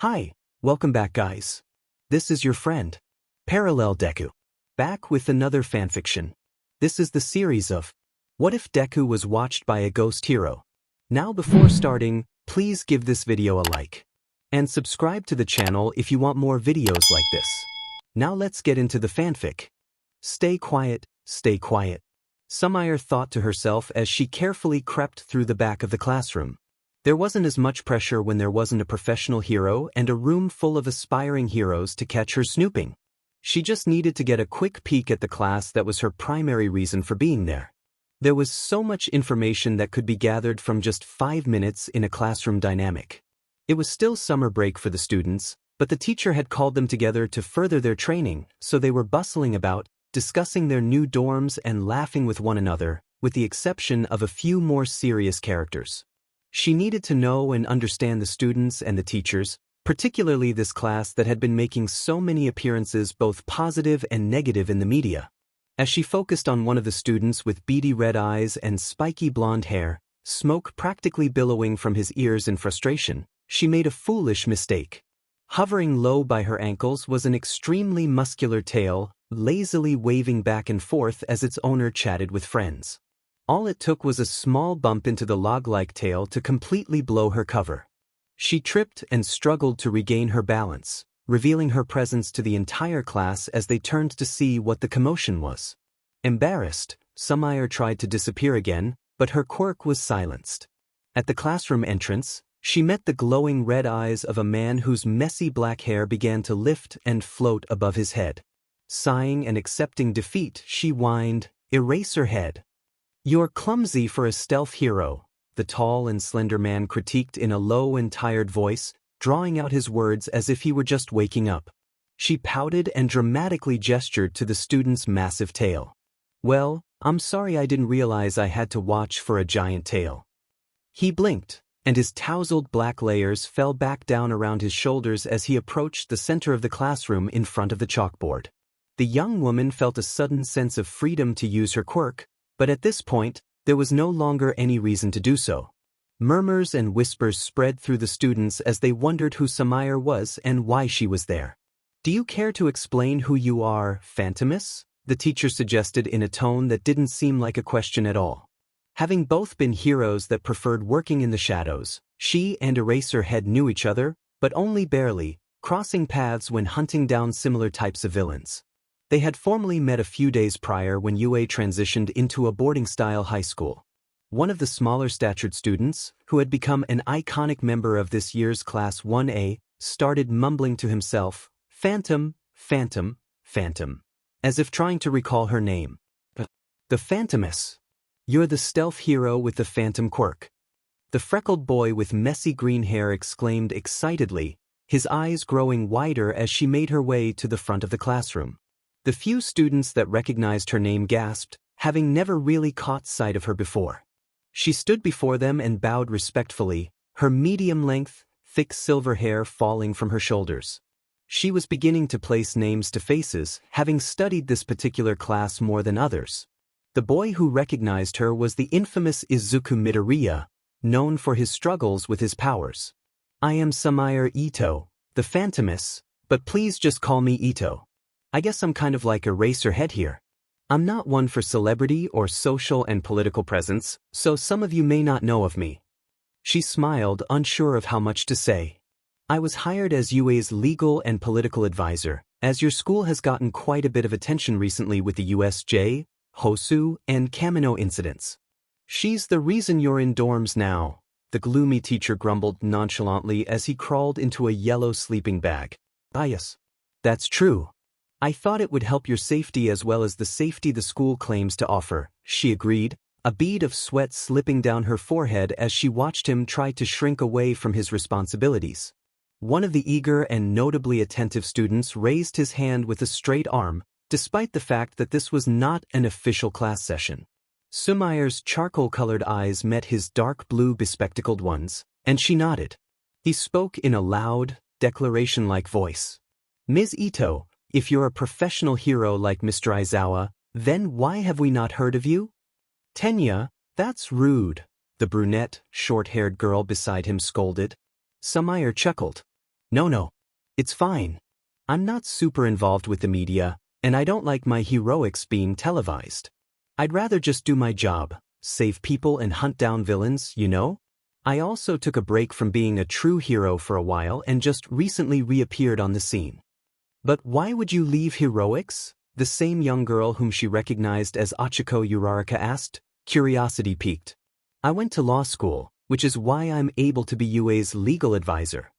Hi, welcome back guys. This is your friend, Parallel Deku. Back with another fanfiction. This is the series of What If Deku Was Watched by a Ghost Hero? Now before starting, please give this video a like. And subscribe to the channel if you want more videos like this. Now let's get into the fanfic. Stay quiet, stay quiet. Sumire thought to herself as she carefully crept through the back of the classroom. There wasn't as much pressure when there wasn't a professional hero and a room full of aspiring heroes to catch her snooping. She just needed to get a quick peek at the class that was her primary reason for being there. There was so much information that could be gathered from just 5 minutes in a classroom dynamic. It was still summer break for the students, but the teacher had called them together to further their training, so they were bustling about, discussing their new dorms and laughing with one another, with the exception of a few more serious characters. She needed to know and understand the students and the teachers, particularly this class that had been making so many appearances both positive and negative in the media. As she focused on one of the students with beady red eyes and spiky blonde hair, smoke practically billowing from his ears in frustration, she made a foolish mistake. Hovering low by her ankles was an extremely muscular tail, lazily waving back and forth as its owner chatted with friends. All it took was a small bump into the log-like tail to completely blow her cover. She tripped and struggled to regain her balance, revealing her presence to the entire class as they turned to see what the commotion was. Embarrassed, Sumire tried to disappear again, but her quirk was silenced. At the classroom entrance, she met the glowing red eyes of a man whose messy black hair began to lift and float above his head. Sighing and accepting defeat, she whined, "Eraserhead. You're clumsy for a stealth hero," the tall and slender man critiqued in a low and tired voice, drawing out his words as if he were just waking up. She pouted and dramatically gestured to the student's massive tail. "Well, I'm sorry, I didn't realize I had to watch for a giant tail." He blinked, and his tousled black layers fell back down around his shoulders as he approached the center of the classroom in front of the chalkboard. The young woman felt a sudden sense of freedom to use her quirk, but at this point, there was no longer any reason to do so. Murmurs and whispers spread through the students as they wondered who Sumire was and why she was there. "Do you care to explain who you are, Phantomus?" the teacher suggested in a tone that didn't seem like a question at all. Having both been heroes that preferred working in the shadows, she and Eraserhead knew each other, but only barely, crossing paths when hunting down similar types of villains. They had formally met a few days prior when UA transitioned into a boarding-style high school. One of the smaller-statured students, who had become an iconic member of this year's Class 1A, started mumbling to himself, "Phantom, Phantom, Phantom," as if trying to recall her name. "The Phantomus. You're the stealth hero with the phantom quirk." The freckled boy with messy green hair exclaimed excitedly, his eyes growing wider as she made her way to the front of the classroom. The few students that recognized her name gasped, having never really caught sight of her before. She stood before them and bowed respectfully, her medium-length, thick silver hair falling from her shoulders. She was beginning to place names to faces, having studied this particular class more than others. The boy who recognized her was the infamous Izuku Midoriya, known for his struggles with his powers. "I am Sumire Eto, the Phantomus, but please just call me Eto. I guess I'm kind of like Eraserhead here. I'm not one for celebrity or social and political presence, so some of you may not know of me." She smiled, unsure of how much to say. "I was hired as UA's legal and political advisor, as your school has gotten quite a bit of attention recently with the USJ, Hosu, and Kamino incidents." "She's the reason you're in dorms now," the gloomy teacher grumbled nonchalantly as he crawled into a yellow sleeping bag. "Ah yes. That's true. I thought it would help your safety as well as the safety the school claims to offer," she agreed, a bead of sweat slipping down her forehead as she watched him try to shrink away from his responsibilities. One of the eager and notably attentive students raised his hand with a straight arm, despite the fact that this was not an official class session. Sumire's charcoal-colored eyes met his dark blue bespectacled ones, and she nodded. He spoke in a loud, declaration-like voice. "Ms. Ito, if you're a professional hero like Mr. Aizawa, then why have we not heard of you?" "Tenya, that's rude," the brunette, short-haired girl beside him scolded. Sumire chuckled. No. It's fine. I'm not super involved with the media, and I don't like my heroics being televised. I'd rather just do my job, save people and hunt down villains, you know? I also took a break from being a true hero for a while and just recently reappeared on the scene. But why would you leave heroics? The same young girl whom she recognized as Achiko Uraraka asked, curiosity piqued. I went to law school, which is why I'm able to be UA's legal advisor.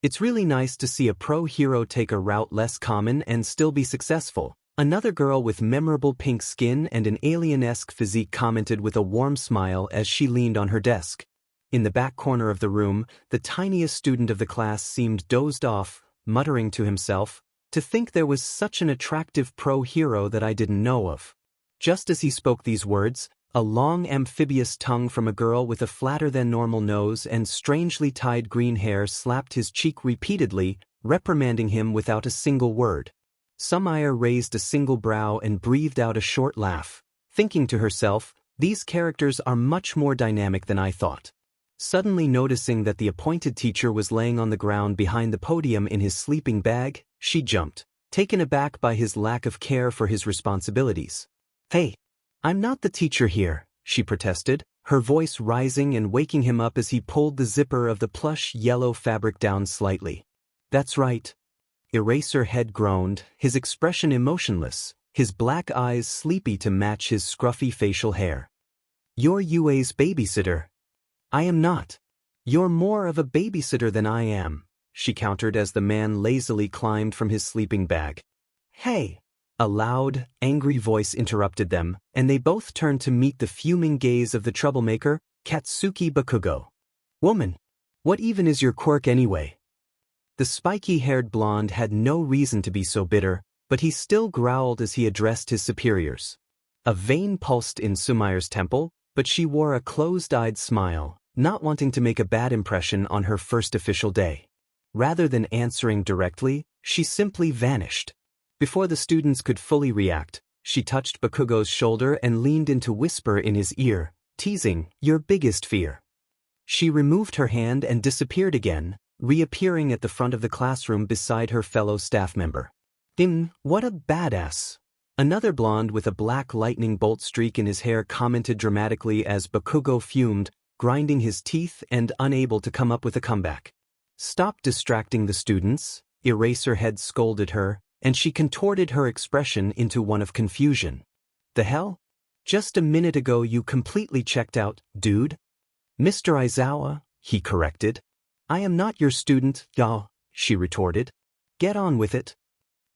It's really nice to see a pro-hero take a route less common and still be successful. Another girl with memorable pink skin and an alien-esque physique commented with a warm smile as she leaned on her desk. In the back corner of the room, the tiniest student of the class seemed dozed off, muttering to himself, "To think there was such an attractive pro-hero that I didn't know of." Just as he spoke these words, a long amphibious tongue from a girl with a flatter-than-normal nose and strangely tied green hair slapped his cheek repeatedly, reprimanding him without a single word. Sumire raised a single brow and breathed out a short laugh, thinking to herself, "These characters are much more dynamic than I thought." Suddenly noticing that the appointed teacher was laying on the ground behind the podium in his sleeping bag, she jumped, taken aback by his lack of care for his responsibilities. "Hey! I'm not the teacher here," she protested, her voice rising and waking him up as he pulled the zipper of the plush yellow fabric down slightly. "That's right." Eraserhead groaned, his expression emotionless, his black eyes sleepy to match his scruffy facial hair. "You're UA's babysitter." "I am not." "You're more of a babysitter than I am," she countered as the man lazily climbed from his sleeping bag. "Hey!" A loud, angry voice interrupted them, and they both turned to meet the fuming gaze of the troublemaker, Katsuki Bakugo. "Woman! What even is your quirk anyway?" The spiky-haired blonde had no reason to be so bitter, but he still growled as he addressed his superiors. A vein pulsed in Sumire's temple, but she wore a closed-eyed smile, not wanting to make a bad impression on her first official day. Rather than answering directly, she simply vanished. Before the students could fully react, she touched Bakugo's shoulder and leaned in to whisper in his ear, teasing, "Your biggest fear." She removed her hand and disappeared again, reappearing at the front of the classroom beside her fellow staff member. What a badass." Another blonde with a black lightning bolt streak in his hair commented dramatically as Bakugo fumed, grinding his teeth and unable to come up with a comeback. "Stop distracting the students," Eraserhead scolded her, and she contorted her expression into one of confusion. "The hell? Just a minute ago you completely checked out, dude." "Mr. Aizawa," he corrected. "I am not your student, y'all," she retorted. "Get on with it."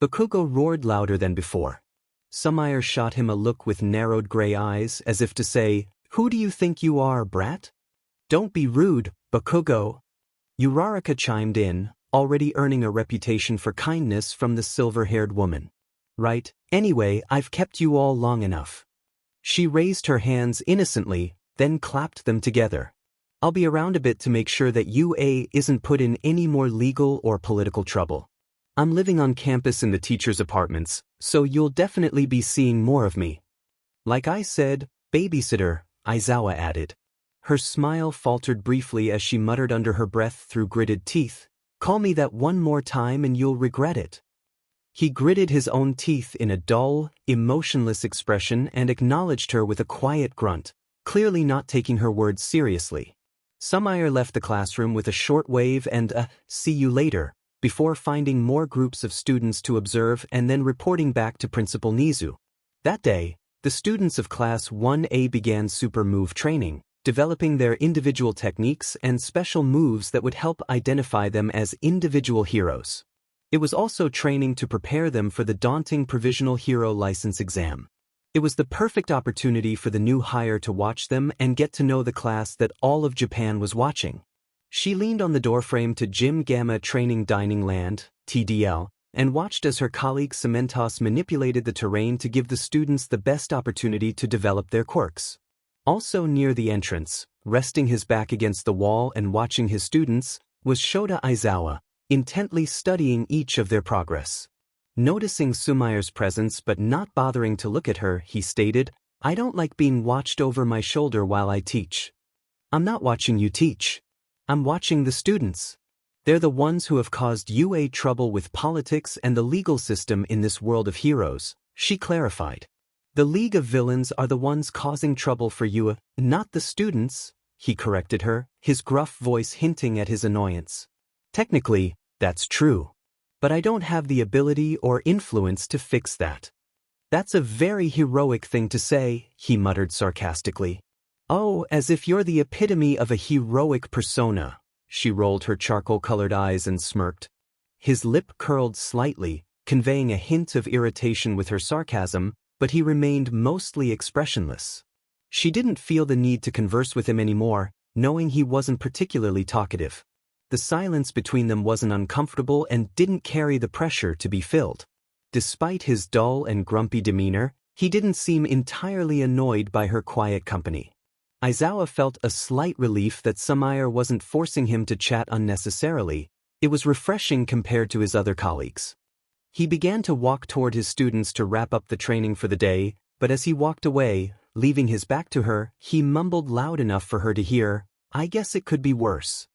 Bakugo roared louder than before. Sumire shot him a look with narrowed gray eyes as if to say, "Who do you think you are, brat?" "Don't be rude, Bakugo." Uraraka chimed in, already earning a reputation for kindness from the silver-haired woman. "Right, anyway, I've kept you all long enough." She raised her hands innocently, then clapped them together. "I'll be around a bit to make sure that UA isn't put in any more legal or political trouble. I'm living on campus in the teachers' apartments, so you'll definitely be seeing more of me." "Like I said, babysitter," Aizawa added. Her smile faltered briefly as she muttered under her breath through gritted teeth, "Call me that one more time and you'll regret it." He gritted his own teeth in a dull, emotionless expression and acknowledged her with a quiet grunt, clearly not taking her words seriously. Sumire left the classroom with a short wave and a "see you later," before finding more groups of students to observe and then reporting back to Principal Nizu. That day, the students of Class 1A began super move training, developing their individual techniques and special moves that would help identify them as individual heroes. It was also training to prepare them for the daunting Provisional Hero License exam. It was the perfect opportunity for the new hire to watch them and get to know the class that all of Japan was watching. She leaned on the doorframe to Gym Gamma Training Dining Land, TDL, and watched as her colleague Cementos manipulated the terrain to give the students the best opportunity to develop their quirks. Also near the entrance, resting his back against the wall and watching his students, was Shota Aizawa, intently studying each of their progress. Noticing Sumire's presence but not bothering to look at her, he stated, "I don't like being watched over my shoulder while I teach." "I'm not watching you teach. I'm watching the students." They're the ones who have caused UA trouble with politics and the legal system in this world of heroes, she clarified. The League of Villains are the ones causing trouble for UA, not the students, he corrected her, his gruff voice hinting at his annoyance. Technically, that's true. But I don't have the ability or influence to fix that. That's a very heroic thing to say, he muttered sarcastically. Oh, as if you're the epitome of a heroic persona. She rolled her charcoal-colored eyes and smirked. His lip curled slightly, conveying a hint of irritation with her sarcasm, but he remained mostly expressionless. She didn't feel the need to converse with him anymore, knowing he wasn't particularly talkative. The silence between them wasn't uncomfortable and didn't carry the pressure to be filled. Despite his dull and grumpy demeanor, he didn't seem entirely annoyed by her quiet company. Aizawa felt a slight relief that Sumire wasn't forcing him to chat unnecessarily. It was refreshing compared to his other colleagues. He began to walk toward his students to wrap up the training for the day, but as he walked away, leaving his back to her, he mumbled loud enough for her to hear, "I guess it could be worse."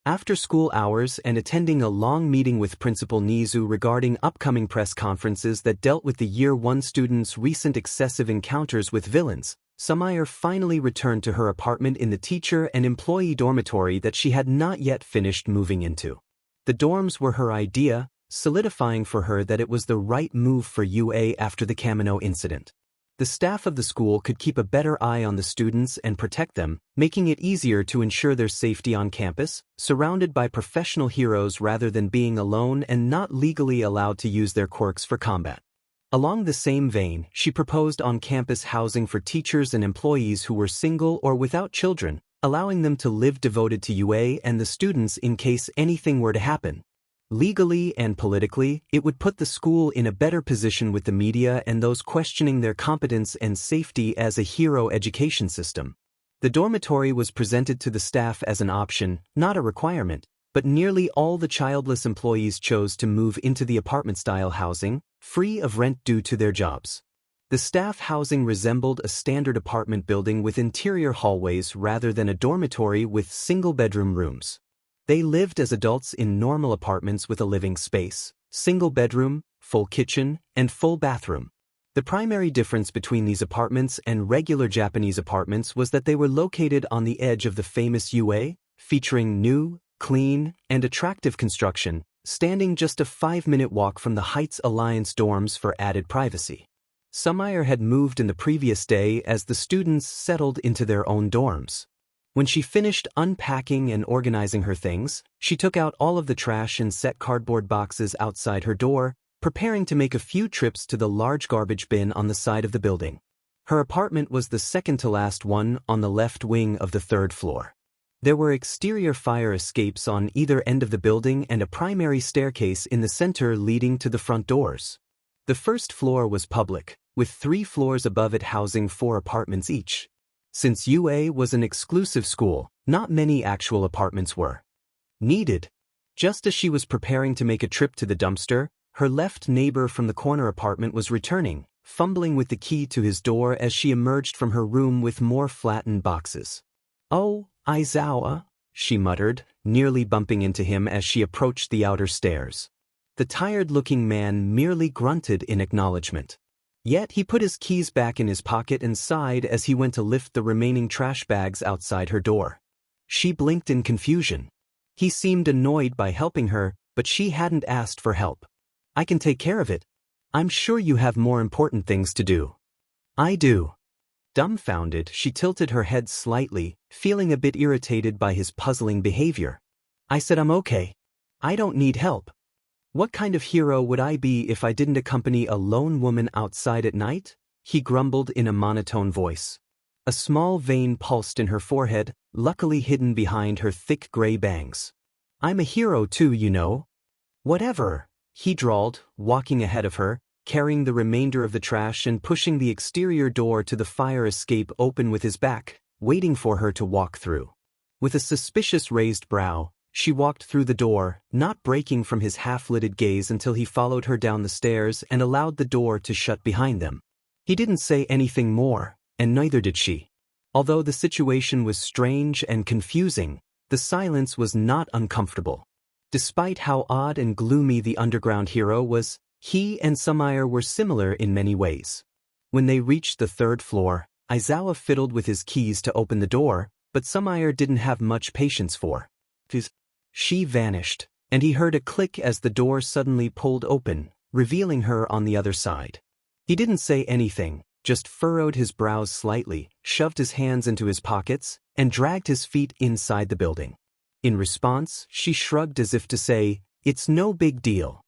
After school hours and attending a long meeting with Principal Nizu regarding upcoming press conferences that dealt with the Year 1 students' recent excessive encounters with villains, Sumire finally returned to her apartment in the teacher and employee dormitory that she had not yet finished moving into. The dorms were her idea, solidifying for her that it was the right move for UA after the Kamino incident. The staff of the school could keep a better eye on the students and protect them, making it easier to ensure their safety on campus, surrounded by professional heroes rather than being alone and not legally allowed to use their quirks for combat. Along the same vein, she proposed on-campus housing for teachers and employees who were single or without children, allowing them to live devoted to UA and the students in case anything were to happen. Legally and politically, it would put the school in a better position with the media and those questioning their competence and safety as a hero education system. The dormitory was presented to the staff as an option, not a requirement, but nearly all the childless employees chose to move into the apartment-style housing, free of rent due to their jobs. The staff housing resembled a standard apartment building with interior hallways rather than a dormitory with single-bedroom rooms. They lived as adults in normal apartments with a living space, single bedroom, full kitchen, and full bathroom. The primary difference between these apartments and regular Japanese apartments was that they were located on the edge of the famous UA, featuring new, clean, and attractive construction, standing just a 5-minute walk from the Heights Alliance dorms for added privacy. Sumire had moved in the previous day as the students settled into their own dorms. When she finished unpacking and organizing her things, she took out all of the trash and set cardboard boxes outside her door, preparing to make a few trips to the large garbage bin on the side of the building. Her apartment was the second-to-last one on the left wing of the 3rd floor. There were exterior fire escapes on either end of the building and a primary staircase in the center leading to the front doors. The 1st floor was public, with 3 floors above it housing 4 apartments each. Since UA was an exclusive school, not many actual apartments were needed. Just as she was preparing to make a trip to the dumpster, her left neighbor from the corner apartment was returning, fumbling with the key to his door as she emerged from her room with more flattened boxes. "Oh, Aizawa," she muttered, nearly bumping into him as she approached the outer stairs. The tired-looking man merely grunted in acknowledgement. Yet he put his keys back in his pocket and sighed as he went to lift the remaining trash bags outside her door. She blinked in confusion. He seemed annoyed by helping her, but she hadn't asked for help. "I can take care of it. I'm sure you have more important things to do." "I do." Dumbfounded, she tilted her head slightly, feeling a bit irritated by his puzzling behavior. "I said I'm okay. I don't need help. What kind of hero would I be if I didn't accompany a lone woman outside at night?" he grumbled in a monotone voice. A small vein pulsed in her forehead, luckily hidden behind her thick gray bangs. "I'm a hero too, you know." "Whatever," he drawled, walking ahead of her, carrying the remainder of the trash and pushing the exterior door to the fire escape open with his back, waiting for her to walk through. With a suspicious raised brow, she walked through the door, not breaking from his half-lidded gaze until he followed her down the stairs and allowed the door to shut behind them. He didn't say anything more, and neither did she. Although the situation was strange and confusing, the silence was not uncomfortable. Despite how odd and gloomy the underground hero was, he and Sumire were similar in many ways. When they reached the third floor, Aizawa fiddled with his keys to open the door, but Sumire didn't have much patience for it. She vanished, and he heard a click as the door suddenly pulled open, revealing her on the other side. He didn't say anything, just furrowed his brows slightly, shoved his hands into his pockets, and dragged his feet inside the building. In response, she shrugged as if to say, "It's no big deal."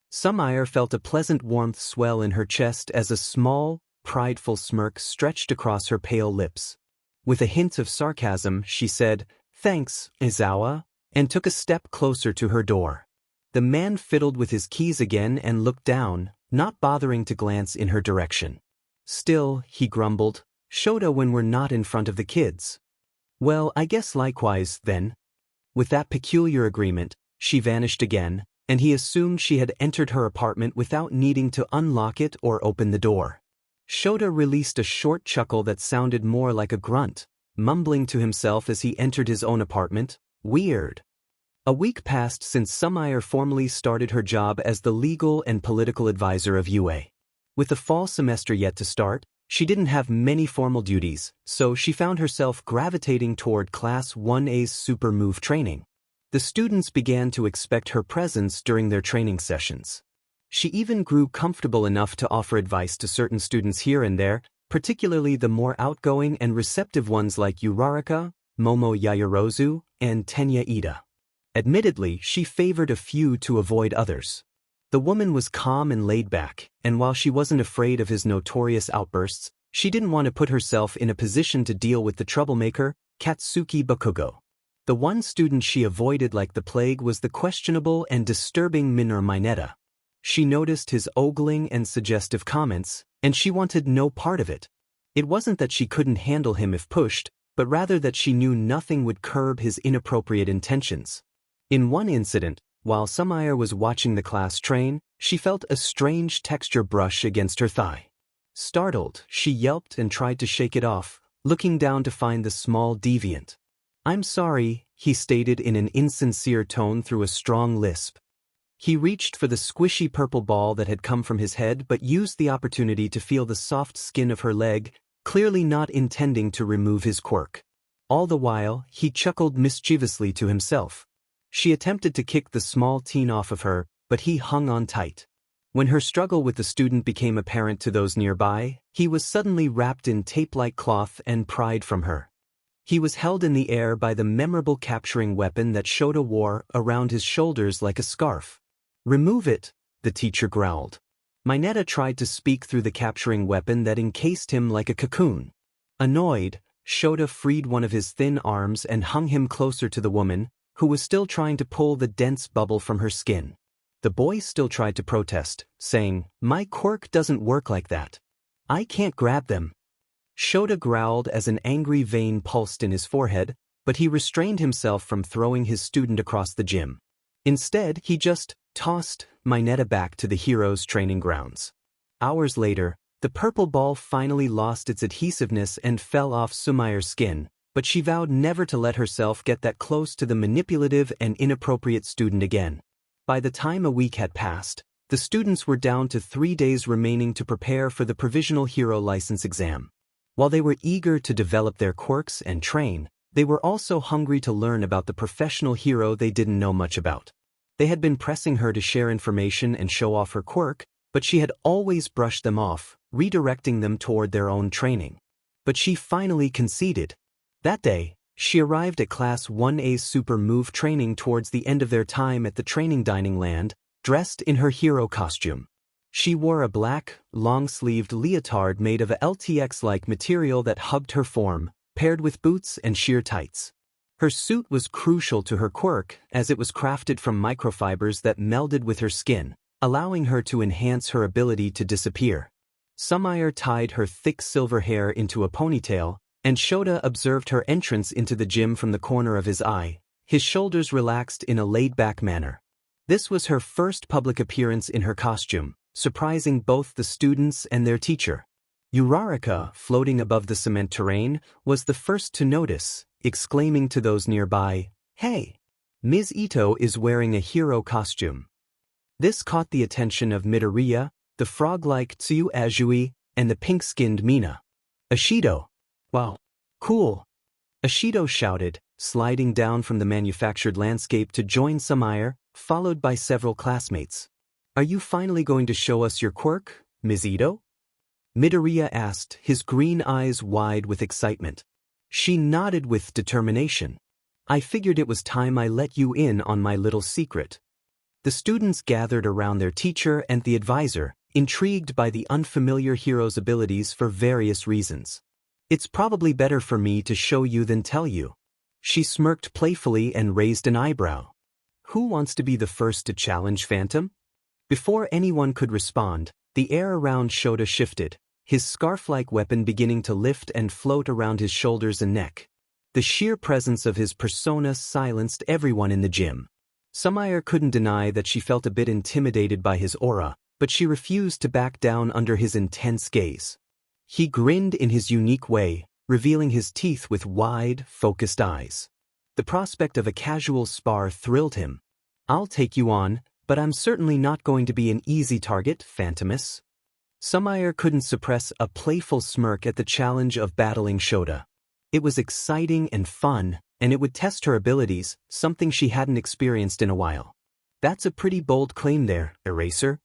Sumire felt a pleasant warmth swell in her chest as a small, prideful smirk stretched across her pale lips. With a hint of sarcasm, she said, "Thanks, Aizawa," and took a step closer to her door. The man fiddled with his keys again and looked down, not bothering to glance in her direction. "Still," he grumbled, "Shota when we're not in front of the kids." "Well, I guess likewise, then." With that peculiar agreement, she vanished again, and he assumed she had entered her apartment without needing to unlock it or open the door. Shota released a short chuckle that sounded more like a grunt, mumbling to himself as he entered his own apartment, "Weird." A week passed since Sumire formally started her job as the legal and political advisor of UA. With the fall semester yet to start, she didn't have many formal duties, so she found herself gravitating toward Class 1A's super move training. The students began to expect her presence during their training sessions. She even grew comfortable enough to offer advice to certain students here and there, particularly the more outgoing and receptive ones like Uraraka, Momo Yaoyorozu, and Tenya Ida. Admittedly, she favored a few to avoid others. The woman was calm and laid back, and while she wasn't afraid of his notorious outbursts, she didn't want to put herself in a position to deal with the troublemaker, Katsuki Bakugo. The one student she avoided like the plague was the questionable and disturbing Minor Mineta. She noticed his ogling and suggestive comments, and she wanted no part of it. It wasn't that she couldn't handle him if pushed, but rather that she knew nothing would curb his inappropriate intentions. In one incident, while Sumire was watching the class train, she felt a strange texture brush against her thigh. Startled, she yelped and tried to shake it off, looking down to find the small deviant. "I'm sorry," he stated in an insincere tone through a strong lisp. He reached for the squishy purple ball that had come from his head but used the opportunity to feel the soft skin of her leg, clearly not intending to remove his quirk. All the while, he chuckled mischievously to himself. She attempted to kick the small teen off of her, but he hung on tight. When her struggle with the student became apparent to those nearby, he was suddenly wrapped in tape-like cloth and pried from her. He was held in the air by the memorable capturing weapon that Shota wore around his shoulders like a scarf. "Remove it," the teacher growled. Mineta tried to speak through the capturing weapon that encased him like a cocoon. Annoyed, Shota freed one of his thin arms and hung him closer to the woman, who was still trying to pull the dense bubble from her skin. The boy still tried to protest, saying, "My quirk doesn't work like that. I can't grab them." Shota growled as an angry vein pulsed in his forehead, but he restrained himself from throwing his student across the gym. Instead, he just tossed Mineta back to the hero's training grounds. Hours later, the purple ball finally lost its adhesiveness and fell off Sumire's skin, but she vowed never to let herself get that close to the manipulative and inappropriate student again. By the time a week had passed, the students were down to 3 days remaining to prepare for the provisional hero license exam. While they were eager to develop their quirks and train, they were also hungry to learn about the professional hero they didn't know much about. They had been pressing her to share information and show off her quirk, but she had always brushed them off, redirecting them toward their own training. But she finally conceded. That day, she arrived at Class 1A's super move training towards the end of their time at the training dining land, dressed in her hero costume. She wore a black, long-sleeved leotard made of a LTX-like material that hugged her form, paired with boots and sheer tights. Her suit was crucial to her quirk as it was crafted from microfibers that melded with her skin, allowing her to enhance her ability to disappear. Sumire tied her thick silver hair into a ponytail, and Shota observed her entrance into the gym from the corner of his eye, his shoulders relaxed in a laid-back manner. This was her first public appearance in her costume, surprising both the students and their teacher. Uraraka, floating above the cement terrain, was the first to notice, exclaiming to those nearby, "Hey!" Ms. Ito is wearing a hero costume. This caught the attention of Midoriya, the frog-like Tsuyu Azui, and the pink-skinned Mina. Ashido. Wow. Cool. Ashido shouted, sliding down from the manufactured landscape to join Sumire, followed by several classmates. Are you finally going to show us your quirk, Ms. Ito? Midoriya asked, his green eyes wide with excitement. She nodded with determination. I figured it was time I let you in on my little secret. The students gathered around their teacher and the advisor, intrigued by the unfamiliar hero's abilities for various reasons. It's probably better for me to show you than tell you. She smirked playfully and raised an eyebrow. Who wants to be the first to challenge Phantom? Before anyone could respond, the air around Shota shifted, his scarf-like weapon beginning to lift and float around his shoulders and neck. The sheer presence of his persona silenced everyone in the gym. Sumire couldn't deny that she felt a bit intimidated by his aura, but she refused to back down under his intense gaze. He grinned in his unique way, revealing his teeth with wide, focused eyes. The prospect of a casual spar thrilled him. I'll take you on, but I'm certainly not going to be an easy target, Phantomus. Sumire couldn't suppress a playful smirk at the challenge of battling Shota. It was exciting and fun, and it would test her abilities, something she hadn't experienced in a while. That's a pretty bold claim there, Eraser.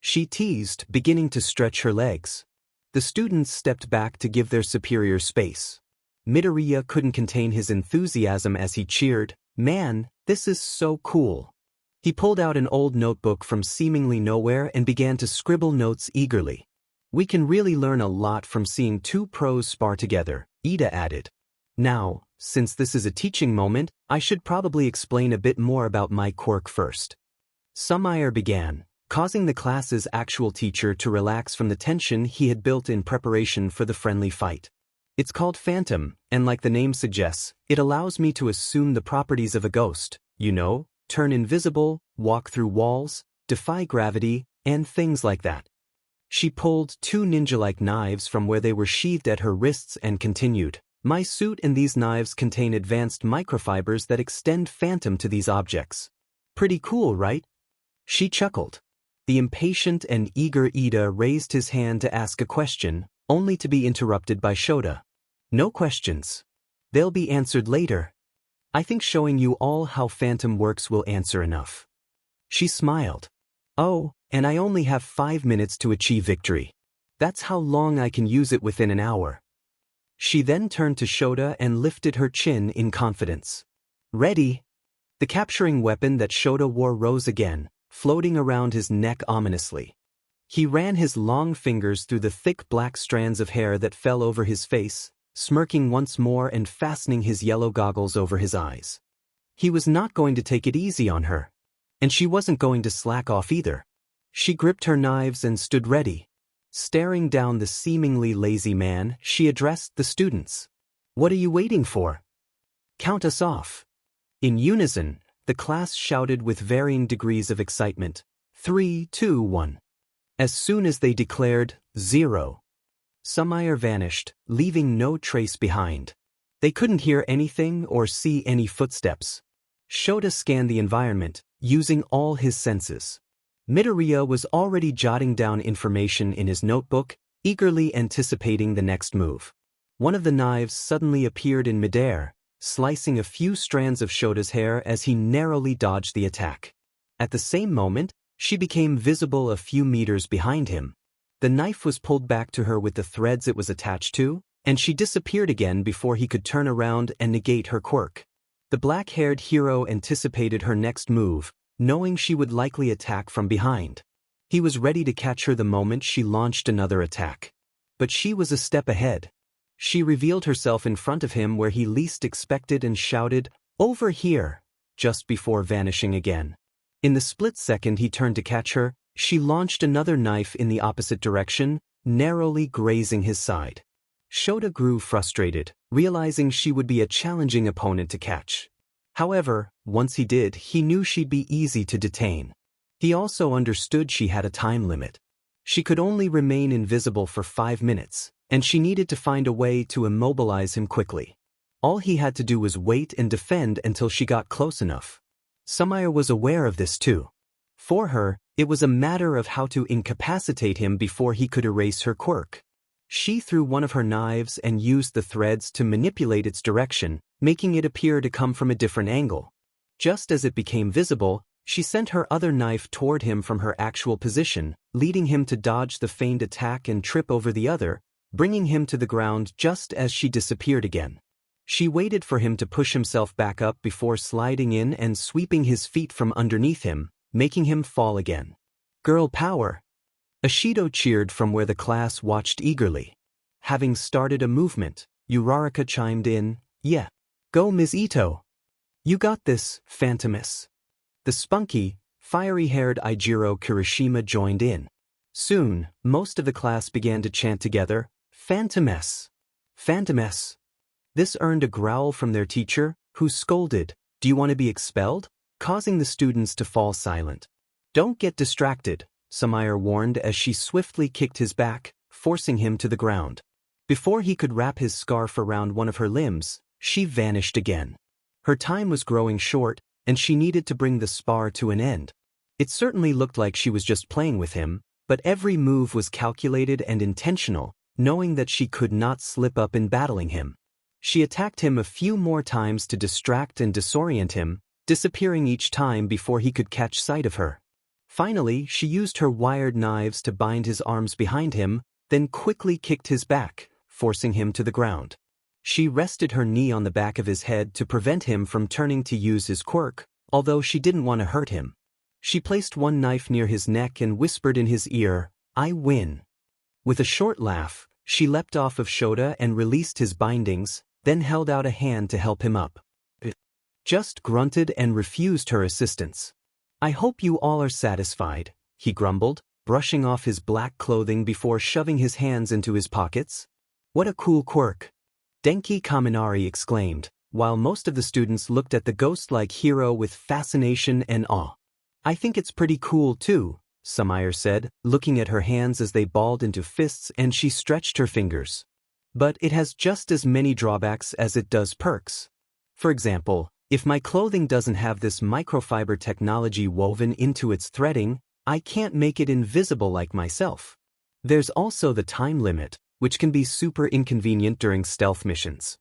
She teased, beginning to stretch her legs. The students stepped back to give their superior space. Midoriya couldn't contain his enthusiasm as he cheered, "Man, this is so cool." He pulled out an old notebook from seemingly nowhere and began to scribble notes eagerly. We can really learn a lot from seeing two pros spar together, Ida added. Now, since this is a teaching moment, I should probably explain a bit more about my quirk first. Sumire began, causing the class's actual teacher to relax from the tension he had built in preparation for the friendly fight. It's called Phantom, and like the name suggests, it allows me to assume the properties of a ghost, you know, turn invisible, walk through walls, defy gravity, and things like that. She pulled two ninja-like knives from where they were sheathed at her wrists and continued, my suit and these knives contain advanced microfibers that extend Phantom to these objects. Pretty cool, right? She chuckled. The impatient and eager Ida raised his hand to ask a question, only to be interrupted by Shota. No questions. They'll be answered later. I think showing you all how Phantom works will answer enough. She smiled. Oh, and I only have 5 minutes to achieve victory. That's how long I can use it within an hour. She then turned to Shota and lifted her chin in confidence. Ready? The capturing weapon that Shota wore rose again, floating around his neck ominously. He ran his long fingers through the thick black strands of hair that fell over his face, smirking once more and fastening his yellow goggles over his eyes. He was not going to take it easy on her. And she wasn't going to slack off either. She gripped her knives and stood ready. Staring down the seemingly lazy man, she addressed the students. What are you waiting for? Count us off. In unison, the class shouted with varying degrees of excitement. 3, 2, 1. As soon as they declared 0, Sumire vanished, leaving no trace behind. They couldn't hear anything or see any footsteps. Shota scanned the environment, using all his senses. Midoriya was already jotting down information in his notebook, eagerly anticipating the next move. One of the knives suddenly appeared in midair, slicing a few strands of Shota's hair as he narrowly dodged the attack. At the same moment, she became visible a few meters behind him. The knife was pulled back to her with the threads it was attached to, and she disappeared again before he could turn around and negate her quirk. The black-haired hero anticipated her next move, knowing she would likely attack from behind. He was ready to catch her the moment she launched another attack. But she was a step ahead. She revealed herself in front of him where he least expected and shouted, "Over here," just before vanishing again. In the split second he turned to catch her, she launched another knife in the opposite direction, narrowly grazing his side. Shota grew frustrated, realizing she would be a challenging opponent to catch. However, once he did, he knew she'd be easy to detain. He also understood she had a time limit. She could only remain invisible for 5 minutes, and she needed to find a way to immobilize him quickly. All he had to do was wait and defend until she got close enough. Sumire was aware of this too. For her, it was a matter of how to incapacitate him before he could erase her quirk. She threw one of her knives and used the threads to manipulate its direction, making it appear to come from a different angle. Just as it became visible, she sent her other knife toward him from her actual position, leading him to dodge the feigned attack and trip over the other, bringing him to the ground just as she disappeared again. She waited for him to push himself back up before sliding in and sweeping his feet from underneath him, making him fall again. Girl power! Ashido cheered from where the class watched eagerly. Having started a movement, Uraraka chimed in, "Yeah. Go Ms. Ito. You got this, Phantomess." The spunky, fiery-haired Eijiro Kirishima joined in. Soon, most of the class began to chant together, "Phantomess! Phantomess!" This earned a growl from their teacher, who scolded, "Do you want to be expelled?" causing the students to fall silent. "Don't get distracted," Sumire warned as she swiftly kicked his back, forcing him to the ground. Before he could wrap his scarf around one of her limbs, she vanished again. Her time was growing short, and she needed to bring the spar to an end. It certainly looked like she was just playing with him, but every move was calculated and intentional, knowing that she could not slip up in battling him. She attacked him a few more times to distract and disorient him, disappearing each time before he could catch sight of her. Finally, she used her wired knives to bind his arms behind him, then quickly kicked his back, forcing him to the ground. She rested her knee on the back of his head to prevent him from turning to use his quirk, although she didn't want to hurt him. She placed one knife near his neck and whispered in his ear, "I win." With a short laugh, she leapt off of Shota and released his bindings, then held out a hand to help him up. Just grunted and refused her assistance. "I hope you all are satisfied," he grumbled, brushing off his black clothing before shoving his hands into his pockets. "What a cool quirk!" Denki Kaminari exclaimed, while most of the students looked at the ghost-like hero with fascination and awe. "I think it's pretty cool too," Sumire said, looking at her hands as they balled into fists and she stretched her fingers. "But it has just as many drawbacks as it does perks. For example, if my clothing doesn't have this microfiber technology woven into its threading, I can't make it invisible like myself. There's also the time limit, which can be super inconvenient during stealth missions."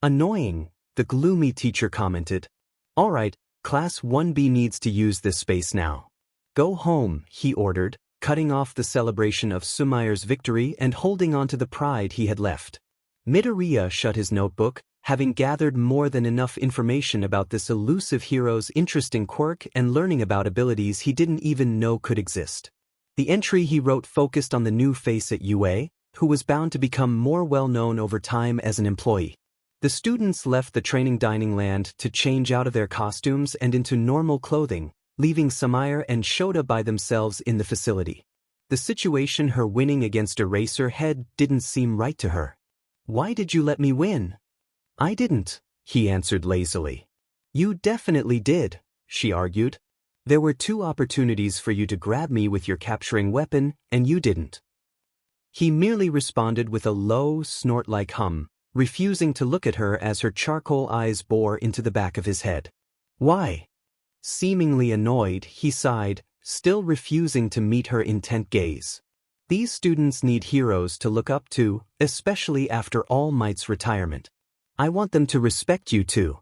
"Annoying," the gloomy teacher commented. "All right, Class 1B needs to use this space now. Go home," he ordered, cutting off the celebration of Sumire's victory and holding on to the pride he had left. Midoriya shut his notebook, having gathered more than enough information about this elusive hero's interesting quirk and learning about abilities he didn't even know could exist. The entry he wrote focused on the new face at UA, who was bound to become more well-known over time as an employee. The students left the training dining land to change out of their costumes and into normal clothing, leaving Sumire and Shota by themselves in the facility. The situation her winning against Eraserhead didn't seem right to her. "Why did you let me win?" "I didn't," he answered lazily. "You definitely did," she argued. "There were 2 opportunities for you to grab me with your capturing weapon, and you didn't." He merely responded with a low, snort-like hum, refusing to look at her as her charcoal eyes bore into the back of his head. "Why?" Seemingly annoyed, he sighed, still refusing to meet her intent gaze. These students need heroes to look up to, especially after All Might's retirement. "I want them to respect you too."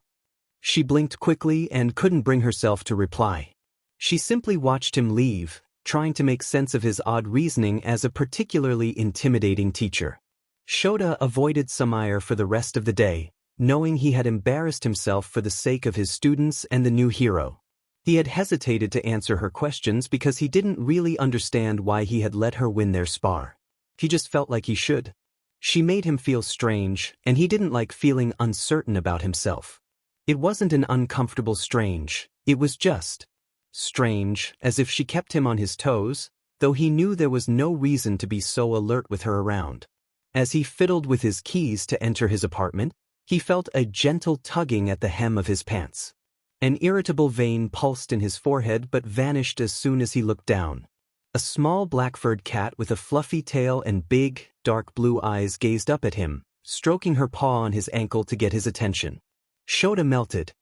She blinked quickly and couldn't bring herself to reply. She simply watched him leave, trying to make sense of his odd reasoning as a particularly intimidating teacher. Shota avoided Sumire for the rest of the day, knowing he had embarrassed himself for the sake of his students and the new hero. He had hesitated to answer her questions because he didn't really understand why he had let her win their spar. He just felt like he should. She made him feel strange, and he didn't like feeling uncertain about himself. It wasn't an uncomfortable strange, it was just strange, as if she kept him on his toes, though he knew there was no reason to be so alert with her around. As he fiddled with his keys to enter his apartment, he felt a gentle tugging at the hem of his pants. An irritable vein pulsed in his forehead but vanished as soon as he looked down. A small black-furred cat with a fluffy tail and big, dark blue eyes gazed up at him, stroking her paw on his ankle to get his attention. Shota melted.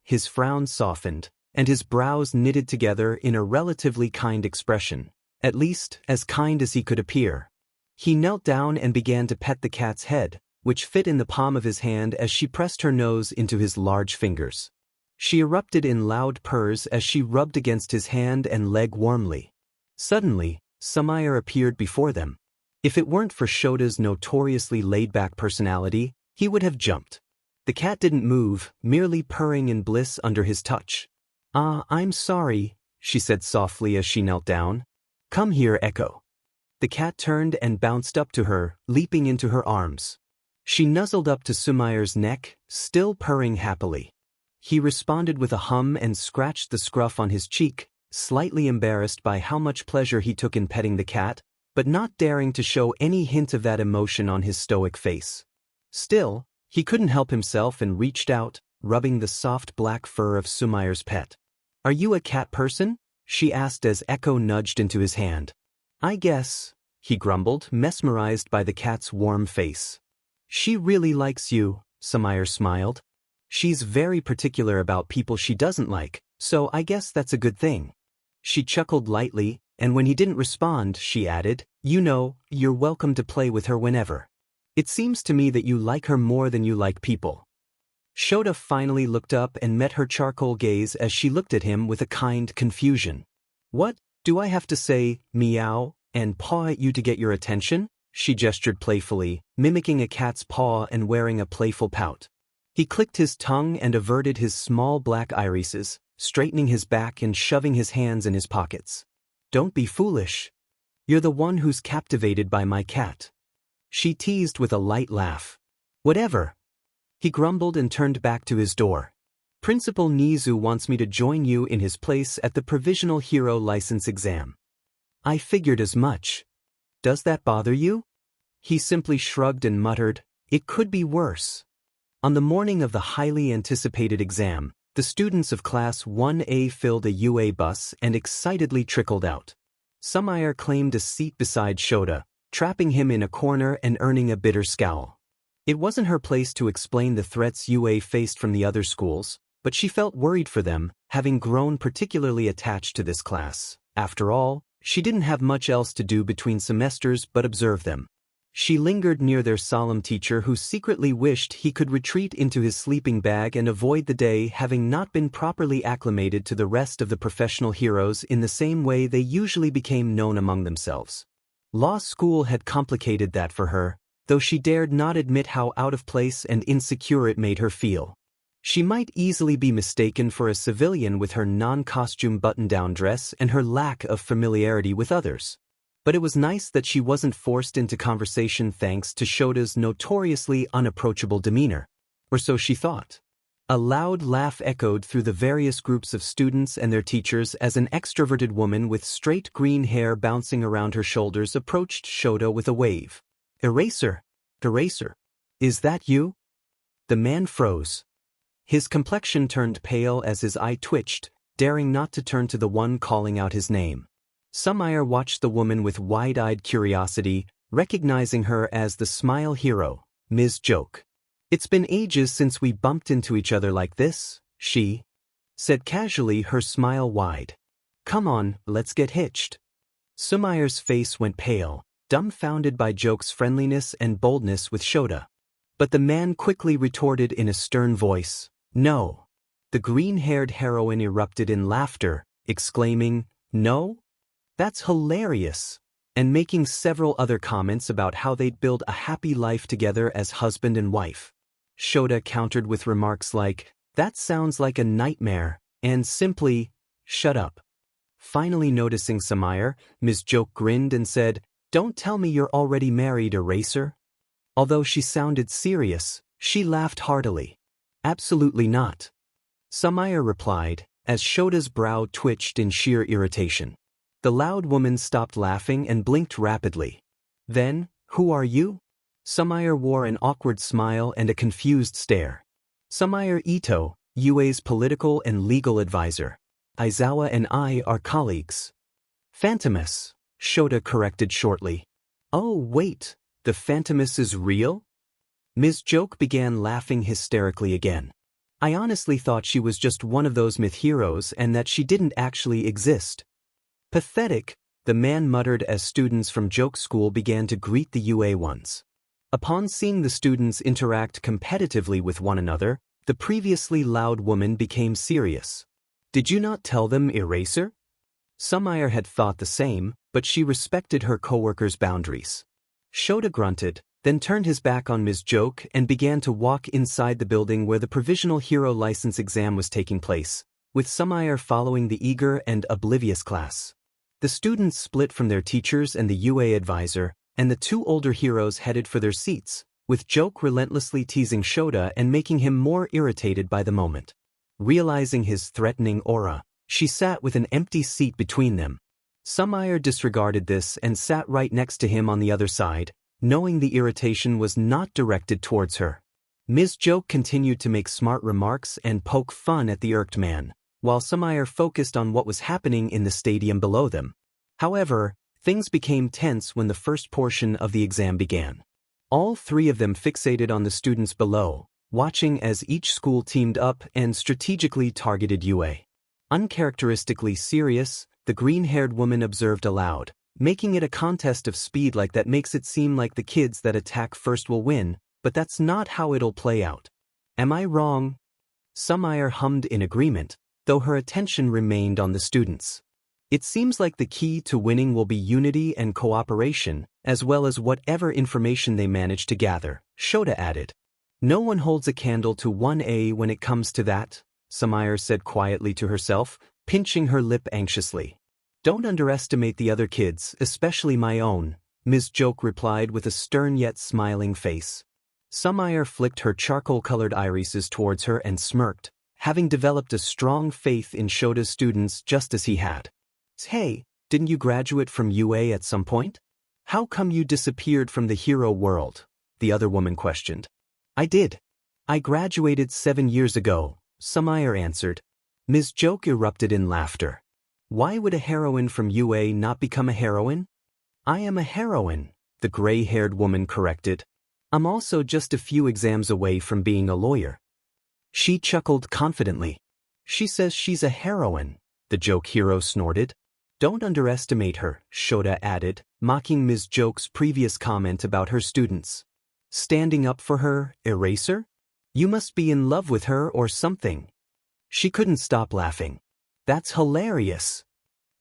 His frown softened, and his brows knitted together in a relatively kind expression, at least as kind as he could appear. He knelt down and began to pet the cat's head, which fit in the palm of his hand as she pressed her nose into his large fingers. She erupted in loud purrs as she rubbed against his hand and leg warmly. Suddenly, Sumire appeared before them. If it weren't for Shota's notoriously laid-back personality, he would have jumped. The cat didn't move, merely purring in bliss under his touch. "Ah, I'm sorry," she said softly as she knelt down. "Come here, Echo." The cat turned and bounced up to her, leaping into her arms. She nuzzled up to Sumire's neck, still purring happily. He responded with a hum and scratched the scruff on his cheek, slightly embarrassed by how much pleasure he took in petting the cat, but not daring to show any hint of that emotion on his stoic face. Still, he couldn't help himself and reached out, rubbing the soft black fur of Sumire's pet. "Are you a cat person?" she asked as Echo nudged into his hand. "I guess," he grumbled, mesmerized by the cat's warm face. "She really likes you," Sumire smiled. "She's very particular about people she doesn't like, so I guess that's a good thing." She chuckled lightly, and when he didn't respond, she added, "You know, you're welcome to play with her whenever. It seems to me that you like her more than you like people." Shota finally looked up and met her charcoal gaze as she looked at him with a kind confusion. "What, do I have to say, meow, and paw at you to get your attention?" She gestured playfully, mimicking a cat's paw and wearing a playful pout. He clicked his tongue and averted his small black irises, straightening his back and shoving his hands in his pockets. "Don't be foolish. You're the one who's captivated by my cat." She teased with a light laugh. "Whatever." He grumbled and turned back to his door. "Principal Nizu wants me to join you in his place at the Provisional Hero License exam." "I figured as much. Does that bother you?" He simply shrugged and muttered, "It could be worse." On the morning of the highly anticipated exam, the students of Class 1A filled a UA bus and excitedly trickled out. Sumire claimed a seat beside Shota, trapping him in a corner and earning a bitter scowl. It wasn't her place to explain the threats UA faced from the other schools, but she felt worried for them, having grown particularly attached to this class. After all, she didn't have much else to do between semesters but observe them. She lingered near their solemn teacher who secretly wished he could retreat into his sleeping bag and avoid the day, having not been properly acclimated to the rest of the professional heroes in the same way they usually became known among themselves. Law school had complicated that for her, though she dared not admit how out of place and insecure it made her feel. She might easily be mistaken for a civilian with her non-costume button-down dress and her lack of familiarity with others. But it was nice that she wasn't forced into conversation thanks to Shota's notoriously unapproachable demeanor. Or so she thought. A loud laugh echoed through the various groups of students and their teachers as an extroverted woman with straight green hair bouncing around her shoulders approached Shota with a wave. "Eraser! Eraser! Is that you?" The man froze. His complexion turned pale as his eye twitched, daring not to turn to the one calling out his name. Sumire watched the woman with wide-eyed curiosity, recognizing her as the Smile Hero, Ms. Joke. "It's been ages since we bumped into each other like this," she said casually, her smile wide. "Come on, let's get hitched." Sumire's face went pale, dumbfounded by Joke's friendliness and boldness with Shota. But the man quickly retorted in a stern voice, "No." The green-haired heroine erupted in laughter, exclaiming, "No? That's hilarious," and making several other comments about how they'd build a happy life together as husband and wife. Shota countered with remarks like, "That sounds like a nightmare," and simply, "Shut up." Finally noticing Sumire, Ms. Joke grinned and said, "Don't tell me you're already married, Eraser." Although she sounded serious, she laughed heartily. "Absolutely not." Sumire replied, as Shota's brow twitched in sheer irritation. The loud woman stopped laughing and blinked rapidly. Then, "Who are you?" Sumire wore an awkward smile and a confused stare. "Sumire Eto, UA's political and legal advisor. Aizawa and I are colleagues." "Phantomus," Shota corrected shortly. "Oh, wait, the Phantomus is real?" Ms. Joke began laughing hysterically again. I honestly thought she was just one of those myth heroes and that she didn't actually exist. Pathetic, the man muttered as students from Joke School began to greet the UA ones. Upon seeing the students interact competitively with one another, the previously loud woman became serious. Did you not tell them eraser? Sumire had thought the same, but she respected her coworker's boundaries. Shota grunted, then turned his back on Ms. Joke and began to walk inside the building where the provisional hero license exam was taking place, with Sumire following the eager and oblivious class. The students split from their teachers and the UA advisor, and the two older heroes headed for their seats, with Joke relentlessly teasing Shota and making him more irritated by the moment. Realizing his threatening aura, she sat with an empty seat between them. Sumire disregarded this and sat right next to him on the other side, knowing the irritation was not directed towards her. Ms. Joke continued to make smart remarks and poke fun at the irked man, while Sumire focused on what was happening in the stadium below them. However, things became tense when the first portion of the exam began. All three of them fixated on the students below, watching as each school teamed up and strategically targeted UA. Uncharacteristically serious, the green-haired woman observed aloud, making it a contest of speed like that makes it seem like the kids that attack first will win, but that's not how it'll play out. Am I wrong? Sumire hummed in agreement, though her attention remained on the students. It seems like the key to winning will be unity and cooperation, as well as whatever information they manage to gather, Shota added. No one holds a candle to 1A when it comes to that, Sumire said quietly to herself, pinching her lip anxiously. Don't underestimate the other kids, especially my own, Ms. Joke replied with a stern yet smiling face. Sumire flicked her charcoal-colored irises towards her and smirked, having developed a strong faith in Shota's students just as he had. Hey, didn't you graduate from UA at some point? How come you disappeared from the hero world? The other woman questioned. I did. I graduated 7 years ago, Sumire answered. Ms. Joke erupted in laughter. Why would a heroine from UA not become a heroine? I am a heroine, the gray-haired woman corrected. I'm also just a few exams away from being a lawyer. She chuckled confidently. She says she's a heroine, the Joke hero snorted. Don't underestimate her, Shota added, mocking Ms. Joke's previous comment about her students. Standing up for her, eraser? You must be in love with her or something. She couldn't stop laughing. That's hilarious.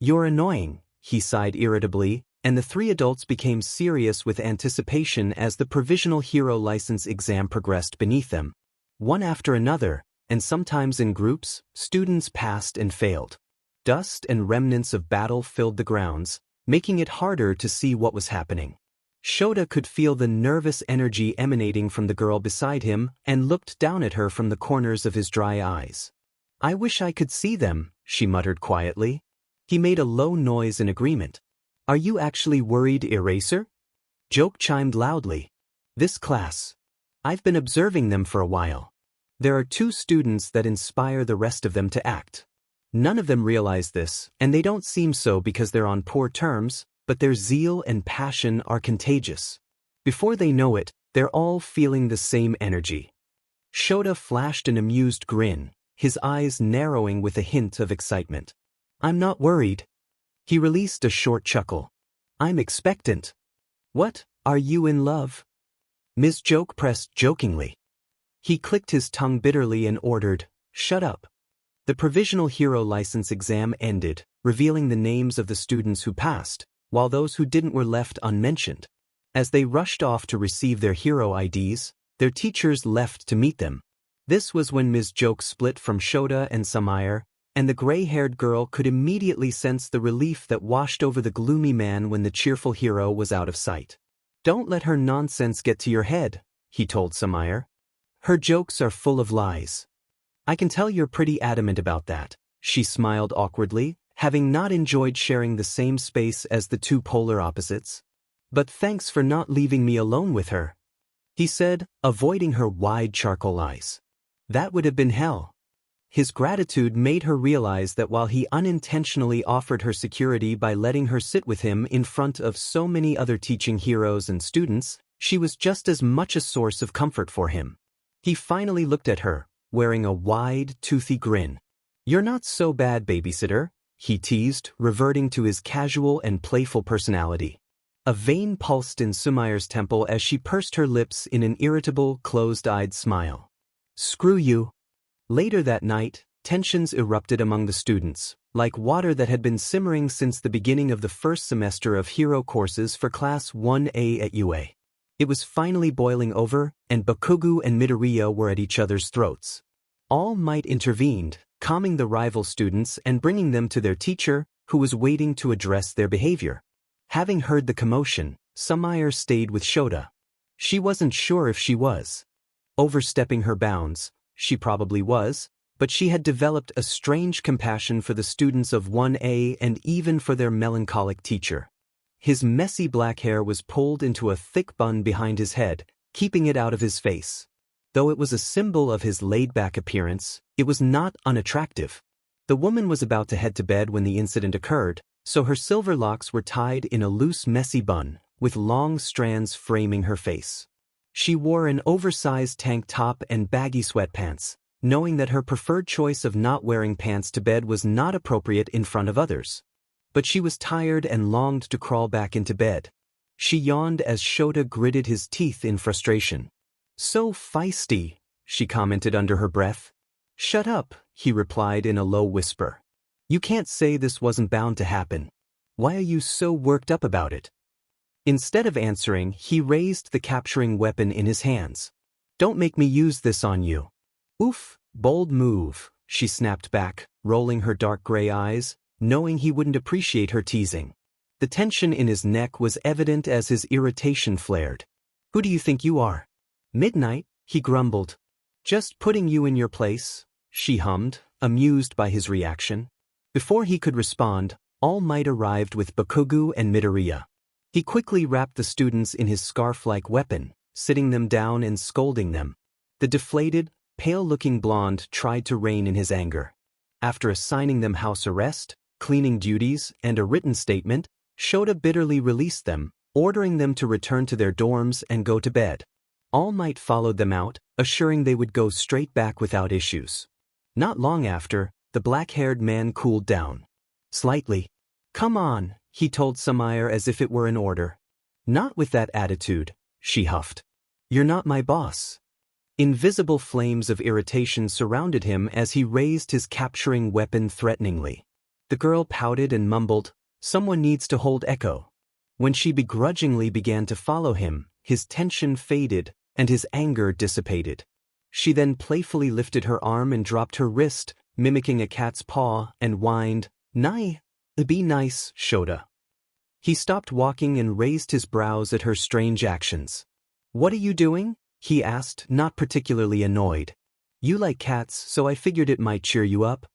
You're annoying, he sighed irritably, and the three adults became serious with anticipation as the provisional hero license exam progressed beneath them. One after another, and sometimes in groups, students passed and failed. Dust and remnants of battle filled the grounds, making it harder to see what was happening. Shota could feel the nervous energy emanating from the girl beside him and looked down at her from the corners of his dry eyes. I wish I could see them, she muttered quietly. He made a low noise in agreement. Are you actually worried, Eraser? Joke chimed loudly. This class. I've been observing them for a while. There are 2 students that inspire the rest of them to act. None of them realize this, and they don't seem so because they're on poor terms, but their zeal and passion are contagious. Before they know it, they're all feeling the same energy. Shota flashed an amused grin, his eyes narrowing with a hint of excitement. I'm not worried. He released a short chuckle. I'm expectant. What, are you in love? Ms. Joke pressed jokingly. He clicked his tongue bitterly and ordered, shut up. The provisional hero license exam ended, revealing the names of the students who passed, while those who didn't were left unmentioned. As they rushed off to receive their hero IDs, their teachers left to meet them. This was when Ms. Joke split from Shota and Sumire, and the gray-haired girl could immediately sense the relief that washed over the gloomy man when the cheerful hero was out of sight. Don't let her nonsense get to your head, he told Sumire. Her jokes are full of lies. I can tell you're pretty adamant about that, she smiled awkwardly, having not enjoyed sharing the same space as the 2 polar opposites. But thanks for not leaving me alone with her, he said, avoiding her wide charcoal eyes. That would have been hell. His gratitude made her realize that while he unintentionally offered her security by letting her sit with him in front of so many other teaching heroes and students, She was just as much a source of comfort for him. He finally looked at her, wearing a wide, toothy grin. "You're not so bad, babysitter," he teased, reverting to his casual and playful personality. A vein pulsed in Sumire's temple as she pursed her lips in an irritable, closed-eyed smile. "Screw you." Later that night, tensions erupted among the students, like water that had been simmering since the beginning of the first semester of hero courses for Class 1A at UA. It was finally boiling over, and Bakugo and Midoriya were at each other's throats. All Might intervened, calming the rival students and bringing them to their teacher, who was waiting to address their behavior. Having heard the commotion, Sumire stayed with Shota. She wasn't sure if she was overstepping her bounds. She probably was, but she had developed a strange compassion for the students of 1A and even for their melancholic teacher. His messy black hair was pulled into a thick bun behind his head, keeping it out of his face. Though it was a symbol of his laid-back appearance, it was not unattractive. The woman was about to head to bed when the incident occurred, so her silver locks were tied in a loose, messy bun, with long strands framing her face. She wore an oversized tank top and baggy sweatpants, knowing that her preferred choice of not wearing pants to bed was not appropriate in front of others. But she was tired and longed to crawl back into bed. She yawned as Shota gritted his teeth in frustration. "So feisty," she commented under her breath. "Shut up," he replied in a low whisper. "You can't say this wasn't bound to happen. Why are you so worked up about it?" Instead of answering, he raised the capturing weapon in his hands. "Don't make me use this on you." "Oof, bold move," she snapped back, rolling her dark gray eyes, knowing he wouldn't appreciate her teasing. The tension in his neck was evident as his irritation flared. "Who do you think you are?" "Midnight," he grumbled. "Just putting you in your place," she hummed, amused by his reaction. Before he could respond, All Might arrived with Bakugo and Midoriya. He quickly wrapped the students in his scarf-like weapon, sitting them down and scolding them. The deflated, pale-looking blonde tried to rein in his anger. After assigning them house arrest, cleaning duties, and a written statement, Shota bitterly released them, ordering them to return to their dorms and go to bed. All Might followed them out, assuring they would go straight back without issues. Not long after, the black-haired man cooled down. Slightly. "Come on," he told Sumire as if it were an order. "Not with that attitude," she huffed. "You're not my boss." Invisible flames of irritation surrounded him as he raised his capturing weapon threateningly. The girl pouted and mumbled, "Someone needs to hold Echo." When she begrudgingly began to follow him, his tension faded and his anger dissipated. She then playfully lifted her arm and dropped her wrist, mimicking a cat's paw, and whined, Be nice, Shota." He stopped walking and raised his brows at her strange actions. "What are you doing?" he asked, not particularly annoyed. "You like cats, so I figured it might cheer you up."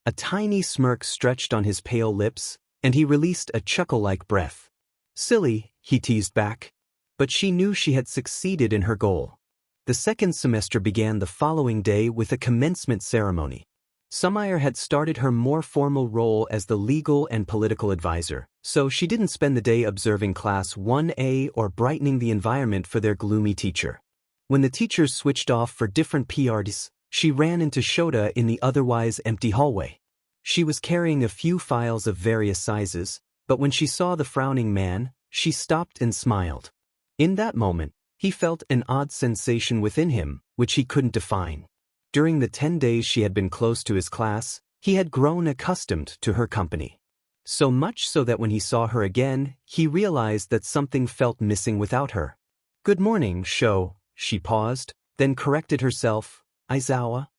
A tiny smirk stretched on his pale lips, and he released a chuckle-like breath. "Silly," he teased back. But she knew she had succeeded in her goal. The second semester began the following day with a commencement ceremony. Sumire had started her more formal role as the legal and political advisor, so she didn't spend the day observing Class 1A or brightening the environment for their gloomy teacher. When the teachers switched off for different PRs, she ran into Shota in the otherwise empty hallway. She was carrying a few files of various sizes, but when she saw the frowning man, she stopped and smiled. In that moment, he felt an odd sensation within him, which he couldn't define. During the 10 days she had been close to his class, he had grown accustomed to her company. So much so that when he saw her again, he realized that something felt missing without her. "Good morning, Sho," she paused, then corrected herself, "Aizawa?"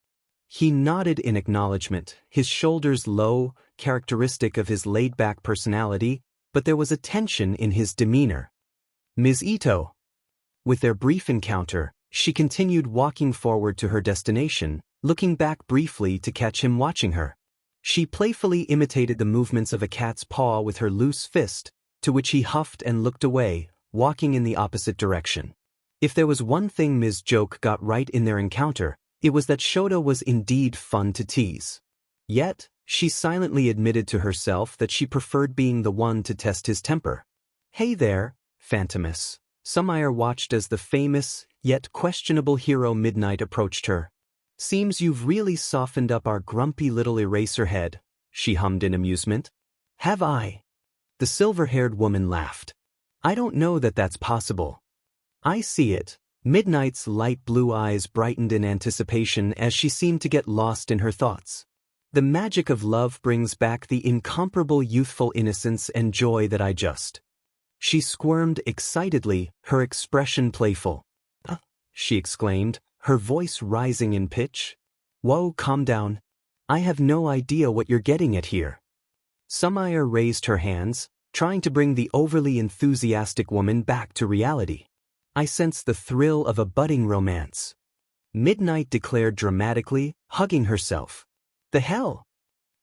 He nodded in acknowledgement, his shoulders low, characteristic of his laid-back personality, but there was a tension in his demeanor. "Ms. Eto." With their brief encounter, she continued walking forward to her destination, looking back briefly to catch him watching her. She playfully imitated the movements of a cat's paw with her loose fist, to which he huffed and looked away, walking in the opposite direction. If there was one thing Ms. Joke got right in their encounter, it was that Shota was indeed fun to tease. Yet, she silently admitted to herself that she preferred being the one to test his temper. "Hey there, Phantomus." Sumire watched as the famous, yet questionable hero Midnight approached her. "Seems you've really softened up our grumpy little eraser head," she hummed in amusement. "Have I?" The silver-haired woman laughed. "I don't know that that's possible." "I see it." Midnight's light blue eyes brightened in anticipation as she seemed to get lost in her thoughts. "The magic of love brings back the incomparable youthful innocence and joy that I just—" She squirmed excitedly, her expression playful. She exclaimed, her voice rising in pitch. "Whoa, calm down. I have no idea what you're getting at here." Sumire raised her hands, trying to bring the overly enthusiastic woman back to reality. "I sense the thrill of a budding romance," Midnight declared dramatically, hugging herself. "The hell?"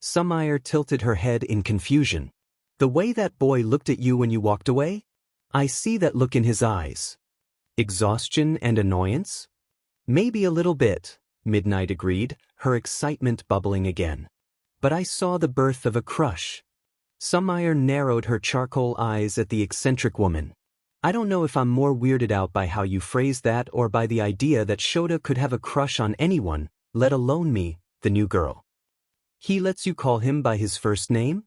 Sumire tilted her head in confusion. "The way that boy looked at you when you walked away? I see that look in his eyes." "Exhaustion and annoyance?" "Maybe a little bit," Midnight agreed, her excitement bubbling again. "But I saw the birth of a crush." Sumire narrowed her charcoal eyes at the eccentric woman. "I don't know if I'm more weirded out by how you phrased that or by the idea that Shota could have a crush on anyone, let alone me, the new girl." "He lets you call him by his first name?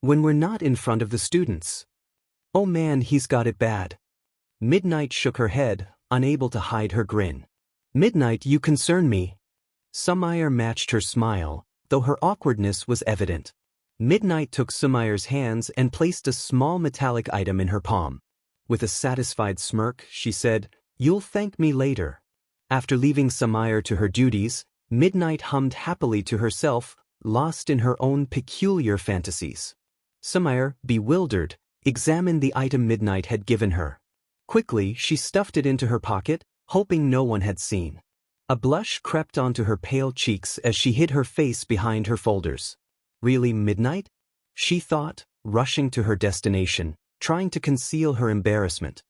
When we're not in front of the students?" "Oh man, he's got it bad." Midnight shook her head, unable to hide her grin. "Midnight, you concern me." Sumire matched her smile, though her awkwardness was evident. Midnight took Sumire's hands and placed a small metallic item in her palm. With a satisfied smirk, she said, "You'll thank me later." After leaving Sumire to her duties, Midnight hummed happily to herself, lost in her own peculiar fantasies. Sumire, bewildered, examined the item Midnight had given her. Quickly, she stuffed it into her pocket, hoping no one had seen. A blush crept onto her pale cheeks as she hid her face behind her folders. "Really, Midnight?" she thought, rushing to her destination, trying to conceal her embarrassment.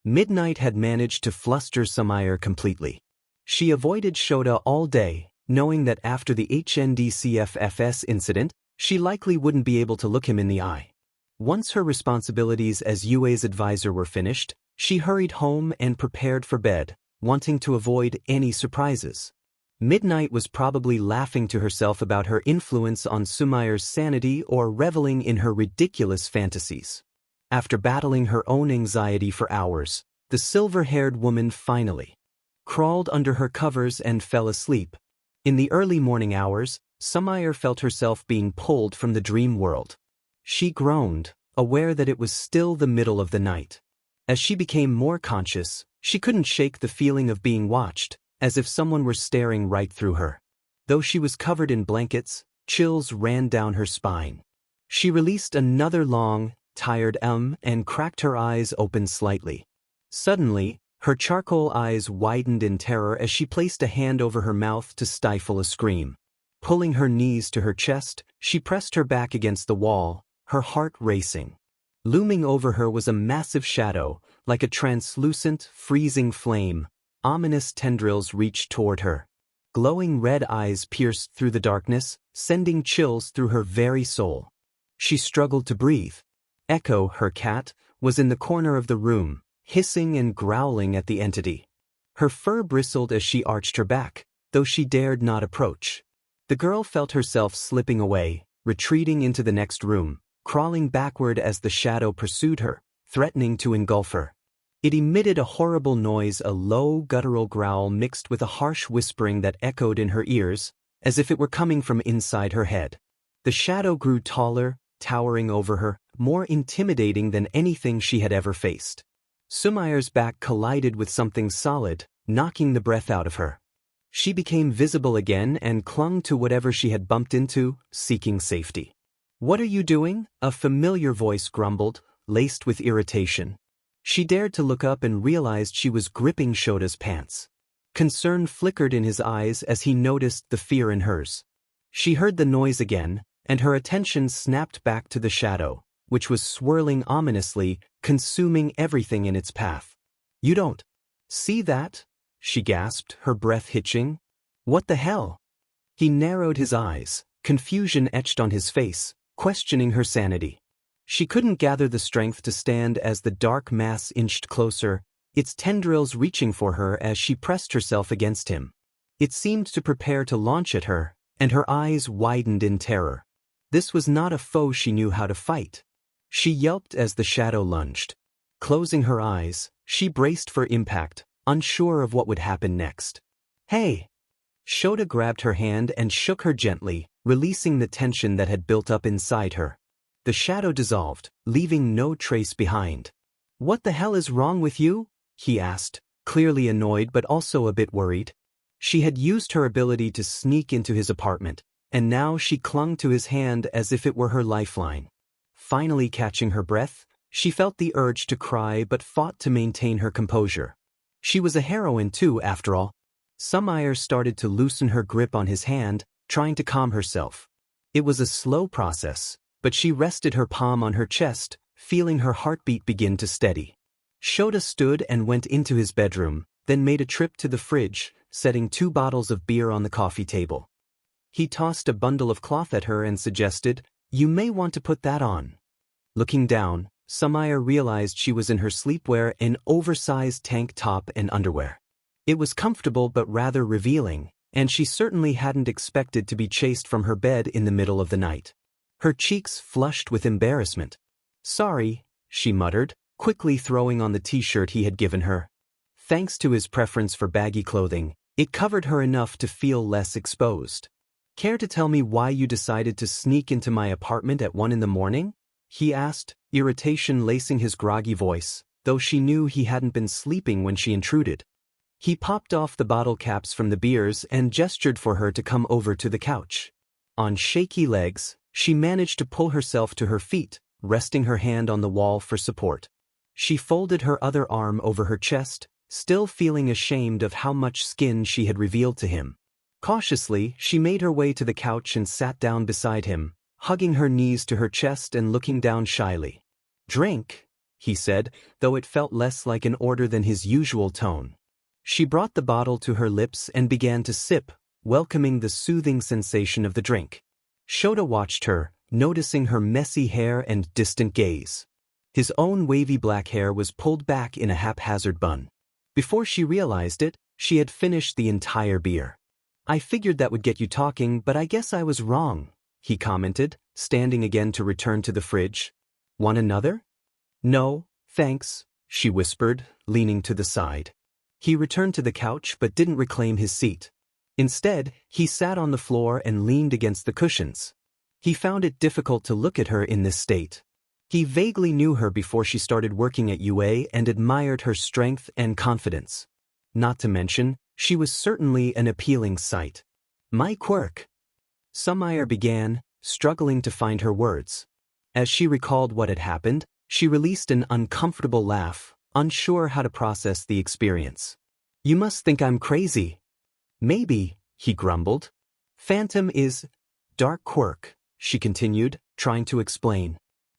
Midnight had managed to fluster Sumire completely. She avoided Shota all day, knowing that after the HNDCFFS incident, she likely wouldn't be able to look him in the eye. Once her responsibilities as UA's advisor were finished, she hurried home and prepared for bed, wanting to avoid any surprises. Midnight was probably laughing to herself about her influence on Sumire's sanity or reveling in her ridiculous fantasies. After battling her own anxiety for hours, the silver-haired woman finally crawled under her covers and fell asleep. In the early morning hours, Sumire felt herself being pulled from the dream world. She groaned, aware that it was still the middle of the night. As she became more conscious, she couldn't shake the feeling of being watched, as if someone were staring right through her. Though she was covered in blankets, chills ran down her spine. She released another long, tired and cracked her eyes open slightly. Suddenly, her charcoal eyes widened in terror as she placed a hand over her mouth to stifle a scream. Pulling her knees to her chest, she pressed her back against the wall, her heart racing. Looming over her was a massive shadow, like a translucent, freezing flame. Ominous tendrils reached toward her. Glowing red eyes pierced through the darkness, sending chills through her very soul. She struggled to breathe. Echo, her cat, was in the corner of the room, hissing and growling at the entity. Her fur bristled as she arched her back, though she dared not approach. The girl felt herself slipping away, retreating into the next room, crawling backward as the shadow pursued her, threatening to engulf her. It emitted a horrible noise, a low, guttural growl mixed with a harsh whispering that echoed in her ears, as if it were coming from inside her head. The shadow grew taller, towering over her, more intimidating than anything she had ever faced. Sumire's back collided with something solid, knocking the breath out of her. She became visible again and clung to whatever she had bumped into, seeking safety. "What are you doing?" a familiar voice grumbled, laced with irritation. She dared to look up and realized she was gripping Shota's pants. Concern flickered in his eyes as he noticed the fear in hers. She heard the noise again, and her attention snapped back to the shadow, which was swirling ominously, consuming everything in its path. "You don't see that?" she gasped, her breath hitching. "What the hell?" He narrowed his eyes, confusion etched on his face, questioning her sanity. She couldn't gather the strength to stand as the dark mass inched closer, its tendrils reaching for her as she pressed herself against him. It seemed to prepare to launch at her, and her eyes widened in terror. This was not a foe she knew how to fight. She yelped as the shadow lunged. Closing her eyes, she braced for impact, unsure of what would happen next. "Hey!" Shota grabbed her hand and shook her gently, releasing the tension that had built up inside her. The shadow dissolved, leaving no trace behind. "What the hell is wrong with you?" he asked, clearly annoyed but also a bit worried. She had used her ability to sneak into his apartment, and now she clung to his hand as if it were her lifeline. Finally catching her breath, she felt the urge to cry but fought to maintain her composure. She was a heroine too, after all. Sumire started to loosen her grip on his hand, trying to calm herself. It was a slow process, but she rested her palm on her chest, feeling her heartbeat begin to steady. Shota stood and went into his bedroom, then made a trip to the fridge, setting 2 bottles of beer on the coffee table. He tossed a bundle of cloth at her and suggested, "You may want to put that on." Looking down, Sumire realized she was in her sleepwear, an oversized tank top and underwear. It was comfortable but rather revealing, and she certainly hadn't expected to be chased from her bed in the middle of the night. Her cheeks flushed with embarrassment. "Sorry," she muttered, quickly throwing on the t-shirt he had given her. Thanks to his preference for baggy clothing, it covered her enough to feel less exposed. "Care to tell me why you decided to sneak into my apartment at 1 in the morning?" he asked, irritation lacing his groggy voice, though she knew he hadn't been sleeping when she intruded. He popped off the bottle caps from the beers and gestured for her to come over to the couch. On shaky legs, she managed to pull herself to her feet, resting her hand on the wall for support. She folded her other arm over her chest, still feeling ashamed of how much skin she had revealed to him. Cautiously, she made her way to the couch and sat down beside him, hugging her knees to her chest and looking down shyly. "Drink," he said, though it felt less like an order than his usual tone. She brought the bottle to her lips and began to sip, welcoming the soothing sensation of the drink. Shota watched her, noticing her messy hair and distant gaze. His own wavy black hair was pulled back in a haphazard bun. Before she realized it, she had finished the entire beer. "I figured that would get you talking, but I guess I was wrong," he commented, standing again to return to the fridge. "Want another?" "No, thanks," she whispered, leaning to the side. He returned to the couch but didn't reclaim his seat. Instead, he sat on the floor and leaned against the cushions. He found it difficult to look at her in this state. He vaguely knew her before she started working at UA and admired her strength and confidence. Not to mention, she was certainly an appealing sight. "My quirk," Sumire began, struggling to find her words. As she recalled what had happened, she released an uncomfortable laugh, unsure how to process the experience. "You must think I'm crazy." "Maybe," he grumbled. "Phantom is dark quirk," she continued, trying to explain.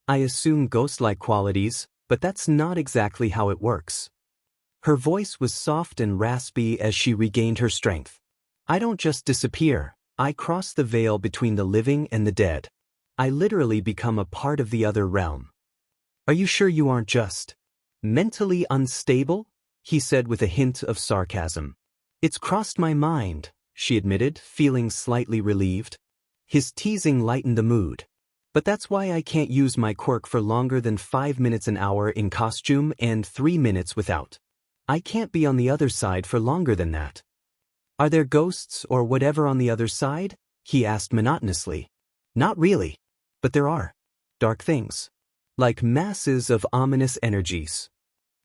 "I assume ghost-like qualities, but that's not exactly how it works." Her voice was soft and raspy as she regained her strength. "I don't just disappear, I cross the veil between the living and the dead. I literally become a part of the other realm." "Are you sure you aren't just mentally unstable?" he said with a hint of sarcasm. "It's crossed my mind," she admitted, feeling slightly relieved. His teasing lightened the mood. "But that's why I can't use my quirk for longer than 5 minutes an hour in costume and 3 minutes without. I can't be on the other side for longer than that." "Are there ghosts or whatever on the other side?" he asked monotonously. "Not really. But there are. Dark things. Like masses of ominous energies."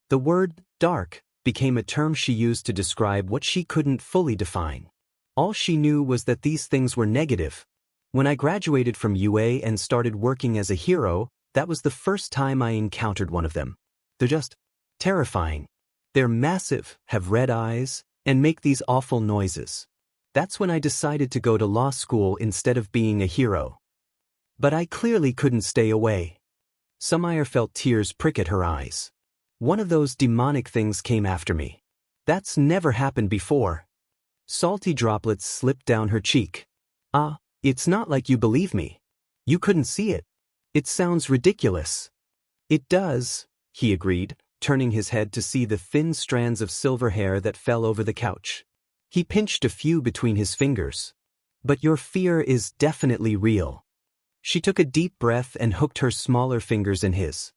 The word dark became a term she used to describe what she couldn't fully define. All she knew was that these things were negative. When I graduated from UA and started working as a hero, that was the first time I encountered one of them. They're just terrifying. They're massive, have red eyes, and make these awful noises. That's when I decided to go to law school instead of being a hero. But I clearly couldn't stay away. Sumire felt tears prick at her eyes. "One of those demonic things came after me. That's never happened before." Salty droplets slipped down her cheek. "Ah, it's not like you believe me. You couldn't see it." It sounds ridiculous. It does, he agreed, turning his head to see the thin strands of silver hair that fell over the couch. He pinched a few between his fingers. But your fear is definitely real. She took a deep breath and hooked her smaller fingers in his.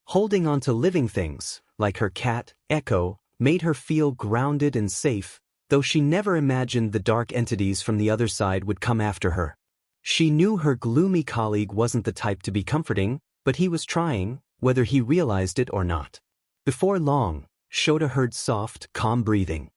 Holding on to living things, like her cat, Echo, made her feel grounded and safe, though she never imagined the dark entities from the other side would come after her. She knew her gloomy colleague wasn't the type to be comforting, but he was trying, whether he realized it or not. Before long, Shota heard soft, calm breathing.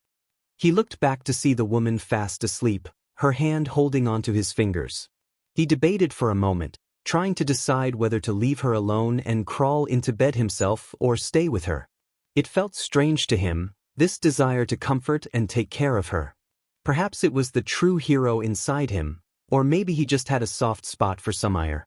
He looked back to see the woman fast asleep, her hand holding onto his fingers. He debated for a moment, trying to decide whether to leave her alone and crawl into bed himself or stay with her. It felt strange to him, this desire to comfort and take care of her. Perhaps it was the true hero inside him, or maybe he just had a soft spot for Sumire.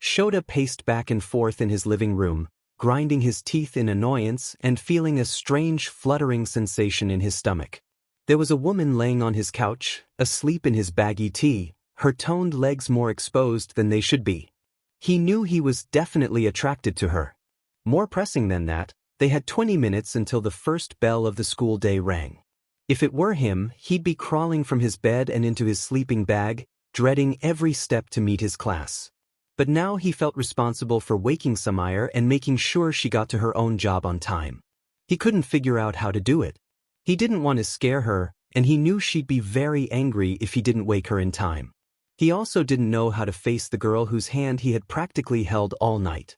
Shota paced back and forth in his living room, grinding his teeth in annoyance and feeling a strange fluttering sensation in his stomach. There was a woman laying on his couch, asleep in his baggy tee, her toned legs more exposed than they should be. He knew he was definitely attracted to her. More pressing than that, they had 20 minutes until the first bell of the school day rang. If it were him, he'd be crawling from his bed and into his sleeping bag, dreading every step to meet his class. But now he felt responsible for waking Sumire and making sure she got to her own job on time. He couldn't figure out how to do it. He didn't want to scare her, and he knew she'd be very angry if he didn't wake her in time. He also didn't know how to face the girl whose hand he had practically held all night.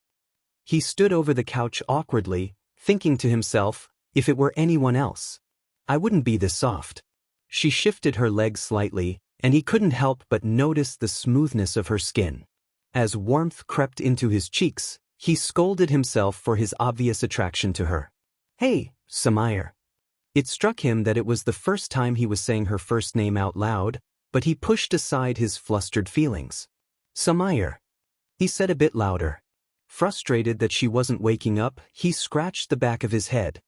He stood over the couch awkwardly, thinking to himself, if it were anyone else, I wouldn't be this soft. She shifted her legs slightly, and he couldn't help but notice the smoothness of her skin. As warmth crept into his cheeks, he scolded himself for his obvious attraction to her. Hey, Sumire. It struck him that it was the first time he was saying her first name out loud, but he pushed aside his flustered feelings. Sumire, he said a bit louder. Frustrated that she wasn't waking up, he scratched the back of his head.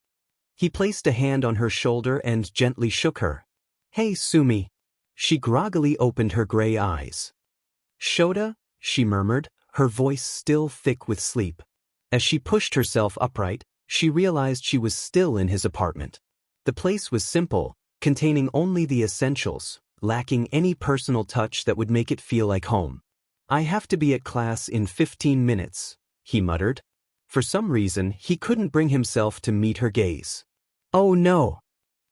He placed a hand on her shoulder and gently shook her. Hey, Sumi. She groggily opened her gray eyes. Shota, she murmured, her voice still thick with sleep. As she pushed herself upright, she realized she was still in his apartment. The place was simple, containing only the essentials, lacking any personal touch that would make it feel like home. I have to be at class in 15 minutes, he muttered. For some reason, he couldn't bring himself to meet her gaze. Oh no!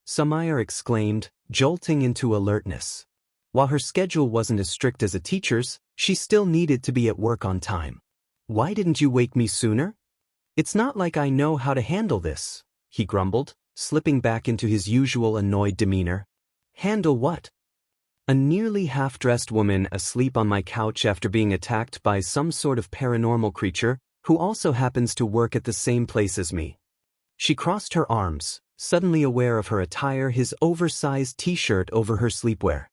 Sumire exclaimed, jolting into alertness. While her schedule wasn't as strict as a teacher's, she still needed to be at work on time. Why didn't you wake me sooner? It's not like I know how to handle this, he grumbled, slipping back into his usual annoyed demeanor. Handle what? A nearly half-dressed woman asleep on my couch after being attacked by some sort of paranormal creature, who also happens to work at the same place as me. She crossed her arms, suddenly aware of her attire, his oversized t-shirt over her sleepwear.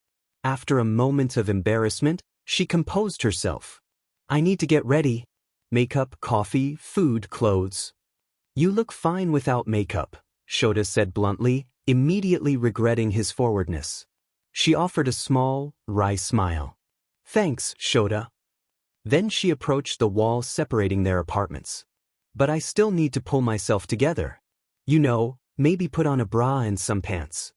After a moment of embarrassment, she composed herself. I need to get ready. Makeup, coffee, food, clothes. You look fine without makeup, Shota said bluntly, immediately regretting his forwardness. She offered a small, wry smile. Thanks, Shota. Then she approached the wall separating their apartments. But I still need to pull myself together. You know, maybe put on a bra and some pants.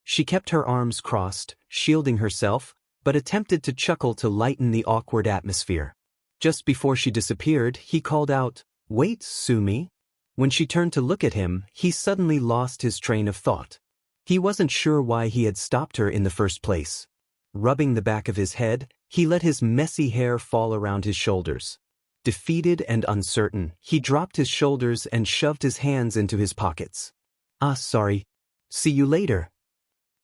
She kept her arms crossed, shielding herself, but attempted to chuckle to lighten the awkward atmosphere. Just before she disappeared, he called out, Wait, Sumi. When she turned to look at him, he suddenly lost his train of thought. He wasn't sure why he had stopped her in the first place. Rubbing the back of his head, he let his messy hair fall around his shoulders. Defeated and uncertain, he dropped his shoulders and shoved his hands into his pockets. Sorry. See you later.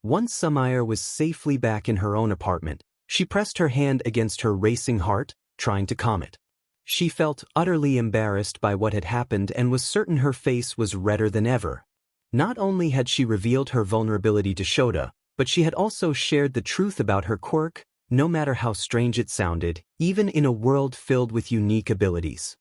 Once Sumire was safely back in her own apartment, she pressed her hand against her racing heart, trying to calm it. She felt utterly embarrassed by what had happened and was certain her face was redder than ever. Not only had she revealed her vulnerability to Shota, but she had also shared the truth about her quirk, no matter how strange it sounded, even in a world filled with unique abilities.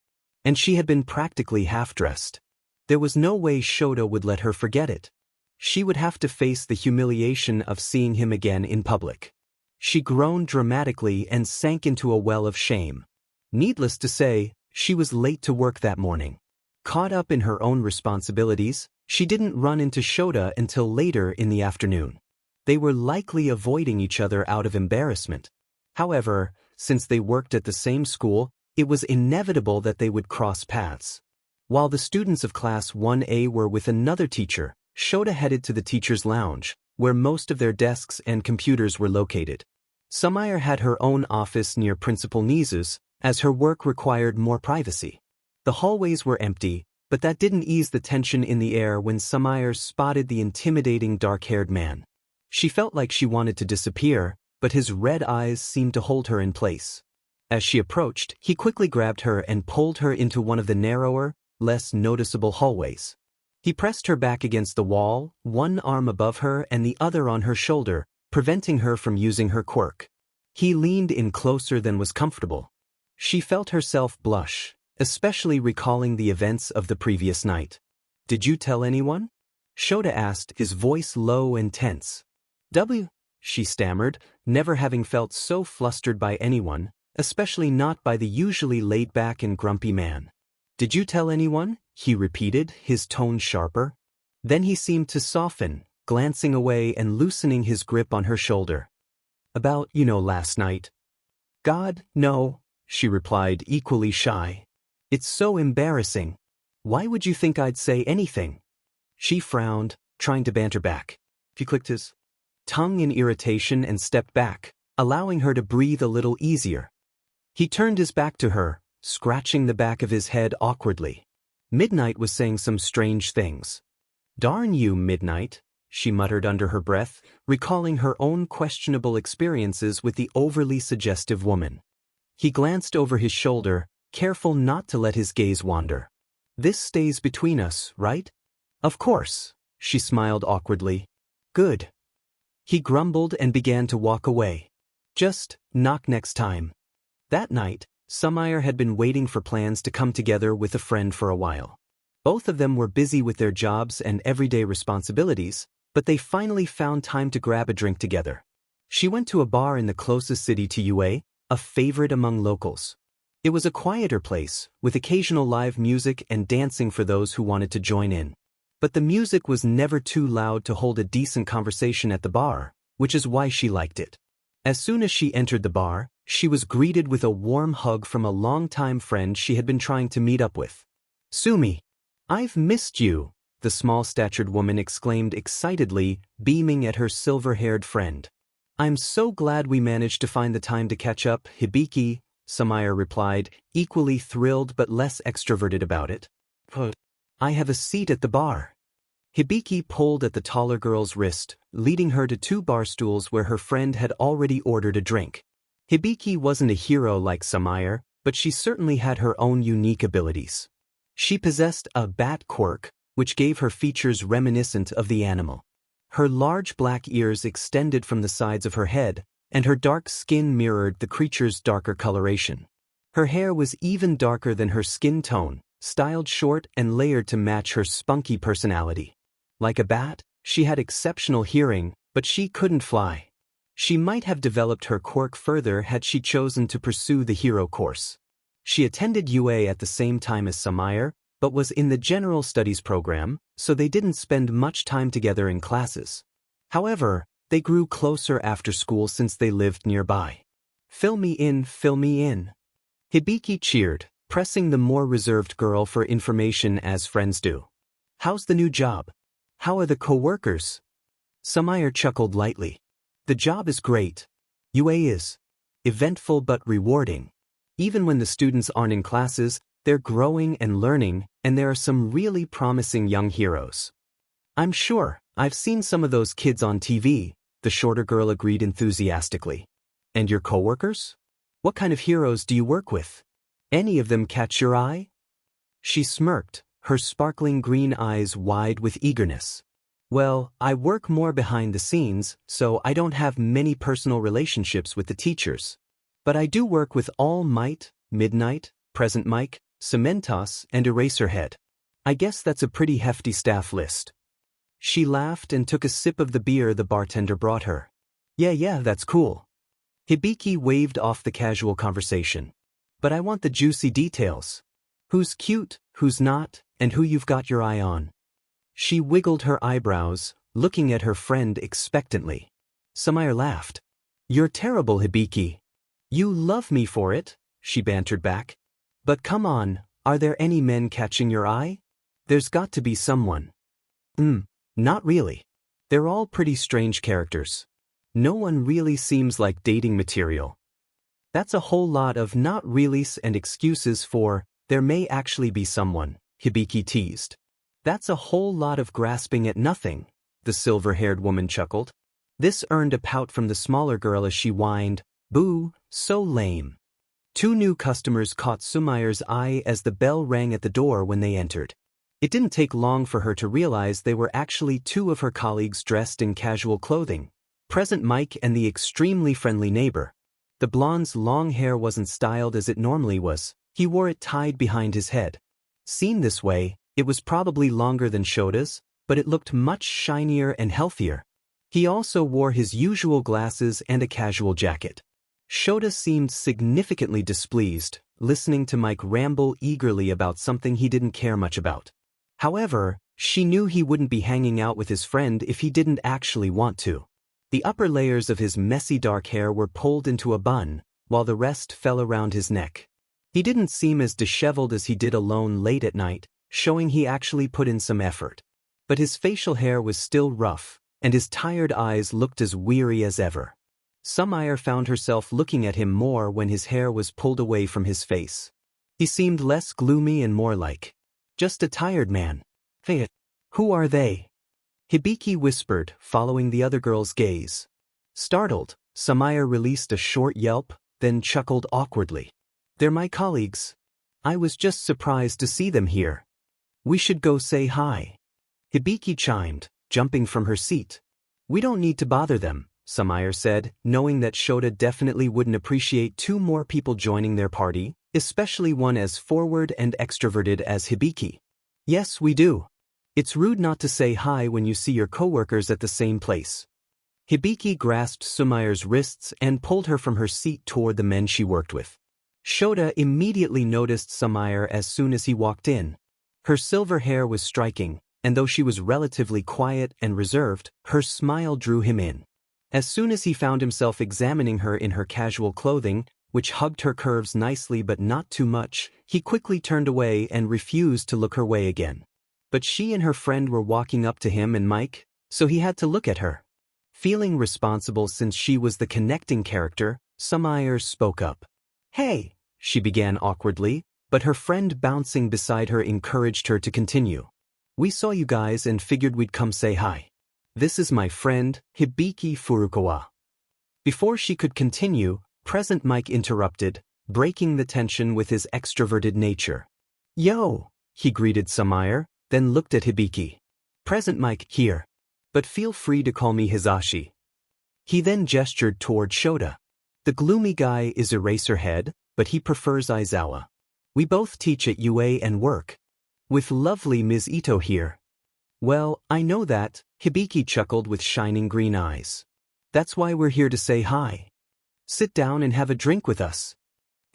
And she had been practically half-dressed. There was no way Shota would let her forget it. She would have to face the humiliation of seeing him again in public. She groaned dramatically and sank into a well of shame. Needless to say, she was late to work that morning. Caught up in her own responsibilities, she didn't run into Shota until later in the afternoon. They were likely avoiding each other out of embarrassment. However, since they worked at the same school, it was inevitable that they would cross paths. While the students of Class 1A were with another teacher, Shota headed to the teacher's lounge, where most of their desks and computers were located. Sumire had her own office near Principal Nizu's, as her work required more privacy. The hallways were empty, but that didn't ease the tension in the air when Sumire spotted the intimidating dark-haired man. She felt like she wanted to disappear, but his red eyes seemed to hold her in place. As she approached, he quickly grabbed her and pulled her into one of the narrower, less noticeable hallways. He pressed her back against the wall, one arm above her and the other on her shoulder, preventing her from using her quirk. He leaned in closer than was comfortable. She felt herself blush, especially recalling the events of the previous night. "Did you tell anyone?" Shota asked, his voice low and tense. She stammered, never having felt so flustered by anyone, especially not by the usually laid-back and grumpy man. "Did you tell anyone?" he repeated, his tone sharper. Then he seemed to soften, glancing away and loosening his grip on her shoulder. "About, last night." "God, no," she replied, equally shy. "It's so embarrassing. Why would you think I'd say anything?" She frowned, trying to banter back. He clicked his tongue in irritation and stepped back, allowing her to breathe a little easier. He turned his back to her, scratching the back of his head awkwardly. Midnight was saying some strange things. "Darn you, Midnight," she muttered under her breath, recalling her own questionable experiences with the overly suggestive woman. He glanced over his shoulder, careful not to let his gaze wander. "This stays between us, right?" "Of course," she smiled awkwardly. "Good." He grumbled and began to walk away. "Just knock next time." That night, Sumire had been waiting for plans to come together with a friend for a while. Both of them were busy with their jobs and everyday responsibilities, but they finally found time to grab a drink together. She went to a bar in the closest city to UA, a favorite among locals. It was a quieter place, with occasional live music and dancing for those who wanted to join in. But the music was never too loud to hold a decent conversation at the bar, which is why she liked it. As soon as she entered the bar, she was greeted with a warm hug from a longtime friend she had been trying to meet up with. "Sumi, I've missed you," the small-statured woman exclaimed excitedly, beaming at her silver-haired friend. "I'm so glad we managed to find the time to catch up, Hibiki," Sumire replied, equally thrilled but less extroverted about it. "I have a seat at the bar." Hibiki pulled at the taller girl's wrist, leading her to two bar stools where her friend had already ordered a drink. Hibiki wasn't a hero like Sumire, but she certainly had her own unique abilities. She possessed a bat quirk, which gave her features reminiscent of the animal. Her large black ears extended from the sides of her head, and her dark skin mirrored the creature's darker coloration. Her hair was even darker than her skin tone, styled short and layered to match her spunky personality. Like a bat, she had exceptional hearing, but she couldn't fly. She might have developed her quirk further had she chosen to pursue the hero course. She attended UA at the same time as Sumire, but was in the general studies program, so they didn't spend much time together in classes. However, they grew closer after school since they lived nearby. Fill me in," Hibiki cheered, pressing the more reserved girl for information as friends do. "How's the new job? How are the co-workers?" Sumire chuckled lightly. "The job is great. UA is eventful but rewarding. Even when the students aren't in classes, they're growing and learning, and there are some really promising young heroes." "I'm sure, I've seen some of those kids on TV," the shorter girl agreed enthusiastically. "And your coworkers? What kind of heroes do you work with? Any of them catch your eye?" She smirked, her sparkling green eyes wide with eagerness. "Well, I work more behind the scenes, so I don't have many personal relationships with the teachers. But I do work with All Might, Midnight, Present Mike, Cementos, and Eraserhead. I guess that's a pretty hefty staff list." She laughed and took a sip of the beer the bartender brought her. Yeah, that's cool." Hibiki waved off the casual conversation. But I want the juicy details. Who's cute, who's not, and who you've got your eye on. She wiggled her eyebrows, looking at her friend expectantly. Sumire laughed. You're terrible, Hibiki. You love me for it, she bantered back. But come on, are there any men catching your eye? There's got to be someone. Not really. They're all pretty strange characters. No one really seems like dating material. That's a whole lot of not reallys and excuses for, there may actually be someone, Hibiki teased. That's a whole lot of grasping at nothing, the silver-haired woman chuckled. This earned a pout from the smaller girl as she whined, boo, so lame. 2 new customers caught Sumire's eye as the bell rang at the door when they entered. It didn't take long for her to realize they were actually 2 of her colleagues dressed in casual clothing, Present Mike and the extremely friendly neighbor. The blonde's long hair wasn't styled as it normally was, he wore it tied behind his head. Seen this way, it was probably longer than Shota's, but it looked much shinier and healthier. He also wore his usual glasses and a casual jacket. Shota seemed significantly displeased, listening to Mike ramble eagerly about something he didn't care much about. However, she knew he wouldn't be hanging out with his friend if he didn't actually want to. The upper layers of his messy dark hair were pulled into a bun, while the rest fell around his neck. He didn't seem as disheveled as he did alone late at night, showing he actually put in some effort. But his facial hair was still rough, and his tired eyes looked as weary as ever. Sumire found herself looking at him more when his hair was pulled away from his face. He seemed less gloomy and more like just a tired man. Hey, who are they? Hibiki whispered, following the other girl's gaze. Startled, Sumire released a short yelp, then chuckled awkwardly. They're my colleagues. I was just surprised to see them here. We should go say hi. Hibiki chimed, jumping from her seat. We don't need to bother them, Sumire said, knowing that Shota definitely wouldn't appreciate 2 more people joining their party, especially one as forward and extroverted as Hibiki. Yes, we do. It's rude not to say hi when you see your coworkers at the same place. Hibiki grasped Sumire's wrists and pulled her from her seat toward the men she worked with. Shota immediately noticed Sumire as soon as he walked in. Her silver hair was striking, and though she was relatively quiet and reserved, her smile drew him in. As soon as he found himself examining her in her casual clothing, which hugged her curves nicely but not too much, he quickly turned away and refused to look her way again. But she and her friend were walking up to him and Mike, so he had to look at her. Feeling responsible since she was the connecting character, Sumire spoke up. Hey, she began awkwardly, but her friend bouncing beside her encouraged her to continue. We saw you guys and figured we'd come say hi. This is my friend, Hibiki Furukawa. Before she could continue, Present Mike interrupted, breaking the tension with his extroverted nature. Yo, he greeted Sumire, then looked at Hibiki. Present Mike here. But feel free to call me Hizashi. He then gestured toward Shota. The gloomy guy is Eraserhead, but he prefers Aizawa. We both teach at UA and work. With lovely Ms. Ito here. Well, I know that, Hibiki chuckled with shining green eyes. That's why we're here to say hi. Sit down and have a drink with us.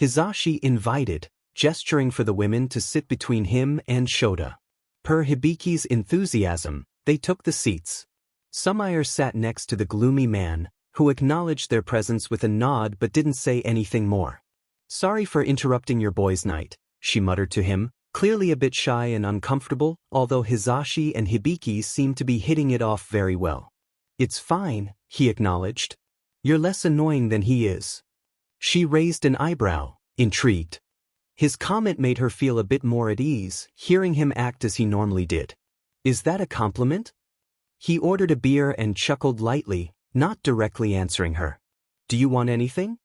Hizashi invited, gesturing for the women to sit between him and Shota. Per Hibiki's enthusiasm, they took the seats. Sumire sat next to the gloomy man, who acknowledged their presence with a nod but didn't say anything more. Sorry for interrupting your boys' night, she muttered to him, clearly a bit shy and uncomfortable, although Hizashi and Hibiki seemed to be hitting it off very well. It's fine, he acknowledged. You're less annoying than he is. She raised an eyebrow, intrigued. His comment made her feel a bit more at ease, hearing him act as he normally did. Is that a compliment? He ordered a beer and chuckled lightly, not directly answering her. Do you want anything?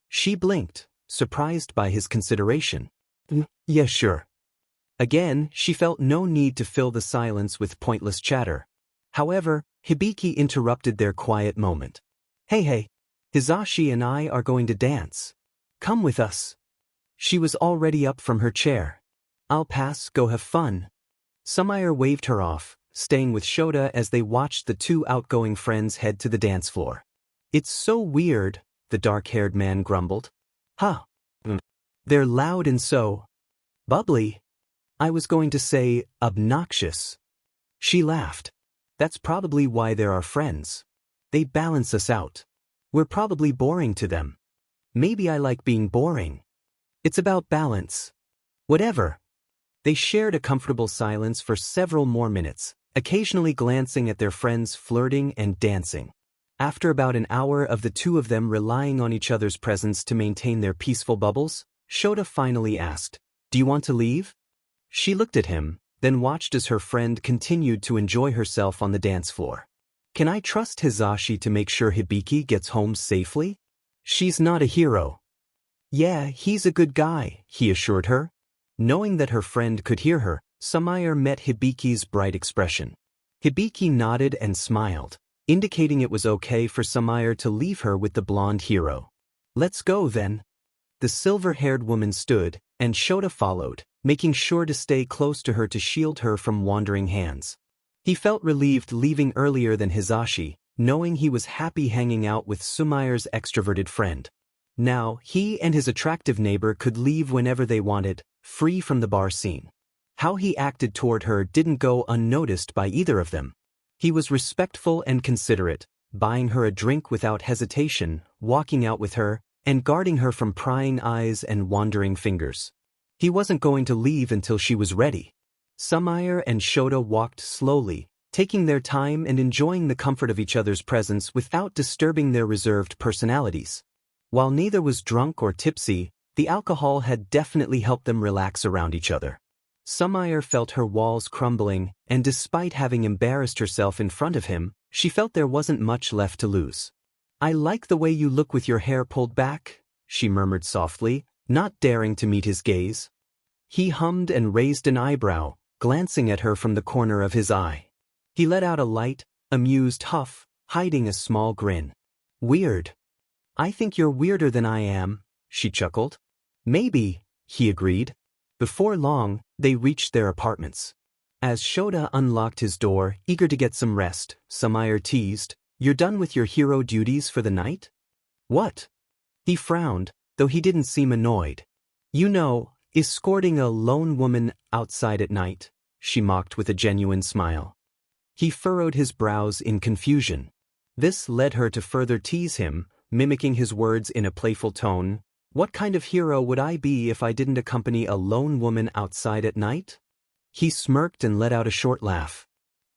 She blinked, surprised by his consideration. Yeah, sure. Again, she felt no need to fill the silence with pointless chatter. However, Hibiki interrupted their quiet moment. Hey, Hizashi and I are going to dance. Come with us. She was already up from her chair. I'll pass, go have fun. Sumire waved her off, staying with Shota as they watched the 2 outgoing friends head to the dance floor. It's so weird, the dark-haired man grumbled. Huh. They're loud and so bubbly. I was going to say obnoxious. She laughed. That's probably why they're our friends. They balance us out. We're probably boring to them. Maybe I like being boring. It's about balance. Whatever. They shared a comfortable silence for several more minutes, occasionally glancing at their friends flirting and dancing. After about an hour of the two of them relying on each other's presence to maintain their peaceful bubbles, Shota finally asked, "Do you want to leave?" She looked at him, then watched as her friend continued to enjoy herself on the dance floor. "Can I trust Hizashi to make sure Hibiki gets home safely? She's not a hero." "Yeah, he's a good guy," he assured her. Knowing that her friend could hear her, Sumire met Hibiki's bright expression. Hibiki nodded and smiled, indicating it was okay for Sumire to leave her with the blonde hero. "Let's go then." The silver-haired woman stood, and Shota followed, making sure to stay close to her to shield her from wandering hands. He felt relieved leaving earlier than Hizashi, knowing he was happy hanging out with Sumire's extroverted friend. Now, he and his attractive neighbor could leave whenever they wanted, free from the bar scene. How he acted toward her didn't go unnoticed by either of them. He was respectful and considerate, buying her a drink without hesitation, walking out with her, and guarding her from prying eyes and wandering fingers. He wasn't going to leave until she was ready. Sumire and Shota walked slowly, taking their time and enjoying the comfort of each other's presence without disturbing their reserved personalities. While neither was drunk or tipsy, the alcohol had definitely helped them relax around each other. Sumire felt her walls crumbling, and despite having embarrassed herself in front of him, she felt there wasn't much left to lose. "I like the way you look with your hair pulled back," she murmured softly, not daring to meet his gaze. He hummed and raised an eyebrow, glancing at her from the corner of his eye. He let out a light, amused huff, hiding a small grin. "Weird. I think you're weirder than I am," she chuckled. "Maybe," he agreed. Before long, they reached their apartments. As Shota unlocked his door, eager to get some rest, Sumire teased, "You're done with your hero duties for the night?" "What?" He frowned, though he didn't seem annoyed. "You know, escorting a lone woman outside at night," she mocked with a genuine smile. He furrowed his brows in confusion. This led her to further tease him, mimicking his words in a playful tone. "What kind of hero would I be if I didn't accompany a lone woman outside at night?" He smirked and let out a short laugh.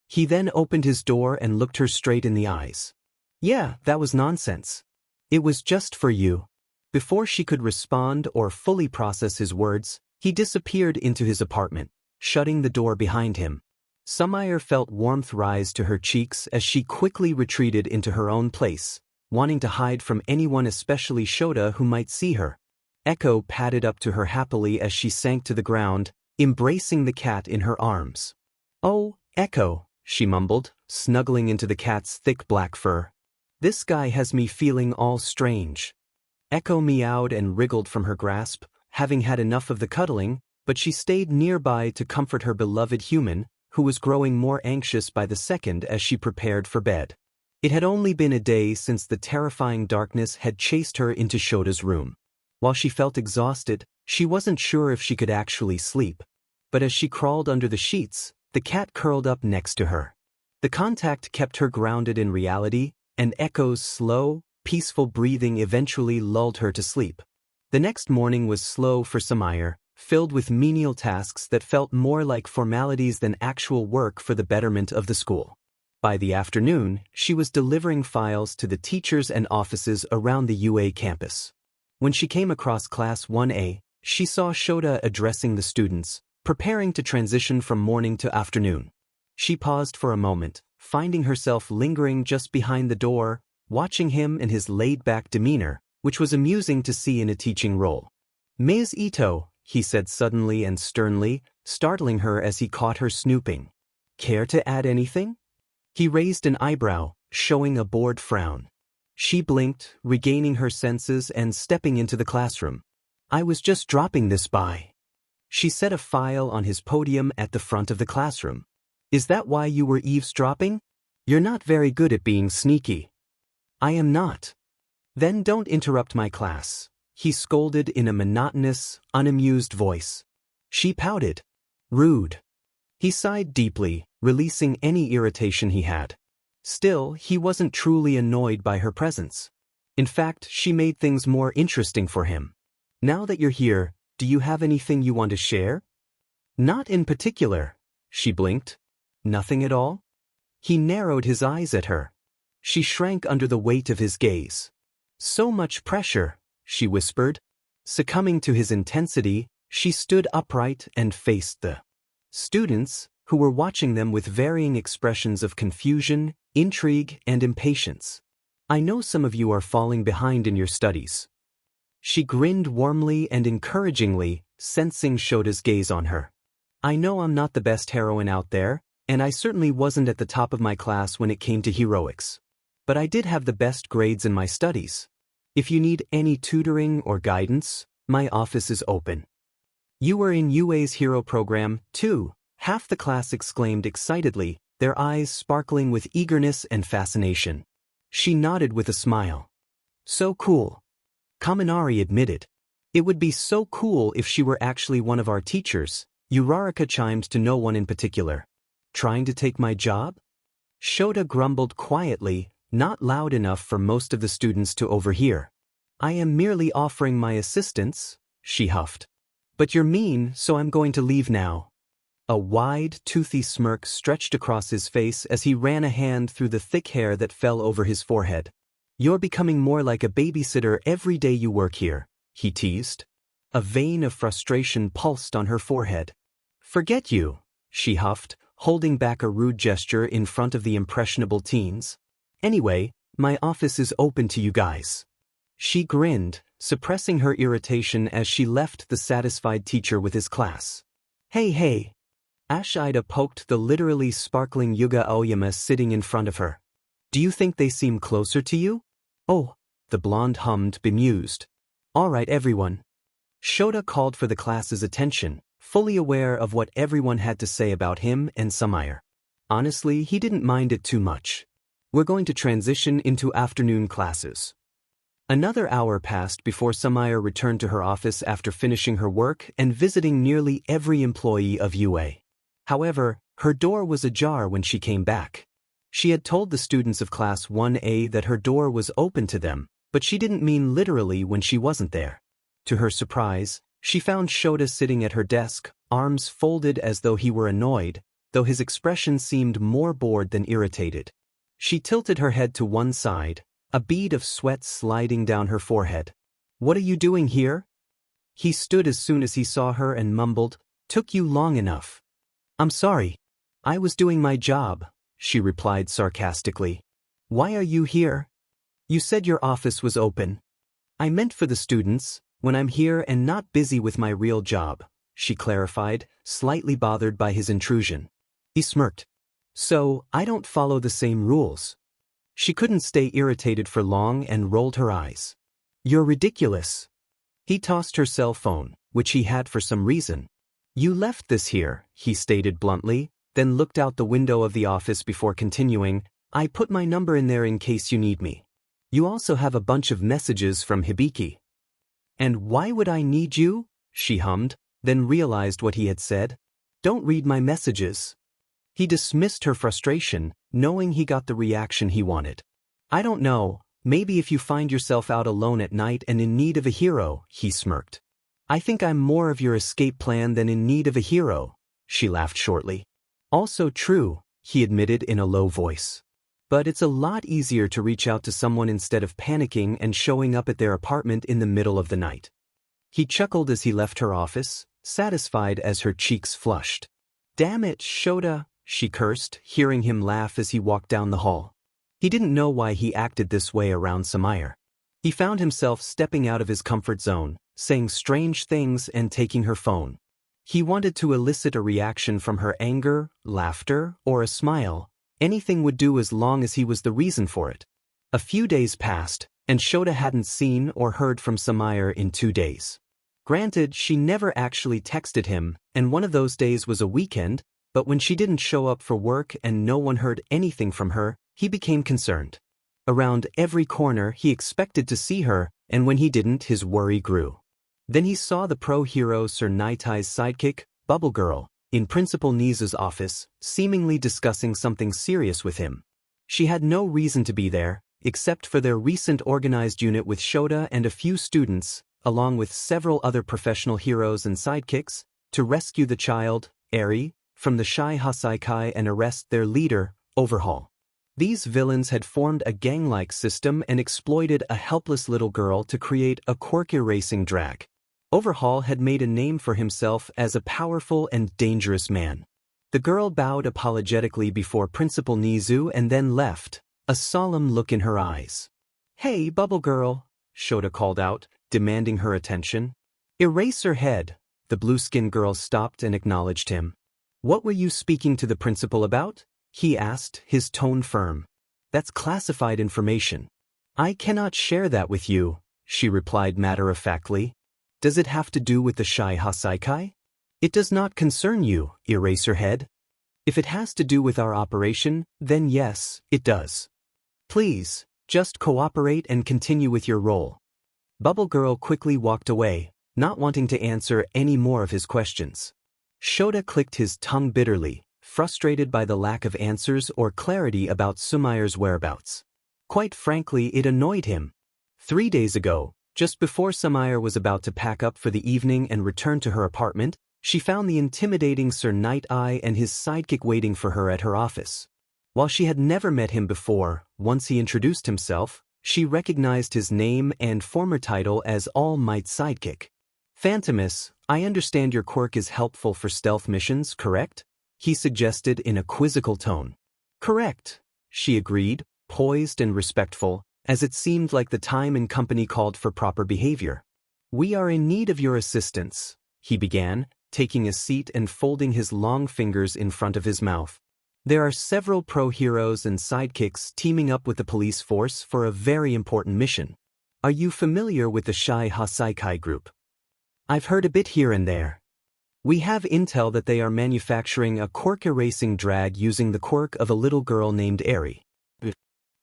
He then opened his door and looked her straight in the eyes. "Yeah, that was nonsense. It was just for you." Before she could respond or fully process his words, he disappeared into his apartment, shutting the door behind him. Sumire felt warmth rise to her cheeks as she quickly retreated into her own place, wanting to hide from anyone, especially Shota, who might see her. Echo padded up to her happily as she sank to the ground, embracing the cat in her arms. "Oh, Echo," she mumbled, snuggling into the cat's thick black fur. "This guy has me feeling all strange." Echo meowed and wriggled from her grasp, having had enough of the cuddling, but she stayed nearby to comfort her beloved human, who was growing more anxious by the second as she prepared for bed. It had only been a day since the terrifying darkness had chased her into Shota's room. While she felt exhausted, she wasn't sure if she could actually sleep. But as she crawled under the sheets, the cat curled up next to her. The contact kept her grounded in reality, and Echo's slow, peaceful breathing eventually lulled her to sleep. The next morning was slow for Sumire, filled with menial tasks that felt more like formalities than actual work for the betterment of the school. By the afternoon, she was delivering files to the teachers and offices around the UA campus. When she came across Class 1A, she saw Shota addressing the students, preparing to transition from morning to afternoon. She paused for a moment, finding herself lingering just behind the door, watching him and his laid-back demeanor, which was amusing to see in a teaching role. "Ms. Eto," he said suddenly and sternly, startling her as he caught her snooping. "Care to add anything?" He raised an eyebrow, showing a bored frown. She blinked, regaining her senses and stepping into the classroom. "I was just dropping this by." She set a file on his podium at the front of the classroom. "Is that why you were eavesdropping? You're not very good at being sneaky." "I am not." "Then don't interrupt my class," he scolded in a monotonous, unamused voice. She pouted. Rude. He sighed deeply, releasing any irritation he had. Still, he wasn't truly annoyed by her presence. In fact, she made things more interesting for him. Now that you're here, do you have anything you want to share? Not in particular. She blinked. Nothing at all? He narrowed his eyes at her. She shrank under the weight of his gaze. So much pressure, she whispered. Succumbing to his intensity, she stood upright and faced the students, who were watching them with varying expressions of confusion, intrigue, and impatience. I know some of you are falling behind in your studies. She grinned warmly and encouragingly, sensing Shota's gaze on her. I know I'm not the best heroine out there, and I certainly wasn't at the top of my class when it came to heroics. But I did have the best grades in my studies. If you need any tutoring or guidance, my office is open. You were in UA's hero program, too, half the class exclaimed excitedly, their eyes sparkling with eagerness and fascination. She nodded with a smile. So cool. Kaminari admitted. It would be so cool if she were actually one of our teachers. Uraraka chimed to no one in particular. Trying to take my job? Shota grumbled quietly, not loud enough for most of the students to overhear. I am merely offering my assistance, she huffed. But you're mean, so I'm going to leave now. A wide, toothy smirk stretched across his face as he ran a hand through the thick hair that fell over his forehead. You're becoming more like a babysitter every day you work here, he teased. A vein of frustration pulsed on her forehead. Forget you, she huffed, holding back a rude gesture in front of the impressionable teens. Anyway, my office is open to you guys. She grinned, suppressing her irritation as she left the satisfied teacher with his class. Hey. Ashida poked the literally sparkling Yuga Aoyama sitting in front of her. Do you think they seem closer to you? Oh, the blonde hummed, bemused. All right, everyone. Shota called for the class's attention, fully aware of what everyone had to say about him and Sumire. Honestly, he didn't mind it too much. We're going to transition into afternoon classes. Another hour passed before Sumire returned to her office after finishing her work and visiting nearly every employee of UA. However, her door was ajar when she came back. She had told the students of Class 1A that her door was open to them, but she didn't mean literally when she wasn't there. To her surprise, she found Shota sitting at her desk, arms folded as though he were annoyed, though his expression seemed more bored than irritated. She tilted her head to one side, a bead of sweat sliding down her forehead. What are you doing here? He stood as soon as he saw her and mumbled, Took you long enough. I'm sorry. I was doing my job, she replied sarcastically. Why are you here? You said your office was open. I meant for the students, when I'm here and not busy with my real job, she clarified, slightly bothered by his intrusion. He smirked. So, I don't follow the same rules. She couldn't stay irritated for long and rolled her eyes. You're ridiculous. He tossed her cell phone, which he had for some reason. You left this here, he stated bluntly, then looked out the window of the office before continuing, I put my number in there in case you need me. You also have a bunch of messages from Hibiki. And why would I need you? She hummed, then realized what he had said. Don't read my messages. He dismissed her frustration, knowing he got the reaction he wanted. I don't know, maybe if you find yourself out alone at night and in need of a hero, he smirked. I think I'm more of your escape plan than in need of a hero, she laughed shortly. Also true, he admitted in a low voice. But it's a lot easier to reach out to someone instead of panicking and showing up at their apartment in the middle of the night. He chuckled as he left her office, satisfied as her cheeks flushed. Damn it, Shota, she cursed, hearing him laugh as he walked down the hall. He didn't know why he acted this way around Sumire. He found himself stepping out of his comfort zone, saying strange things and taking her phone. He wanted to elicit a reaction from her anger, laughter, or a smile. Anything would do as long as he was the reason for it. A few days passed, and Shota hadn't seen or heard from Sumire in 2 days. Granted, she never actually texted him, and one of those days was a weekend, but when she didn't show up for work and no one heard anything from her, he became concerned. Around every corner he expected to see her, and when he didn't, his worry grew. Then he saw the pro-hero Sir Nightie's sidekick, Bubble Girl, in Principal Nizu's office, seemingly discussing something serious with him. She had no reason to be there, except for their recent organized unit with Shota and a few students, along with several other professional heroes and sidekicks, to rescue the child, Eri, from the Shai Hasaikai and arrest their leader, Overhaul. These villains had formed a gang-like system and exploited a helpless little girl to create a quirk erasing drag. Overhaul had made a name for himself as a powerful and dangerous man. The girl bowed apologetically before Principal Nizu and then left, a solemn look in her eyes. "Hey, Bubble Girl," Shota called out, demanding her attention. "Erase her head." The blue-skinned girl stopped and acknowledged him. "What were you speaking to the principal about?" he asked, his tone firm. "That's classified information. I cannot share that with you," she replied matter-of-factly. "Does it have to do with the Shai Hasaikai?" "It does not concern you, Eraserhead. If it has to do with our operation, then yes, it does. Please, just cooperate and continue with your role." Bubble Girl quickly walked away, not wanting to answer any more of his questions. Shota clicked his tongue bitterly, frustrated by the lack of answers or clarity about Sumire's whereabouts. Quite frankly, it annoyed him. 3 days ago, just before Sumire was about to pack up for the evening and return to her apartment, she found the intimidating Sir Night-Eye and his sidekick waiting for her at her office. While she had never met him before, once he introduced himself, she recognized his name and former title as All Might's sidekick. "Phantomus, I understand your quirk is helpful for stealth missions, correct?" he suggested in a quizzical tone. "Correct," she agreed, poised and respectful, as it seemed like the time and company called for proper behavior. "We are in need of your assistance," he began, taking a seat and folding his long fingers in front of his mouth. "There are several pro-heroes and sidekicks teaming up with the police force for a very important mission. Are you familiar with the Shai Hasaikai group?" "I've heard a bit here and there. We have intel that they are manufacturing a quirk erasing drag using the quirk of a little girl named Eri.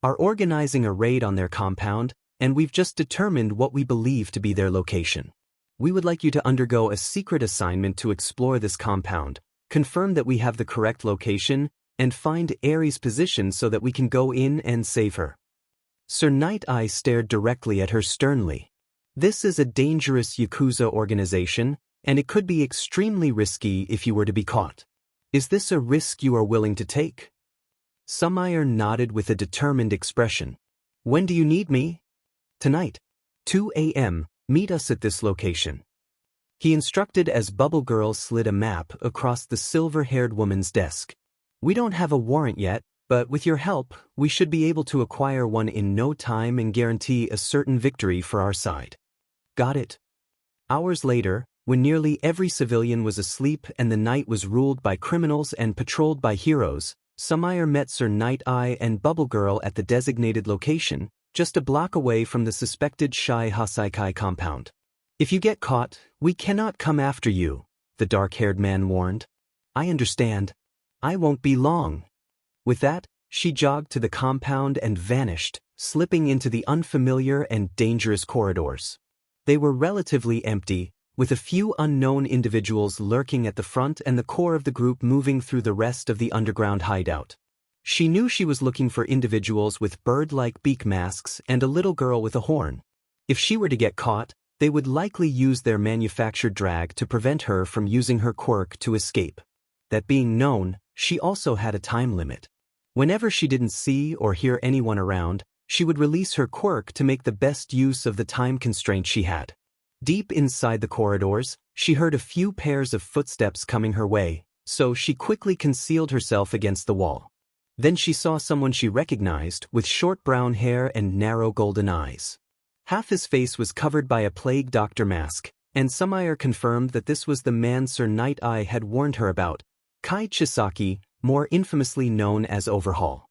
Are organizing a raid on their compound, and we've just determined what we believe to be their location. We would like you to undergo a secret assignment to explore this compound, confirm that we have the correct location, and find Eri's position so that we can go in and save her." Sir Night-Eye stared directly at her sternly. "This is a dangerous Yakuza organization, and it could be extremely risky if you were to be caught. Is this a risk you are willing to take?" Sumire nodded with a determined expression. "When do you need me?" "Tonight. 2 a.m., meet us at this location." He instructed as Bubble Girl slid a map across the silver-haired woman's desk. "We don't have a warrant yet, but with your help, we should be able to acquire one in no time and guarantee a certain victory for our side." "Got it." Hours later, when nearly every civilian was asleep and the night was ruled by criminals and patrolled by heroes, Sumire met Sir Night-Eye and Bubble Girl at the designated location, just a block away from the suspected Shai Hasaikai compound. "If you get caught, we cannot come after you," the dark-haired man warned. "I understand. I won't be long." With that, she jogged to the compound and vanished, slipping into the unfamiliar and dangerous corridors. They were relatively empty, with a few unknown individuals lurking at the front and the core of the group moving through the rest of the underground hideout. She knew she was looking for individuals with bird-like beak masks and a little girl with a horn. If she were to get caught, they would likely use their manufactured drag to prevent her from using her quirk to escape. That being known, she also had a time limit. Whenever she didn't see or hear anyone around, she would release her quirk to make the best use of the time constraint she had. Deep inside the corridors, she heard a few pairs of footsteps coming her way, so she quickly concealed herself against the wall. Then she saw someone she recognized with short brown hair and narrow golden eyes. Half his face was covered by a plague doctor mask, and Sumire confirmed that this was the man Sir Night-Eye had warned her about, Kai Chisaki, more infamously known as Overhaul.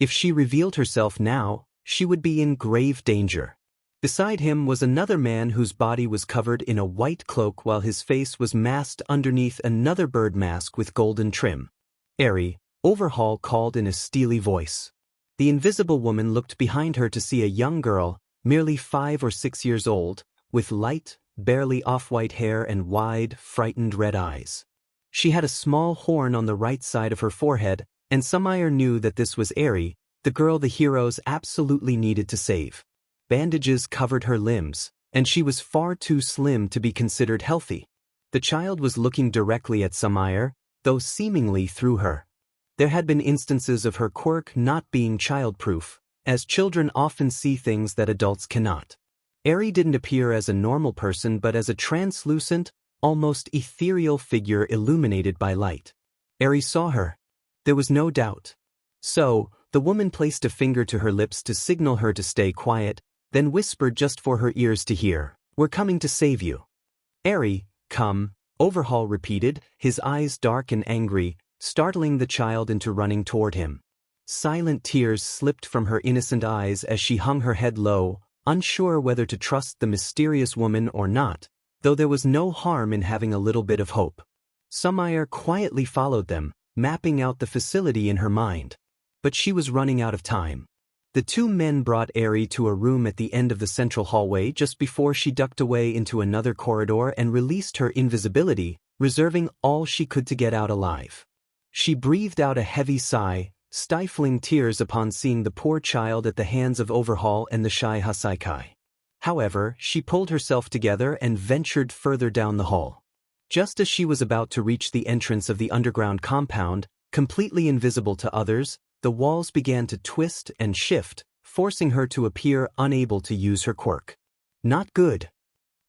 If she revealed herself now, she would be in grave danger. Beside him was another man whose body was covered in a white cloak while his face was masked underneath another bird mask with golden trim. "Eri," Overhaul called in a steely voice. The invisible woman looked behind her to see a young girl, merely 5 or 6 years old, with light, barely off-white hair and wide, frightened red eyes. She had a small horn on the right side of her forehead, and Sumire knew that this was Eri, the girl the heroes absolutely needed to save. Bandages covered her limbs, and she was far too slim to be considered healthy. The child was looking directly at Sumire, though seemingly through her. There had been instances of her quirk not being childproof, as children often see things that adults cannot. Eri didn't appear as a normal person but as a translucent, almost ethereal figure illuminated by light. Eri saw her. There was no doubt. So, the woman placed a finger to her lips to signal her to stay quiet, then whispered just for her ears to hear, "We're coming to save you." "Eri, come," Overhaul repeated, his eyes dark and angry, startling the child into running toward him. Silent tears slipped from her innocent eyes as she hung her head low, unsure whether to trust the mysterious woman or not, though there was no harm in having a little bit of hope. Sumire quietly followed them, mapping out the facility in her mind. But she was running out of time. The two men brought Eri to a room at the end of the central hallway just before she ducked away into another corridor and released her invisibility, reserving all she could to get out alive. She breathed out a heavy sigh, stifling tears upon seeing the poor child at the hands of Overhaul and the shy Hasaikai. However, she pulled herself together and ventured further down the hall. Just as she was about to reach the entrance of the underground compound, completely invisible to others, the walls began to twist and shift, forcing her to appear unable to use her quirk. Not good.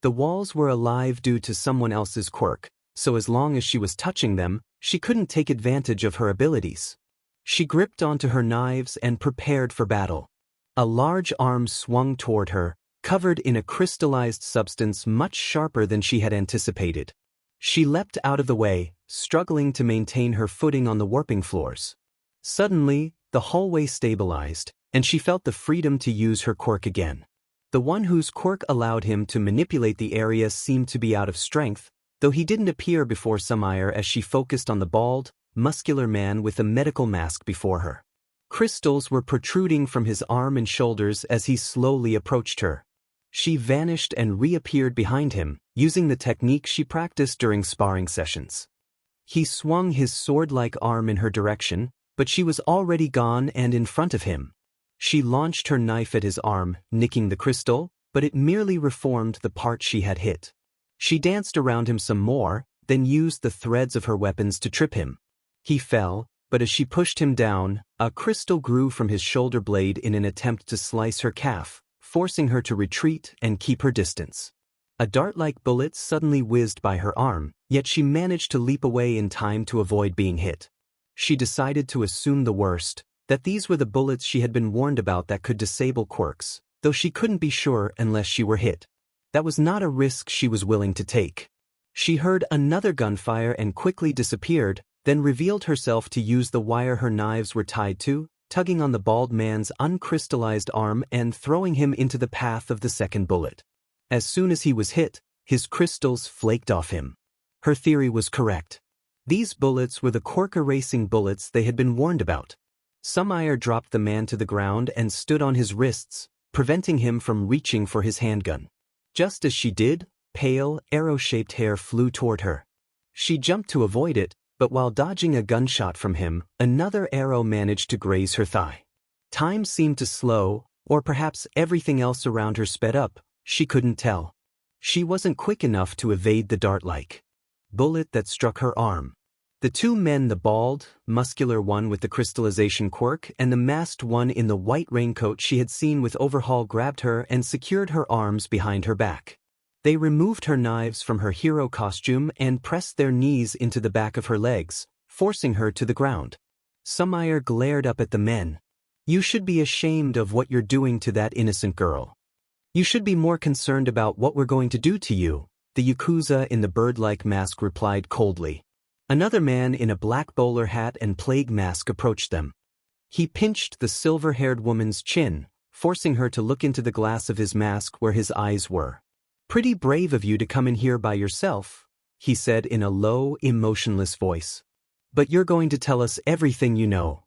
The walls were alive due to someone else's quirk, so as long as she was touching them, she couldn't take advantage of her abilities. She gripped onto her knives and prepared for battle. A large arm swung toward her, covered in a crystallized substance much sharper than she had anticipated. She leapt out of the way, struggling to maintain her footing on the warping floors. Suddenly, the hallway stabilized, and she felt the freedom to use her quirk again. The one whose quirk allowed him to manipulate the area seemed to be out of strength, though he didn't appear before Sumire as she focused on the bald, muscular man with a medical mask before her. Crystals were protruding from his arm and shoulders as he slowly approached her. She vanished and reappeared behind him, using the technique she practiced during sparring sessions. He swung his sword-like arm in her direction, but she was already gone and in front of him. She launched her knife at his arm, nicking the crystal, but it merely reformed the part she had hit. She danced around him some more, then used the threads of her weapons to trip him. He fell, but as she pushed him down, a crystal grew from his shoulder blade in an attempt to slice her calf, forcing her to retreat and keep her distance. A dart-like bullet suddenly whizzed by her arm, yet she managed to leap away in time to avoid being hit. She decided to assume the worst, that these were the bullets she had been warned about that could disable quirks, though she couldn't be sure unless she were hit. That was not a risk she was willing to take. She heard another gunfire and quickly disappeared, then revealed herself to use the wire her knives were tied to, tugging on the bald man's uncrystallized arm and throwing him into the path of the second bullet. As soon as he was hit, his crystals flaked off him. Her theory was correct. These bullets were the quirk-erasing bullets they had been warned about. Sumire dropped the man to the ground and stood on his wrists, preventing him from reaching for his handgun. Just as she did, pale, arrow-shaped hair flew toward her. She jumped to avoid it, but while dodging a gunshot from him, another arrow managed to graze her thigh. Time seemed to slow, or perhaps everything else around her sped up, she couldn't tell. She wasn't quick enough to evade the dart-like bullet that struck her arm. The two men, the bald, muscular one with the crystallization quirk and the masked one in the white raincoat she had seen with Overhaul, grabbed her and secured her arms behind her back. They removed her knives from her hero costume and pressed their knees into the back of her legs, forcing her to the ground. Sumire glared up at the men. "You should be ashamed of what you're doing to that innocent girl. You should be more concerned about what we're going to do to you," the Yakuza in the bird-like mask replied coldly. Another man in a black bowler hat and plague mask approached them. He pinched the silver-haired woman's chin, forcing her to look into the glass of his mask where his eyes were. "Pretty brave of you to come in here by yourself," he said in a low, emotionless voice. "But you're going to tell us everything you know."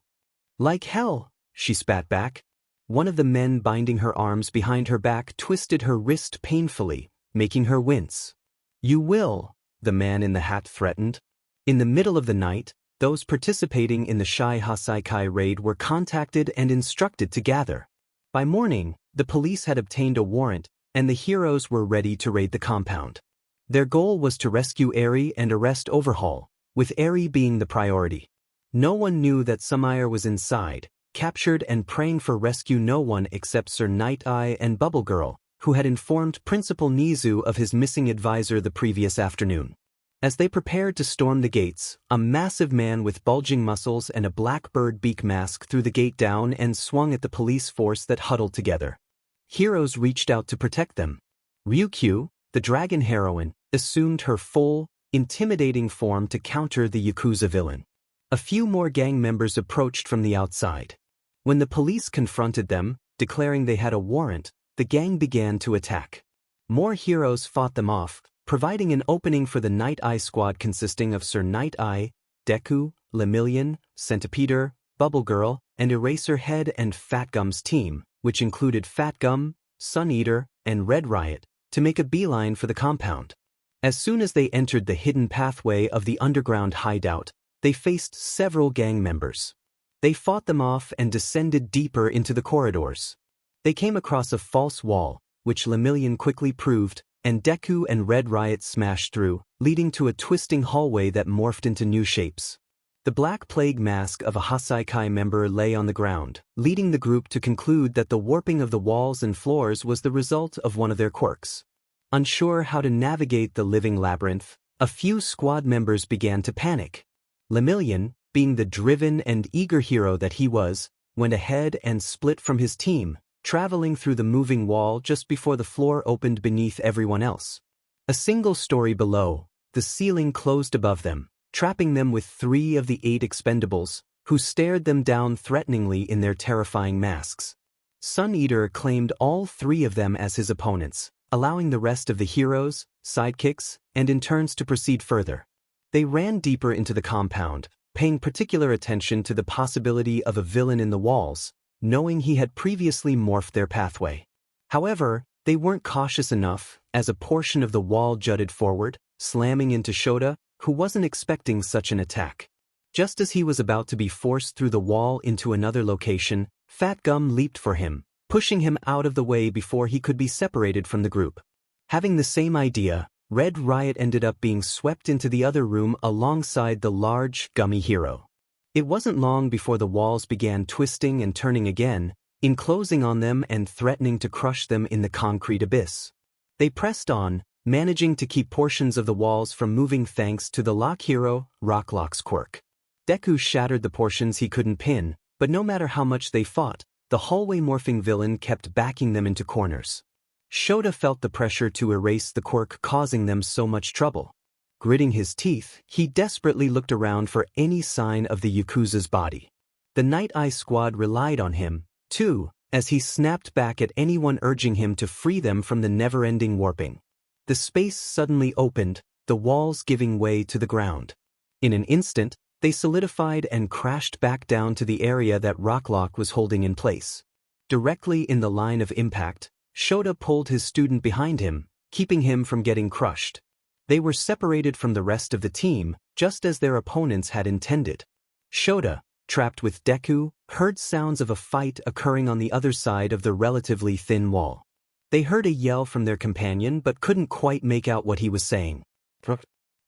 "Like hell," she spat back. One of the men binding her arms behind her back twisted her wrist painfully, making her wince. "You will," the man in the hat threatened. In the middle of the night, those participating in the Shai Hasaikai raid were contacted and instructed to gather. By morning, the police had obtained a warrant, and the heroes were ready to raid the compound. Their goal was to rescue Eri and arrest Overhaul, with Eri being the priority. No one knew that Sumire was inside, captured and praying for rescue. No one except Sir Night-Eye and Bubble Girl, who had informed Principal Nizu of his missing advisor the previous afternoon. As they prepared to storm the gates, a massive man with bulging muscles and a blackbird beak mask threw the gate down and swung at the police force that huddled together. Heroes reached out to protect them. Ryukyu, the dragon heroine, assumed her full, intimidating form to counter the Yakuza villain. A few more gang members approached from the outside. When the police confronted them, declaring they had a warrant, the gang began to attack. More heroes fought them off, providing an opening for the Night-Eye squad consisting of Sir Night-Eye, Deku, Lemillion, Centipeder, Bubble Girl, and Eraserhead and Fat Gum's team, which included Fat Gum, Sun Eater, and Red Riot, to make a beeline for the compound. As soon as they entered the hidden pathway of the underground hideout, they faced several gang members. They fought them off and descended deeper into the corridors. They came across a false wall, which Lemillion quickly proved, and Deku and Red Riot smashed through, leading to a twisting hallway that morphed into new shapes. The Black Plague mask of a Hasaikai member lay on the ground, leading the group to conclude that the warping of the walls and floors was the result of one of their quirks. Unsure how to navigate the living labyrinth, a few squad members began to panic. Lemillion, being the driven and eager hero that he was, went ahead and split from his team, traveling through the moving wall just before the floor opened beneath everyone else. A single story below, the ceiling closed above them, trapping them with 3 of the 8 expendables, who stared them down threateningly in their terrifying masks. Sun Eater claimed all 3 of them as his opponents, allowing the rest of the heroes, sidekicks, and interns to proceed further. They ran deeper into the compound, paying particular attention to the possibility of a villain in the walls, knowing he had previously morphed their pathway. However, they weren't cautious enough, as a portion of the wall jutted forward, slamming into Shota, who wasn't expecting such an attack. Just as he was about to be forced through the wall into another location, Fat Gum leaped for him, pushing him out of the way before he could be separated from the group. Having the same idea, Red Riot ended up being swept into the other room alongside the large, gummy hero. It wasn't long before the walls began twisting and turning again, enclosing on them and threatening to crush them in the concrete abyss. They pressed on, managing to keep portions of the walls from moving thanks to the lock hero, Rocklock's quirk. Deku shattered the portions he couldn't pin, but no matter how much they fought, the hallway morphing villain kept backing them into corners. Shota felt the pressure to erase the quirk causing them so much trouble. Gritting his teeth, he desperately looked around for any sign of the Yakuza's body. The Night-Eye squad relied on him, too, as he snapped back at anyone urging him to free them from the never-ending warping. The space suddenly opened, the walls giving way to the ground. In an instant, they solidified and crashed back down to the area that Rocklock was holding in place. Directly in the line of impact, Shota pulled his student behind him, keeping him from getting crushed. They were separated from the rest of the team, just as their opponents had intended. Shota, trapped with Deku, heard sounds of a fight occurring on the other side of the relatively thin wall. They heard a yell from their companion but couldn't quite make out what he was saying.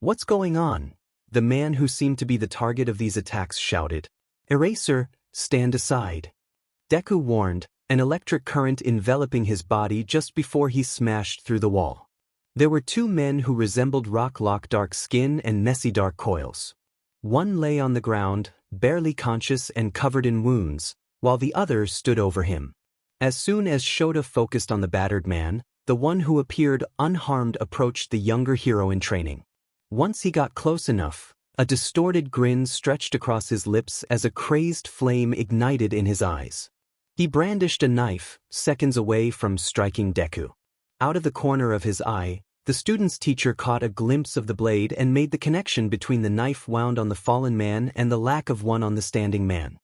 "What's going on?" the man who seemed to be the target of these attacks shouted. "Eraser, stand aside." Deku warned, an electric current enveloping his body just before he smashed through the wall. There were 2 men who resembled Rocklock, dark skin and messy dark coils. One lay on the ground, barely conscious and covered in wounds, while the other stood over him. As soon as Shota focused on the battered man, the one who appeared unharmed approached the younger hero in training. Once he got close enough, a distorted grin stretched across his lips as a crazed flame ignited in his eyes. He brandished a knife, seconds away from striking Deku. Out of the corner of his eye, the student's teacher caught a glimpse of the blade and made the connection between the knife wound on the fallen man and the lack of one on the standing man.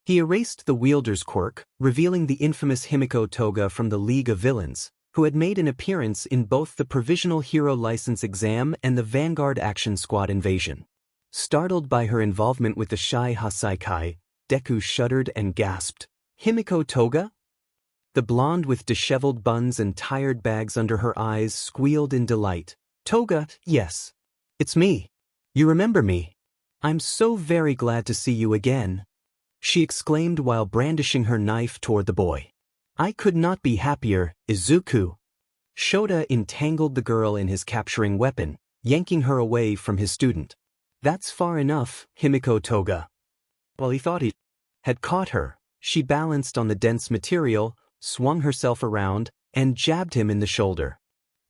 He erased the wielder's quirk, revealing the infamous Himiko Toga from the League of Villains, who had made an appearance in both the Provisional Hero License exam and the Vanguard Action Squad invasion. Startled by her involvement with the Shai Hasaikai, Deku shuddered and gasped, "Himiko Toga?" The blonde with disheveled buns and tired bags under her eyes squealed in delight. "Toga, yes. It's me. You remember me. I'm so very glad to see you again," she exclaimed while brandishing her knife toward the boy. "I could not be happier, Izuku." Shota entangled the girl in his capturing weapon, yanking her away from his student. "That's far enough, Himiko Toga." While he thought he had caught her, she balanced on the dense material, swung herself around, and jabbed him in the shoulder.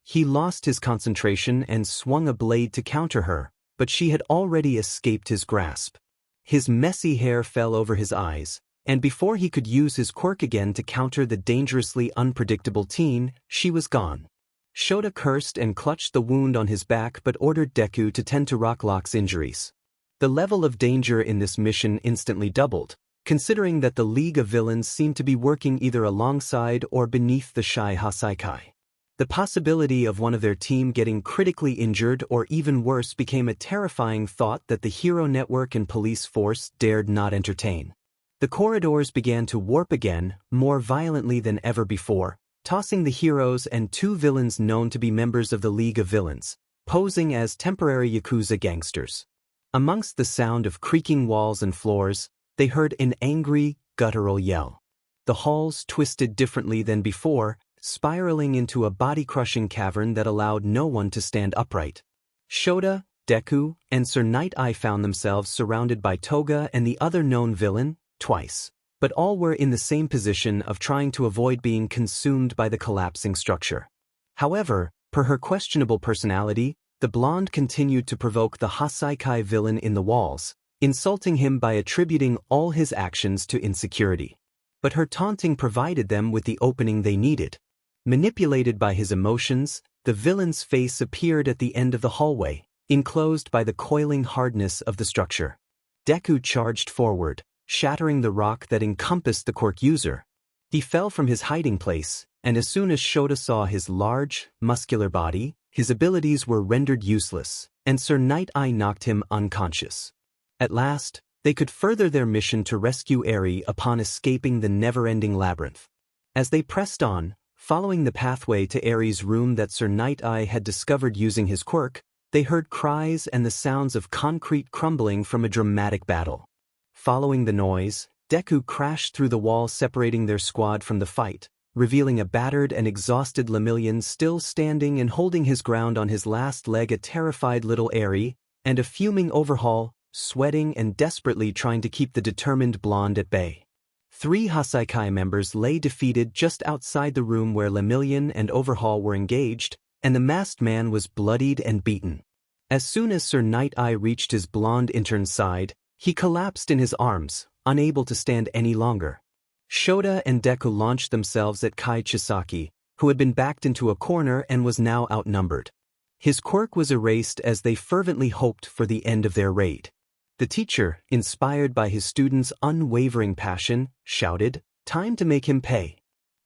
He lost his concentration and swung a blade to counter her, but she had already escaped his grasp. His messy hair fell over his eyes, and before he could use his quirk again to counter the dangerously unpredictable teen, she was gone. Shota cursed and clutched the wound on his back but ordered Deku to tend to Rocklock's injuries. The level of danger in this mission instantly doubled, considering that the League of Villains seemed to be working either alongside or beneath the Shai Hasaikai. The possibility of one of their team getting critically injured or even worse became a terrifying thought that the Hero Network and police force dared not entertain. The corridors began to warp again, more violently than ever before, tossing the heroes and two villains known to be members of the League of Villains, posing as temporary Yakuza gangsters. Amongst the sound of creaking walls and floors, they heard an angry, guttural yell. The halls twisted differently than before, spiraling into a body-crushing cavern that allowed no one to stand upright. Shota, Deku, and Sir Night-Eye found themselves surrounded by Toga and the other known villain, Twice, but all were in the same position of trying to avoid being consumed by the collapsing structure. However, per her questionable personality, the blonde continued to provoke the Hasaikai villain in the walls, insulting him by attributing all his actions to insecurity. But her taunting provided them with the opening they needed. Manipulated by his emotions, the villain's face appeared at the end of the hallway, enclosed by the coiling hardness of the structure. Deku charged forward, shattering the rock that encompassed the quirk user. He fell from his hiding place, and as soon as Shota saw his large, muscular body, his abilities were rendered useless, and Sir Night-Eye knocked him unconscious. At last, they could further their mission to rescue Eri upon escaping the never-ending labyrinth. As they pressed on, following the pathway to Eri's room that Sir Night-Eye had discovered using his quirk, they heard cries and the sounds of concrete crumbling from a dramatic battle. Following the noise, Deku crashed through the wall separating their squad from the fight, revealing a battered and exhausted Lemillion still standing and holding his ground on his last leg, a terrified little Eri, and a fuming Overhaul, sweating and desperately trying to keep the determined blonde at bay. 3 Hasaikai members lay defeated just outside the room where Lemillion and Overhaul were engaged, and the masked man was bloodied and beaten. As soon as Sir Night-Eye reached his blonde intern's side, he collapsed in his arms, unable to stand any longer. Shota and Deku launched themselves at Kai Chisaki, who had been backed into a corner and was now outnumbered. His quirk was erased as they fervently hoped for the end of their raid. The teacher, inspired by his students' unwavering passion, shouted, "Time to make him pay."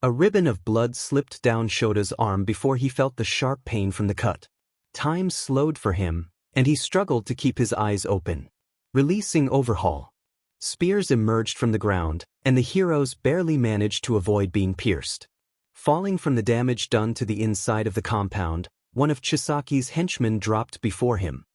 A ribbon of blood slipped down Shota's arm before he felt the sharp pain from the cut. Time slowed for him, and he struggled to keep his eyes open. Releasing Overhaul, spears emerged from the ground, and the heroes barely managed to avoid being pierced. Falling from the damage done to the inside of the compound, one of Chisaki's henchmen dropped before him.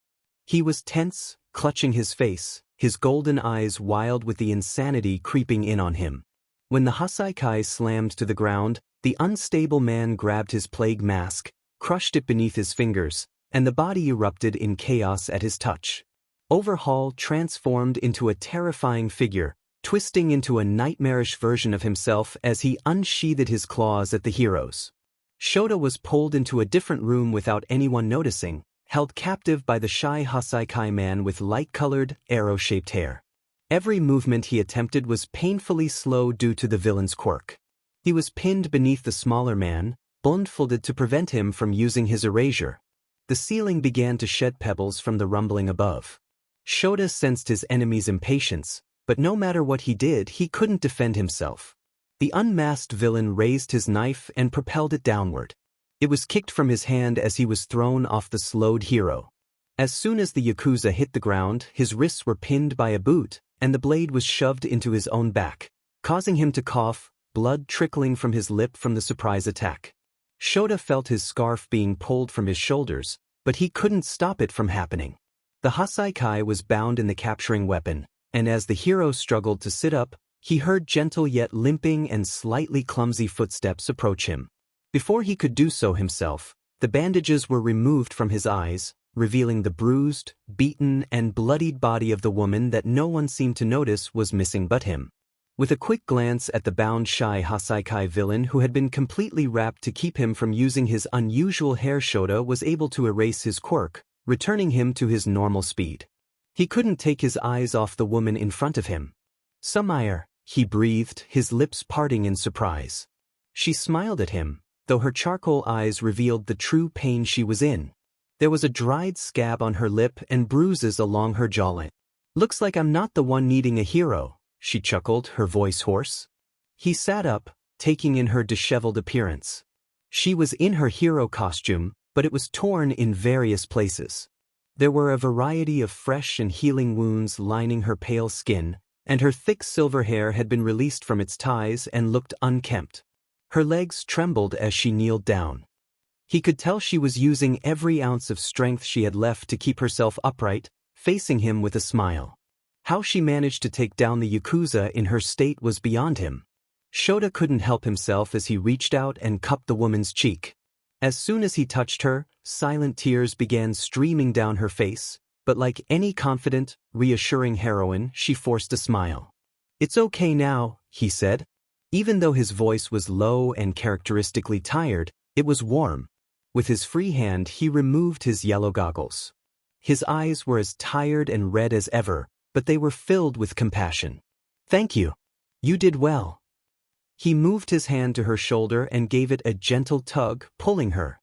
He was tense, clutching his face, his golden eyes wild with the insanity creeping in on him. When the Hasaikai slammed to the ground, the unstable man grabbed his plague mask, crushed it beneath his fingers, and the body erupted in chaos at his touch. Overhaul transformed into a terrifying figure, twisting into a nightmarish version of himself as he unsheathed his claws at the heroes. Shota was pulled into a different room without anyone noticing, held captive by the Shai Hasaikai man with light-colored, arrow-shaped hair. Every movement he attempted was painfully slow due to the villain's quirk. He was pinned beneath the smaller man, blindfolded to prevent him from using his erasure. The ceiling began to shed pebbles from the rumbling above. Shota sensed his enemy's impatience, but no matter what he did, he couldn't defend himself. The unmasked villain raised his knife and propelled it downward. It was kicked from his hand as he was thrown off the slowed hero. As soon as the Yakuza hit the ground, his wrists were pinned by a boot, and the blade was shoved into his own back, causing him to cough, blood trickling from his lip from the surprise attack. Shota felt his scarf being pulled from his shoulders, but he couldn't stop it from happening. The Hasaikai was bound in the capturing weapon, and as the hero struggled to sit up, he heard gentle yet limping and slightly clumsy footsteps approach him. Before he could do so himself, the bandages were removed from his eyes, revealing the bruised, beaten, and bloodied body of the woman that no one seemed to notice was missing but him. With a quick glance at the bound shy Hasaikai villain who had been completely wrapped to keep him from using his unusual hair, Shota was able to erase his quirk, returning him to his normal speed. He couldn't take his eyes off the woman in front of him. "Sumire," he breathed, his lips parting in surprise. She smiled at him, though her charcoal eyes revealed the true pain she was in. There was a dried scab on her lip and bruises along her jawline. "Looks like I'm not the one needing a hero," she chuckled, her voice hoarse. He sat up, taking in her disheveled appearance. She was in her hero costume, but it was torn in various places. There were a variety of fresh and healing wounds lining her pale skin, and her thick silver hair had been released from its ties and looked unkempt. Her legs trembled as she kneeled down. He could tell she was using every ounce of strength she had left to keep herself upright, facing him with a smile. How she managed to take down the Yakuza in her state was beyond him. Shota couldn't help himself as he reached out and cupped the woman's cheek. As soon as he touched her, silent tears began streaming down her face, but like any confident, reassuring heroine, she forced a smile. "It's okay now," he said. Even though his voice was low and characteristically tired, it was warm. With his free hand, he removed his yellow goggles. His eyes were as tired and red as ever, but they were filled with compassion. "Thank you. You did well." He moved his hand to her shoulder and gave it a gentle tug, pulling her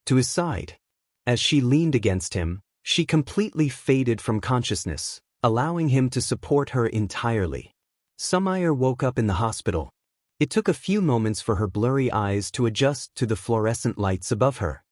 to his side. As she leaned against him, she completely faded from consciousness, allowing him to support her entirely. Sumire woke up in the hospital. It took a few moments for her blurry eyes to adjust to the fluorescent lights above her.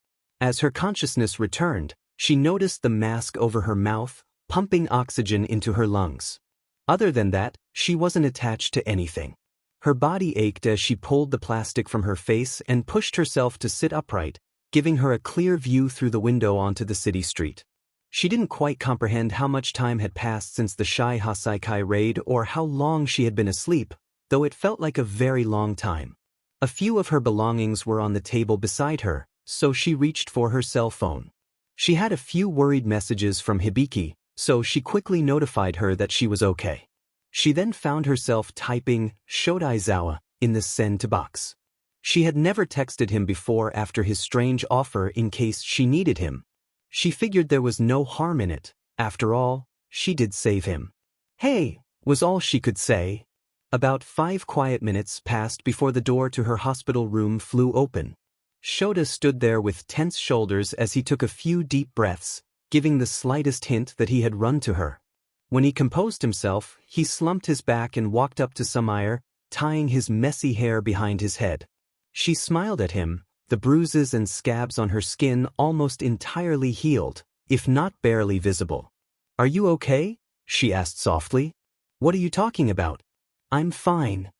As her consciousness returned, she noticed the mask over her mouth, pumping oxygen into her lungs. Other than that, she wasn't attached to anything. Her body ached as she pulled the plastic from her face and pushed herself to sit upright, giving her a clear view through the window onto the city street. She didn't quite comprehend how much time had passed since the Shy Hasaikai raid or how long she had been asleep, though it felt like a very long time. A few of her belongings were on the table beside her, so she reached for her cell phone. She had a few worried messages from Hibiki, so she quickly notified her that she was okay. She then found herself typing Shodaizawa in the send box. She had never texted him before after his strange offer in case she needed him. She figured there was no harm in it. After all, she did save him. "Hey," was all she could say. About 5 quiet minutes passed before the door to her hospital room flew open. Shota stood there with tense shoulders as he took a few deep breaths, giving the slightest hint that he had run to her. When he composed himself, he slumped his back and walked up to Sumire, tying his messy hair behind his head. She smiled at him, the bruises and scabs on her skin almost entirely healed, if not barely visible. "Are you okay?" she asked softly. "What are you talking about?" "I'm fine."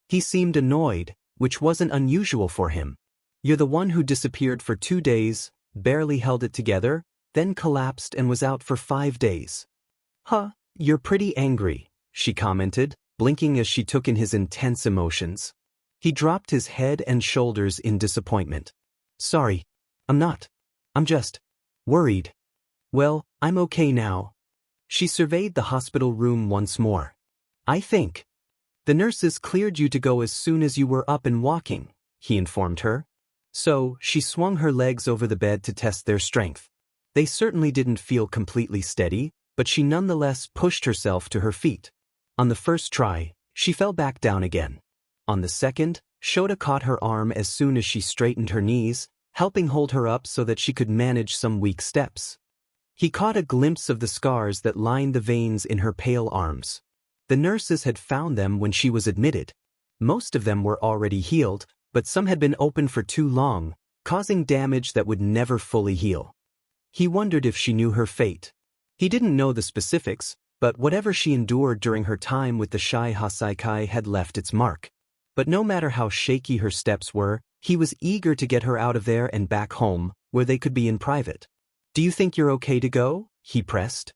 He seemed annoyed, which wasn't unusual for him. "You're the one who disappeared for 2 days, barely held it together, then collapsed and was out for 5 days. "Huh, you're pretty angry," she commented, blinking as she took in his intense emotions. He dropped his head and shoulders in disappointment. "Sorry, I'm not. I'm just worried." "Well, I'm okay now." She surveyed the hospital room once more. "I think the nurses cleared you to go as soon as you were up and walking," he informed her. So, she swung her legs over the bed to test their strength. They certainly didn't feel completely steady, but she nonetheless pushed herself to her feet. On the first try, she fell back down again. On the second, Shota caught her arm as soon as she straightened her knees, helping hold her up so that she could manage some weak steps. He caught a glimpse of the scars that lined the veins in her pale arms. The nurses had found them when she was admitted. Most of them were already healed, but some had been open for too long, causing damage that would never fully heal. He wondered if she knew her fate. He didn't know the specifics, but whatever she endured during her time with the Shy Hasaikai had left its mark. But no matter how shaky her steps were, he was eager to get her out of there and back home, where they could be in private. "Do you think you're okay to go?" he pressed.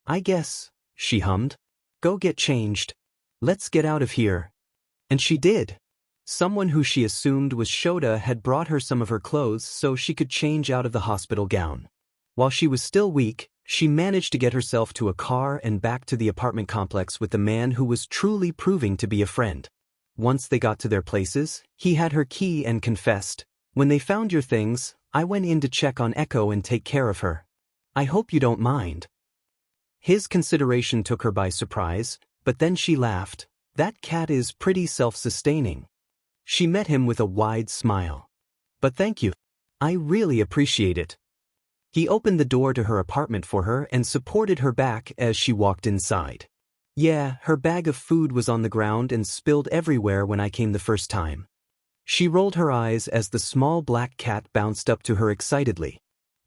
"I guess," she hummed. "Go get changed. Let's get out of here." And she did. Someone who she assumed was Shota had brought her some of her clothes so she could change out of the hospital gown. While she was still weak, she managed to get herself to a car and back to the apartment complex with the man who was truly proving to be a friend. Once they got to their places, he had her key and confessed, "When they found your things, I went in to check on Echo and take care of her. I hope you don't mind." His consideration took her by surprise, but then she laughed. "That cat is pretty self-sustaining." She met him with a wide smile. "But thank you. I really appreciate it." He opened the door to her apartment for her and supported her back as she walked inside. "Yeah, her bag of food was on the ground and spilled everywhere when I came the first time." She rolled her eyes as the small black cat bounced up to her excitedly.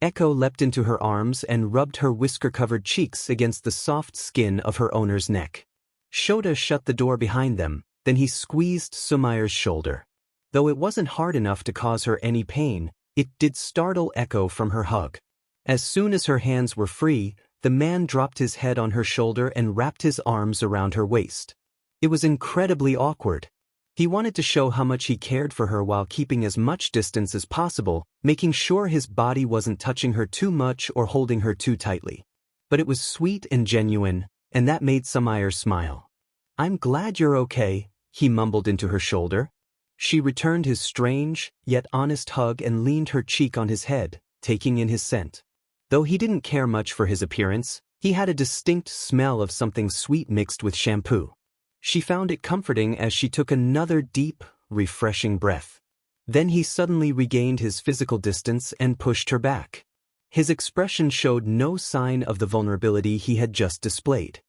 Echo leapt into her arms and rubbed her whisker-covered cheeks against the soft skin of her owner's neck. Shota shut the door behind them, then he squeezed Sumire's shoulder. Though it wasn't hard enough to cause her any pain, it did startle Echo from her hug. As soon as her hands were free, the man dropped his head on her shoulder and wrapped his arms around her waist. It was incredibly awkward. He wanted to show how much he cared for her while keeping as much distance as possible, making sure his body wasn't touching her too much or holding her too tightly. But it was sweet and genuine, and that made Sumire smile. "I'm glad you're okay," he mumbled into her shoulder. She returned his strange, yet honest hug and leaned her cheek on his head, taking in his scent. Though he didn't care much for his appearance, he had a distinct smell of something sweet mixed with shampoo. She found it comforting as she took another deep, refreshing breath. Then he suddenly regained his physical distance and pushed her back. His expression showed no sign of the vulnerability he had just displayed.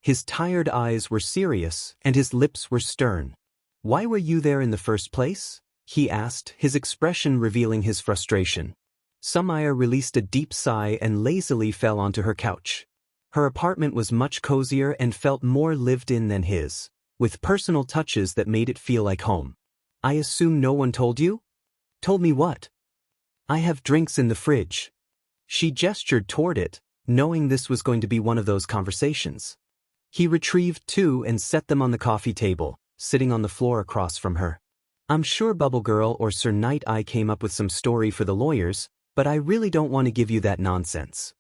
His tired eyes were serious, and his lips were stern. "Why were you there in the first place?" he asked, his expression revealing his frustration. Sumire released a deep sigh and lazily fell onto her couch. Her apartment was much cozier and felt more lived in than his, with personal touches that made it feel like home. "I assume no one told you?" "Told me what?" "I have drinks in the fridge." She gestured toward it, knowing this was going to be one of those conversations. He retrieved two and set them on the coffee table, sitting on the floor across from her. "I'm sure Bubble Girl or Sir Night Eye came up with some story for the lawyers, but I really don't want to give you that nonsense."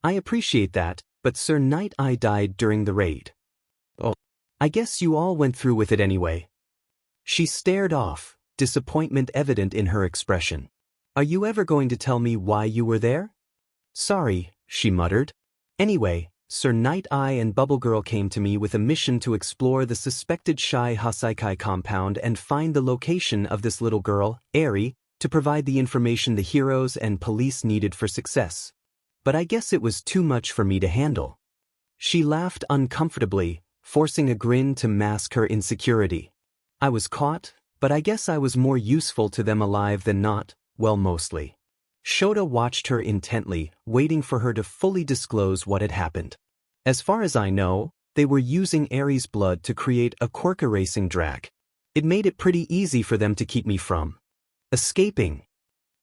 "I appreciate that, but Sir Night Eye died during the raid." "Oh, I guess you all went through with it anyway." She stared off, disappointment evident in her expression. "Are you ever going to tell me why you were there?" "Sorry," she muttered. "Anyway, Sir Night Eye and Bubble Girl came to me with a mission to explore the suspected Shy Hasaikai compound and find the location of this little girl, Eri, to provide the information the heroes and police needed for success. But I guess it was too much for me to handle." She laughed uncomfortably, forcing a grin to mask her insecurity. "I was caught, but I guess I was more useful to them alive than not, well, mostly." Shota watched her intently, waiting for her to fully disclose what had happened. "As far as I know, they were using Eri's blood to create a quirk erasing drag. It made it pretty easy for them to keep me from escaping."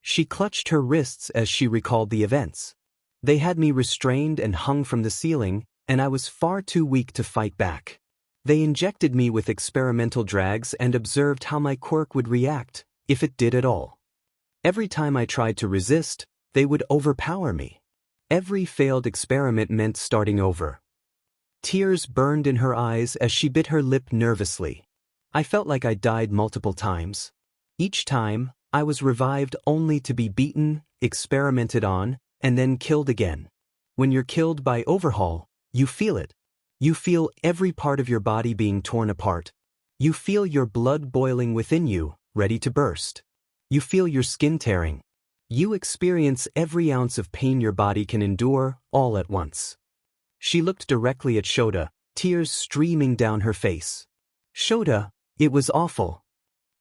She clutched her wrists as she recalled the events. "They had me restrained and hung from the ceiling, and I was far too weak to fight back. They injected me with experimental drags and observed how my quirk would react, if it did at all. Every time I tried to resist, they would overpower me. Every failed experiment meant starting over." Tears burned in her eyes as she bit her lip nervously. "I felt like I died multiple times. Each time, I was revived only to be beaten, experimented on, and then killed again. When you're killed by overhaul, you feel it. You feel every part of your body being torn apart. You feel your blood boiling within you, ready to burst. You feel your skin tearing. You experience every ounce of pain your body can endure, all at once." She looked directly at Shota, tears streaming down her face. Shota, it was awful.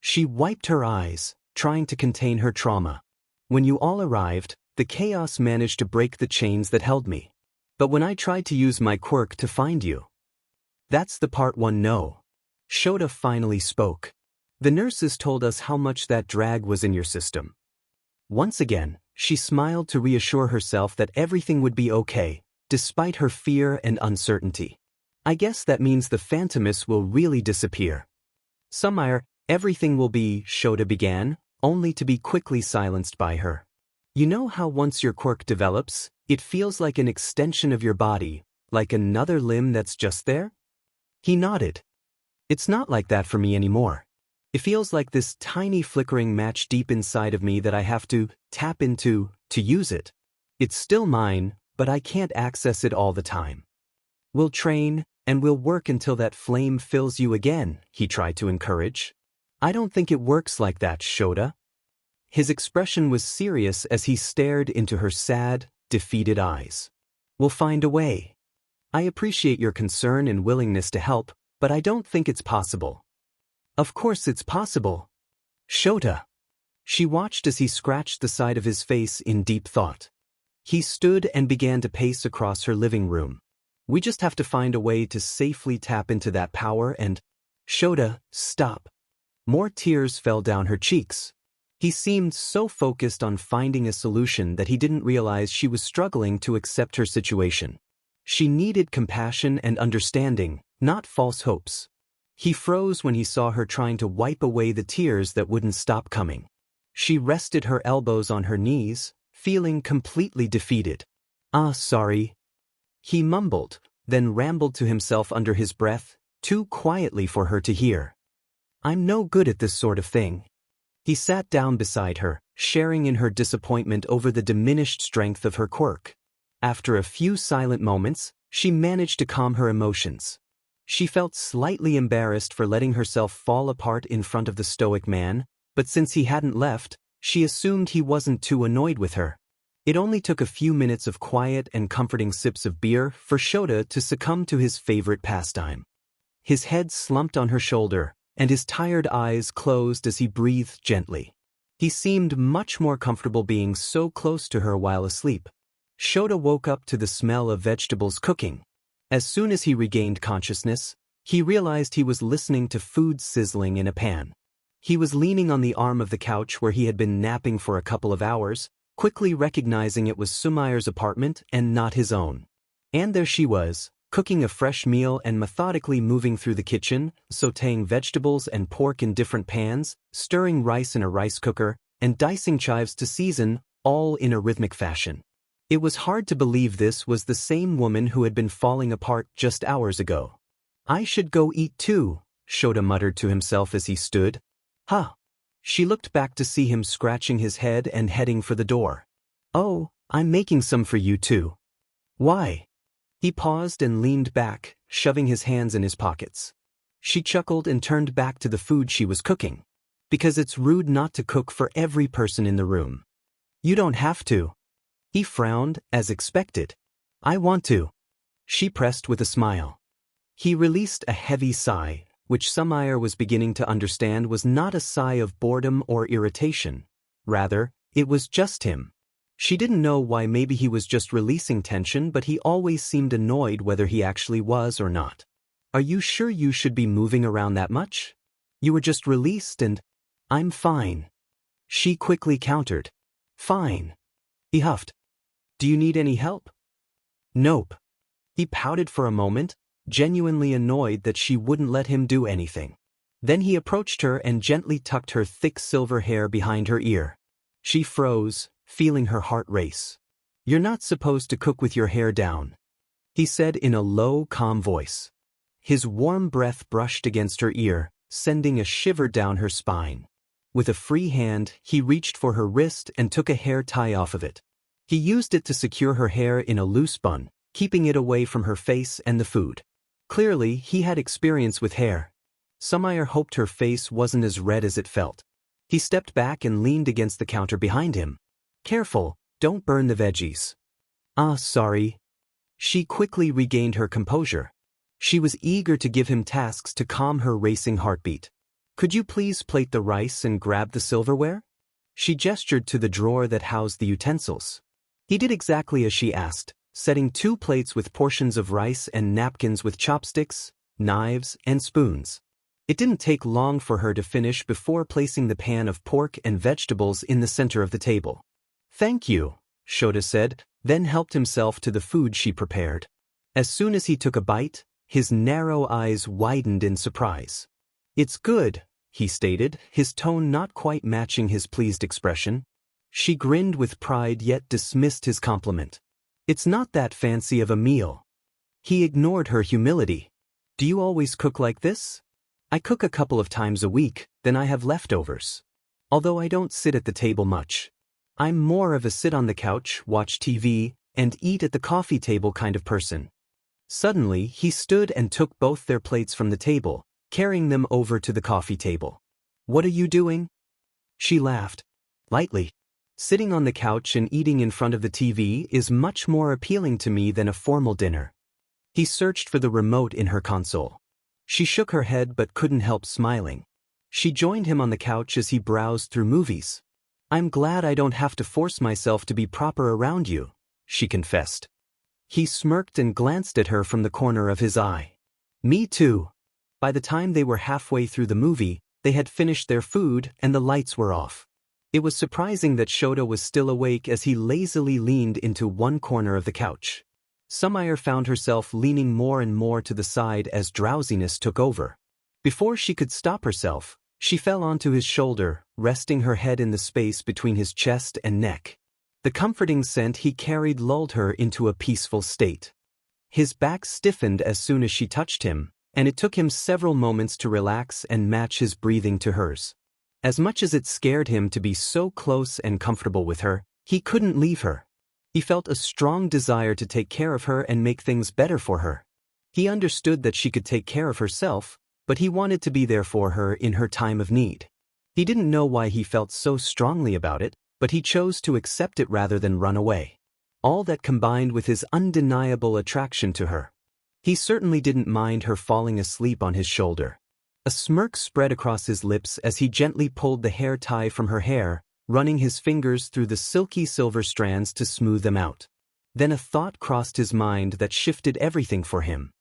She wiped her eyes, trying to contain her trauma. When you all arrived, the chaos managed to break the chains that held me. But when I tried to use my quirk to find you. That's the part one no. Shota finally spoke. The nurses told us how much that drag was in your system. Once again, she smiled to reassure herself that everything would be okay, despite her fear and uncertainty. I guess that means the Phantomus will really disappear. Sumire, everything will be, Shota began, only to be quickly silenced by her. You know how once your quirk develops, it feels like an extension of your body, like another limb that's just there? He nodded. It's not like that for me anymore. It feels like this tiny flickering match deep inside of me that I have to tap into to use it. It's still mine, but I can't access it all the time. We'll train, and we'll work until that flame fills you again, he tried to encourage. I don't think it works like that, Shota. His expression was serious as he stared into her sad, defeated eyes. We'll find a way. I appreciate your concern and willingness to help, but I don't think it's possible. Of course it's possible. Shota. She watched as he scratched the side of his face in deep thought. He stood and began to pace across her living room. We just have to find a way to safely tap into that power and… Shota, stop. More tears fell down her cheeks. He seemed so focused on finding a solution that he didn't realize she was struggling to accept her situation. She needed compassion and understanding, not false hopes. He froze when he saw her trying to wipe away the tears that wouldn't stop coming. She rested her elbows on her knees, feeling completely defeated. Sorry. He mumbled, then rambled to himself under his breath, too quietly for her to hear. I'm no good at this sort of thing. He sat down beside her, sharing in her disappointment over the diminished strength of her quirk. After a few silent moments, she managed to calm her emotions. She felt slightly embarrassed for letting herself fall apart in front of the stoic man, but since he hadn't left, she assumed he wasn't too annoyed with her. It only took a few minutes of quiet and comforting sips of beer for Shota to succumb to his favorite pastime. His head slumped on her shoulder, and his tired eyes closed as he breathed gently. He seemed much more comfortable being so close to her while asleep. Shota woke up to the smell of vegetables cooking. As soon as he regained consciousness, he realized he was listening to food sizzling in a pan. He was leaning on the arm of the couch where he had been napping for a couple of hours, quickly recognizing it was Sumire's apartment and not his own. And there she was, cooking a fresh meal and methodically moving through the kitchen, sautéing vegetables and pork in different pans, stirring rice in a rice cooker, and dicing chives to season, all in a rhythmic fashion. It was hard to believe this was the same woman who had been falling apart just hours ago. I should go eat too, Shota muttered to himself as he stood. Huh. She looked back to see him scratching his head and heading for the door. Oh, I'm making some for you too. Why? He paused and leaned back, shoving his hands in his pockets. She chuckled and turned back to the food she was cooking. Because it's rude not to cook for every person in the room. You don't have to. He frowned, as expected. I want to. She pressed with a smile. He released a heavy sigh, which Sumire was beginning to understand was not a sigh of boredom or irritation. Rather, it was just him. She didn't know why. Maybe he was just releasing tension, but he always seemed annoyed whether he actually was or not. Are you sure you should be moving around that much? You were just released and… I'm fine. She quickly countered. Fine. He huffed. Do you need any help? Nope. He pouted for a moment, genuinely annoyed that she wouldn't let him do anything. Then he approached her and gently tucked her thick silver hair behind her ear. She froze, feeling her heart race. You're not supposed to cook with your hair down, he said in a low, calm voice. His warm breath brushed against her ear, sending a shiver down her spine. With a free hand, he reached for her wrist and took a hair tie off of it. He used it to secure her hair in a loose bun, keeping it away from her face and the food. Clearly, he had experience with hair. Sumire hoped her face wasn't as red as it felt. He stepped back and leaned against the counter behind him. Careful, don't burn the veggies. Sorry. She quickly regained her composure. She was eager to give him tasks to calm her racing heartbeat. Could you please plate the rice and grab the silverware? She gestured to the drawer that housed the utensils. He did exactly as she asked, setting 2 plates with portions of rice and napkins with chopsticks, knives, and spoons. It didn't take long for her to finish before placing the pan of pork and vegetables in the center of the table. Thank you, Shota said, then helped himself to the food she prepared. As soon as he took a bite, his narrow eyes widened in surprise. It's good, he stated, his tone not quite matching his pleased expression. She grinned with pride yet dismissed his compliment. It's not that fancy of a meal. He ignored her humility. Do you always cook like this? I cook a couple of times a week, then I have leftovers. Although I don't sit at the table much. I'm more of a sit on the couch, watch TV, and eat at the coffee table kind of person. Suddenly, he stood and took both their plates from the table, carrying them over to the coffee table. What are you doing? She laughed. Lightly. Sitting on the couch and eating in front of the TV is much more appealing to me than a formal dinner. He searched for the remote in her console. She shook her head but couldn't help smiling. She joined him on the couch as he browsed through movies. I'm glad I don't have to force myself to be proper around you, she confessed. He smirked and glanced at her from the corner of his eye. Me too. By the time they were halfway through the movie, they had finished their food and the lights were off. It was surprising that Shota was still awake as he lazily leaned into one corner of the couch. Sumire found herself leaning more and more to the side as drowsiness took over. Before she could stop herself, she fell onto his shoulder, resting her head in the space between his chest and neck. The comforting scent he carried lulled her into a peaceful state. His back stiffened as soon as she touched him, and it took him several moments to relax and match his breathing to hers. As much as it scared him to be so close and comfortable with her, he couldn't leave her. He felt a strong desire to take care of her and make things better for her. He understood that she could take care of herself, but he wanted to be there for her in her time of need. He didn't know why he felt so strongly about it, but he chose to accept it rather than run away. All that combined with his undeniable attraction to her. He certainly didn't mind her falling asleep on his shoulder. A smirk spread across his lips as he gently pulled the hair tie from her hair, running his fingers through the silky silver strands to smooth them out. Then a thought crossed his mind that shifted everything for him.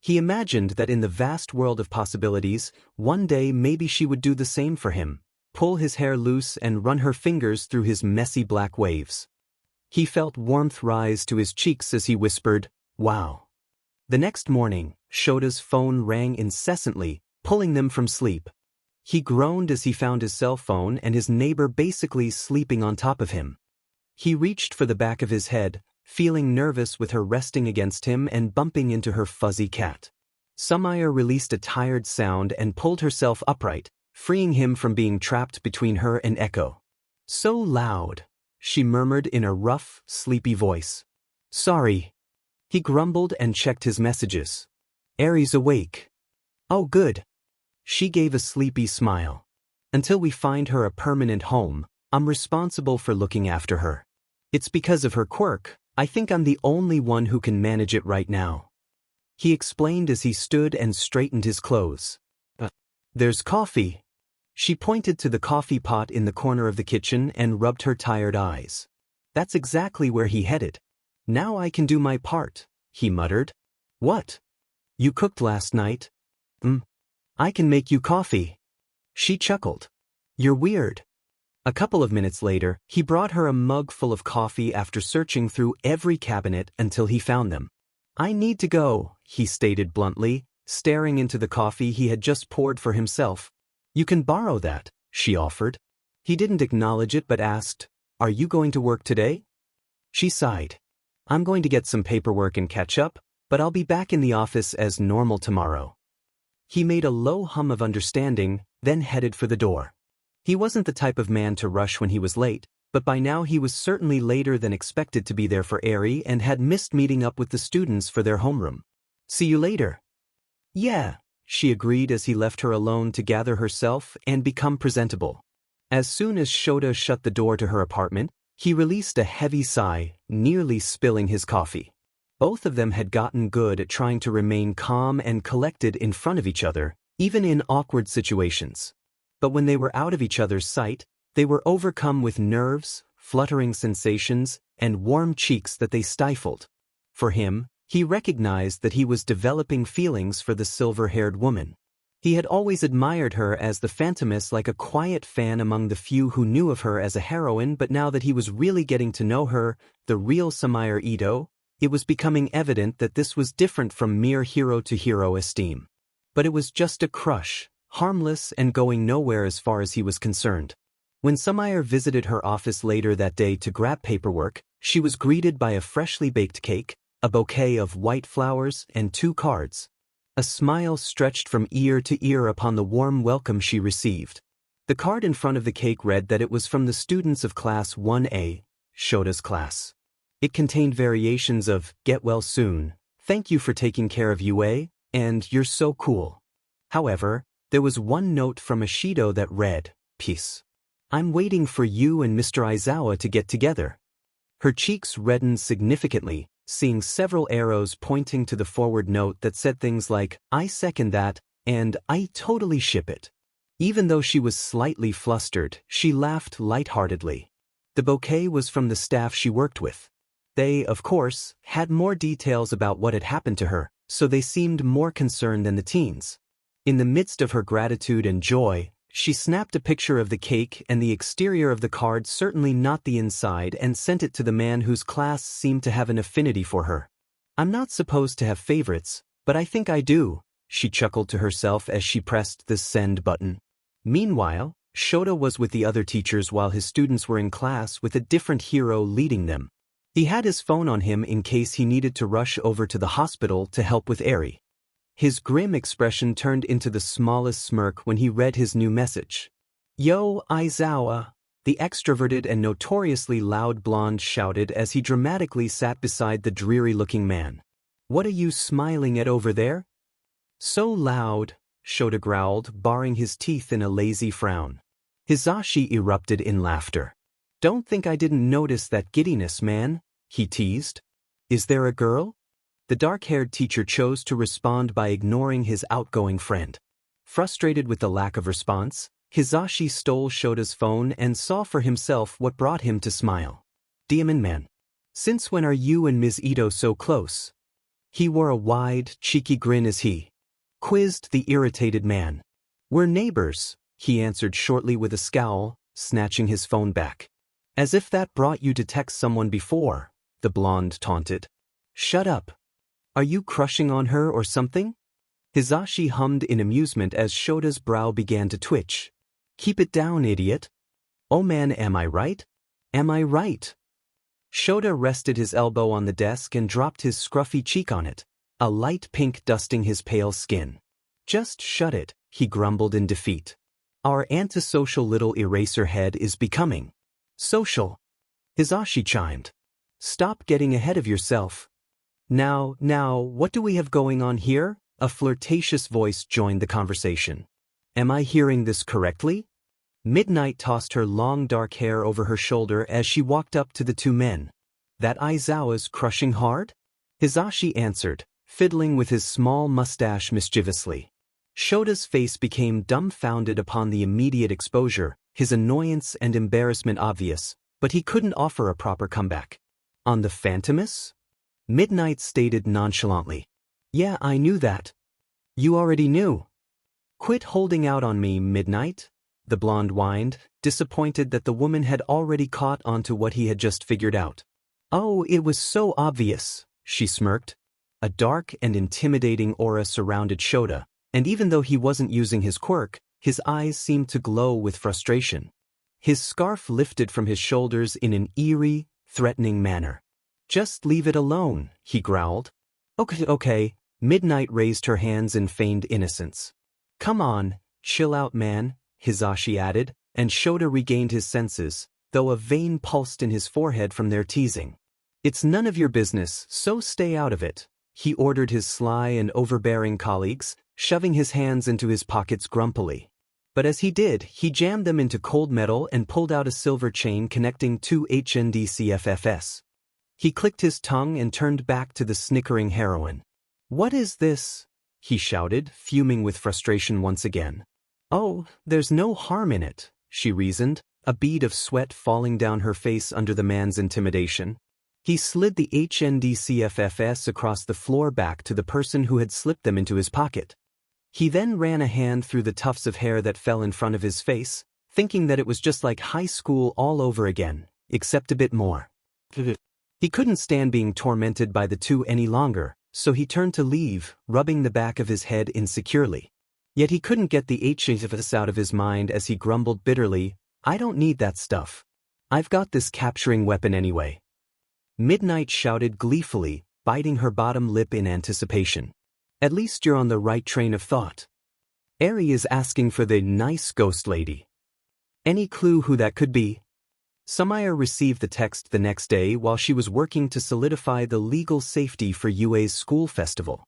He imagined that in the vast world of possibilities, one day maybe she would do the same for him, pull his hair loose and run her fingers through his messy black waves. He felt warmth rise to his cheeks as he whispered, "Wow." The next morning, Shota's phone rang incessantly, pulling them from sleep. He groaned as he found his cell phone and his neighbor basically sleeping on top of him. He reached for the back of his head, feeling nervous with her resting against him and bumping into her fuzzy cat. Sumire released a tired sound and pulled herself upright, freeing him from being trapped between her and Echo. "So loud," she murmured in a rough, sleepy voice. "Sorry." He grumbled and checked his messages. "Aries awake." "Oh good." She gave a sleepy smile. "Until we find her a permanent home, I'm responsible for looking after her. It's because of her quirk, I think I'm the only one who can manage it right now." He explained as he stood and straightened his clothes. "There's coffee." She pointed to the coffee pot in the corner of the kitchen and rubbed her tired eyes. "That's exactly where he headed. Now I can do my part," he muttered. "What? You cooked last night?" I can make you coffee." She chuckled. "You're weird." A couple of minutes later, he brought her a mug full of coffee after searching through every cabinet until he found them. "I need to go," he stated bluntly, staring into the coffee he had just poured for himself. "You can borrow that," she offered. He didn't acknowledge it but asked, "Are you going to work today?" She sighed. "I'm going to get some paperwork and catch up, but I'll be back in the office as normal tomorrow." He made a low hum of understanding, then headed for the door. He wasn't the type of man to rush when he was late, but by now he was certainly later than expected to be there for Eri and had missed meeting up with the students for their homeroom. "See you later." "Yeah," she agreed as he left her alone to gather herself and become presentable. As soon as Shota shut the door to her apartment, he released a heavy sigh, nearly spilling his coffee. Both of them had gotten good at trying to remain calm and collected in front of each other, even in awkward situations. But when they were out of each other's sight, they were overcome with nerves, fluttering sensations, and warm cheeks that they stifled. For him, he recognized that he was developing feelings for the silver-haired woman. He had always admired her as the Phantomess, like a quiet fan among the few who knew of her as a heroine, but now that he was really getting to know her, the real Sumire Eto, it was becoming evident that this was different from mere hero-to-hero esteem. But it was just a crush, harmless and going nowhere as far as he was concerned. When Sumire visited her office later that day to grab paperwork, she was greeted by a freshly baked cake, a bouquet of white flowers, and 2 cards. A smile stretched from ear to ear upon the warm welcome she received. The card in front of the cake read that it was from the students of Class 1A, Shota's class. It contained variations of, "Get well soon," "Thank you for taking care of UA," and "You're so cool." However, there was one note from Ashido that read, "Peace. I'm waiting for you and Mr. Aizawa to get together." Her cheeks reddened significantly, seeing several arrows pointing to the forward note that said things like, "I second that," and "I totally ship it." Even though she was slightly flustered, she laughed lightheartedly. The bouquet was from the staff she worked with. They, of course, had more details about what had happened to her, so they seemed more concerned than the teens. In the midst of her gratitude and joy, she snapped a picture of the cake and the exterior of the card, certainly not the inside, and sent it to the man whose class seemed to have an affinity for her. "I'm not supposed to have favorites, but I think I do," she chuckled to herself as she pressed the send button. Meanwhile, Shota was with the other teachers while his students were in class with a different hero leading them. He had his phone on him in case he needed to rush over to the hospital to help with Eri. His grim expression turned into the smallest smirk when he read his new message. "Yo, Aizawa," the extroverted and notoriously loud blonde shouted as he dramatically sat beside the dreary-looking man. "What are you smiling at over there?" "So loud," Shota growled, baring his teeth in a lazy frown. Hizashi erupted in laughter. "Don't think I didn't notice that giddiness, man," he teased. "Is there a girl?" The dark-haired teacher chose to respond by ignoring his outgoing friend. Frustrated with the lack of response, Hizashi stole Shota's phone and saw for himself what brought him to smile. "Demon Man. Since when are you and Ms. Ito so close?" He wore a wide, cheeky grin as he quizzed the irritated man. "We're neighbors," he answered shortly with a scowl, snatching his phone back. "As if that brought you to text someone before," the blonde taunted. "Shut up. Are you crushing on her or something?" Hizashi hummed in amusement as Shota's brow began to twitch. "Keep it down, idiot." "Oh man, am I right? Am I right?" Shota rested his elbow on the desk and dropped his scruffy cheek on it, a light pink dusting his pale skin. "Just shut it," he grumbled in defeat. "Our antisocial little eraser head is becoming social." Hizashi chimed. "Stop getting ahead of yourself." Now, what do we have going on here?" A flirtatious voice joined the conversation. "Am I hearing this correctly?" Midnight tossed her long dark hair over her shoulder as she walked up to the 2 men. "That Aizawa's crushing hard?" Hizashi answered, fiddling with his small mustache mischievously. Shota's face became dumbfounded upon the immediate exposure, his annoyance and embarrassment obvious, but he couldn't offer a proper comeback. "On the Phantomess?" Midnight stated nonchalantly. "Yeah, I knew that." "You already knew." "Quit holding out on me, Midnight," the blonde whined, disappointed that the woman had already caught on to what he had just figured out. "Oh, it was so obvious," she smirked. A dark and intimidating aura surrounded Shota, and even though he wasn't using his quirk, his eyes seemed to glow with frustration. His scarf lifted from his shoulders in an eerie, threatening manner. "Just leave it alone," he growled. Okay, Midnight raised her hands in feigned innocence. "Come on, chill out, man," Hizashi added, and Shota regained his senses, though a vein pulsed in his forehead from their teasing. "It's none of your business, so stay out of it," he ordered his sly and overbearing colleagues, shoving his hands into his pockets grumpily. But as he did, he jammed them into cold metal and pulled out a silver chain connecting 2 HNDCFFs. He clicked his tongue and turned back to the snickering heroine. "What is this?" he shouted, fuming with frustration once again. "Oh, there's no harm in it," she reasoned, a bead of sweat falling down her face under the man's intimidation. He slid the HNDCFFs across the floor back to the person who had slipped them into his pocket. He then ran a hand through the tufts of hair that fell in front of his face, thinking that it was just like high school all over again, except a bit more. He couldn't stand being tormented by the two any longer, so he turned to leave, rubbing the back of his head insecurely. Yet he couldn't get the HFS out of his mind as he grumbled bitterly, "I don't need that stuff. I've got this capturing weapon anyway." Midnight shouted gleefully, biting her bottom lip in anticipation. "At least you're on the right train of thought. Eri is asking for the nice ghost lady. Any clue who that could be?" Sumire received the text the next day while she was working to solidify the legal safety for UA's school festival.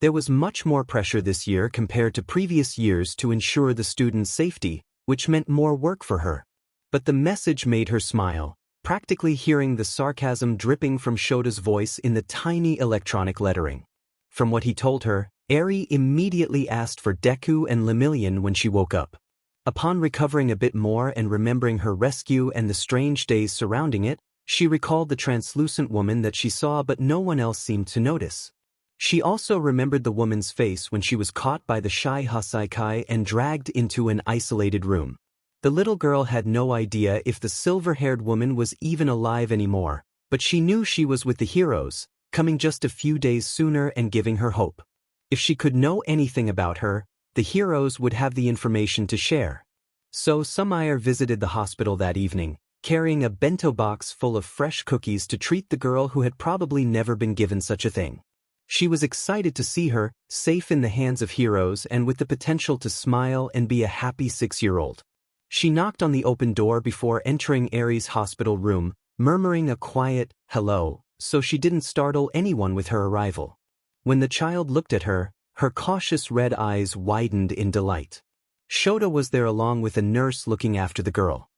There was much more pressure this year compared to previous years to ensure the students' safety, which meant more work for her. But the message made her smile, practically hearing the sarcasm dripping from Shota's voice in the tiny electronic lettering. From what he told her, Eri immediately asked for Deku and Lemillion when she woke up. Upon recovering a bit more and remembering her rescue and the strange days surrounding it, she recalled the translucent woman that she saw but no one else seemed to notice. She also remembered the woman's face when she was caught by the shy Hasaikai and dragged into an isolated room. The little girl had no idea if the silver-haired woman was even alive anymore, but she knew she was with the heroes, coming just a few days sooner and giving her hope. If she could know anything about her, the heroes would have the information to share. So Sumire visited the hospital that evening, carrying a bento box full of fresh cookies to treat the girl who had probably never been given such a thing. She was excited to see her, safe in the hands of heroes and with the potential to smile and be a happy 6-year-old. She knocked on the open door before entering Eri's hospital room, murmuring a quiet, "hello," so she didn't startle anyone with her arrival. When the child looked at her, her cautious red eyes widened in delight. Shota was there along with a nurse looking after the girl.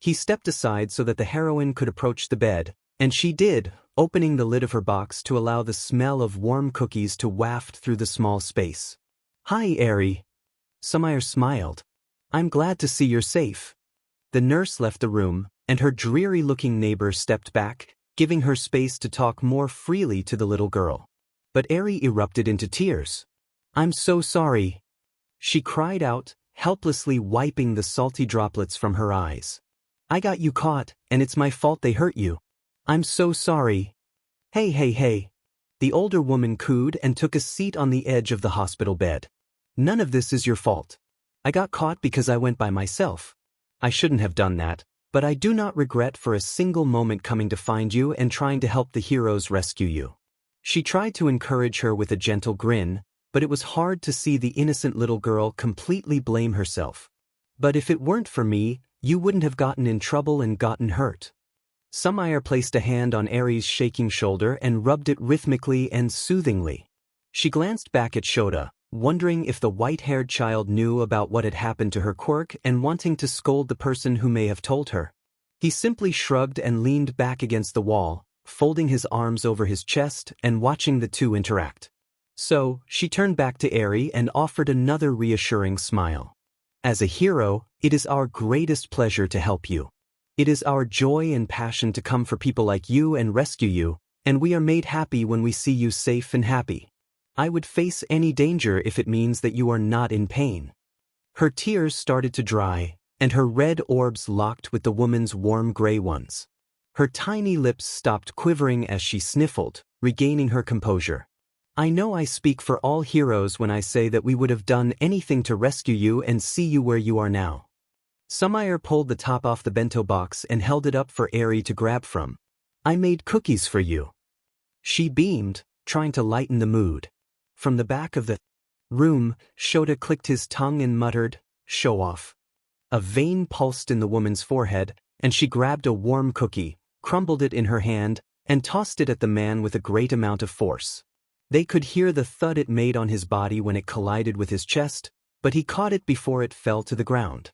He stepped aside so that the heroine could approach the bed, and she did, opening the lid of her box to allow the smell of warm cookies to waft through the small space. "Hi, Eri." Sumire smiled. "I'm glad to see you're safe." The nurse left the room, and her dreary-looking neighbor stepped back, giving her space to talk more freely to the little girl. But Eri erupted into tears. "I'm so sorry," she cried out, helplessly wiping the salty droplets from her eyes. "I got you caught, and it's my fault they hurt you. I'm so sorry." "Hey, hey, hey," the older woman cooed and took a seat on the edge of the hospital bed. "None of this is your fault. I got caught because I went by myself. I shouldn't have done that, but I do not regret for a single moment coming to find you and trying to help the heroes rescue you." She tried to encourage her with a gentle grin, but it was hard to see the innocent little girl completely blame herself. "But if it weren't for me, you wouldn't have gotten in trouble and gotten hurt." Sumire placed a hand on Eri's shaking shoulder and rubbed it rhythmically and soothingly. She glanced back at Shota, wondering if the white-haired child knew about what had happened to her quirk and wanting to scold the person who may have told her. He simply shrugged and leaned back against the wall, folding his arms over his chest and watching the two interact. So, she turned back to Eri and offered another reassuring smile. "As a hero, it is our greatest pleasure to help you. It is our joy and passion to come for people like you and rescue you, and we are made happy when we see you safe and happy. I would face any danger if it means that you are not in pain." Her tears started to dry, and her red orbs locked with the woman's warm gray ones. Her tiny lips stopped quivering as she sniffled, regaining her composure. "I know I speak for all heroes when I say that we would have done anything to rescue you and see you where you are now." Sumire pulled the top off the bento box and held it up for Eri to grab from. "I made cookies for you." She beamed, trying to lighten the mood. From the back of the room, Shota clicked his tongue and muttered, "Show off." A vein pulsed in the woman's forehead, and she grabbed a warm cookie, crumbled it in her hand, and tossed it at the man with a great amount of force. They could hear the thud it made on his body when it collided with his chest, but he caught it before it fell to the ground.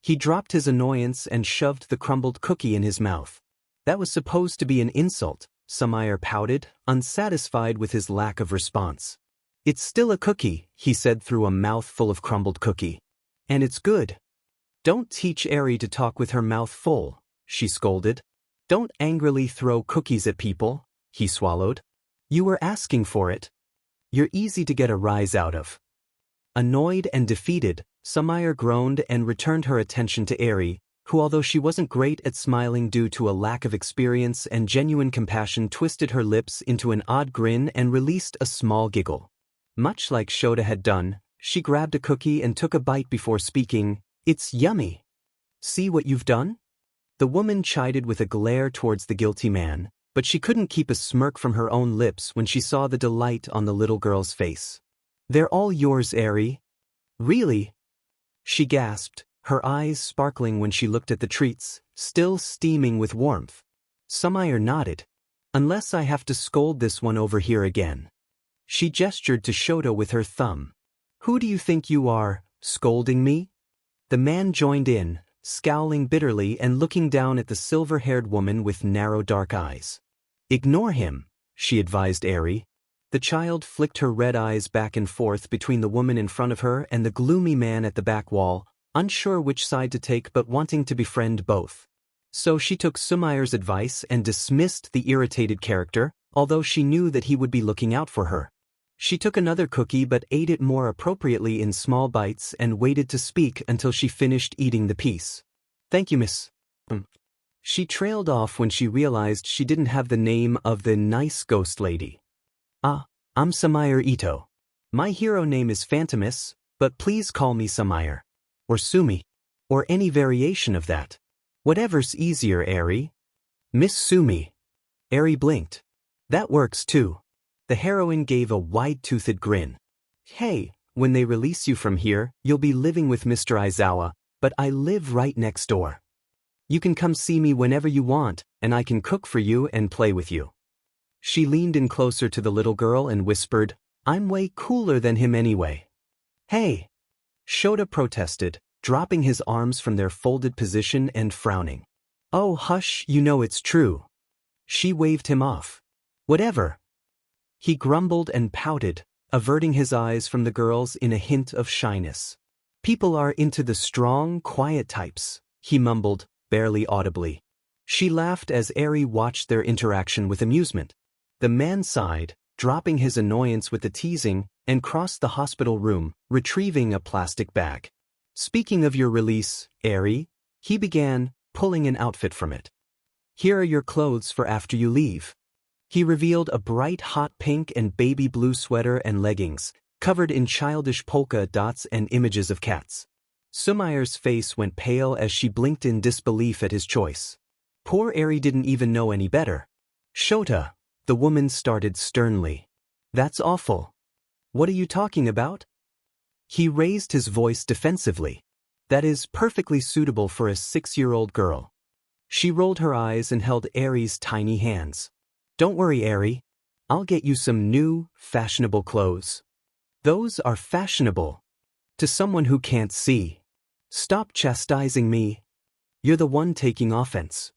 He dropped his annoyance and shoved the crumbled cookie in his mouth. That was supposed to be an insult, Sumire pouted, unsatisfied with his lack of response. It's still a cookie, he said through a mouthful of crumbled cookie. And it's good. Don't teach Eri to talk with her mouth full, she scolded. Don't angrily throw cookies at people, he swallowed. You were asking for it. You're easy to get a rise out of. Annoyed and defeated, Sumire groaned and returned her attention to Eri, who, although she wasn't great at smiling due to a lack of experience and genuine compassion, twisted her lips into an odd grin and released a small giggle. Much like Shota had done, she grabbed a cookie and took a bite before speaking. It's yummy. See what you've done? The woman chided with a glare towards the guilty man, but she couldn't keep a smirk from her own lips when she saw the delight on the little girl's face. They're all yours, Eri. Really? She gasped, her eyes sparkling when she looked at the treats, still steaming with warmth. Sumire nodded. Unless I have to scold this one over here again. She gestured to Shota with her thumb. Who do you think you are, scolding me? The man joined in, scowling bitterly and looking down at the silver-haired woman with narrow dark eyes. Ignore him, she advised Eri. The child flicked her red eyes back and forth between the woman in front of her and the gloomy man at the back wall, unsure which side to take but wanting to befriend both. So she took Sumire's advice and dismissed the irritated character, although she knew that he would be looking out for her. She took another cookie but ate it more appropriately in small bites and waited to speak until she finished eating the piece. Thank you, miss. She trailed off when she realized she didn't have the name of the nice ghost lady. I'm Sumire Eto. My hero name is Phantomus, but please call me Sumire. Or Sumi. Or any variation of that. Whatever's easier, Eri. Miss Sumi. Eri blinked. That works too. The heroine gave a wide-toothed grin. Hey, when they release you from here, you'll be living with Mr. Aizawa, but I live right next door. You can come see me whenever you want, and I can cook for you and play with you. She leaned in closer to the little girl and whispered, I'm way cooler than him anyway. Hey! Shota protested, dropping his arms from their folded position and frowning. Oh hush, you know it's true. She waved him off. Whatever. He grumbled and pouted, averting his eyes from the girls in a hint of shyness. People are into the strong, quiet types, he mumbled, barely audibly. She laughed as Eri watched their interaction with amusement. The man sighed, dropping his annoyance with the teasing, and crossed the hospital room, retrieving a plastic bag. Speaking of your release, Eri, he began, pulling an outfit from it. Here are your clothes for after you leave. He revealed a bright hot pink and baby blue sweater and leggings, covered in childish polka dots and images of cats. Sumire's face went pale as she blinked in disbelief at his choice. Poor Eri didn't even know any better. Shota, the woman started sternly. That's awful. What are you talking about? He raised his voice defensively. That is perfectly suitable for a 6-year-old girl. She rolled her eyes and held Eri's tiny hands. Don't worry, Eri. I'll get you some new, fashionable clothes. Those are fashionable. To someone who can't see. Stop chastising me. You're the one taking offense.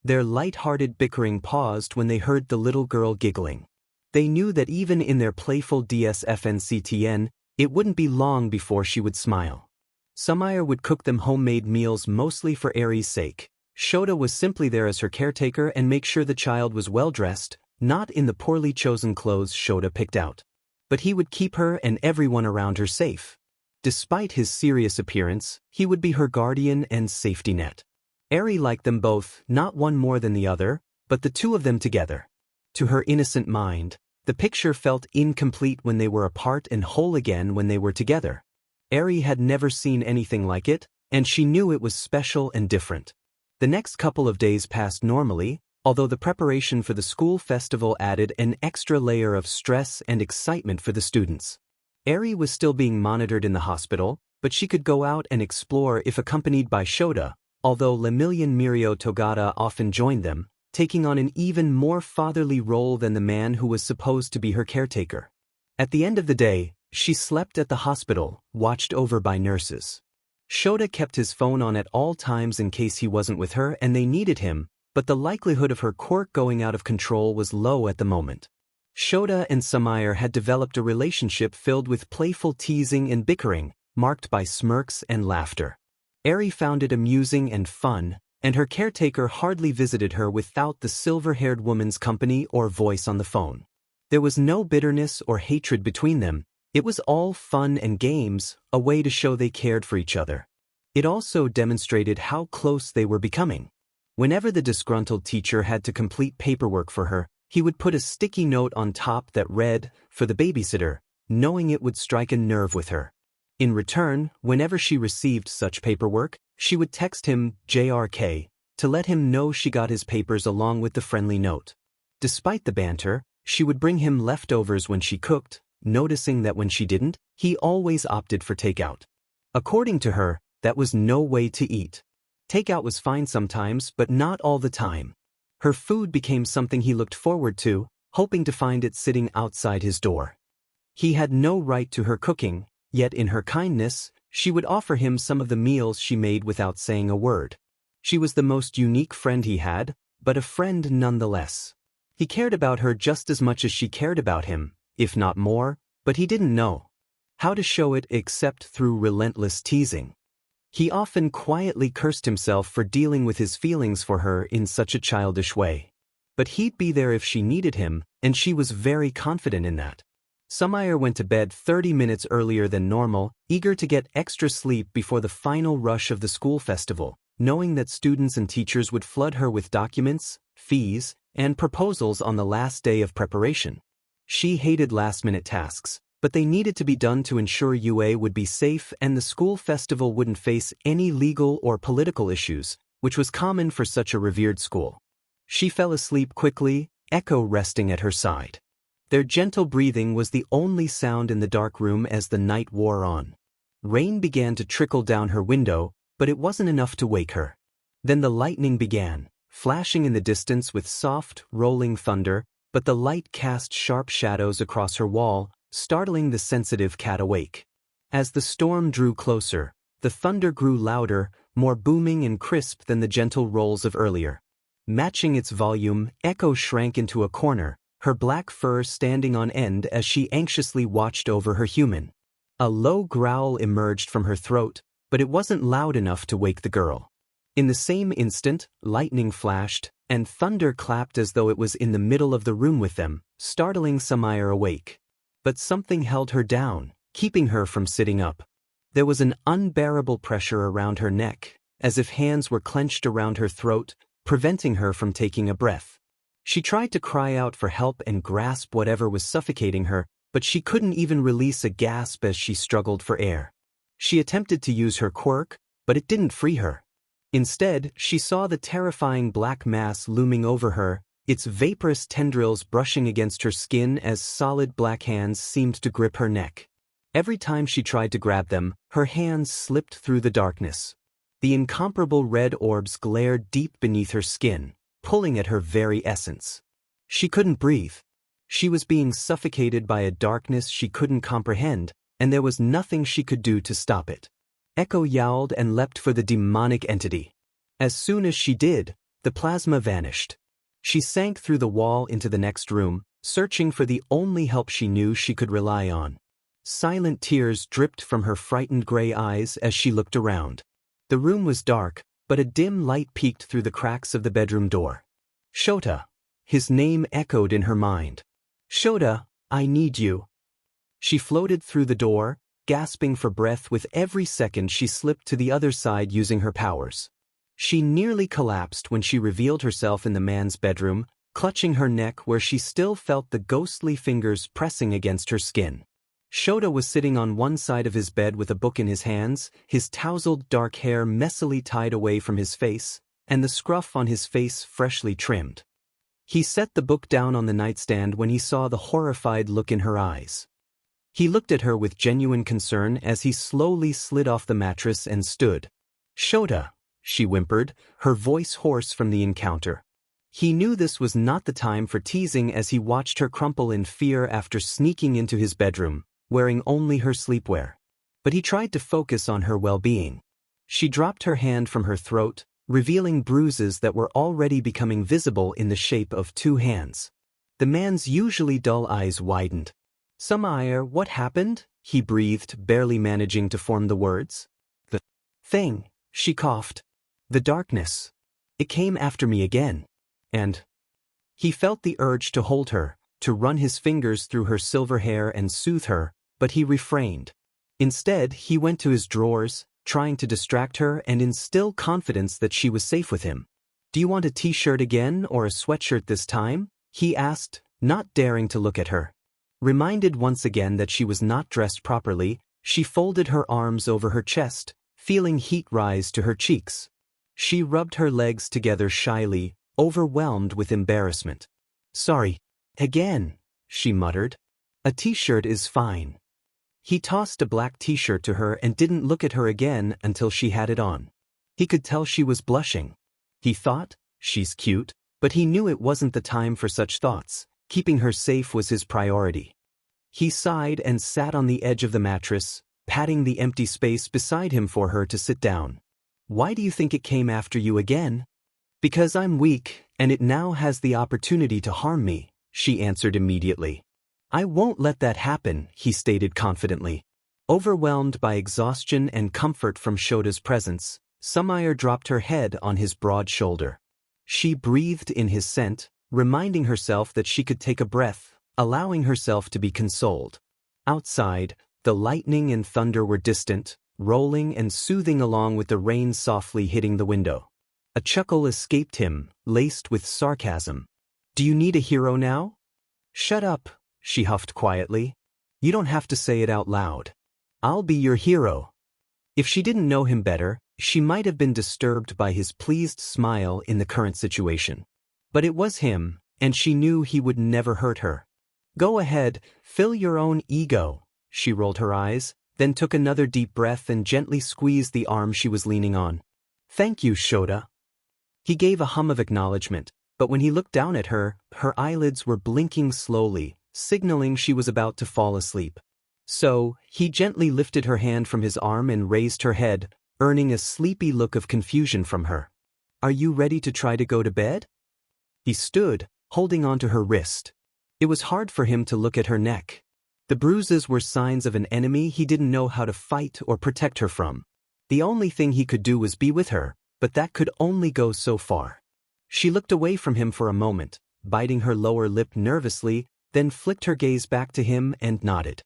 Their light-hearted bickering paused when they heard the little girl giggling. They knew that even in their playful DSFNCTN, it wouldn't be long before she would smile. Sumire would cook them homemade meals mostly for Eri's sake. Shota was simply there as her caretaker and make sure the child was well-dressed, not in the poorly chosen clothes Shota picked out. But he would keep her and everyone around her safe. Despite his serious appearance, he would be her guardian and safety net. Eri liked them both, not one more than the other, but the two of them together. To her innocent mind, the picture felt incomplete when they were apart and whole again when they were together. Eri had never seen anything like it, and she knew it was special and different. The next couple of days passed normally, although the preparation for the school festival added an extra layer of stress and excitement for the students. Eri was still being monitored in the hospital, but she could go out and explore if accompanied by Shota, although Lemillion Mirio Togata often joined them, taking on an even more fatherly role than the man who was supposed to be her caretaker. At the end of the day, she slept at the hospital, watched over by nurses. Shota kept his phone on at all times in case he wasn't with her and they needed him, but the likelihood of her quirk going out of control was low at the moment. Shota and Sumire had developed a relationship filled with playful teasing and bickering, marked by smirks and laughter. Eri found it amusing and fun, and her caretaker hardly visited her without the silver-haired woman's company or voice on the phone. There was no bitterness or hatred between them. It was all fun and games, a way to show they cared for each other. It also demonstrated how close they were becoming. Whenever the disgruntled teacher had to complete paperwork for her, he would put a sticky note on top that read, "For the babysitter," knowing it would strike a nerve with her. In return, whenever she received such paperwork, she would text him JRK to let him know she got his papers along with the friendly note. Despite the banter, she would bring him leftovers when she cooked, noticing that when she didn't, he always opted for takeout. According to her, that was no way to eat. Takeout was fine sometimes, but not all the time. Her food became something he looked forward to, hoping to find it sitting outside his door. He had no right to her cooking, yet in her kindness, she would offer him some of the meals she made without saying a word. She was the most unique friend he had, but a friend nonetheless. He cared about her just as much as she cared about him, if not more, but he didn't know how to show it except through relentless teasing. He often quietly cursed himself for dealing with his feelings for her in such a childish way. But he'd be there if she needed him, and she was very confident in that. Sumire went to bed 30 minutes earlier than normal, eager to get extra sleep before the final rush of the school festival, knowing that students and teachers would flood her with documents, fees, and proposals on the last day of preparation. She hated last-minute tasks, but they needed to be done to ensure UA would be safe and the school festival wouldn't face any legal or political issues, which was common for such a revered school. She fell asleep quickly, Echo resting at her side. Their gentle breathing was the only sound in the dark room as the night wore on. Rain began to trickle down her window, but it wasn't enough to wake her. Then the lightning began, flashing in the distance with soft, rolling thunder, but the light cast sharp shadows across her wall, startling the sensitive cat awake. As the storm drew closer, the thunder grew louder, more booming and crisp than the gentle rolls of earlier. Matching its volume, Echo shrank into a corner, her black fur standing on end as she anxiously watched over her human. A low growl emerged from her throat, but it wasn't loud enough to wake the girl. In the same instant, lightning flashed, and thunder clapped as though it was in the middle of the room with them, startling Sumire awake. But something held her down, keeping her from sitting up. There was an unbearable pressure around her neck, as if hands were clenched around her throat, preventing her from taking a breath. She tried to cry out for help and grasp whatever was suffocating her, but she couldn't even release a gasp as she struggled for air. She attempted to use her quirk, but it didn't free her. Instead, she saw the terrifying black mass looming over her, its vaporous tendrils brushing against her skin as solid black hands seemed to grip her neck. Every time she tried to grab them, her hands slipped through the darkness. The incomparable red orbs glared deep beneath her skin, pulling at her very essence. She couldn't breathe. She was being suffocated by a darkness she couldn't comprehend, and there was nothing she could do to stop it. Echo yowled and leapt for the demonic entity. As soon as she did, the plasma vanished. She sank through the wall into the next room, searching for the only help she knew she could rely on. Silent tears dripped from her frightened gray eyes as she looked around. The room was dark, but a dim light peeked through the cracks of the bedroom door. Shota. His name echoed in her mind. Shota, I need you. She floated through the door, gasping for breath with every second she slipped to the other side using her powers. She nearly collapsed when she revealed herself in the man's bedroom, clutching her neck where she still felt the ghostly fingers pressing against her skin. Shota was sitting on one side of his bed with a book in his hands, his tousled dark hair messily tied away from his face, and the scruff on his face freshly trimmed. He set the book down on the nightstand when he saw the horrified look in her eyes. He looked at her with genuine concern as he slowly slid off the mattress and stood. Shota, she whimpered, her voice hoarse from the encounter. He knew this was not the time for teasing as he watched her crumple in fear after sneaking into his bedroom, wearing only her sleepwear. But he tried to focus on her well-being. She dropped her hand from her throat, revealing bruises that were already becoming visible in the shape of 2 hands. The man's usually dull eyes widened. "Sumire, what happened?" he breathed, barely managing to form the words. "The thing," she coughed. "The darkness. It came after me again. And..." He felt the urge to hold her, to run his fingers through her silver hair and soothe her, but he refrained. Instead, he went to his drawers, trying to distract her and instill confidence that she was safe with him. "Do you want a t-shirt again or a sweatshirt this time?" he asked, not daring to look at her. Reminded once again that she was not dressed properly, she folded her arms over her chest, feeling heat rise to her cheeks. She rubbed her legs together shyly, overwhelmed with embarrassment. "Sorry. Again," she muttered. "A t-shirt is fine." He tossed a black t-shirt to her and didn't look at her again until she had it on. He could tell she was blushing. He thought, "She's cute," but he knew it wasn't the time for such thoughts. Keeping her safe was his priority. He sighed and sat on the edge of the mattress, patting the empty space beside him for her to sit down. "Why do you think it came after you again?" "Because I'm weak, and it now has the opportunity to harm me," she answered immediately. "I won't let that happen," he stated confidently. Overwhelmed by exhaustion and comfort from Shota's presence, Sumire dropped her head on his broad shoulder. She breathed in his scent, reminding herself that she could take a breath, allowing herself to be consoled. Outside, the lightning and thunder were distant, rolling and soothing along with the rain softly hitting the window. A chuckle escaped him, laced with sarcasm. "Do you need a hero now?" "Shut up," she huffed quietly. "You don't have to say it out loud. I'll be your hero." If she didn't know him better, she might have been disturbed by his pleased smile in the current situation. But it was him, and she knew he would never hurt her. "Go ahead, fill your own ego." She rolled her eyes, then took another deep breath and gently squeezed the arm she was leaning on. "Thank you, Shota." He gave a hum of acknowledgement, but when he looked down at her, her eyelids were blinking slowly, signaling she was about to fall asleep. So, he gently lifted her hand from his arm and raised her head, earning a sleepy look of confusion from her. "Are you ready to try to go to bed?" He stood, holding onto her wrist. It was hard for him to look at her neck. The bruises were signs of an enemy he didn't know how to fight or protect her from. The only thing he could do was be with her, but that could only go so far. She looked away from him for a moment, biting her lower lip nervously, then flicked her gaze back to him and nodded.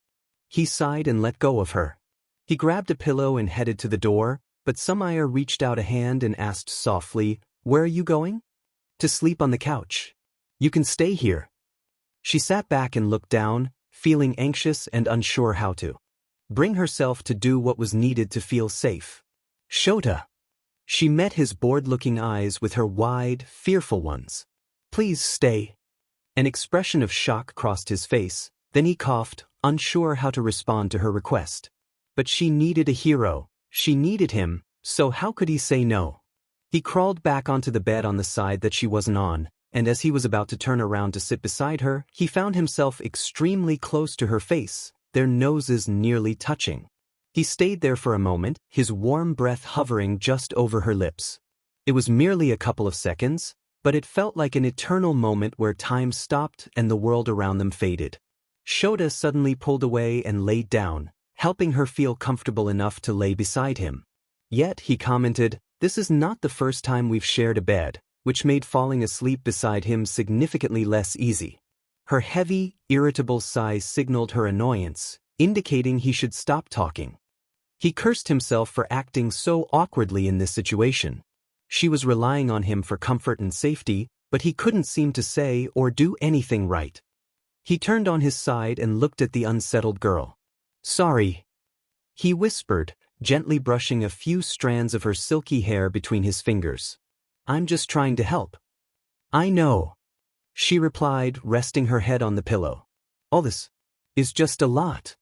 He sighed and let go of her. He grabbed a pillow and headed to the door, but Sumire reached out a hand and asked softly, "Where are you going?" "To sleep on the couch. You can stay here." She sat back and looked down, feeling anxious and unsure how to bring herself to do what was needed to feel safe. "Shota." She met his bored-looking eyes with her wide, fearful ones. "Please stay." An expression of shock crossed his face, then he coughed, unsure how to respond to her request. But she needed a hero. She needed him, so how could he say no? He crawled back onto the bed on the side that she wasn't on, and as he was about to turn around to sit beside her, he found himself extremely close to her face, their noses nearly touching. He stayed there for a moment, his warm breath hovering just over her lips. It was merely a couple of seconds, but it felt like an eternal moment where time stopped and the world around them faded. Shota suddenly pulled away and laid down, helping her feel comfortable enough to lay beside him. Yet, he commented, "This is not the first time we've shared a bed," which made falling asleep beside him significantly less easy. Her heavy, irritable sigh signaled her annoyance, indicating he should stop talking. He cursed himself for acting so awkwardly in this situation. She was relying on him for comfort and safety, but he couldn't seem to say or do anything right. He turned on his side and looked at the unsettled girl. "Sorry," he whispered, gently brushing a few strands of her silky hair between his fingers. "I'm just trying to help." "I know," she replied, resting her head on the pillow. "All this is just a lot."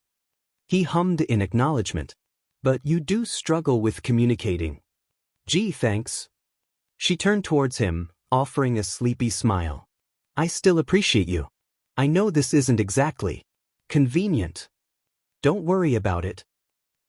He hummed in acknowledgement. "But you do struggle with communicating." "Gee, thanks." She turned towards him, offering a sleepy smile. "I still appreciate you. I know this isn't exactly convenient." "Don't worry about it."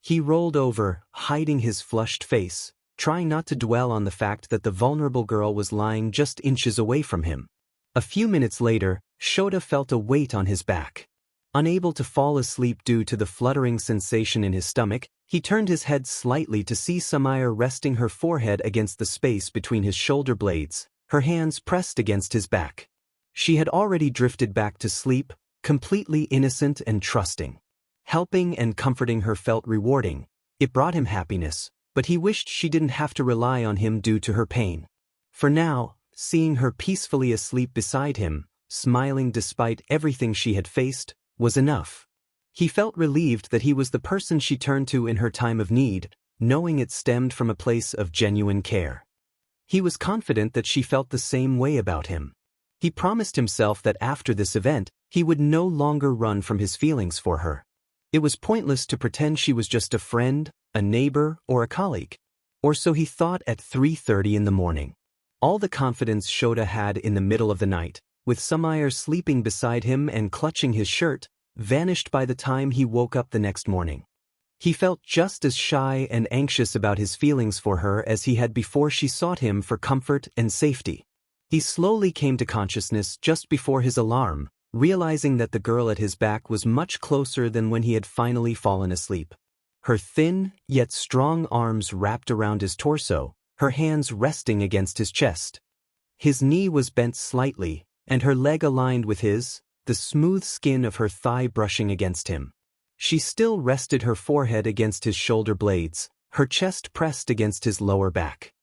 He rolled over, hiding his flushed face, trying not to dwell on the fact that the vulnerable girl was lying just inches away from him. A few minutes later, Shota felt a weight on his back. Unable to fall asleep due to the fluttering sensation in his stomach, he turned his head slightly to see Sumire resting her forehead against the space between his shoulder blades, her hands pressed against his back. She had already drifted back to sleep, completely innocent and trusting. Helping and comforting her felt rewarding. It brought him happiness, but he wished she didn't have to rely on him due to her pain. For now, seeing her peacefully asleep beside him, smiling despite everything she had faced, was enough. He felt relieved that he was the person she turned to in her time of need, knowing it stemmed from a place of genuine care. He was confident that she felt the same way about him. He promised himself that after this event, he would no longer run from his feelings for her. It was pointless to pretend she was just a friend, a neighbor, or a colleague. Or so he thought at 3:30 in the morning. All the confidence Shota had in the middle of the night, with Sumire sleeping beside him and clutching his shirt, vanished by the time he woke up the next morning. He felt just as shy and anxious about his feelings for her as he had before she sought him for comfort and safety. He slowly came to consciousness just before his alarm, realizing that the girl at his back was much closer than when he had finally fallen asleep. Her thin, yet strong arms wrapped around his torso, her hands resting against his chest. His knee was bent slightly, and her leg aligned with his, the smooth skin of her thigh brushing against him. She still rested her forehead against his shoulder blades, her chest pressed against his lower back.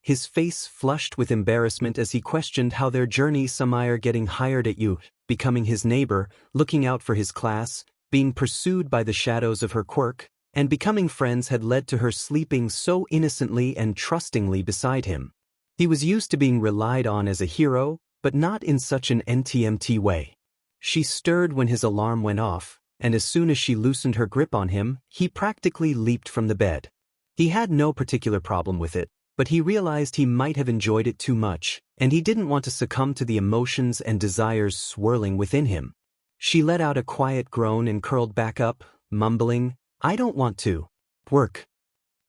His face flushed with embarrassment as he questioned how their journey, Sumire getting hired at you, becoming his neighbor, looking out for his class, being pursued by the shadows of her quirk, and becoming friends had led to her sleeping so innocently and trustingly beside him. He was used to being relied on as a hero, but not in such an NTMT way. She stirred when his alarm went off, and as soon as she loosened her grip on him, he practically leaped from the bed. He had no particular problem with it, but he realized he might have enjoyed it too much, and he didn't want to succumb to the emotions and desires swirling within him. She let out a quiet groan and curled back up, mumbling, "I don't want to. Work.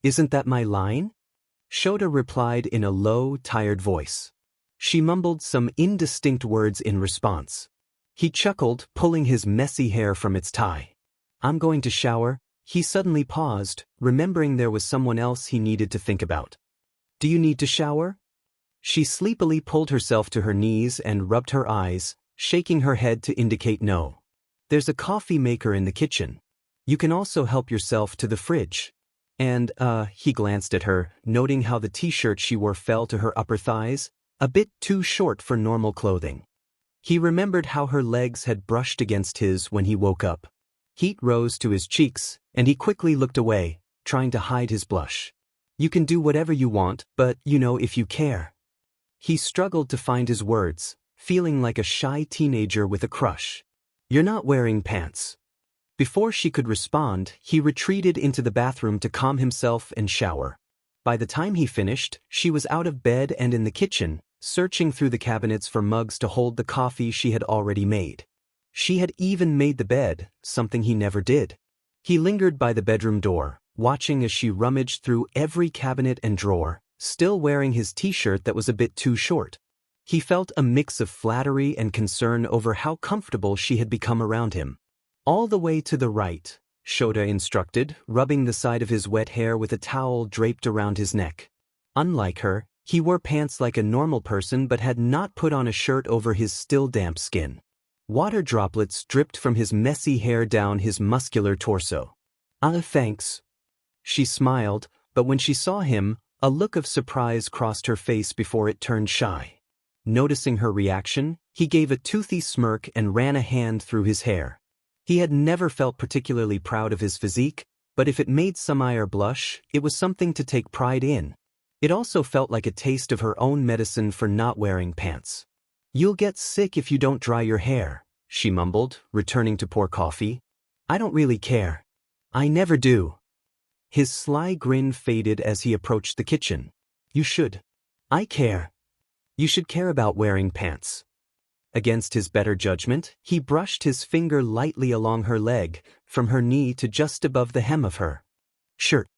Isn't that my line?" Shota replied in a low, tired voice. She mumbled some indistinct words in response. He chuckled, pulling his messy hair from its tie. "I'm going to shower." He suddenly paused, remembering there was someone else he needed to think about. "Do you need to shower?" She sleepily pulled herself to her knees and rubbed her eyes, shaking her head to indicate no. "There's a coffee maker in the kitchen. You can also help yourself to the fridge." And, he glanced at her, noting how the t-shirt she wore fell to her upper thighs, a bit too short for normal clothing. He remembered how her legs had brushed against his when he woke up. Heat rose to his cheeks, and he quickly looked away, trying to hide his blush. "You can do whatever you want, but, if you care." He struggled to find his words, feeling like a shy teenager with a crush. "You're not wearing pants." Before she could respond, he retreated into the bathroom to calm himself and shower. By the time he finished, she was out of bed and in the kitchen, searching through the cabinets for mugs to hold the coffee she had already made. She had even made the bed, something he never did. He lingered by the bedroom door, watching as she rummaged through every cabinet and drawer, still wearing his t-shirt that was a bit too short. He felt a mix of flattery and concern over how comfortable she had become around him. "All the way to the right," Shota instructed, rubbing the side of his wet hair with a towel draped around his neck. Unlike her, he wore pants like a normal person but had not put on a shirt over his still damp skin. Water droplets dripped from his messy hair down his muscular torso. Thanks." She smiled, but when she saw him, a look of surprise crossed her face before it turned shy. Noticing her reaction, he gave a toothy smirk and ran a hand through his hair. He had never felt particularly proud of his physique, but if it made Sumire blush, it was something to take pride in. It also felt like a taste of her own medicine for not wearing pants. "You'll get sick if you don't dry your hair," she mumbled, returning to pour coffee. "I don't really care. I never do." His sly grin faded as he approached the kitchen. "You should. I care. You should care about wearing pants." Against his better judgment, he brushed his finger lightly along her leg, from her knee to just above the hem of her shirt.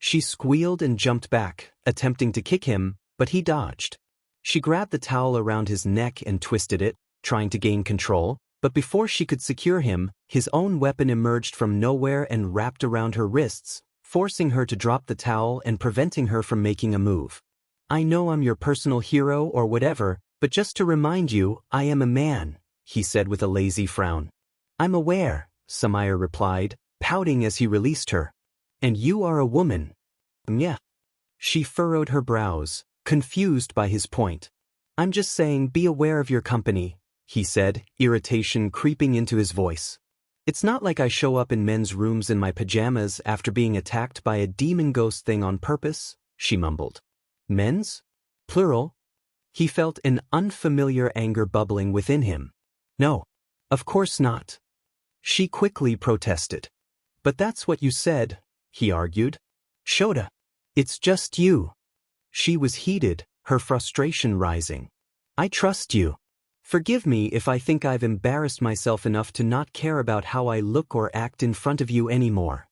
She squealed and jumped back, attempting to kick him, but he dodged. She grabbed the towel around his neck and twisted it, trying to gain control, but before she could secure him, his own weapon emerged from nowhere and wrapped around her wrists, forcing her to drop the towel and preventing her from making a move. "I know I'm your personal hero or whatever, but just to remind you, I am a man," he said with a lazy frown. "I'm aware," Sumire replied, pouting as he released her. "And you are a woman." "Yeah." She furrowed her brows, confused by his point. "I'm just saying be aware of your company," he said, irritation creeping into his voice. "It's not like I show up in men's rooms in my pajamas after being attacked by a demon ghost thing on purpose," she mumbled. "Men's? Plural?" He felt an unfamiliar anger bubbling within him. "No, of course not." She quickly protested. "But that's what you said," he argued. "Shota, it's just you." She was heated, her frustration rising. "I trust you. Forgive me if I think I've embarrassed myself enough to not care about how I look or act in front of you anymore.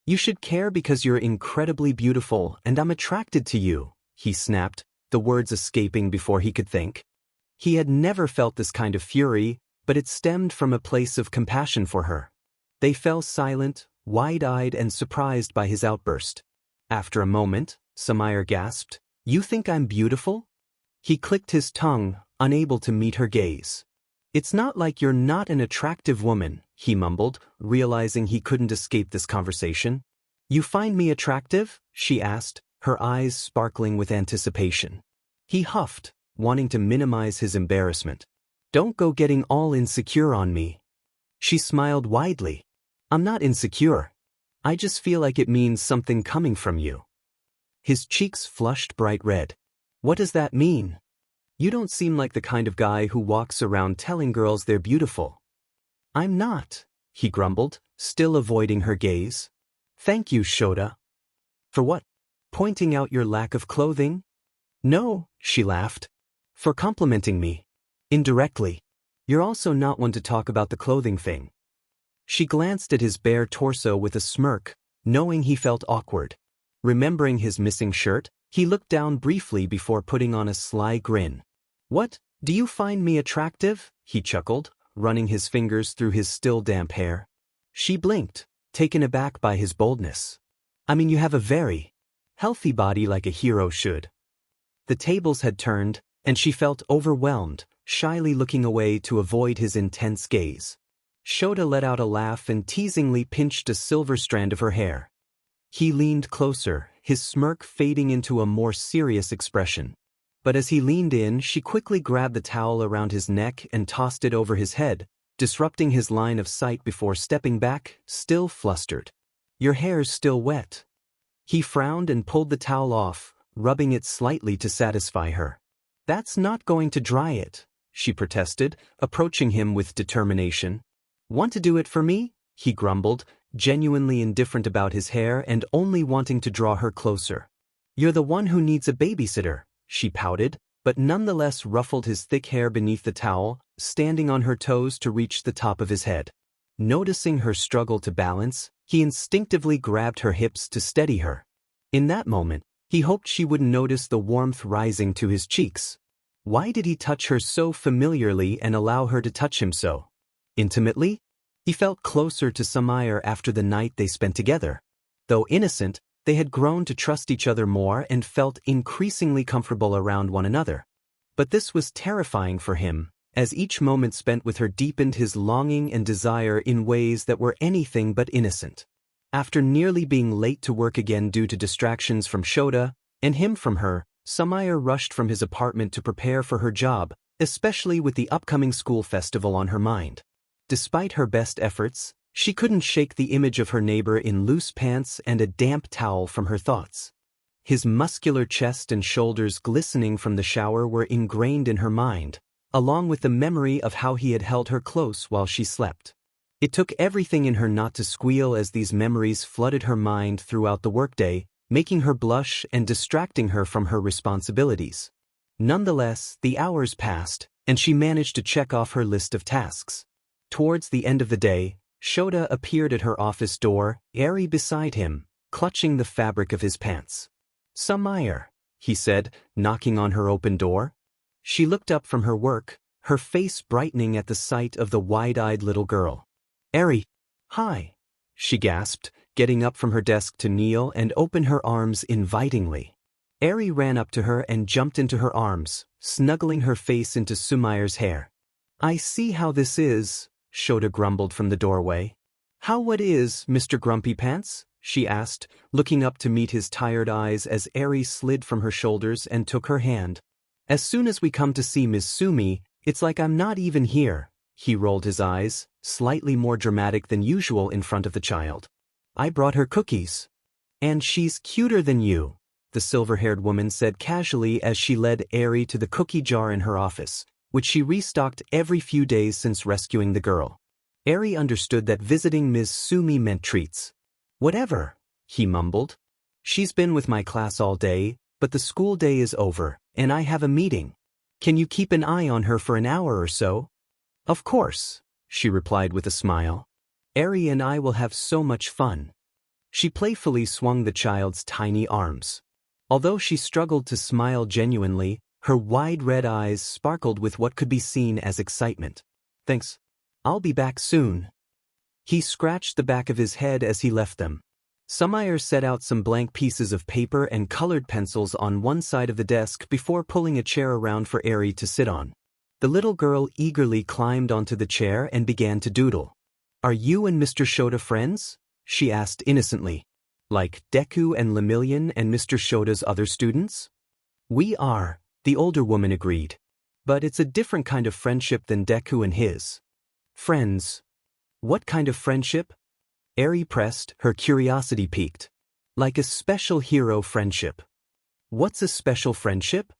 You should care because you're incredibly beautiful and I'm attracted to you," he snapped, the words escaping before he could think. He had never felt this kind of fury, but it stemmed from a place of compassion for her. They fell silent, wide-eyed and surprised by his outburst. After a moment, Sumire gasped, "You think I'm beautiful?" He clicked his tongue, unable to meet her gaze. "It's not like you're not an attractive woman," he mumbled, realizing he couldn't escape this conversation. "You find me attractive?" she asked, her eyes sparkling with anticipation. He huffed, wanting to minimize his embarrassment. "Don't go getting all insecure on me." She smiled widely. "I'm not insecure. I just feel like it means something coming from you." His cheeks flushed bright red. "What does that mean? You don't seem like the kind of guy who walks around telling girls they're beautiful." "I'm not," he grumbled, still avoiding her gaze. "Thank you, Shota." "For what? Pointing out your lack of clothing?" "No," she laughed. "For complimenting me. Indirectly. You're also not one to talk about the clothing thing." She glanced at his bare torso with a smirk, knowing he felt awkward. Remembering his missing shirt, he looked down briefly before putting on a sly grin. "What, do you find me attractive?" he chuckled, running his fingers through his still damp hair. She blinked, taken aback by his boldness. "I mean, you have a very healthy body like a hero should." The tables had turned, and she felt overwhelmed, shyly looking away to avoid his intense gaze. Shota let out a laugh and teasingly pinched a silver strand of her hair. He leaned closer, his smirk fading into a more serious expression. But as he leaned in, she quickly grabbed the towel around his neck and tossed it over his head, disrupting his line of sight before stepping back, still flustered. "Your hair's still wet." He frowned and pulled the towel off, rubbing it slightly to satisfy her. "That's not going to dry it," she protested, approaching him with determination. "Want to do it for me?" he grumbled, genuinely indifferent about his hair and only wanting to draw her closer. "You're the one who needs a babysitter," she pouted, but nonetheless ruffled his thick hair beneath the towel, standing on her toes to reach the top of his head. Noticing her struggle to balance, he instinctively grabbed her hips to steady her. In that moment, he hoped she wouldn't notice the warmth rising to his cheeks. Why did he touch her so familiarly and allow her to touch him so intimately? He felt closer to Sumire after the night they spent together. Though innocent, they had grown to trust each other more and felt increasingly comfortable around one another. But this was terrifying for him, as each moment spent with her deepened his longing and desire in ways that were anything but innocent. After nearly being late to work again due to distractions from Shota, and him from her, Sumire rushed from his apartment to prepare for her job, especially with the upcoming school festival on her mind. Despite her best efforts, she couldn't shake the image of her neighbor in loose pants and a damp towel from her thoughts. His muscular chest and shoulders glistening from the shower were ingrained in her mind, along with the memory of how he had held her close while she slept. It took everything in her not to squeal as these memories flooded her mind throughout the workday, making her blush and distracting her from her responsibilities. Nonetheless, the hours passed, and she managed to check off her list of tasks. Towards the end of the day, Shota appeared at her office door, airy beside him, clutching the fabric of his pants. "Sumire," he said, knocking on her open door. She looked up from her work, her face brightening at the sight of the wide-eyed little girl. "Eri." "Hi," she gasped, getting up from her desk to kneel and open her arms invitingly. Eri ran up to her and jumped into her arms, snuggling her face into Sumire's hair. "I see how this is," Shota grumbled from the doorway. "How what is, Mr. Grumpy Pants?" she asked, looking up to meet his tired eyes as Eri slid from her shoulders and took her hand. "As soon as we come to see Miss Sumi, it's like I'm not even here." He rolled his eyes, slightly more dramatic than usual in front of the child. "I brought her cookies. And she's cuter than you," the silver-haired woman said casually as she led Eri to the cookie jar in her office, which she restocked every few days since rescuing the girl. Eri understood that visiting Ms. Sumi meant treats. "Whatever," he mumbled. "She's been with my class all day, but the school day is over, and I have a meeting. Can you keep an eye on her for an hour or so?" "Of course," she replied with a smile. "Eri and I will have so much fun." She playfully swung the child's tiny arms. Although she struggled to smile genuinely, her wide red eyes sparkled with what could be seen as excitement. "Thanks. I'll be back soon." He scratched the back of his head as he left them. Sumire set out some blank pieces of paper and colored pencils on one side of the desk before pulling a chair around for Eri to sit on. The little girl eagerly climbed onto the chair and began to doodle. "Are you and Mr. Shota friends?" she asked innocently. "Like Deku and Lemillion and Mr. Shota's other students?" "We are," the older woman agreed. "But it's a different kind of friendship than Deku and his." "Friends? What kind of friendship?" Eri pressed, her curiosity piqued. "Like a special hero friendship." "What's a special friendship?"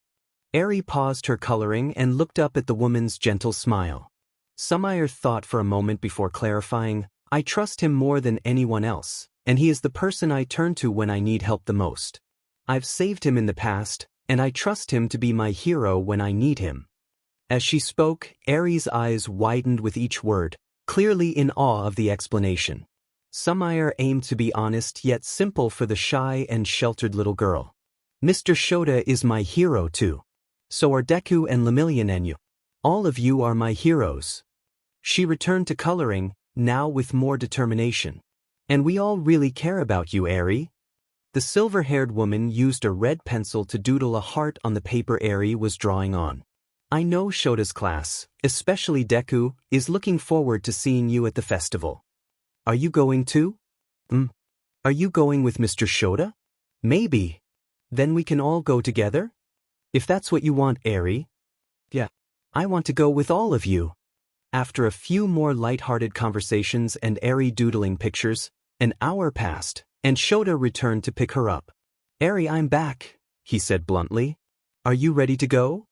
Eri paused her coloring and looked up at the woman's gentle smile. Sumire thought for a moment before clarifying, "I trust him more than anyone else, and he is the person I turn to when I need help the most. I've saved him in the past, and I trust him to be my hero when I need him." As she spoke, Eri's eyes widened with each word, clearly in awe of the explanation. Sumire aimed to be honest yet simple for the shy and sheltered little girl. "Mr. Shota is my hero too. So are Deku and Lemillion and you. All of you are my heroes." She returned to coloring, now with more determination. "And we all really care about you, Eri." The silver-haired woman used a red pencil to doodle a heart on the paper Eri was drawing on. "I know Shota's class, especially Deku, is looking forward to seeing you at the festival. Are you going too?" Are you going with Mr. Shota?" "Maybe. Then we can all go together? If that's what you want, Eri." "Yeah. I want to go with all of you." After a few more light-hearted conversations and Eri doodling pictures, an hour passed, and Shota returned to pick her up. "Eri, I'm back," he said bluntly. "Are you ready to go?"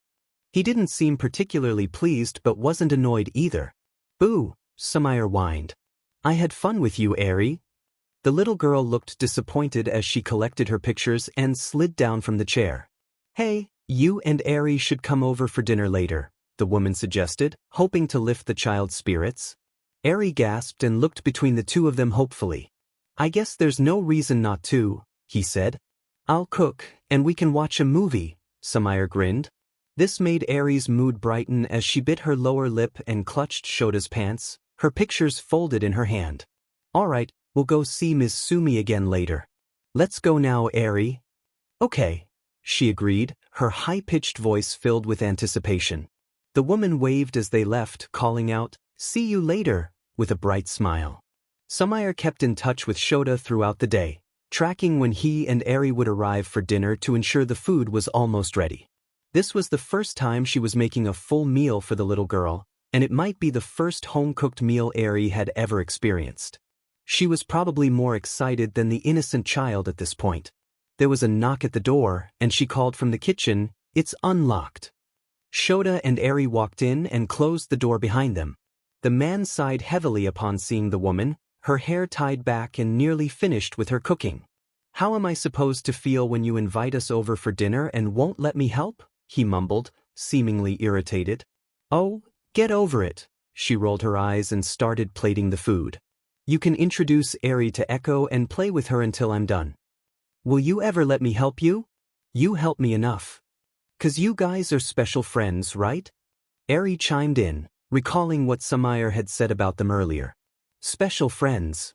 He didn't seem particularly pleased but wasn't annoyed either. "Boo," Sumire whined. "I had fun with you, Eri." The little girl looked disappointed as she collected her pictures and slid down from the chair. "Hey, you and Eri should come over for dinner later," the woman suggested, hoping to lift the child's spirits. Eri gasped and looked between the two of them hopefully. "I guess there's no reason not to," he said. "I'll cook, and we can watch a movie," Sumire grinned. This made Eri's mood brighten as she bit her lower lip and clutched Shota's pants, her pictures folded in her hand. "All right, we'll go see Miss Sumi again later. Let's go now, Eri." "Okay," she agreed, her high-pitched voice filled with anticipation. The woman waved as they left, calling out, "See you later," with a bright smile. Sumire kept in touch with Shota throughout the day, tracking when he and Eri would arrive for dinner to ensure the food was almost ready. This was the first time she was making a full meal for the little girl, and it might be the first home-cooked meal Eri had ever experienced. She was probably more excited than the innocent child at this point. There was a knock at the door, and she called from the kitchen, "It's unlocked." Shota and Eri walked in and closed the door behind them. The man sighed heavily upon seeing the woman, her hair tied back and nearly finished with her cooking. "How am I supposed to feel when you invite us over for dinner and won't let me help?" he mumbled, seemingly irritated. "Oh, get over it." She rolled her eyes and started plating the food. You can introduce Eri to Echo and play with her until I'm done. Will you ever let me help you? You help me enough. 'Cause you guys are special friends, right? Eri chimed in, recalling what Sumire had said about them earlier. Special friends.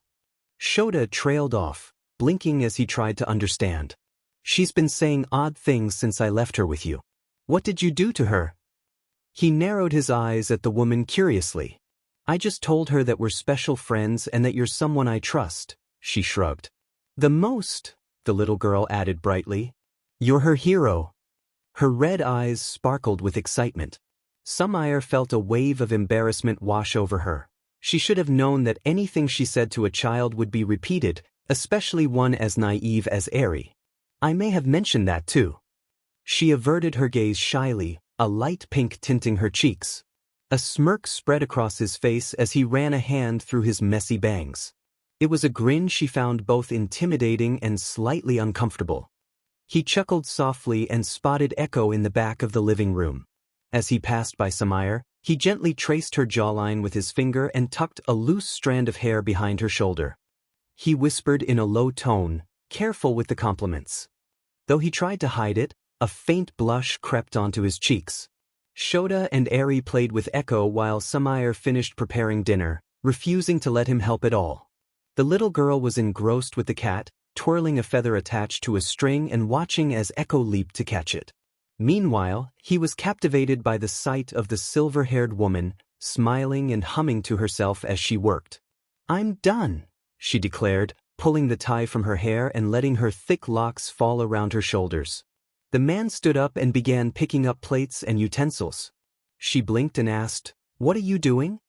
Shota trailed off, blinking as he tried to understand. She's been saying odd things since I left her with you. What did you do to her? He narrowed his eyes at the woman curiously. I just told her that we're special friends and that you're someone I trust, she shrugged. The most, the little girl added brightly. You're her hero. Her red eyes sparkled with excitement. Sumire felt a wave of embarrassment wash over her. She should have known that anything she said to a child would be repeated, especially one as naive as Eri. I may have mentioned that too. She averted her gaze shyly, a light pink tinting her cheeks. A smirk spread across his face as he ran a hand through his messy bangs. It was a grin she found both intimidating and slightly uncomfortable. He chuckled softly and spotted Echo in the back of the living room. As he passed by Sumire, he gently traced her jawline with his finger and tucked a loose strand of hair behind her shoulder. He whispered in a low tone, careful with the compliments. Though he tried to hide it, a faint blush crept onto his cheeks. Shota and Eri played with Echo while Sumire finished preparing dinner, refusing to let him help at all. The little girl was engrossed with the cat, twirling a feather attached to a string and watching as Echo leaped to catch it. Meanwhile, he was captivated by the sight of the silver-haired woman, smiling and humming to herself as she worked. I'm done, she declared, pulling the tie from her hair and letting her thick locks fall around her shoulders. The man stood up and began picking up plates and utensils. She blinked and asked, What are you doing?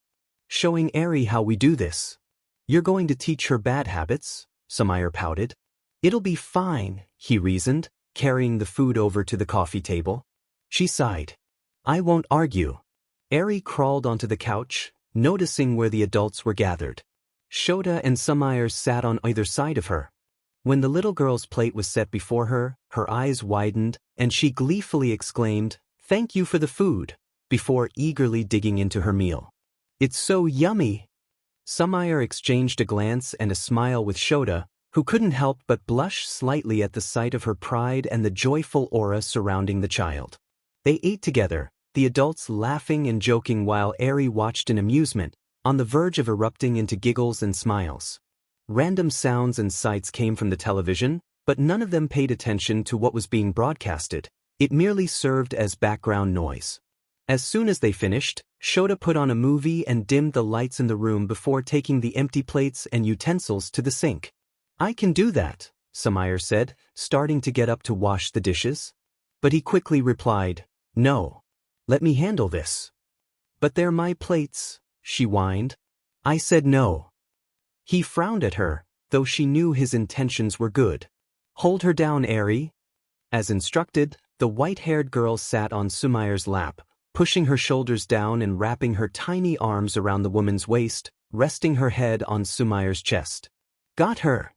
Showing Eri how we do this. You're going to teach her bad habits, Sumire pouted. It'll be fine, he reasoned, carrying the food over to the coffee table. She sighed. I won't argue. Eri crawled onto the couch, noticing where the adults were gathered. Shota and Sumire sat on either side of her. When the little girl's plate was set before her, her eyes widened, and she gleefully exclaimed, Thank you for the food, before eagerly digging into her meal. It's so yummy. Sumire exchanged a glance and a smile with Shota, who couldn't help but blush slightly at the sight of her pride and the joyful aura surrounding the child. They ate together, the adults laughing and joking while Eri watched in amusement, on the verge of erupting into giggles and smiles. Random sounds and sights came from the television, but none of them paid attention to what was being broadcasted. It merely served as background noise. As soon as they finished, Shota put on a movie and dimmed the lights in the room before taking the empty plates and utensils to the sink. I can do that, Sumire said, starting to get up to wash the dishes. But he quickly replied, No. Let me handle this. But they're my plates, she whined. I said no. He frowned at her, though she knew his intentions were good. Hold her down, Eri. As instructed, the white-haired girl sat on Sumire's lap, pushing her shoulders down and wrapping her tiny arms around the woman's waist, resting her head on Sumire's chest. Got her.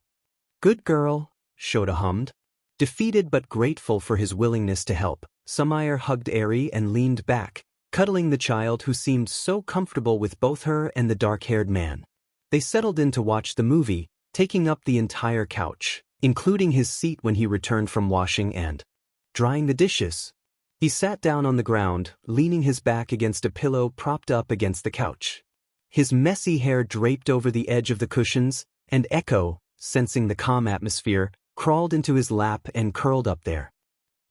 Good girl, Shota hummed. Defeated but grateful for his willingness to help, Sumire hugged Eri and leaned back, cuddling the child who seemed so comfortable with both her and the dark-haired man. They settled in to watch the movie, taking up the entire couch, including his seat when he returned from washing and drying the dishes. He sat down on the ground, leaning his back against a pillow propped up against the couch. His messy hair draped over the edge of the cushions, and Echo, sensing the calm atmosphere, crawled into his lap and curled up there.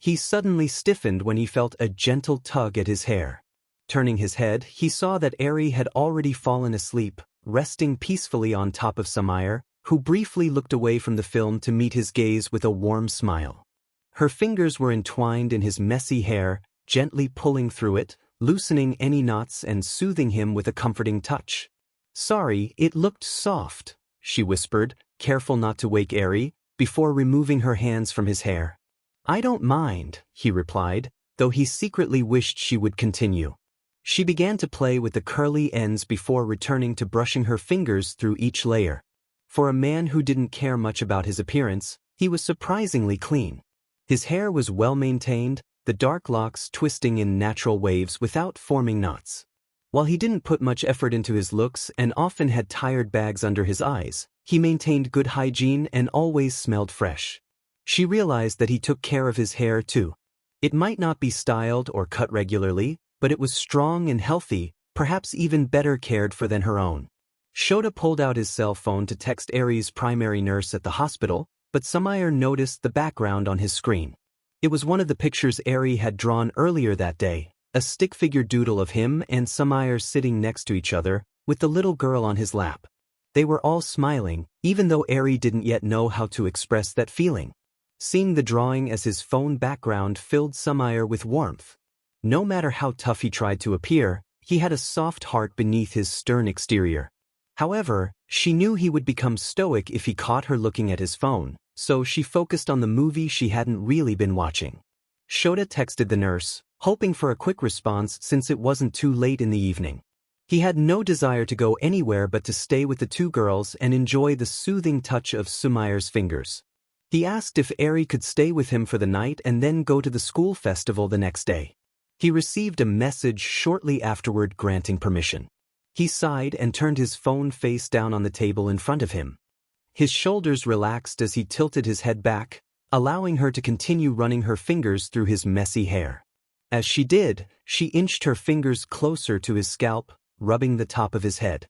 He suddenly stiffened when he felt a gentle tug at his hair. Turning his head, he saw that Eri had already fallen asleep, resting peacefully on top of Sumire, who briefly looked away from the film to meet his gaze with a warm smile. Her fingers were entwined in his messy hair, gently pulling through it, loosening any knots and soothing him with a comforting touch. Sorry, it looked soft, she whispered, careful not to wake Eri, before removing her hands from his hair. I don't mind, he replied, though he secretly wished she would continue. She began to play with the curly ends before returning to brushing her fingers through each layer. For a man who didn't care much about his appearance, he was surprisingly clean. His hair was well maintained, the dark locks twisting in natural waves without forming knots. While he didn't put much effort into his looks and often had tired bags under his eyes, he maintained good hygiene and always smelled fresh. She realized that he took care of his hair too. It might not be styled or cut regularly, but it was strong and healthy, perhaps even better cared for than her own. Shota pulled out his cell phone to text Eri's primary nurse at the hospital, but Sumire noticed the background on his screen. It was one of the pictures Eri had drawn earlier that day, a stick-figure doodle of him and Sumire sitting next to each other, with the little girl on his lap. They were all smiling, even though Eri didn't yet know how to express that feeling. Seeing the drawing as his phone background filled Sumire with warmth. No matter how tough he tried to appear, he had a soft heart beneath his stern exterior. However, she knew he would become stoic if he caught her looking at his phone, so she focused on the movie she hadn't really been watching. Shota texted the nurse, hoping for a quick response since it wasn't too late in the evening. He had no desire to go anywhere but to stay with the two girls and enjoy the soothing touch of Sumire's fingers. He asked if Eri could stay with him for the night and then go to the school festival the next day. He received a message shortly afterward granting permission. He sighed and turned his phone face down on the table in front of him. His shoulders relaxed as he tilted his head back, allowing her to continue running her fingers through his messy hair. As she did, she inched her fingers closer to his scalp, rubbing the top of his head.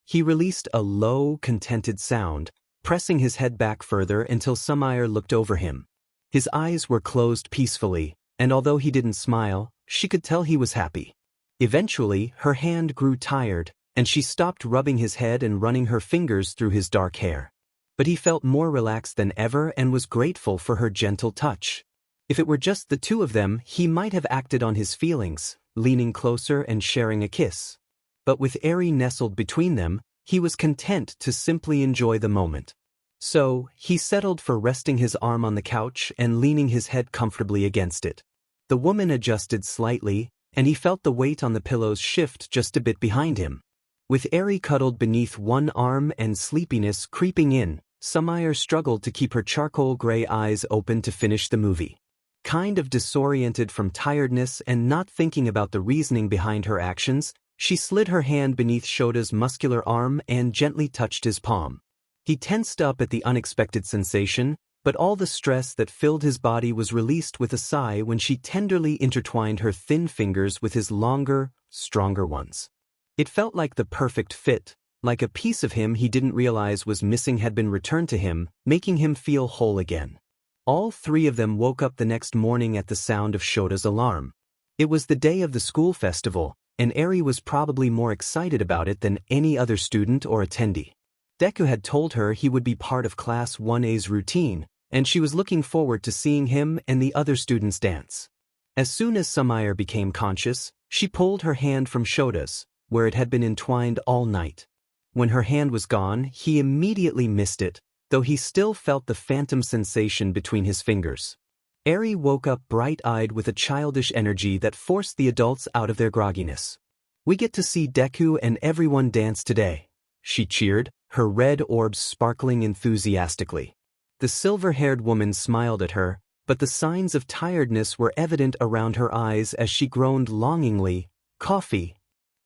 He released a low, contented sound, pressing his head back further until Sumire looked over him. His eyes were closed peacefully, and although he didn't smile, she could tell he was happy. Eventually, her hand grew tired, and she stopped rubbing his head and running her fingers through his dark hair. But he felt more relaxed than ever and was grateful for her gentle touch. If it were just the two of them, he might have acted on his feelings, leaning closer and sharing a kiss. But with Eri nestled between them, he was content to simply enjoy the moment. So, he settled for resting his arm on the couch and leaning his head comfortably against it. The woman adjusted slightly, and he felt the weight on the pillows shift just a bit behind him. With Eri cuddled beneath one arm and sleepiness creeping in, Sumire struggled to keep her charcoal gray eyes open to finish the movie. Kind of disoriented from tiredness and not thinking about the reasoning behind her actions, she slid her hand beneath Shota's muscular arm and gently touched his palm. He tensed up at the unexpected sensation, but all the stress that filled his body was released with a sigh when she tenderly intertwined her thin fingers with his longer, stronger ones. It felt like the perfect fit, like a piece of him he didn't realize was missing had been returned to him, making him feel whole again. All three of them woke up the next morning at the sound of Shota's alarm. It was the day of the school festival, and Eri was probably more excited about it than any other student or attendee. Deku had told her he would be part of Class 1A's routine, and she was looking forward to seeing him and the other students dance. As soon as Sumire became conscious, she pulled her hand from Shota's, where it had been entwined all night. When her hand was gone, he immediately missed it, though he still felt the phantom sensation between his fingers. Eri woke up bright-eyed with a childish energy that forced the adults out of their grogginess. "We get to see Deku and everyone dance today," she cheered, her red orbs sparkling enthusiastically. The silver-haired woman smiled at her, but the signs of tiredness were evident around her eyes as she groaned longingly, "Coffee."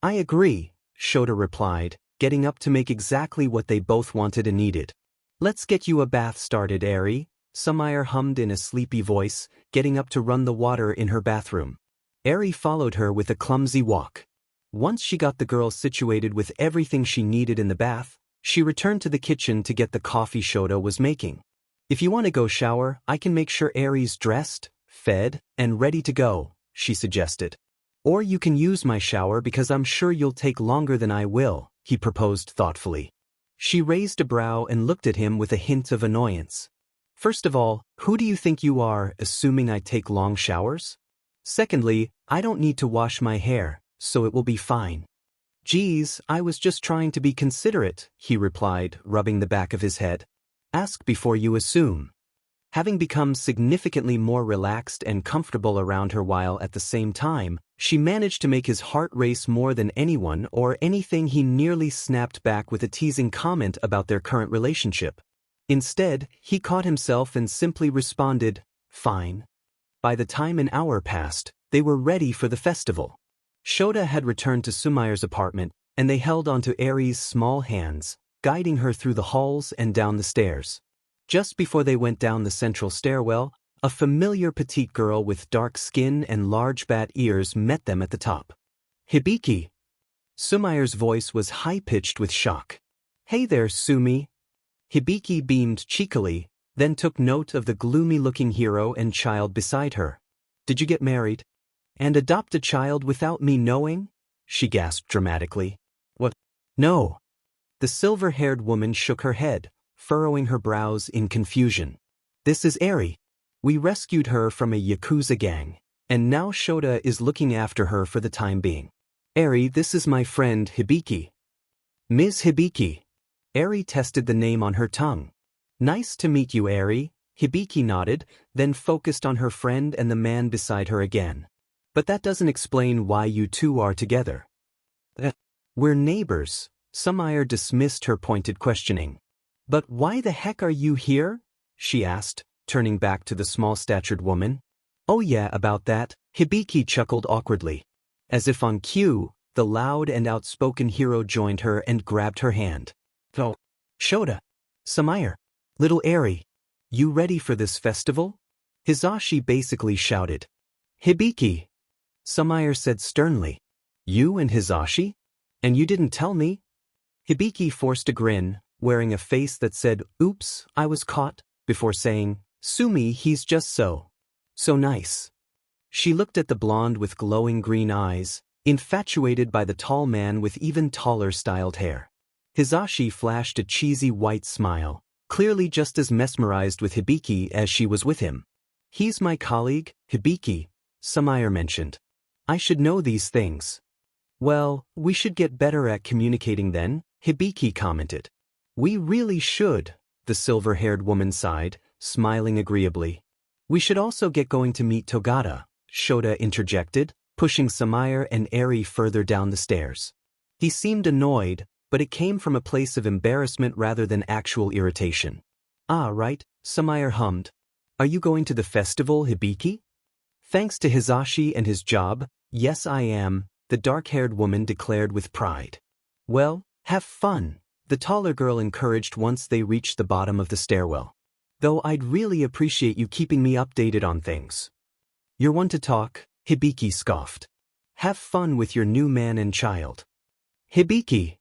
"I agree," Shota replied, getting up to make exactly what they both wanted and needed. "Let's get you a bath started, Eri," Sumire hummed in a sleepy voice, getting up to run the water in her bathroom. Eri followed her with a clumsy walk. Once she got the girls situated with everything she needed in the bath, she returned to the kitchen to get the coffee Shota was making. "If you want to go shower, I can make sure Eri's dressed, fed, and ready to go," she suggested. "Or you can use my shower because I'm sure you'll take longer than I will," he proposed thoughtfully. She raised a brow and looked at him with a hint of annoyance. "First of all, who do you think you are, assuming I take long showers? Secondly, I don't need to wash my hair, so it will be fine." "Geez, I was just trying to be considerate," he replied, rubbing the back of his head. "Ask before you assume." Having become significantly more relaxed and comfortable around her while at the same time, she managed to make his heart race more than anyone or anything. He nearly snapped back with a teasing comment about their current relationship. Instead, he caught himself and simply responded, "Fine." By the time an hour passed, they were ready for the festival. Shota had returned to Sumire's apartment, and they held onto Eri's small hands, guiding her through the halls and down the stairs. Just before they went down the central stairwell, a familiar petite girl with dark skin and large bat ears met them at the top. Hibiki. Sumire's voice was high-pitched with shock. Hey there, Sumi. Hibiki beamed cheekily, then took note of the gloomy-looking hero and child beside her. Did you get married? And adopt a child without me knowing? She gasped dramatically. What? No. The silver-haired woman shook her head, furrowing her brows in confusion. This is Eri. We rescued her from a Yakuza gang, and now Shota is looking after her for the time being. Eri, this is my friend Hibiki. Ms. Hibiki. Eri tested the name on her tongue. Nice to meet you, Eri. Hibiki nodded, then focused on her friend and the man beside her again. But that doesn't explain why you two are together. We're neighbors. Sumire dismissed her pointed questioning. But why the heck are you here? She asked, turning back to the small-statured woman. Oh yeah, about that, Hibiki chuckled awkwardly. As if on cue, the loud and outspoken hero joined her and grabbed her hand. Oh, Shota. Sumire. Little Eri. You ready for this festival? Hisashi basically shouted. Hibiki. Sumire said sternly. You and Hisashi? And you didn't tell me? Hibiki forced a grin, wearing a face that said, oops, I was caught, before saying, Sumi, he's just so nice. She looked at the blonde with glowing green eyes, infatuated by the tall man with even taller styled hair. Hisashi flashed a cheesy white smile, clearly just as mesmerized with Hibiki as she was with him. He's my colleague, Hibiki, Sumire mentioned. I should know these things. Well, we should get better at communicating then, Hibiki commented. We really should, the silver-haired woman sighed, smiling agreeably. We should also get going to meet Togata, Shota interjected, pushing Sumire and Eri further down the stairs. He seemed annoyed, but it came from a place of embarrassment rather than actual irritation. Ah, right, Sumire hummed. Are you going to the festival, Hibiki? Thanks to Hisashi and his job, yes I am, the dark-haired woman declared with pride. Well, have fun, the taller girl encouraged once they reached the bottom of the stairwell. Though I'd really appreciate you keeping me updated on things. You're one to talk, Hibiki scoffed. Have fun with your new man and child. Hibiki!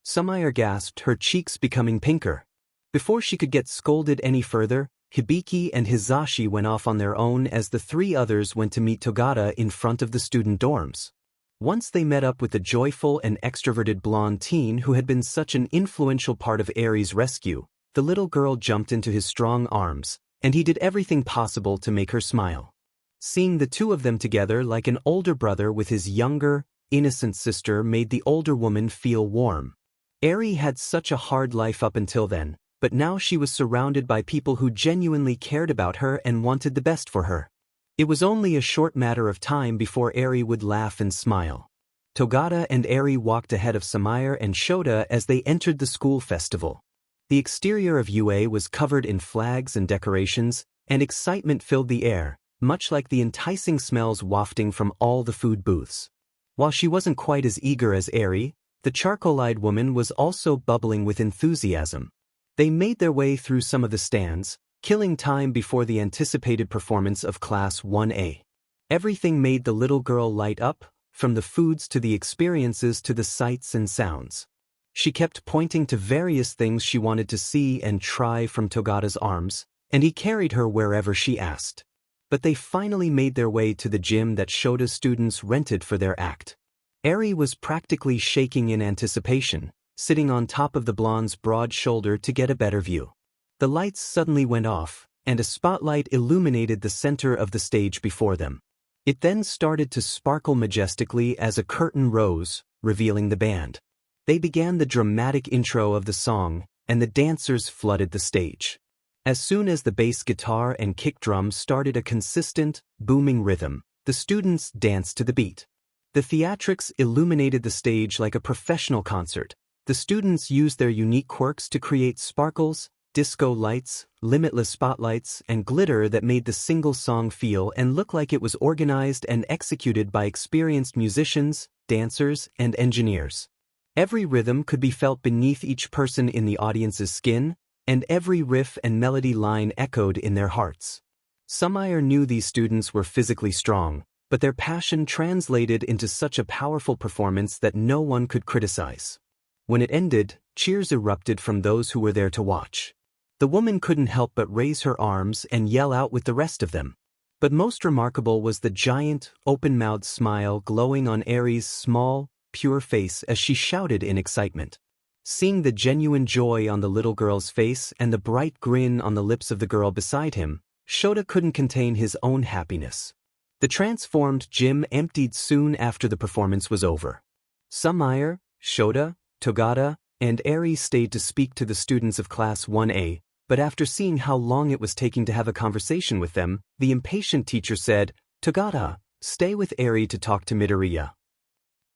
Sumire gasped, her cheeks becoming pinker. Before she could get scolded any further, Hibiki and Hisashi went off on their own as the three others went to meet Togata in front of the student dorms. Once they met up with the joyful and extroverted blonde teen who had been such an influential part of Eri's rescue, the little girl jumped into his strong arms, and he did everything possible to make her smile. Seeing the two of them together like an older brother with his younger, innocent sister made the older woman feel warm. Eri had such a hard life up until then, but now she was surrounded by people who genuinely cared about her and wanted the best for her. It was only a short matter of time before Eri would laugh and smile. Togata and Eri walked ahead of Sumire and Shota as they entered the school festival. The exterior of UA was covered in flags and decorations, and excitement filled the air, much like the enticing smells wafting from all the food booths. While she wasn't quite as eager as Eri, the charcoal-eyed woman was also bubbling with enthusiasm. They made their way through some of the stands, killing time before the anticipated performance of Class 1A. Everything made the little girl light up, from the foods to the experiences to the sights and sounds. She kept pointing to various things she wanted to see and try from Togata's arms, and he carried her wherever she asked. But they finally made their way to the gym that Shota's students rented for their act. Eri was practically shaking in anticipation, sitting on top of the blonde's broad shoulder to get a better view. The lights suddenly went off, and a spotlight illuminated the center of the stage before them. It then started to sparkle majestically as a curtain rose, revealing the band. They began the dramatic intro of the song, and the dancers flooded the stage. As soon as the bass guitar and kick drum started a consistent, booming rhythm, the students danced to the beat. The theatrics illuminated the stage like a professional concert. The students used their unique quirks to create sparkles, disco lights, limitless spotlights, and glitter that made the single song feel and look like it was organized and executed by experienced musicians, dancers, and engineers. Every rhythm could be felt beneath each person in the audience's skin, and every riff and melody line echoed in their hearts. Sumire knew these students were physically strong, but their passion translated into such a powerful performance that no one could criticize. When it ended, cheers erupted from those who were there to watch. The woman couldn't help but raise her arms and yell out with the rest of them. But most remarkable was the giant, open-mouthed smile glowing on Eri's small, pure face as she shouted in excitement. Seeing the genuine joy on the little girl's face and the bright grin on the lips of the girl beside him, Shota couldn't contain his own happiness. The transformed gym emptied soon after the performance was over. Sumire, Shota, Togata, and Eri stayed to speak to the students of Class 1A, but after seeing how long it was taking to have a conversation with them, the impatient teacher said, "Togata, stay with Eri to talk to Midoriya."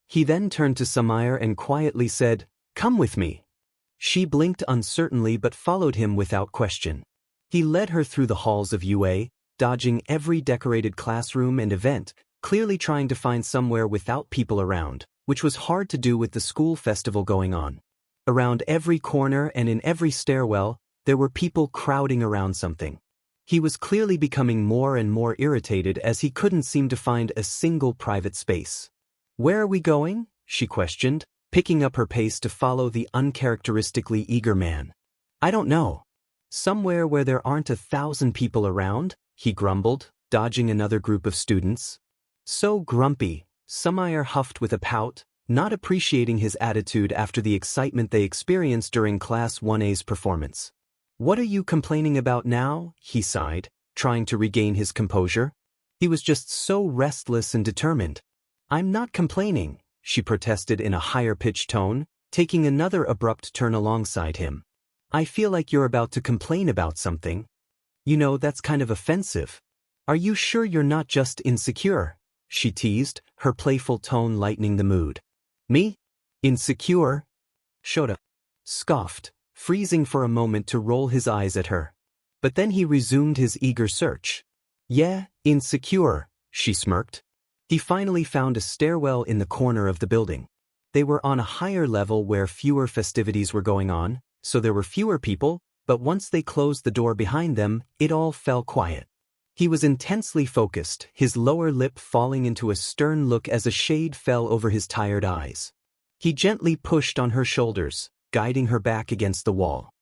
He then turned to Sumire and quietly said, "Come with me." She blinked uncertainly but followed him without question. He led her through the halls of UA, dodging every decorated classroom and event, clearly trying to find somewhere without people around, which was hard to do with the school festival going on. Around every corner and in every stairwell, there were people crowding around something. He was clearly becoming more and more irritated as he couldn't seem to find a single private space. "Where are we going?" she questioned, picking up her pace to follow the uncharacteristically eager man. "I don't know. Somewhere where there aren't 1,000 people around," he grumbled, dodging another group of students. So grumpy, Sumire huffed with a pout, not appreciating his attitude after the excitement they experienced during Class 1A's performance. "What are you complaining about now?" he sighed, trying to regain his composure. He was just so restless and determined. "I'm not complaining," she protested in a higher-pitched tone, taking another abrupt turn alongside him. "I feel like you're about to complain about something. You know, that's kind of offensive. Are you sure you're not just insecure?" she teased, her playful tone lightening the mood. "Me? Insecure?" Shota scoffed, freezing for a moment to roll his eyes at her. But then he resumed his eager search. "Yeah, insecure," she smirked. He finally found a stairwell in the corner of the building. They were on a higher level where fewer festivities were going on, so there were fewer people, but once they closed the door behind them, it all fell quiet. He was intensely focused, his lower lip falling into a stern look as a shade fell over his tired eyes. He gently pushed on her shoulders, guiding her back against the wall.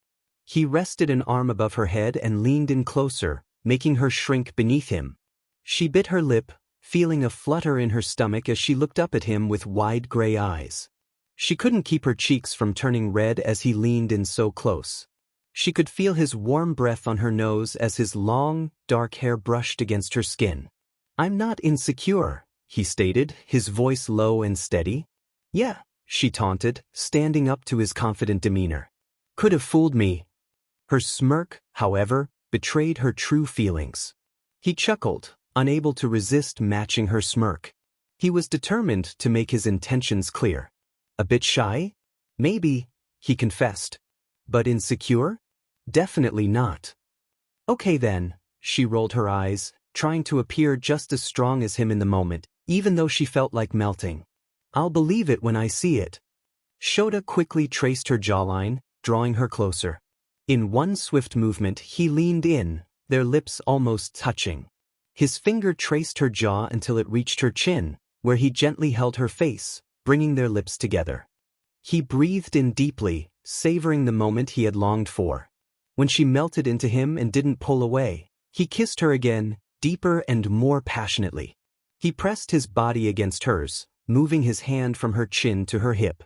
He rested an arm above her head and leaned in closer, making her shrink beneath him. She bit her lip, feeling a flutter in her stomach as she looked up at him with wide gray eyes. She couldn't keep her cheeks from turning red as he leaned in so close. She could feel his warm breath on her nose as his long, dark hair brushed against her skin. "I'm not insecure," he stated, his voice low and steady. "Yeah," she taunted, standing up to his confident demeanor. "Could have fooled me." Her smirk, however, betrayed her true feelings. He chuckled, unable to resist matching her smirk. He was determined to make his intentions clear. "A bit shy? Maybe," he confessed. "But insecure? Definitely not." "Okay then," she rolled her eyes, trying to appear just as strong as him in the moment, even though she felt like melting. "I'll believe it when I see it." Shota quickly traced her jawline, drawing her closer. In one swift movement, he leaned in, their lips almost touching. His finger traced her jaw until it reached her chin, where he gently held her face, bringing their lips together. He breathed in deeply, savoring the moment he had longed for. When she melted into him and didn't pull away, he kissed her again, deeper and more passionately. He pressed his body against hers, moving his hand from her chin to her hip.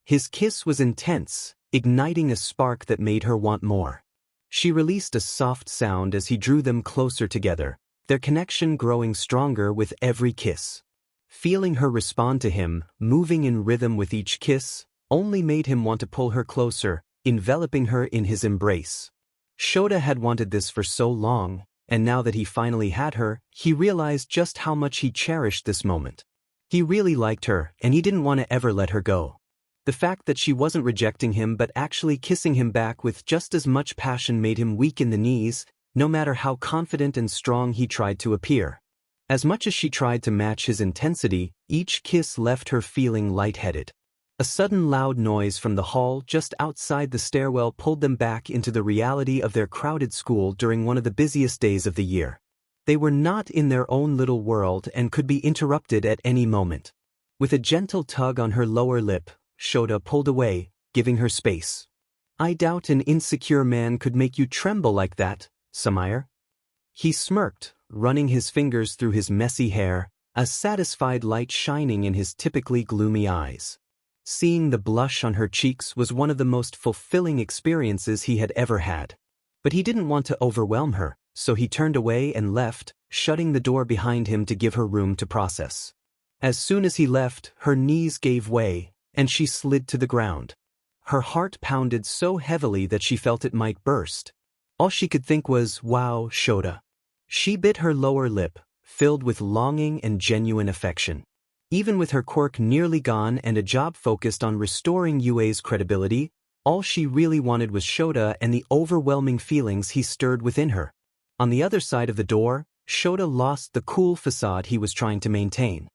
His kiss was intense, igniting a spark that made her want more. She released a soft sound as he drew them closer together, their connection growing stronger with every kiss. Feeling her respond to him, moving in rhythm with each kiss, only made him want to pull her closer, enveloping her in his embrace. Shota had wanted this for so long, and now that he finally had her, he realized just how much he cherished this moment. He really liked her, and he didn't want to ever let her go. The fact that she wasn't rejecting him but actually kissing him back with just as much passion made him weak in the knees, no matter how confident and strong he tried to appear. As much as she tried to match his intensity, each kiss left her feeling lightheaded. A sudden loud noise from the hall just outside the stairwell pulled them back into the reality of their crowded school during one of the busiest days of the year. They were not in their own little world and could be interrupted at any moment. With a gentle tug on her lower lip, Shota pulled away, giving her space. "I doubt an insecure man could make you tremble like that, Sumire." He smirked, running his fingers through his messy hair, a satisfied light shining in his typically gloomy eyes. Seeing the blush on her cheeks was one of the most fulfilling experiences he had ever had. But he didn't want to overwhelm her, so he turned away and left, shutting the door behind him to give her room to process. As soon as he left, her knees gave way, and she slid to the ground. Her heart pounded so heavily that she felt it might burst. All she could think was, "Wow, Shota." She bit her lower lip, filled with longing and genuine affection. Even with her quirk nearly gone and a job focused on restoring Yue's credibility, all she really wanted was Shota and the overwhelming feelings he stirred within her. On the other side of the door, Shota lost the cool facade he was trying to maintain.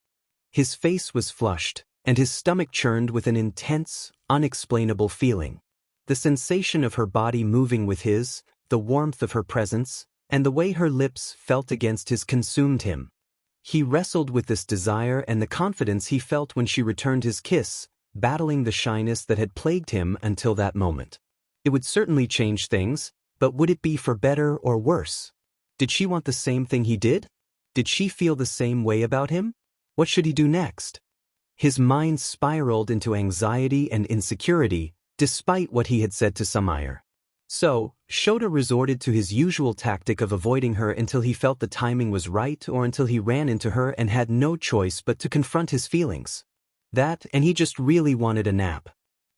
His face was flushed, and his stomach churned with an intense, unexplainable feeling. The sensation of her body moving with his, the warmth of her presence, and the way her lips felt against his consumed him. He wrestled with this desire and the confidence he felt when she returned his kiss, battling the shyness that had plagued him until that moment. It would certainly change things, but would it be for better or worse? Did she want the same thing he did? Did she feel the same way about him? What should he do next? His mind spiraled into anxiety and insecurity, despite what he had said to Sumire. So, Shota resorted to his usual tactic of avoiding her until he felt the timing was right or until he ran into her and had no choice but to confront his feelings. That, and he just really wanted a nap.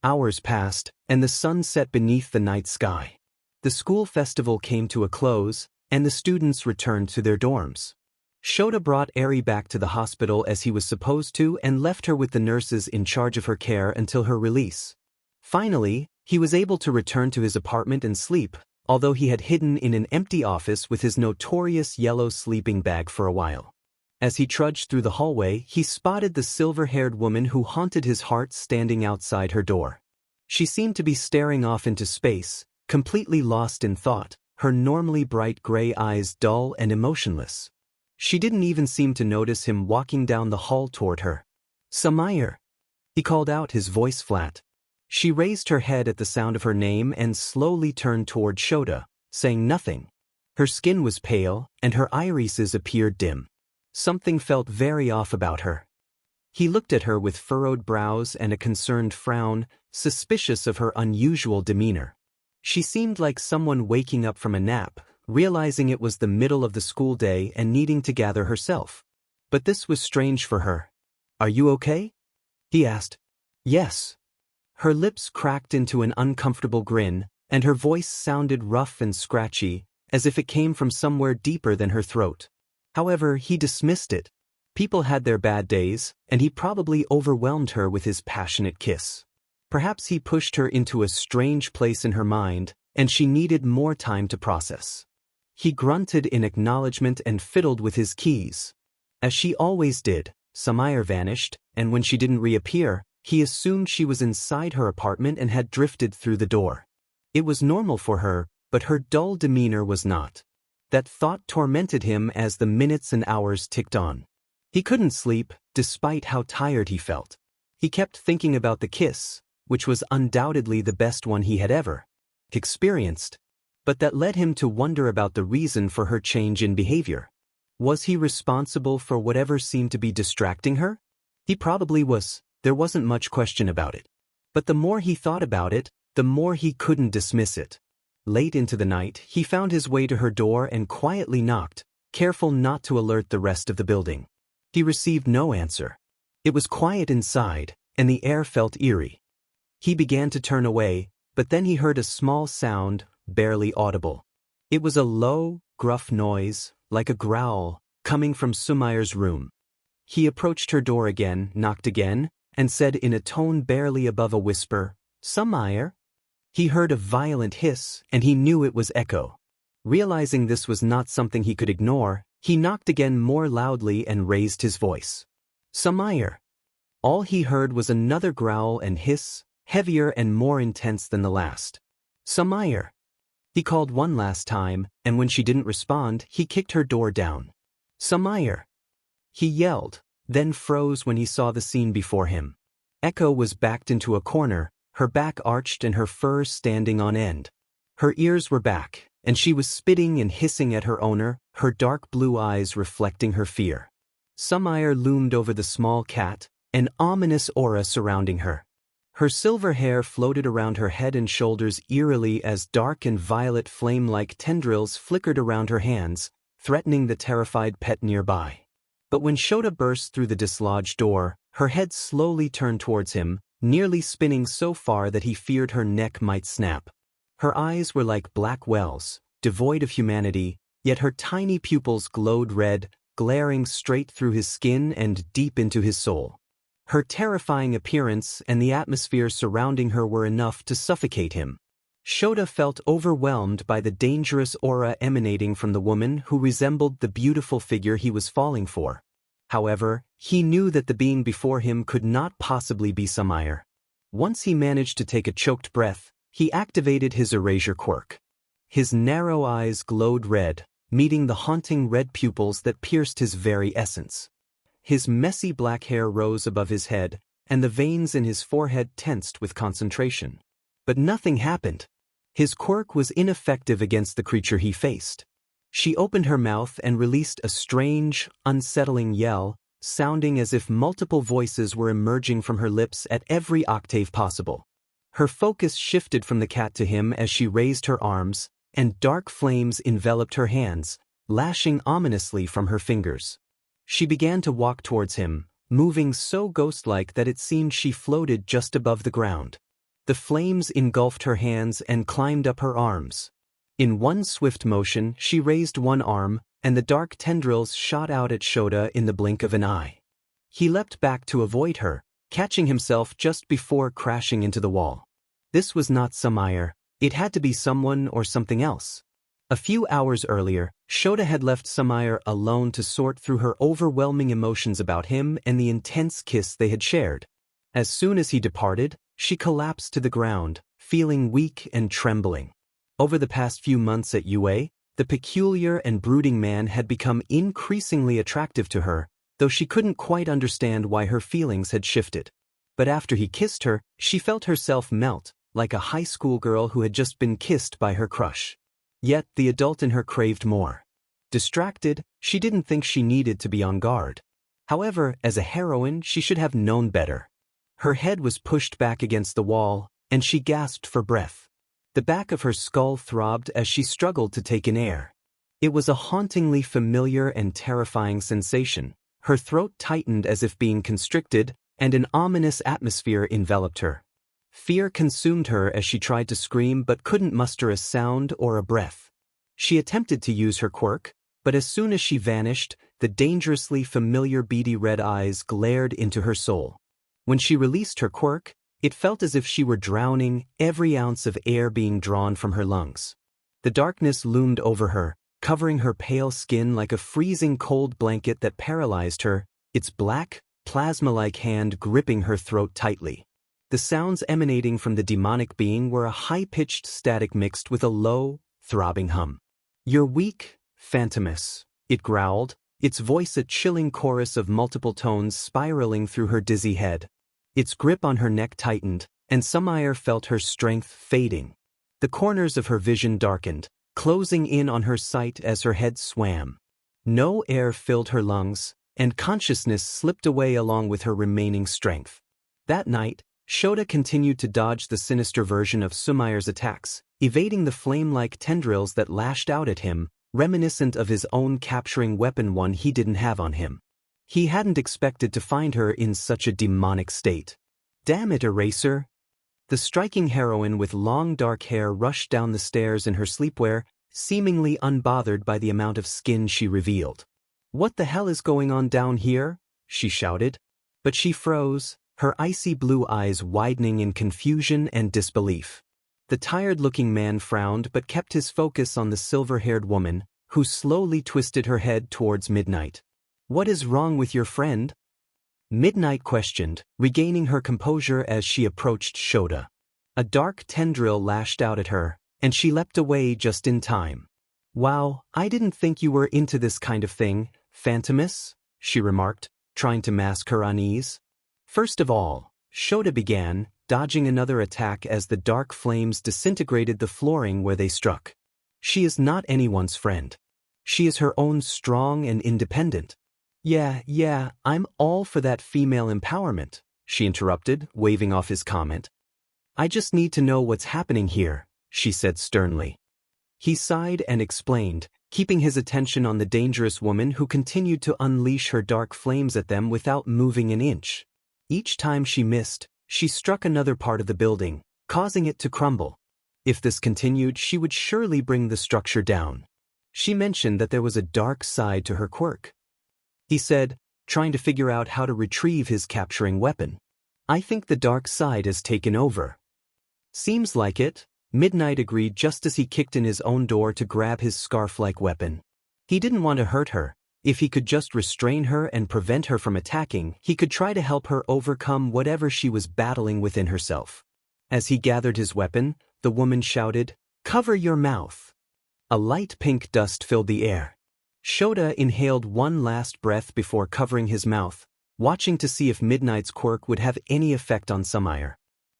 Hours passed, and the sun set beneath the night sky. The school festival came to a close, and the students returned to their dorms. Shota brought Eri back to the hospital as he was supposed to and left her with the nurses in charge of her care until her release. Finally, he was able to return to his apartment and sleep, although he had hidden in an empty office with his notorious yellow sleeping bag for a while. As he trudged through the hallway, he spotted the silver-haired woman who haunted his heart standing outside her door. She seemed to be staring off into space, completely lost in thought, her normally bright gray eyes dull and emotionless. She didn't even seem to notice him walking down the hall toward her. "Sumire!" he called out, his voice flat. She raised her head at the sound of her name and slowly turned toward Shota, saying nothing. Her skin was pale, and her irises appeared dim. Something felt very off about her. He looked at her with furrowed brows and a concerned frown, suspicious of her unusual demeanor. She seemed like someone waking up from a nap, realizing it was the middle of the school day and needing to gather herself. But this was strange for her. "Are you okay?" he asked. "Yes." Her lips cracked into an uncomfortable grin, and her voice sounded rough and scratchy, as if it came from somewhere deeper than her throat. However, he dismissed it. People had their bad days, and he probably overwhelmed her with his passionate kiss. Perhaps he pushed her into a strange place in her mind, and she needed more time to process. He grunted in acknowledgement and fiddled with his keys. As she always did, Sumire vanished, and when she didn't reappear, he assumed she was inside her apartment and had drifted through the door. It was normal for her, but her dull demeanor was not. That thought tormented him as the minutes and hours ticked on. He couldn't sleep, despite how tired he felt. He kept thinking about the kiss, which was undoubtedly the best one he had ever experienced. But that led him to wonder about the reason for her change in behavior. Was he responsible for whatever seemed to be distracting her? He probably was. There wasn't much question about it. But the more he thought about it, the more he couldn't dismiss it. Late into the night, he found his way to her door and quietly knocked, careful not to alert the rest of the building. He received no answer. It was quiet inside, and the air felt eerie. He began to turn away, but then he heard a small sound, barely audible. It was a low, gruff noise, like a growl, coming from Sumire's room. He approached her door again, knocked again, and said in a tone barely above a whisper, "Sumire?" He heard a violent hiss, and he knew it was Echo. Realizing this was not something he could ignore, he knocked again more loudly and raised his voice. "Sumire!" All he heard was another growl and hiss, heavier and more intense than the last. "Sumire!" He called one last time, and when she didn't respond, he kicked her door down. "Sumire!" He yelled, then froze when he saw the scene before him. Echo was backed into a corner, her back arched and her fur standing on end. Her ears were back, and she was spitting and hissing at her owner, her dark blue eyes reflecting her fear. Sumire loomed over the small cat, an ominous aura surrounding her. Her silver hair floated around her head and shoulders eerily as dark and violet flame-like tendrils flickered around her hands, threatening the terrified pet nearby. But when Shota burst through the dislodged door, her head slowly turned towards him, nearly spinning so far that he feared her neck might snap. Her eyes were like black wells, devoid of humanity, yet her tiny pupils glowed red, glaring straight through his skin and deep into his soul. Her terrifying appearance and the atmosphere surrounding her were enough to suffocate him. Shota felt overwhelmed by the dangerous aura emanating from the woman who resembled the beautiful figure he was falling for. However, he knew that the being before him could not possibly be Sumire. Once he managed to take a choked breath, he activated his erasure quirk. His narrow eyes glowed red, meeting the haunting red pupils that pierced his very essence. His messy black hair rose above his head, and the veins in his forehead tensed with concentration. But nothing happened. His quirk was ineffective against the creature he faced. She opened her mouth and released a strange, unsettling yell, sounding as if multiple voices were emerging from her lips at every octave possible. Her focus shifted from the cat to him as she raised her arms, and dark flames enveloped her hands, lashing ominously from her fingers. She began to walk towards him, moving so ghost-like that it seemed she floated just above the ground. The flames engulfed her hands and climbed up her arms. In one swift motion, she raised one arm, and the dark tendrils shot out at Shota in the blink of an eye. He leapt back to avoid her, catching himself just before crashing into the wall. This was not Sumire. It had to be someone or something else. A few hours earlier, Shota had left Sumire alone to sort through her overwhelming emotions about him and the intense kiss they had shared. As soon as he departed, she collapsed to the ground, feeling weak and trembling. Over the past few months at UA, the peculiar and brooding man had become increasingly attractive to her, though she couldn't quite understand why her feelings had shifted. But after he kissed her, she felt herself melt, like a high school girl who had just been kissed by her crush. Yet the adult in her craved more. Distracted, she didn't think she needed to be on guard. However, as a heroine, she should have known better. Her head was pushed back against the wall, and she gasped for breath. The back of her skull throbbed as she struggled to take in air. It was a hauntingly familiar and terrifying sensation. Her throat tightened as if being constricted, and an ominous atmosphere enveloped her. Fear consumed her as she tried to scream but couldn't muster a sound or a breath. She attempted to use her quirk, but as soon as she vanished, the dangerously familiar beady red eyes glared into her soul. When she released her quirk, it felt as if she were drowning, every ounce of air being drawn from her lungs. The darkness loomed over her, covering her pale skin like a freezing cold blanket that paralyzed her, its black, plasma-like hand gripping her throat tightly. The sounds emanating from the demonic being were a high-pitched static mixed with a low, throbbing hum. "You're weak, Phantomus," it growled, its voice a chilling chorus of multiple tones spiraling through her dizzy head. Its grip on her neck tightened, and Sumire felt her strength fading. The corners of her vision darkened, closing in on her sight as her head swam. No air filled her lungs, and consciousness slipped away along with her remaining strength. That night, Shota continued to dodge the sinister version of Sumire's attacks, evading the flame-like tendrils that lashed out at him, reminiscent of his own capturing weapon, one he didn't have on him. He hadn't expected to find her in such a demonic state. "Damn it, Eraser!" The striking heroine with long dark hair rushed down the stairs in her sleepwear, seemingly unbothered by the amount of skin she revealed. "What the hell is going on down here?" she shouted. But she froze, her icy blue eyes widening in confusion and disbelief. The tired-looking man frowned but kept his focus on the silver-haired woman, who slowly twisted her head towards Midnight. "What is wrong with your friend?" Midnight questioned, regaining her composure as she approached Shota. A dark tendril lashed out at her, and she leapt away just in time. "Wow, I didn't think you were into this kind of thing, Phantomus," she remarked, trying to mask her unease. "First of all," Shota began, dodging another attack as the dark flames disintegrated the flooring where they struck. "She is not anyone's friend. She is her own, strong and independent." Yeah, I'm all for that female empowerment," she interrupted, waving off his comment. "I just need to know what's happening here," she said sternly. He sighed and explained, keeping his attention on the dangerous woman who continued to unleash her dark flames at them without moving an inch. Each time she missed, she struck another part of the building, causing it to crumble. If this continued, she would surely bring the structure down. She mentioned that there was a dark side to her quirk. He said, trying to figure out how to retrieve his capturing weapon. "I think the dark side has taken over." "Seems like it," Midnight agreed just as he kicked in his own door to grab his scarf-like weapon. He didn't want to hurt her. If he could just restrain her and prevent her from attacking, he could try to help her overcome whatever she was battling within herself. As he gathered his weapon, the woman shouted, "Cover your mouth." A light pink dust filled the air. Shota inhaled one last breath before covering his mouth, watching to see if Midnight's quirk would have any effect on Sumire.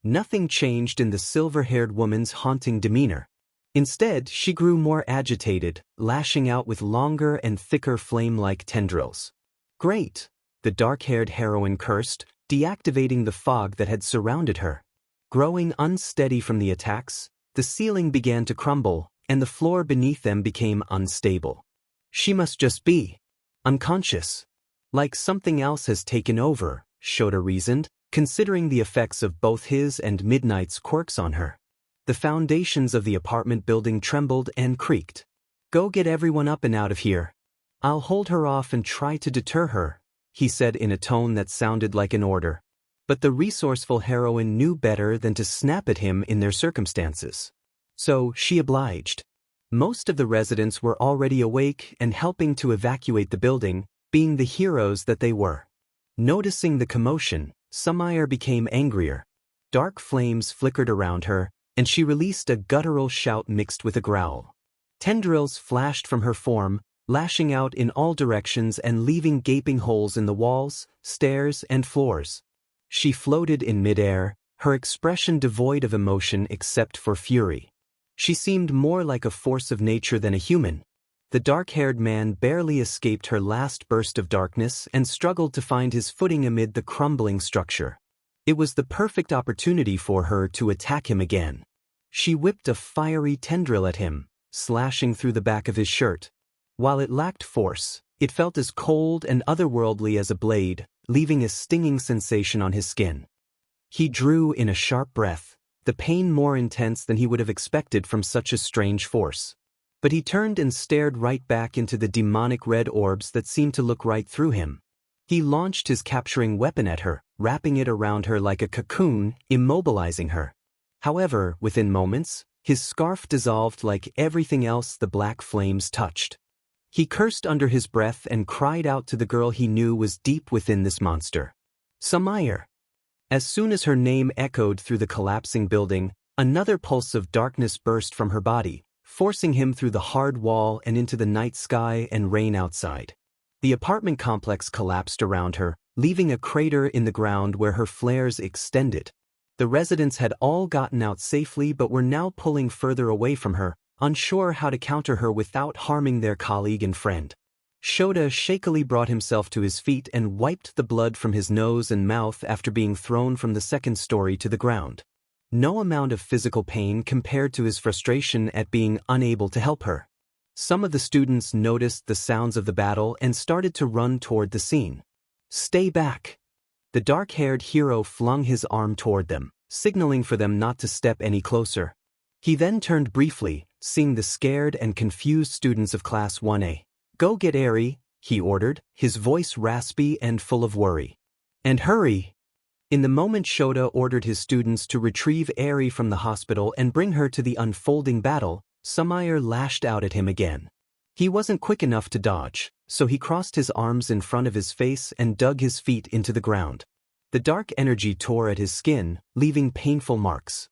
Nothing changed in the silver-haired woman's haunting demeanor. Instead, she grew more agitated, lashing out with longer and thicker flame-like tendrils. "Great," the dark-haired heroine cursed, deactivating the fog that had surrounded her. Growing unsteady from the attacks, the ceiling began to crumble, and the floor beneath them became unstable. "She must just be unconscious. Like something else has taken over," Shota reasoned, considering the effects of both his and Midnight's quirks on her. The foundations of the apartment building trembled and creaked. "Go get everyone up and out of here. I'll hold her off and try to deter her," he said in a tone that sounded like an order. But the resourceful heroine knew better than to snap at him in their circumstances. So she obliged. Most of the residents were already awake and helping to evacuate the building, being the heroes that they were. Noticing the commotion, Sumire became angrier. Dark flames flickered around her, and she released a guttural shout mixed with a growl. Tendrils flashed from her form, lashing out in all directions and leaving gaping holes in the walls, stairs, and floors. She floated in midair, her expression devoid of emotion except for fury. She seemed more like a force of nature than a human. The dark-haired man barely escaped her last burst of darkness and struggled to find his footing amid the crumbling structure. It was the perfect opportunity for her to attack him again. She whipped a fiery tendril at him, slashing through the back of his shirt. While it lacked force, it felt as cold and otherworldly as a blade, leaving a stinging sensation on his skin. He drew in a sharp breath, the pain more intense than he would have expected from such a strange force. But he turned and stared right back into the demonic red orbs that seemed to look right through him. He launched his capturing weapon at her, wrapping it around her like a cocoon, immobilizing her. However, within moments, his scarf dissolved like everything else the black flames touched. He cursed under his breath and cried out to the girl he knew was deep within this monster. "Sumire!" As soon as her name echoed through the collapsing building, another pulse of darkness burst from her body, forcing him through the hard wall and into the night sky and rain outside. The apartment complex collapsed around her, leaving a crater in the ground where her flares extended. The residents had all gotten out safely but were now pulling further away from her, unsure how to counter her without harming their colleague and friend. Shota shakily brought himself to his feet and wiped the blood from his nose and mouth after being thrown from the second story to the ground. No amount of physical pain compared to his frustration at being unable to help her. Some of the students noticed the sounds of the battle and started to run toward the scene. "Stay back!" The dark-haired hero flung his arm toward them, signaling for them not to step any closer. He then turned briefly, seeing the scared and confused students of Class 1A. "Go get Eri," he ordered, his voice raspy and full of worry. "And hurry!" In the moment Shota ordered his students to retrieve Eri from the hospital and bring her to the unfolding battle, Sumire lashed out at him again. He wasn't quick enough to dodge, so he crossed his arms in front of his face and dug his feet into the ground. The dark energy tore at his skin, leaving painful marks.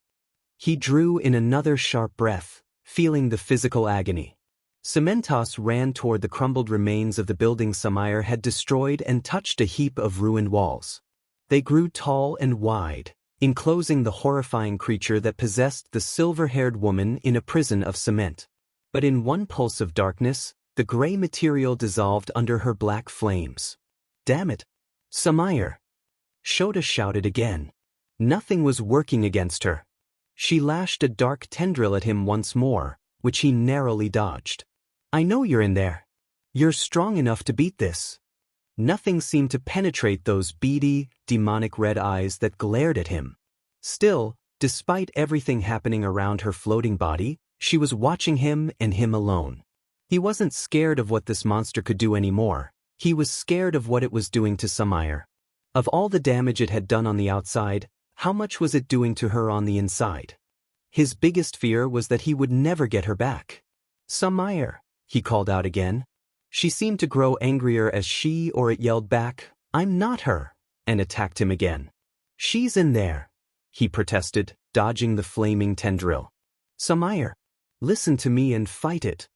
He drew in another sharp breath, feeling the physical agony. Cementos ran toward the crumbled remains of the building Sumire had destroyed and touched a heap of ruined walls. They grew tall and wide, enclosing the horrifying creature that possessed the silver-haired woman in a prison of cement. But in one pulse of darkness, the gray material dissolved under her black flames. "Damn it! Sumire!" Shota shouted again. Nothing was working against her. She lashed a dark tendril at him once more, which he narrowly dodged. "I know you're in there. You're strong enough to beat this." Nothing seemed to penetrate those beady, demonic red eyes that glared at him. Still, despite everything happening around her floating body, she was watching him and him alone. He wasn't scared of what this monster could do anymore. He was scared of what it was doing to Sumire. Of all the damage it had done on the outside, how much was it doing to her on the inside? His biggest fear was that he would never get her back. "Sumire," he called out again. She seemed to grow angrier as she or it yelled back, "I'm not her," and attacked him again. "She's in there," he protested, dodging the flaming tendril. "Sumire, listen to me and fight it."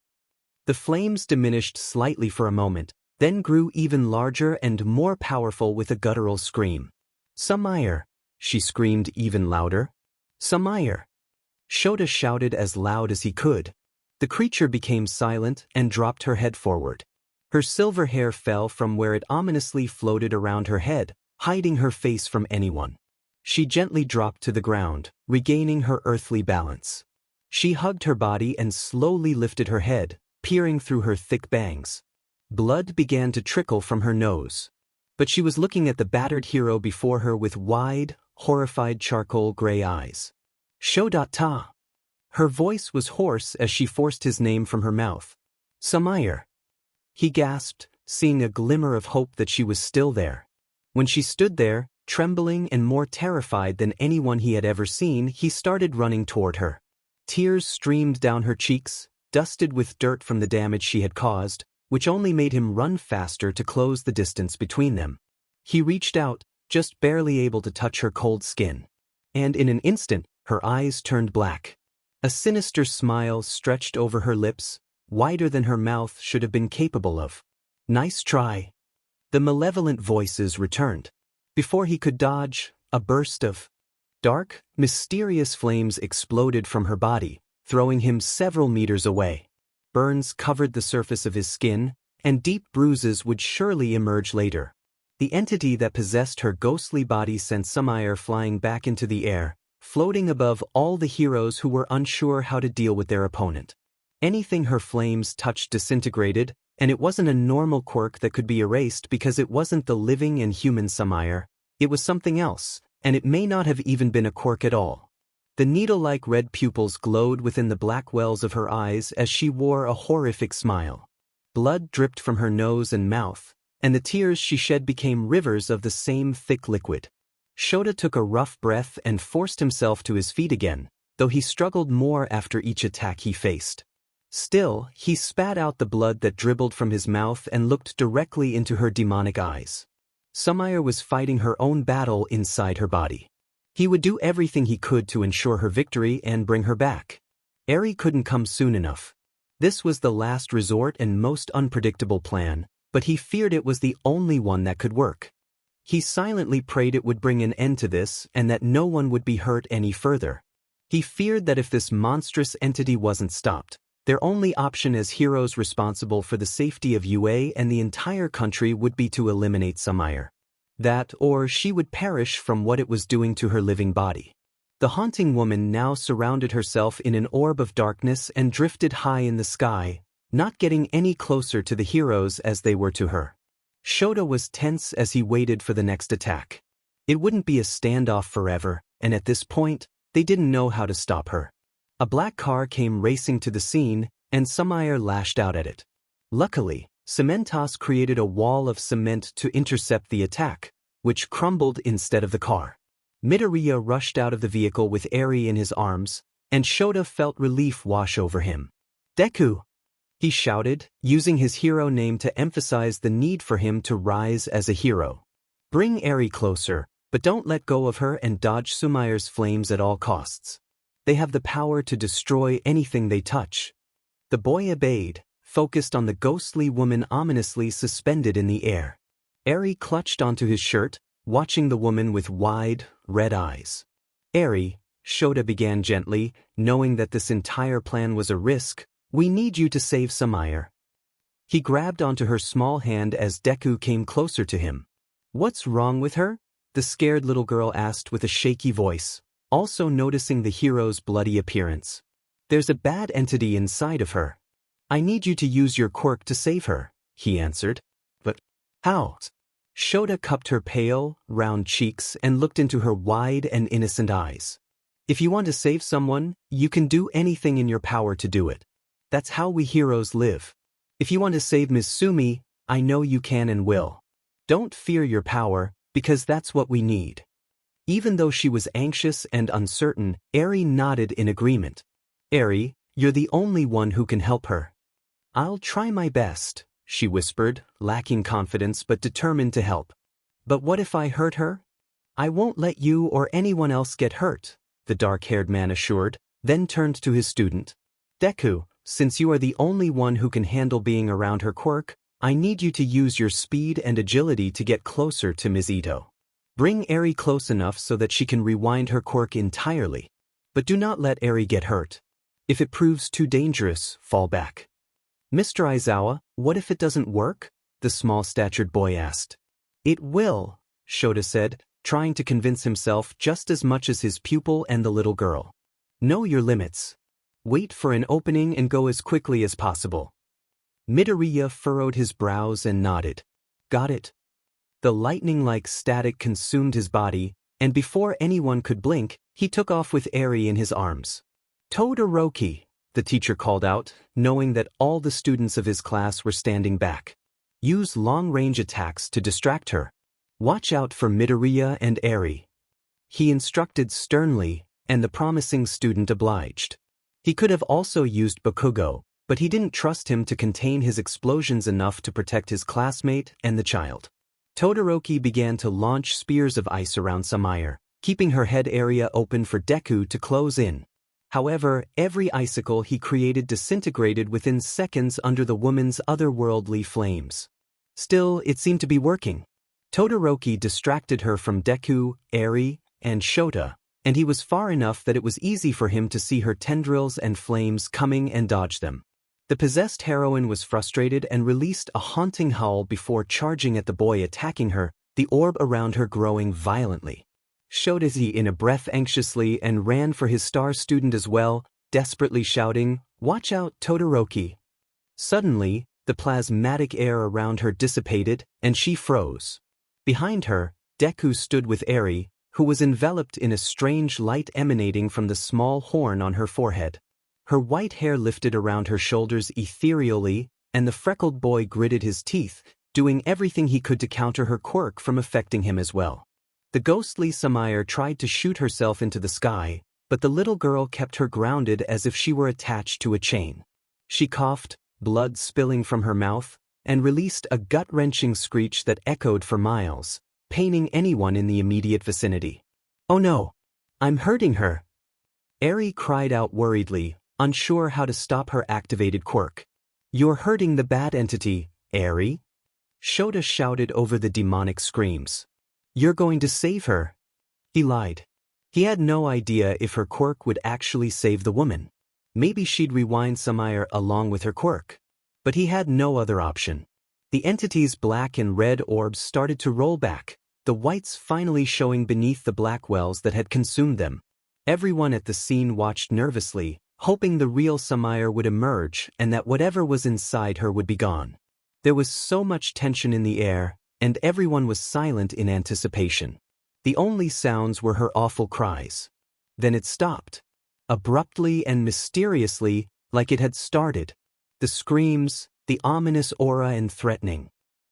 The flames diminished slightly for a moment, then grew even larger and more powerful with a guttural scream. "Sumire," she screamed even louder. "Sumire." Shota shouted as loud as he could. The creature became silent and dropped her head forward. Her silver hair fell from where it ominously floated around her head, hiding her face from anyone. She gently dropped to the ground, regaining her earthly balance. She hugged her body and slowly lifted her head, peering through her thick bangs. Blood began to trickle from her nose. But she was looking at the battered hero before her with wide, horrified charcoal gray eyes. "Shota." Her voice was hoarse as she forced his name from her mouth. "Sumire." He gasped, seeing a glimmer of hope that she was still there. When she stood there, trembling and more terrified than anyone he had ever seen, he started running toward her. Tears streamed down her cheeks, dusted with dirt from the damage she had caused, which only made him run faster to close the distance between them. He reached out, just barely able to touch her cold skin. And in an instant, her eyes turned black. A sinister smile stretched over her lips, wider than her mouth should have been capable of. "Nice try." The malevolent voices returned. Before he could dodge, a burst of dark, mysterious flames exploded from her body, throwing him several meters away. Burns covered the surface of his skin, and deep bruises would surely emerge later. The entity that possessed her ghostly body sent Sumire flying back into the air, floating above all the heroes who were unsure how to deal with their opponent. Anything her flames touched disintegrated, and it wasn't a normal quirk that could be erased because it wasn't the living and human Sumire. It was something else, and it may not have even been a quirk at all. The needle-like red pupils glowed within the black wells of her eyes as she wore a horrific smile. Blood dripped from her nose and mouth, and the tears she shed became rivers of the same thick liquid. Shota took a rough breath and forced himself to his feet again, though he struggled more after each attack he faced. Still, he spat out the blood that dribbled from his mouth and looked directly into her demonic eyes. Sumire was fighting her own battle inside her body. He would do everything he could to ensure her victory and bring her back. Eri couldn't come soon enough. This was the last resort and most unpredictable plan, but he feared it was the only one that could work. He silently prayed it would bring an end to this and that no one would be hurt any further. He feared that if this monstrous entity wasn't stopped, their only option as heroes responsible for the safety of UA and the entire country would be to eliminate Sumire. That, or she would perish from what it was doing to her living body. The haunting woman now surrounded herself in an orb of darkness and drifted high in the sky, not getting any closer to the heroes as they were to her. Shota was tense as he waited for the next attack. It wouldn't be a standoff forever, and at this point, they didn't know how to stop her. A black car came racing to the scene, and Sumire lashed out at it. Luckily, Cementos created a wall of cement to intercept the attack, which crumbled instead of the car. Midoriya rushed out of the vehicle with Eri in his arms, and Shota felt relief wash over him. "Deku!" he shouted, using his hero name to emphasize the need for him to rise as a hero. "Bring Eri closer, but don't let go of her and dodge Sumire's flames at all costs. They have the power to destroy anything they touch." The boy obeyed, focused on the ghostly woman ominously suspended in the air. Eri clutched onto his shirt, watching the woman with wide, red eyes. "Eri," Shota began gently, knowing that this entire plan was a risk, "we need you to save Sumire." He grabbed onto her small hand as Deku came closer to him. "What's wrong with her?" the scared little girl asked with a shaky voice, also noticing the hero's bloody appearance. "There's a bad entity inside of her. I need you to use your quirk to save her," he answered. "But how?" Shota cupped her pale, round cheeks and looked into her wide and innocent eyes. "If you want to save someone, you can do anything in your power to do it. That's how we heroes live. If you want to save Miss Sumi, I know you can and will. Don't fear your power, because that's what we need." Even though she was anxious and uncertain, Eri nodded in agreement. "Eri, you're the only one who can help her." "I'll try my best," she whispered, lacking confidence but determined to help. "But what if I hurt her?" "I won't let you or anyone else get hurt," the dark-haired man assured, then turned to his student. "Deku, since you are the only one who can handle being around her quirk, I need you to use your speed and agility to get closer to Ms. Eto. Bring Eri close enough so that she can rewind her quirk entirely. But do not let Eri get hurt. If it proves too dangerous, fall back." "Mr. Aizawa, what if it doesn't work?" the small-statured boy asked. "It will," Shota said, trying to convince himself just as much as his pupil and the little girl. "Know your limits. Wait for an opening and go as quickly as possible." Midoriya furrowed his brows and nodded. "Got it." The lightning-like static consumed his body, and before anyone could blink, he took off with Eri in his arms. "Todoroki," the teacher called out, knowing that all the students of his class were standing back. "Use long-range attacks to distract her. Watch out for Midoriya and Eri." He instructed sternly, and the promising student obliged. He could have also used Bakugo, but he didn't trust him to contain his explosions enough to protect his classmate and the child. Todoroki began to launch spears of ice around Sumire, keeping her head area open for Deku to close in. However, every icicle he created disintegrated within seconds under the woman's otherworldly flames. Still, it seemed to be working. Todoroki distracted her from Deku, Eri, and Shota, and he was far enough that it was easy for him to see her tendrils and flames coming and dodge them. The possessed heroine was frustrated and released a haunting howl before charging at the boy attacking her, the orb around her growing violently. Shota in a breath anxiously and ran for his star student as well, desperately shouting, "Watch out, Todoroki." Suddenly, the plasmatic air around her dissipated, and she froze. Behind her, Deku stood with Eri, who was enveloped in a strange light emanating from the small horn on her forehead. Her white hair lifted around her shoulders ethereally, and the freckled boy gritted his teeth, doing everything he could to counter her quirk from affecting him as well. The ghostly Sumire tried to shoot herself into the sky, but the little girl kept her grounded as if she were attached to a chain. She coughed, blood spilling from her mouth, and released a gut-wrenching screech that echoed for miles, paining anyone in the immediate vicinity. "Oh no! I'm hurting her!" Eri cried out worriedly, unsure how to stop her activated quirk. "You're hurting the bad entity, Eri," Shota shouted over the demonic screams. "You're going to save her." He lied. He had no idea if her quirk would actually save the woman. Maybe she'd rewind Sumire along with her quirk. But he had no other option. The entity's black and red orbs started to roll back, the whites finally showing beneath the black wells that had consumed them. Everyone at the scene watched nervously, hoping the real Sumire would emerge and that whatever was inside her would be gone. There was so much tension in the air, and everyone was silent in anticipation. The only sounds were her awful cries. Then it stopped. Abruptly and mysteriously, like it had started. The screams, the ominous aura and threatening.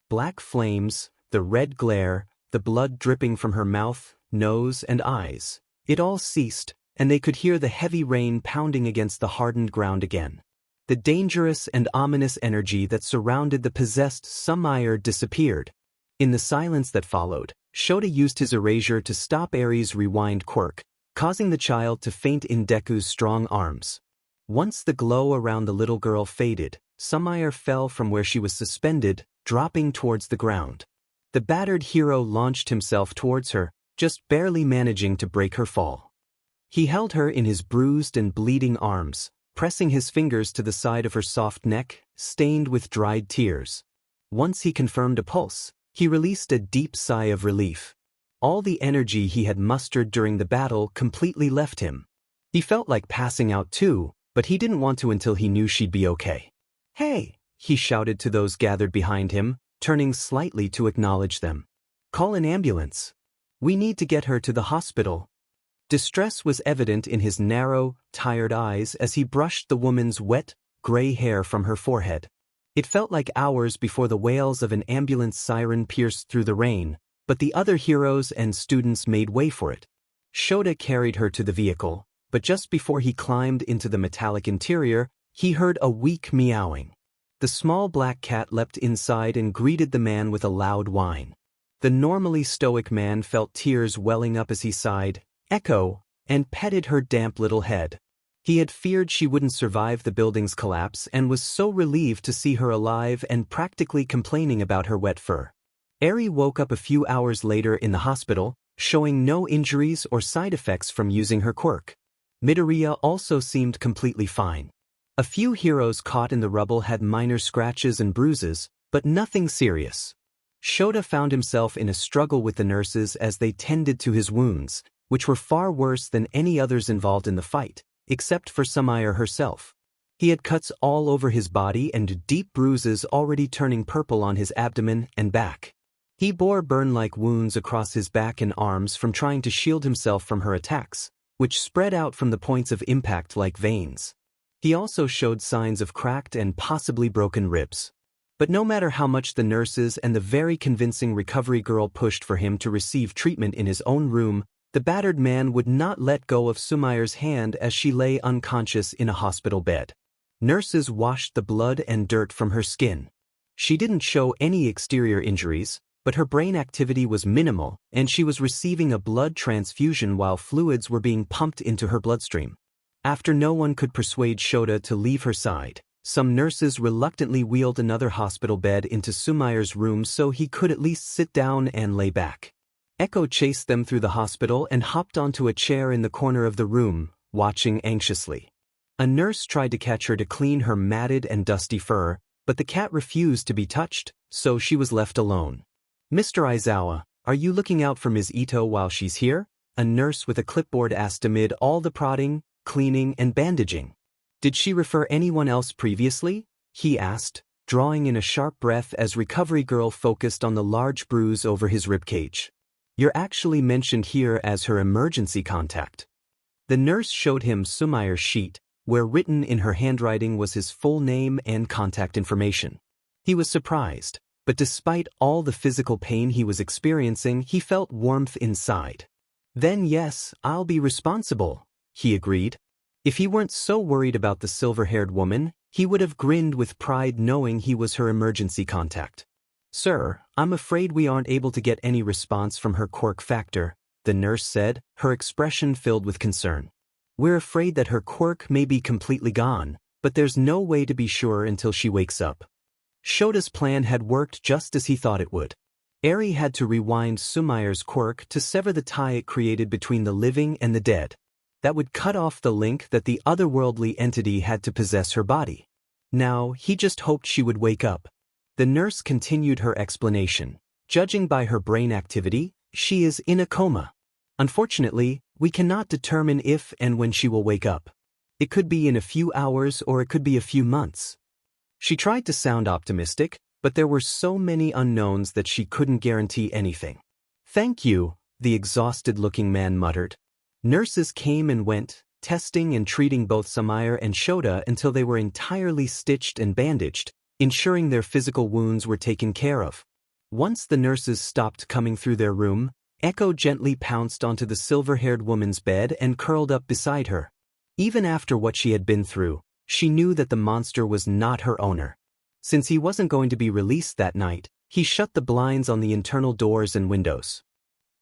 Black flames, the red glare, the blood dripping from her mouth, nose, and eyes. It all ceased, and they could hear the heavy rain pounding against the hardened ground again. The dangerous and ominous energy that surrounded the possessed Sumire disappeared. In the silence that followed, Shota used his erasure to stop Eri's rewind quirk, causing the child to faint in Deku's strong arms. Once the glow around the little girl faded, Sumire fell from where she was suspended, dropping towards the ground. The battered hero launched himself towards her, just barely managing to break her fall. He held her in his bruised and bleeding arms, pressing his fingers to the side of her soft neck, stained with dried tears. Once he confirmed a pulse, he released a deep sigh of relief. All the energy he had mustered during the battle completely left him. He felt like passing out too, but he didn't want to until he knew she'd be okay. "Hey!" he shouted to those gathered behind him, turning slightly to acknowledge them. "Call an ambulance. We need to get her to the hospital." Distress was evident in his narrow, tired eyes as he brushed the woman's wet, gray hair from her forehead. It felt like hours before the wails of an ambulance siren pierced through the rain, but the other heroes and students made way for it. Shota carried her to the vehicle, but just before he climbed into the metallic interior, he heard a weak meowing. The small black cat leapt inside and greeted the man with a loud whine. The normally stoic man felt tears welling up as he sighed, "Echo," and petted her damp little head. He had feared she wouldn't survive the building's collapse and was so relieved to see her alive and practically complaining about her wet fur. Eri woke up a few hours later in the hospital, showing no injuries or side effects from using her quirk. Midoriya also seemed completely fine. A few heroes caught in the rubble had minor scratches and bruises, but nothing serious. Shota found himself in a struggle with the nurses as they tended to his wounds, which were far worse than any others involved in the fight, except for Sumire herself. He had cuts all over his body and deep bruises already turning purple on his abdomen and back. He bore burn-like wounds across his back and arms from trying to shield himself from her attacks, which spread out from the points of impact like veins. He also showed signs of cracked and possibly broken ribs. But no matter how much the nurses and the very convincing recovery girl pushed for him to receive treatment in his own room, the battered man would not let go of Sumire's hand as she lay unconscious in a hospital bed. Nurses washed the blood and dirt from her skin. She didn't show any exterior injuries, but her brain activity was minimal, and she was receiving a blood transfusion while fluids were being pumped into her bloodstream. After no one could persuade Shota to leave her side, some nurses reluctantly wheeled another hospital bed into Sumire's room so he could at least sit down and lay back. Echo chased them through the hospital and hopped onto a chair in the corner of the room, watching anxiously. A nurse tried to catch her to clean her matted and dusty fur, but the cat refused to be touched, so she was left alone. "Mr. Aizawa, are you looking out for Ms. Ito while she's here?" a nurse with a clipboard asked amid all the prodding, cleaning, and bandaging. "Did she refer anyone else previously?" he asked, drawing in a sharp breath as recovery girl focused on the large bruise over his ribcage. "You're actually mentioned here as her emergency contact." The nurse showed him Sumire's sheet, where written in her handwriting was his full name and contact information. He was surprised, but despite all the physical pain he was experiencing, he felt warmth inside. "Then yes, I'll be responsible," he agreed. If he weren't so worried about the silver-haired woman, he would have grinned with pride knowing he was her emergency contact. "Sir, I'm afraid we aren't able to get any response from her quirk factor," the nurse said, her expression filled with concern. "We're afraid that her quirk may be completely gone, but there's no way to be sure until she wakes up." Shota's plan had worked just as he thought it would. Eri had to rewind Sumire's quirk to sever the tie it created between the living and the dead. That would cut off the link that the otherworldly entity had to possess her body. Now, he just hoped she would wake up. The nurse continued her explanation. "Judging by her brain activity, she is in a coma. Unfortunately, we cannot determine if and when she will wake up. It could be in a few hours or it could be a few months." She tried to sound optimistic, but there were so many unknowns that she couldn't guarantee anything. "Thank you," the exhausted-looking man muttered. Nurses came and went, testing and treating both Sumire and Shota until they were entirely stitched and bandaged, ensuring their physical wounds were taken care of. Once the nurses stopped coming through their room, Echo gently pounced onto the silver-haired woman's bed and curled up beside her. Even after what she had been through, she knew that the monster was not her owner. Since he wasn't going to be released that night, he shut the blinds on the internal doors and windows.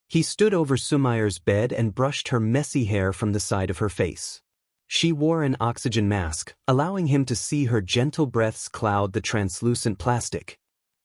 He stood over Sumire's bed and brushed her messy hair from the side of her face. She wore an oxygen mask, allowing him to see her gentle breaths cloud the translucent plastic.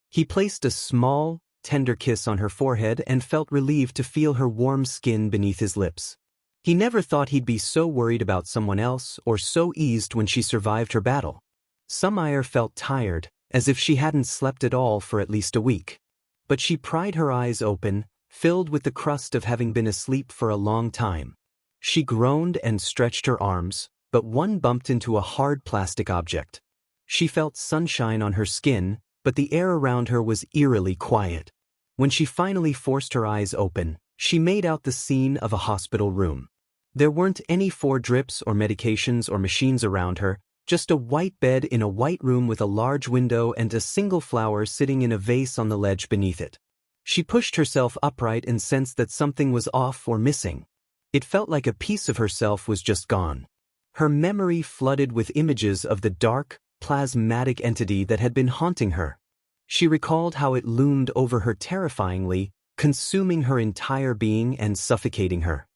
He placed a small, tender kiss on her forehead and felt relieved to feel her warm skin beneath his lips. He never thought he'd be so worried about someone else or so eased when she survived her battle. Sumire felt tired, as if she hadn't slept at all for at least a week. But she pried her eyes open, filled with the crust of having been asleep for a long time. She groaned and stretched her arms, but one bumped into a hard plastic object. She felt sunshine on her skin, but the air around her was eerily quiet. When she finally forced her eyes open, she made out the scene of a hospital room. There weren't any 4 drips or medications or machines around her, just a white bed in a white room with a large window and a single flower sitting in a vase on the ledge beneath it. She pushed herself upright and sensed that something was off or missing. It felt like a piece of herself was just gone. Her memory flooded with images of the dark, plasmatic entity that had been haunting her. She recalled how it loomed over her terrifyingly, consuming her entire being and suffocating her.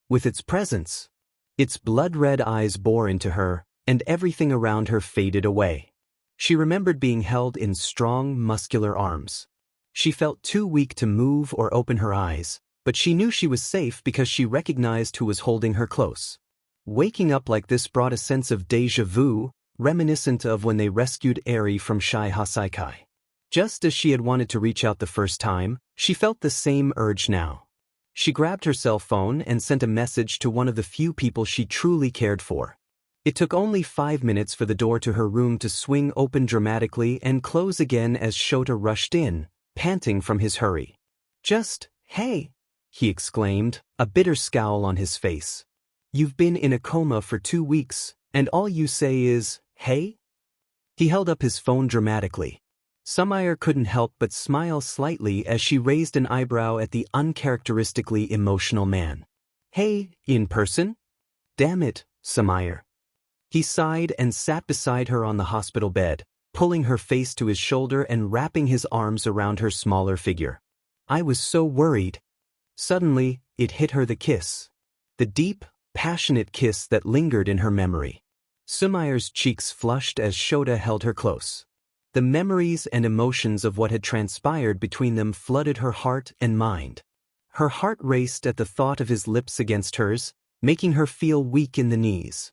With its presence, its blood-red eyes bore into her, and everything around her faded away. She remembered being held in strong, muscular arms. She felt too weak to move or open her eyes, but she knew she was safe because she recognized who was holding her close. Waking up like this brought a sense of déjà vu, reminiscent of when they rescued Eri from Shai Hasaikai. Just as she had wanted to reach out the first time, she felt the same urge now. She grabbed her cell phone and sent a message to one of the few people she truly cared for. It took only 5 minutes for the door to her room to swing open dramatically and close again as Shota rushed in, panting from his hurry. "Just, hey," he exclaimed, a bitter scowl on his face. "You've been in a coma for 2 weeks, and all you say is, hey?" He held up his phone dramatically. Sumire couldn't help but smile slightly as she raised an eyebrow at the uncharacteristically emotional man. "Hey, in person? Damn it, Sumire." He sighed and sat beside her on the hospital bed, pulling her face to his shoulder and wrapping his arms around her smaller figure. "I was so worried." Suddenly, it hit her, the kiss. The deep, passionate kiss that lingered in her memory. Sumire's cheeks flushed as Shota held her close. The memories and emotions of what had transpired between them flooded her heart and mind. Her heart raced at the thought of his lips against hers, making her feel weak in the knees.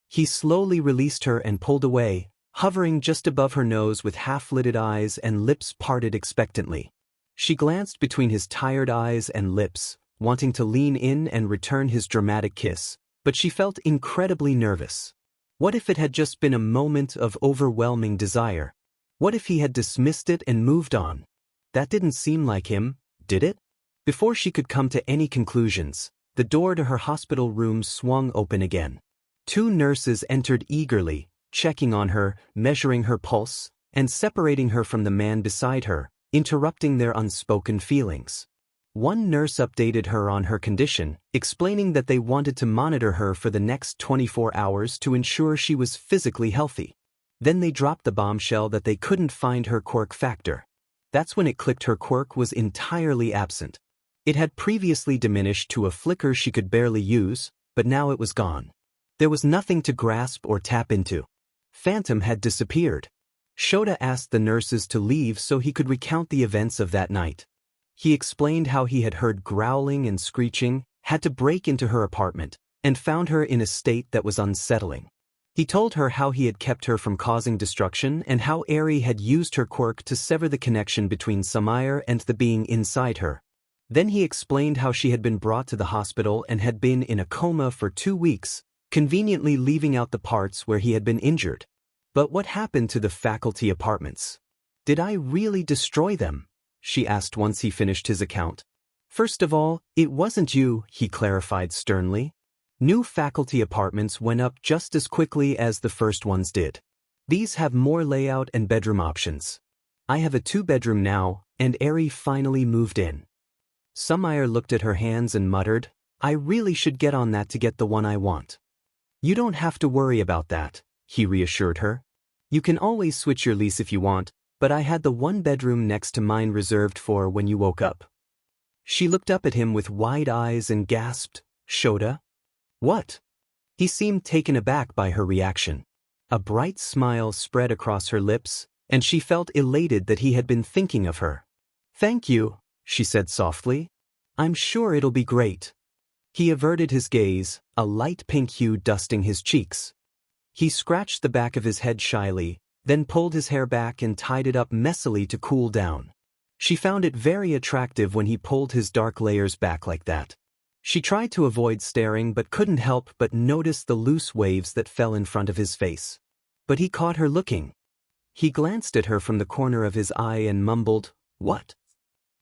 He slowly released her and pulled away, hovering just above her nose with half-lidded eyes and lips parted expectantly. She glanced between his tired eyes and lips, wanting to lean in and return his dramatic kiss, but she felt incredibly nervous. What if it had just been a moment of overwhelming desire? What if he had dismissed it and moved on? That didn't seem like him, did it? Before she could come to any conclusions, the door to her hospital room swung open again. 2 nurses entered eagerly, checking on her, measuring her pulse, and separating her from the man beside her, interrupting their unspoken feelings. One nurse updated her on her condition, explaining that they wanted to monitor her for the next 24 hours to ensure she was physically healthy. Then they dropped the bombshell that they couldn't find her quirk factor. That's when it clicked: her quirk was entirely absent. It had previously diminished to a flicker she could barely use, but now it was gone. There was nothing to grasp or tap into. Phantom had disappeared. Shota asked the nurses to leave so he could recount the events of that night. He explained how he had heard growling and screeching, had to break into her apartment, and found her in a state that was unsettling. He told her how he had kept her from causing destruction and how Eri had used her quirk to sever the connection between Sumire and the being inside her. Then he explained how she had been brought to the hospital and had been in a coma for 2 weeks, conveniently leaving out the parts where he had been injured. "But what happened to the faculty apartments? Did I really destroy them?" she asked once he finished his account. "First of all, it wasn't you," he clarified sternly. "New faculty apartments went up just as quickly as the first ones did. These have more layout and bedroom options. I have a 2-bedroom now, and Eri finally moved in. Sumire looked at her hands and muttered, "I really should get on that to get the one I want." "You don't have to worry about that," he reassured her. "You can always switch your lease if you want, but I had the one bedroom next to mine reserved for when you woke up." She looked up at him with wide eyes and gasped, "Shota? What?" He seemed taken aback by her reaction. A bright smile spread across her lips, and she felt elated that he had been thinking of her. "Thank you," she said softly. "I'm sure it'll be great." He averted his gaze, a light pink hue dusting his cheeks. He scratched the back of his head shyly, then pulled his hair back and tied it up messily to cool down. She found it very attractive when he pulled his dark layers back like that. She tried to avoid staring but couldn't help but notice the loose waves that fell in front of his face. But he caught her looking. He glanced at her from the corner of his eye and mumbled, "What?"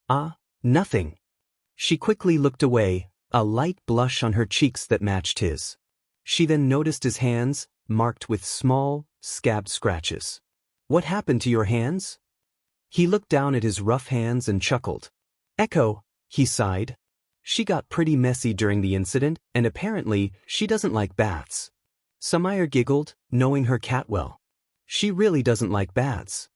"Ah, nothing." She quickly looked away, a light blush on her cheeks that matched his. She then noticed his hands, marked with small, scabbed scratches. "What happened to your hands?" He looked down at his rough hands and chuckled. "Echo," he sighed. "She got pretty messy during the incident, and apparently, she doesn't like baths." Sumire giggled, knowing her cat well. "She really doesn't like baths."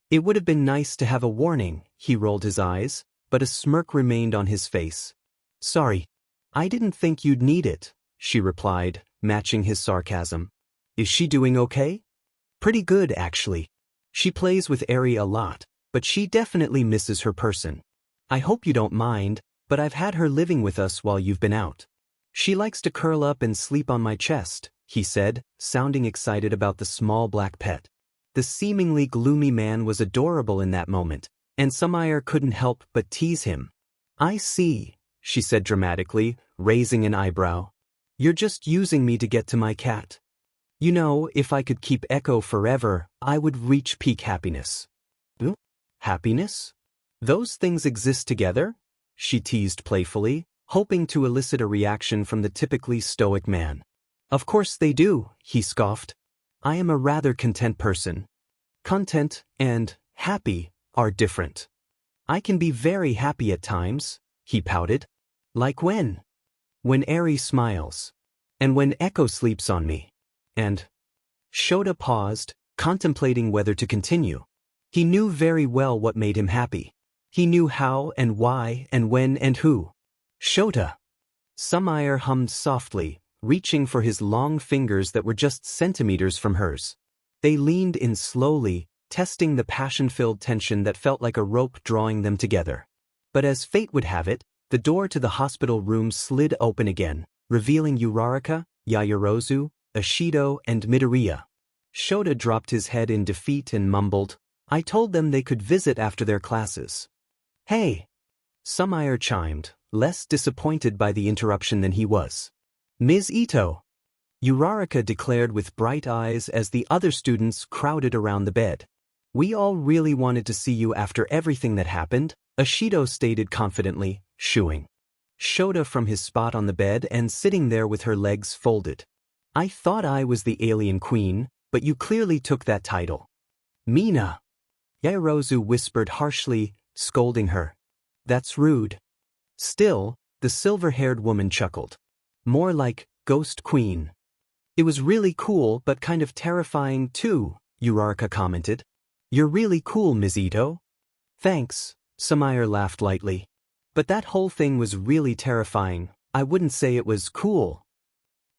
It would have been nice to have a warning, he rolled his eyes, but a smirk remained on his face. "Sorry. I didn't think you'd need it," she replied, matching his sarcasm. "Is she doing okay?" "Pretty good, actually. She plays with Eri a lot, but she definitely misses her person. I hope you don't mind, but I've had her living with us while you've been out. She likes to curl up and sleep on my chest," he said, sounding excited about the small black pet. The seemingly gloomy man was adorable in that moment, and Sumire couldn't help but tease him. "I see," she said dramatically, raising an eyebrow. "You're just using me to get to my cat. You know, if I could keep Echo forever, I would reach peak happiness." "Happiness? Those things exist together?" she teased playfully, hoping to elicit a reaction from the typically stoic man. "Of course they do," he scoffed. "I am a rather content person. Content and happy are different. I can be very happy at times," he pouted. "Like when? When Eri smiles. And when Echo sleeps on me. And..." Shota paused, contemplating whether to continue. He knew very well what made him happy. He knew how and why and when and who. "Shota." Sumire hummed softly, reaching for his long fingers that were just centimeters from hers. They leaned in slowly, testing the passion-filled tension that felt like a rope drawing them together. But as fate would have it, the door to the hospital room slid open again, revealing Uraraka, Yaoyorozu, Ishido, and Midoriya. Shota dropped his head in defeat and mumbled, "I told them they could visit after their classes." "Hey!" Sumire chimed, less disappointed by the interruption than he was. "Ms. Eto," Uraraka declared with bright eyes as the other students crowded around the bed. "We all really wanted to see you after everything that happened," Ishido stated confidently, shooing Shota from his spot on the bed and sitting there with her legs folded. "I thought I was the alien queen, but you clearly took that title." "Mina," Yaoyorozu whispered harshly, scolding her. "That's rude." Still, the silver-haired woman chuckled. "More like Ghost Queen." "It was really cool but kind of terrifying too," Uraraka commented. "You're really cool, Ms. Eto." "Thanks," Sumire laughed lightly. "But that whole thing was really terrifying. I wouldn't say it was cool."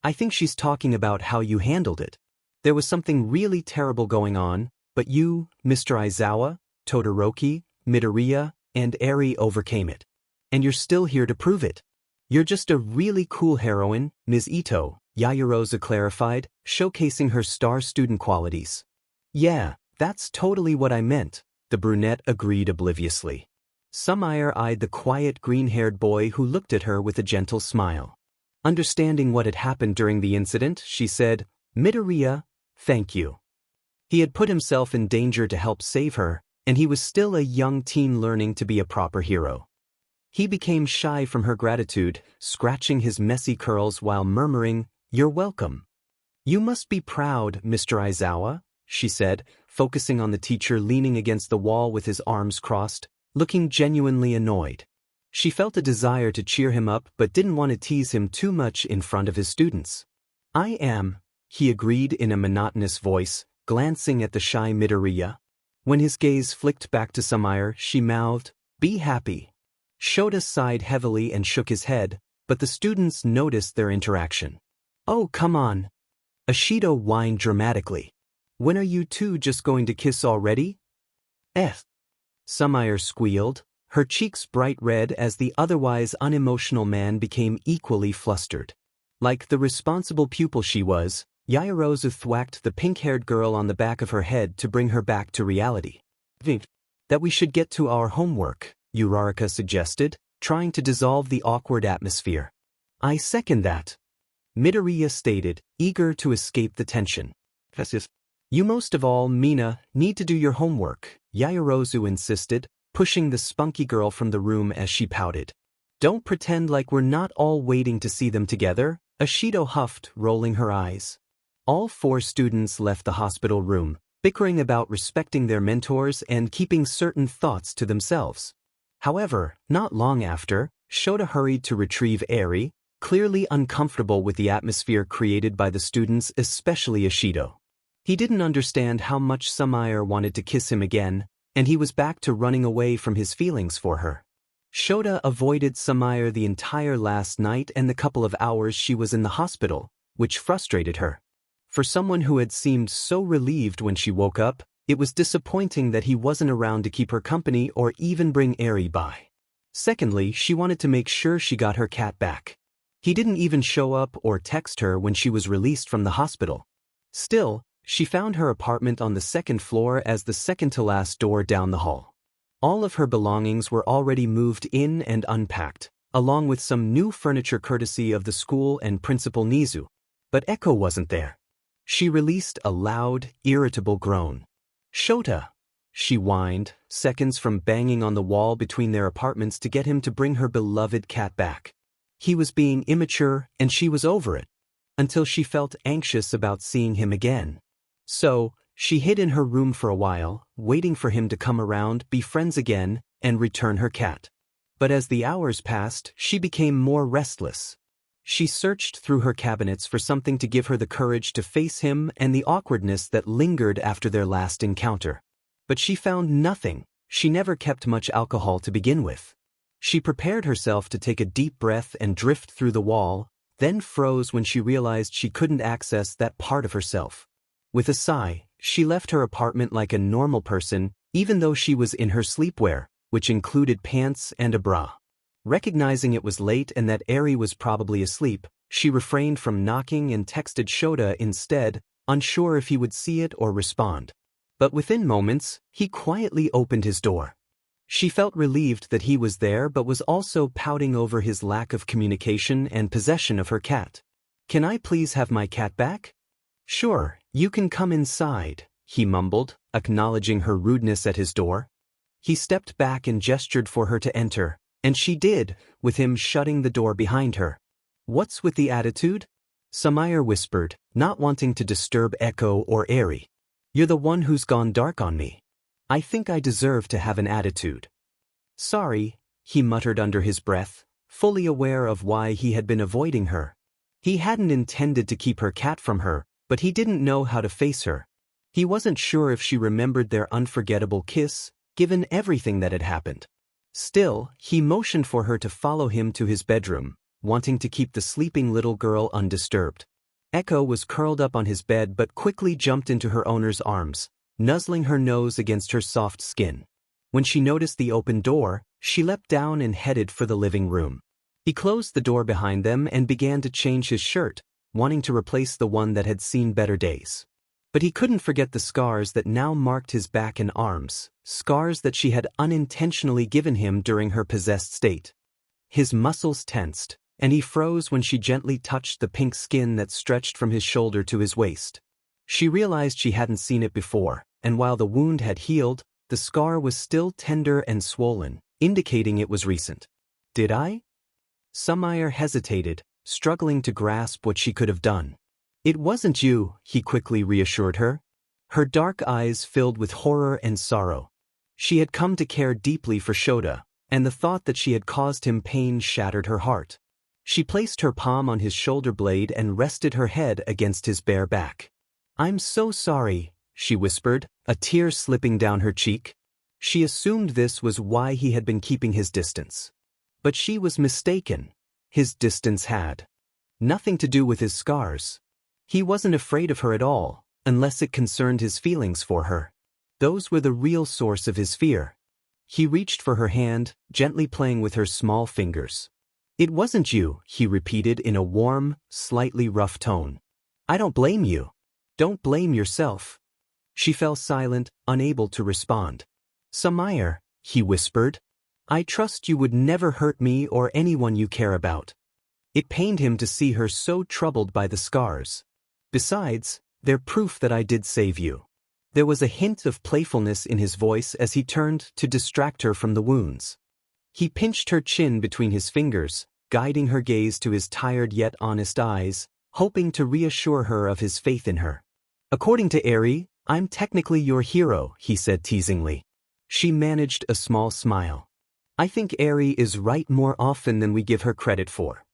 "I think she's talking about how you handled it. There was something really terrible going on, but you, Mr. Aizawa, Todoroki, Midoriya, and Eri overcame it. And you're still here to prove it. You're just a really cool heroine, Ms. Eto," Yaoyorozu clarified, showcasing her star student qualities. "Yeah, that's totally what I meant," the brunette agreed obliviously. Sumire eyed the quiet green-haired boy who looked at her with a gentle smile. Understanding what had happened during the incident, she said, "Midoriya, thank you." He had put himself in danger to help save her, and he was still a young teen learning to be a proper hero. He became shy from her gratitude, scratching his messy curls while murmuring, "You're welcome." "You must be proud, Mr. Aizawa," she said, focusing on the teacher leaning against the wall with his arms crossed. looking genuinely annoyed. She felt a desire to cheer him up but didn't want to tease him too much in front of his students. "I am," he agreed in a monotonous voice, glancing at the shy Midoriya. When his gaze flicked back to Sumire, she mouthed, "Be happy." Shota sighed heavily and shook his head, but the students noticed their interaction. "Oh, come on." Ashido whined dramatically. "When are you two just going to kiss already?" Sumire squealed, her cheeks bright red as the otherwise unemotional man became equally flustered. Like the responsible pupil she was, Yaoyorozu thwacked the pink-haired girl on the back of her head to bring her back to reality. "That we should get to our homework," Uraraka suggested, trying to dissolve the awkward atmosphere. "I second that," Midoriya stated, eager to escape the tension. "You most of all, Mina, need to do your homework," Yaoyorozu insisted, pushing the spunky girl from the room as she pouted. "Don't pretend like we're not all waiting to see them together," Ashido huffed, rolling her eyes. All 4 students left the hospital room, bickering about respecting their mentors and keeping certain thoughts to themselves. However, not long after, Shota hurried to retrieve Eri, clearly uncomfortable with the atmosphere created by the students, especially Ashido. He didn't understand how much Sumire wanted to kiss him again, and he was back to running away from his feelings for her. Shota avoided Sumire the entire last night and the couple of hours she was in the hospital, which frustrated her. For someone who had seemed so relieved when she woke up, it was disappointing that he wasn't around to keep her company or even bring Eri by. Secondly, she wanted to make sure she got her cat back. He didn't even show up or text her when she was released from the hospital. Still, she found her apartment on the 2nd floor as the second-to-last door down the hall. All of her belongings were already moved in and unpacked, along with some new furniture courtesy of the school and Principal Nizu. But Echo wasn't there. She released a loud, irritable groan. "Shota," she whined, seconds from banging on the wall between their apartments to get him to bring her beloved cat back. He was being immature, and she was over it, until she felt anxious about seeing him again. So, she hid in her room for a while, waiting for him to come around, be friends again, and return her cat. But as the hours passed, she became more restless. She searched through her cabinets for something to give her the courage to face him and the awkwardness that lingered after their last encounter. But she found nothing. She never kept much alcohol to begin with. She prepared herself to take a deep breath and drift through the wall, then froze when she realized she couldn't access that part of herself. With a sigh, she left her apartment like a normal person, even though she was in her sleepwear, which included pants and a bra. Recognizing it was late and that Eri was probably asleep, she refrained from knocking and texted Shota instead, unsure if he would see it or respond. But within moments, he quietly opened his door. She felt relieved that he was there but was also pouting over his lack of communication and possession of her cat. "Can I please have my cat back?" "Sure, you can come inside," he mumbled, acknowledging her rudeness at his door. He stepped back and gestured for her to enter, and she did, with him shutting the door behind her. "What's with the attitude?" Sumire whispered, not wanting to disturb Echo or Eri. "You're the one who's gone dark on me. I think I deserve to have an attitude." "Sorry," he muttered under his breath, fully aware of why he had been avoiding her. He hadn't intended to keep her cat from her, but he didn't know how to face her. He wasn't sure if she remembered their unforgettable kiss, given everything that had happened. Still, he motioned for her to follow him to his bedroom, wanting to keep the sleeping little girl undisturbed. Echo was curled up on his bed but quickly jumped into her owner's arms, nuzzling her nose against her soft skin. When she noticed the open door, she leapt down and headed for the living room. He closed the door behind them and began to change his shirt, wanting to replace the one that had seen better days. But he couldn't forget the scars that now marked his back and arms, scars that she had unintentionally given him during her possessed state. His muscles tensed, and he froze when she gently touched the pink skin that stretched from his shoulder to his waist. She realized she hadn't seen it before, and while the wound had healed, the scar was still tender and swollen, indicating it was recent. "Did I?" Sumire hesitated, struggling to grasp what she could have done. "It wasn't you," he quickly reassured her. Her dark eyes filled with horror and sorrow. She had come to care deeply for Shota, and the thought that she had caused him pain shattered her heart. She placed her palm on his shoulder blade and rested her head against his bare back. "I'm so sorry," she whispered, a tear slipping down her cheek. She assumed this was why he had been keeping his distance. But she was mistaken. His distance had nothing to do with his scars. He wasn't afraid of her at all, unless it concerned his feelings for her. Those were the real source of his fear. He reached for her hand, gently playing with her small fingers. "It wasn't you," he repeated in a warm, slightly rough tone. "I don't blame you. Don't blame yourself." She fell silent, unable to respond. "Sumire," he whispered, "I trust you would never hurt me or anyone you care about." It pained him to see her so troubled by the scars. "Besides, they're proof that I did save you." There was a hint of playfulness in his voice as he turned to distract her from the wounds. He pinched her chin between his fingers, guiding her gaze to his tired yet honest eyes, hoping to reassure her of his faith in her. "According to Eri, I'm technically your hero," he said teasingly. She managed a small smile. "I think Eri is right more often than we give her credit for."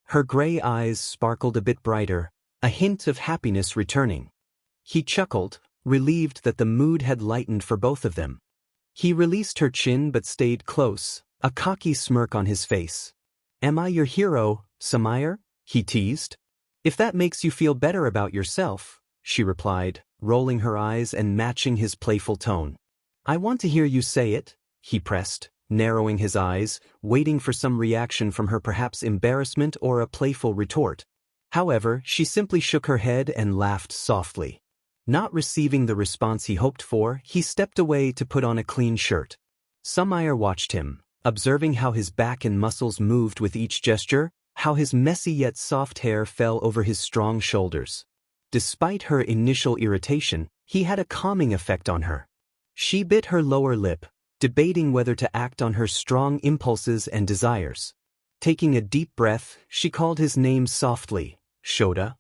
Her gray eyes sparkled a bit brighter, a hint of happiness returning. He chuckled, relieved that the mood had lightened for both of them. He released her chin but stayed close, a cocky smirk on his face. "Am I your hero, Sumire?" he teased. "If that makes you feel better about yourself," she replied, rolling her eyes and matching his playful tone. "I want to hear you say it," he pressed, narrowing his eyes, waiting for some reaction from her, perhaps embarrassment or a playful retort. However, she simply shook her head and laughed softly. Not receiving the response he hoped for, he stepped away to put on a clean shirt. Sumire watched him, observing how his back and muscles moved with each gesture, how his messy yet soft hair fell over his strong shoulders. Despite her initial irritation, he had a calming effect on her. She bit her lower lip, debating whether to act on her strong impulses and desires. Taking a deep breath, she called his name softly, "Shota."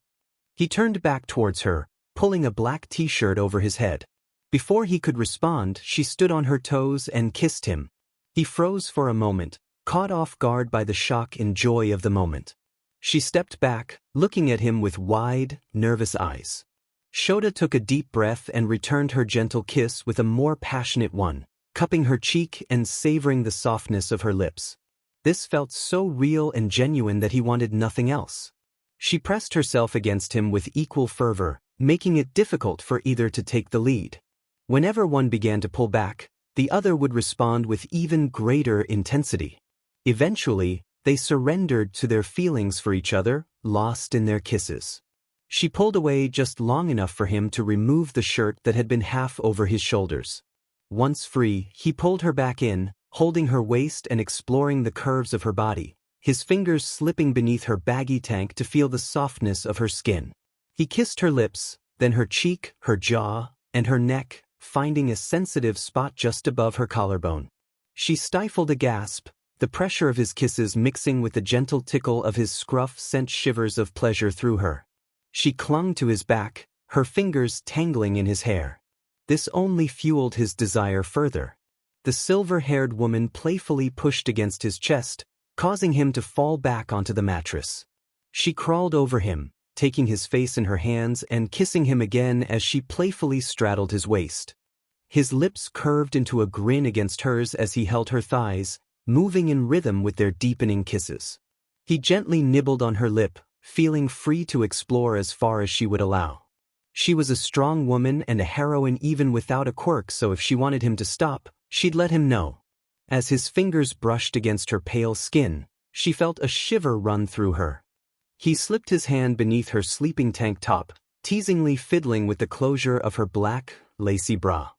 He turned back towards her, pulling a black t-shirt over his head. Before he could respond, she stood on her toes and kissed him. He froze for a moment, caught off guard by the shock and joy of the moment. She stepped back, looking at him with wide, nervous eyes. Shota took a deep breath and returned her gentle kiss with a more passionate one, cupping her cheek and savoring the softness of her lips. This felt so real and genuine that he wanted nothing else. She pressed herself against him with equal fervor, making it difficult for either to take the lead. Whenever one began to pull back, the other would respond with even greater intensity. Eventually, they surrendered to their feelings for each other, lost in their kisses. She pulled away just long enough for him to remove the shirt that had been half over his shoulders. Once free, he pulled her back in, holding her waist and exploring the curves of her body, his fingers slipping beneath her baggy tank to feel the softness of her skin. He kissed her lips, then her cheek, her jaw, and her neck, finding a sensitive spot just above her collarbone. She stifled a gasp, the pressure of his kisses mixing with the gentle tickle of his scruff sent shivers of pleasure through her. She clung to his back, her fingers tangling in his hair. This only fueled his desire further. The silver-haired woman playfully pushed against his chest, causing him to fall back onto the mattress. She crawled over him, taking his face in her hands and kissing him again as she playfully straddled his waist. His lips curved into a grin against hers as he held her thighs, moving in rhythm with their deepening kisses. He gently nibbled on her lip, feeling free to explore as far as she would allow. She was a strong woman and a heroine even without a quirk, so if she wanted him to stop, she'd let him know. As his fingers brushed against her pale skin, she felt a shiver run through her. He slipped his hand beneath her sleeping tank top, teasingly fiddling with the closure of her black, lacy bra.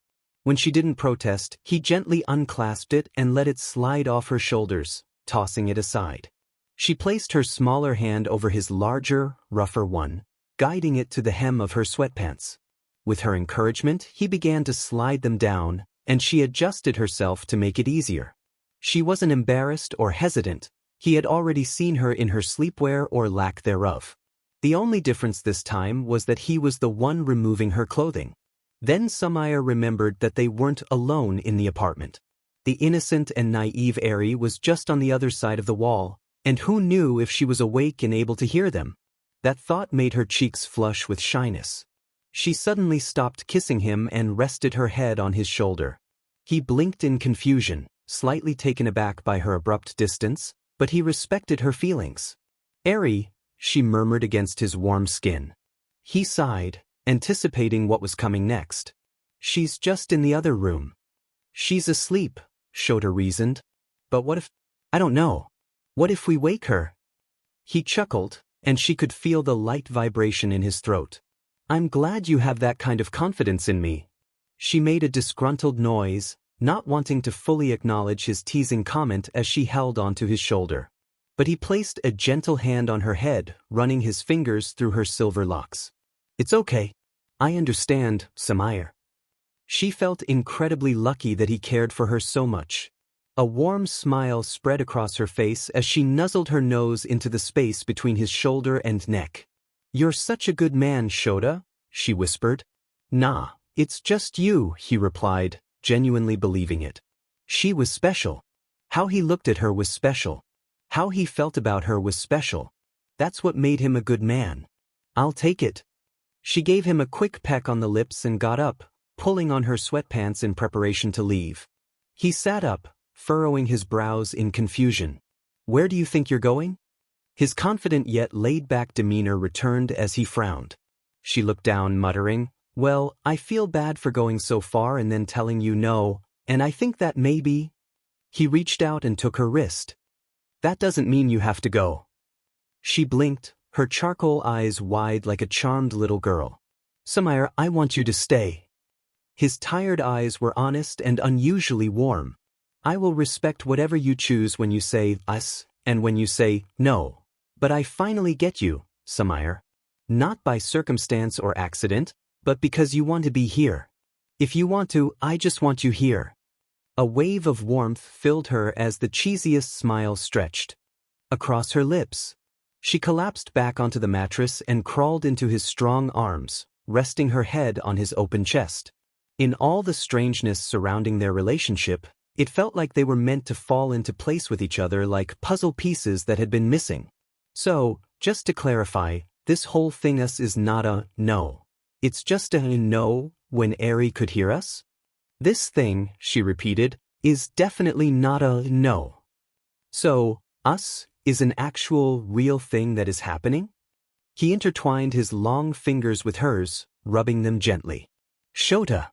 When she didn't protest, he gently unclasped it and let it slide off her shoulders, tossing it aside. She placed her smaller hand over his larger, rougher one, guiding it to the hem of her sweatpants. With her encouragement, he began to slide them down, and she adjusted herself to make it easier. She wasn't embarrassed or hesitant. He had already seen her in her sleepwear or lack thereof. The only difference this time was that he was the one removing her clothing. Then Sumire remembered that they weren't alone in the apartment. The innocent and naive Eri was just on the other side of the wall, and who knew if she was awake and able to hear them? That thought made her cheeks flush with shyness. She suddenly stopped kissing him and rested her head on his shoulder. He blinked in confusion, slightly taken aback by her abrupt distance, but he respected her feelings. "Eri," she murmured against his warm skin. He sighed, anticipating what was coming next. "She's just in the other room." "She's asleep," Shota reasoned. "But what if— I don't know. What if we wake her?" He chuckled, and she could feel the light vibration in his throat. "I'm glad you have that kind of confidence in me." She made a disgruntled noise, not wanting to fully acknowledge his teasing comment as she held onto his shoulder. But he placed a gentle hand on her head, running his fingers through her silver locks. "It's okay. I understand, Sumire." She felt incredibly lucky that he cared for her so much. A warm smile spread across her face as she nuzzled her nose into the space between his shoulder and neck. "You're such a good man, Shota," she whispered. "Nah, it's just you," he replied, genuinely believing it. She was special. How he looked at her was special. How he felt about her was special. That's what made him a good man. "I'll take it." She gave him a quick peck on the lips and got up, pulling on her sweatpants in preparation to leave. He sat up, furrowing his brows in confusion. "Where do you think you're going?" His confident yet laid-back demeanor returned as he frowned. She looked down, muttering, "Well, I feel bad for going so far and then telling you no, and I think that maybe—" He reached out and took her wrist. "That doesn't mean you have to go." She blinked, her charcoal eyes wide like a charmed little girl. "Sumire, I want you to stay." His tired eyes were honest and unusually warm. "I will respect whatever you choose when you say us, and when you say no. But I finally get you, Sumire. Not by circumstance or accident, but because you want to be here. If you want to, I just want you here." A wave of warmth filled her as the cheesiest smile stretched across her lips. She collapsed back onto the mattress and crawled into his strong arms, resting her head on his open chest. In all the strangeness surrounding their relationship, it felt like they were meant to fall into place with each other like puzzle pieces that had been missing. "So, just to clarify, this whole thing us is not a no. It's just a no when Eri could hear us?" "This thing," she repeated, "is definitely not a no. So, us is an actual, real thing that is happening?" He intertwined his long fingers with hers, rubbing them gently. "Shota."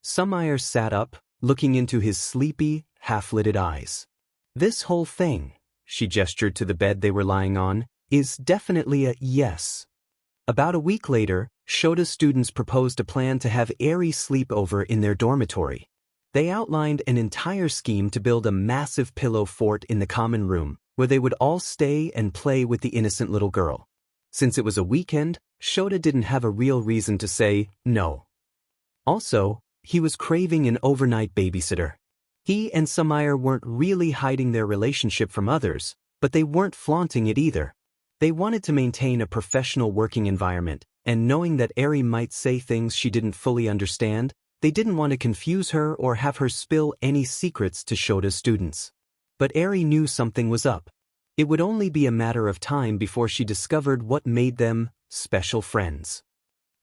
Sumire sat up, looking into his sleepy, half-lidded eyes. "This whole thing," she gestured to the bed they were lying on, "is definitely a yes." About a week later, Shota's students proposed a plan to have Eri sleep over in their dormitory. They outlined an entire scheme to build a massive pillow fort in the common room, where they would all stay and play with the innocent little girl. Since it was a weekend, Shota didn't have a real reason to say no. Also, he was craving an overnight babysitter. He and Sumire weren't really hiding their relationship from others, but they weren't flaunting it either. They wanted to maintain a professional working environment, and knowing that Eri might say things she didn't fully understand, they didn't want to confuse her or have her spill any secrets to Shota's students. But Eri knew something was up. It would only be a matter of time before she discovered what made them special friends.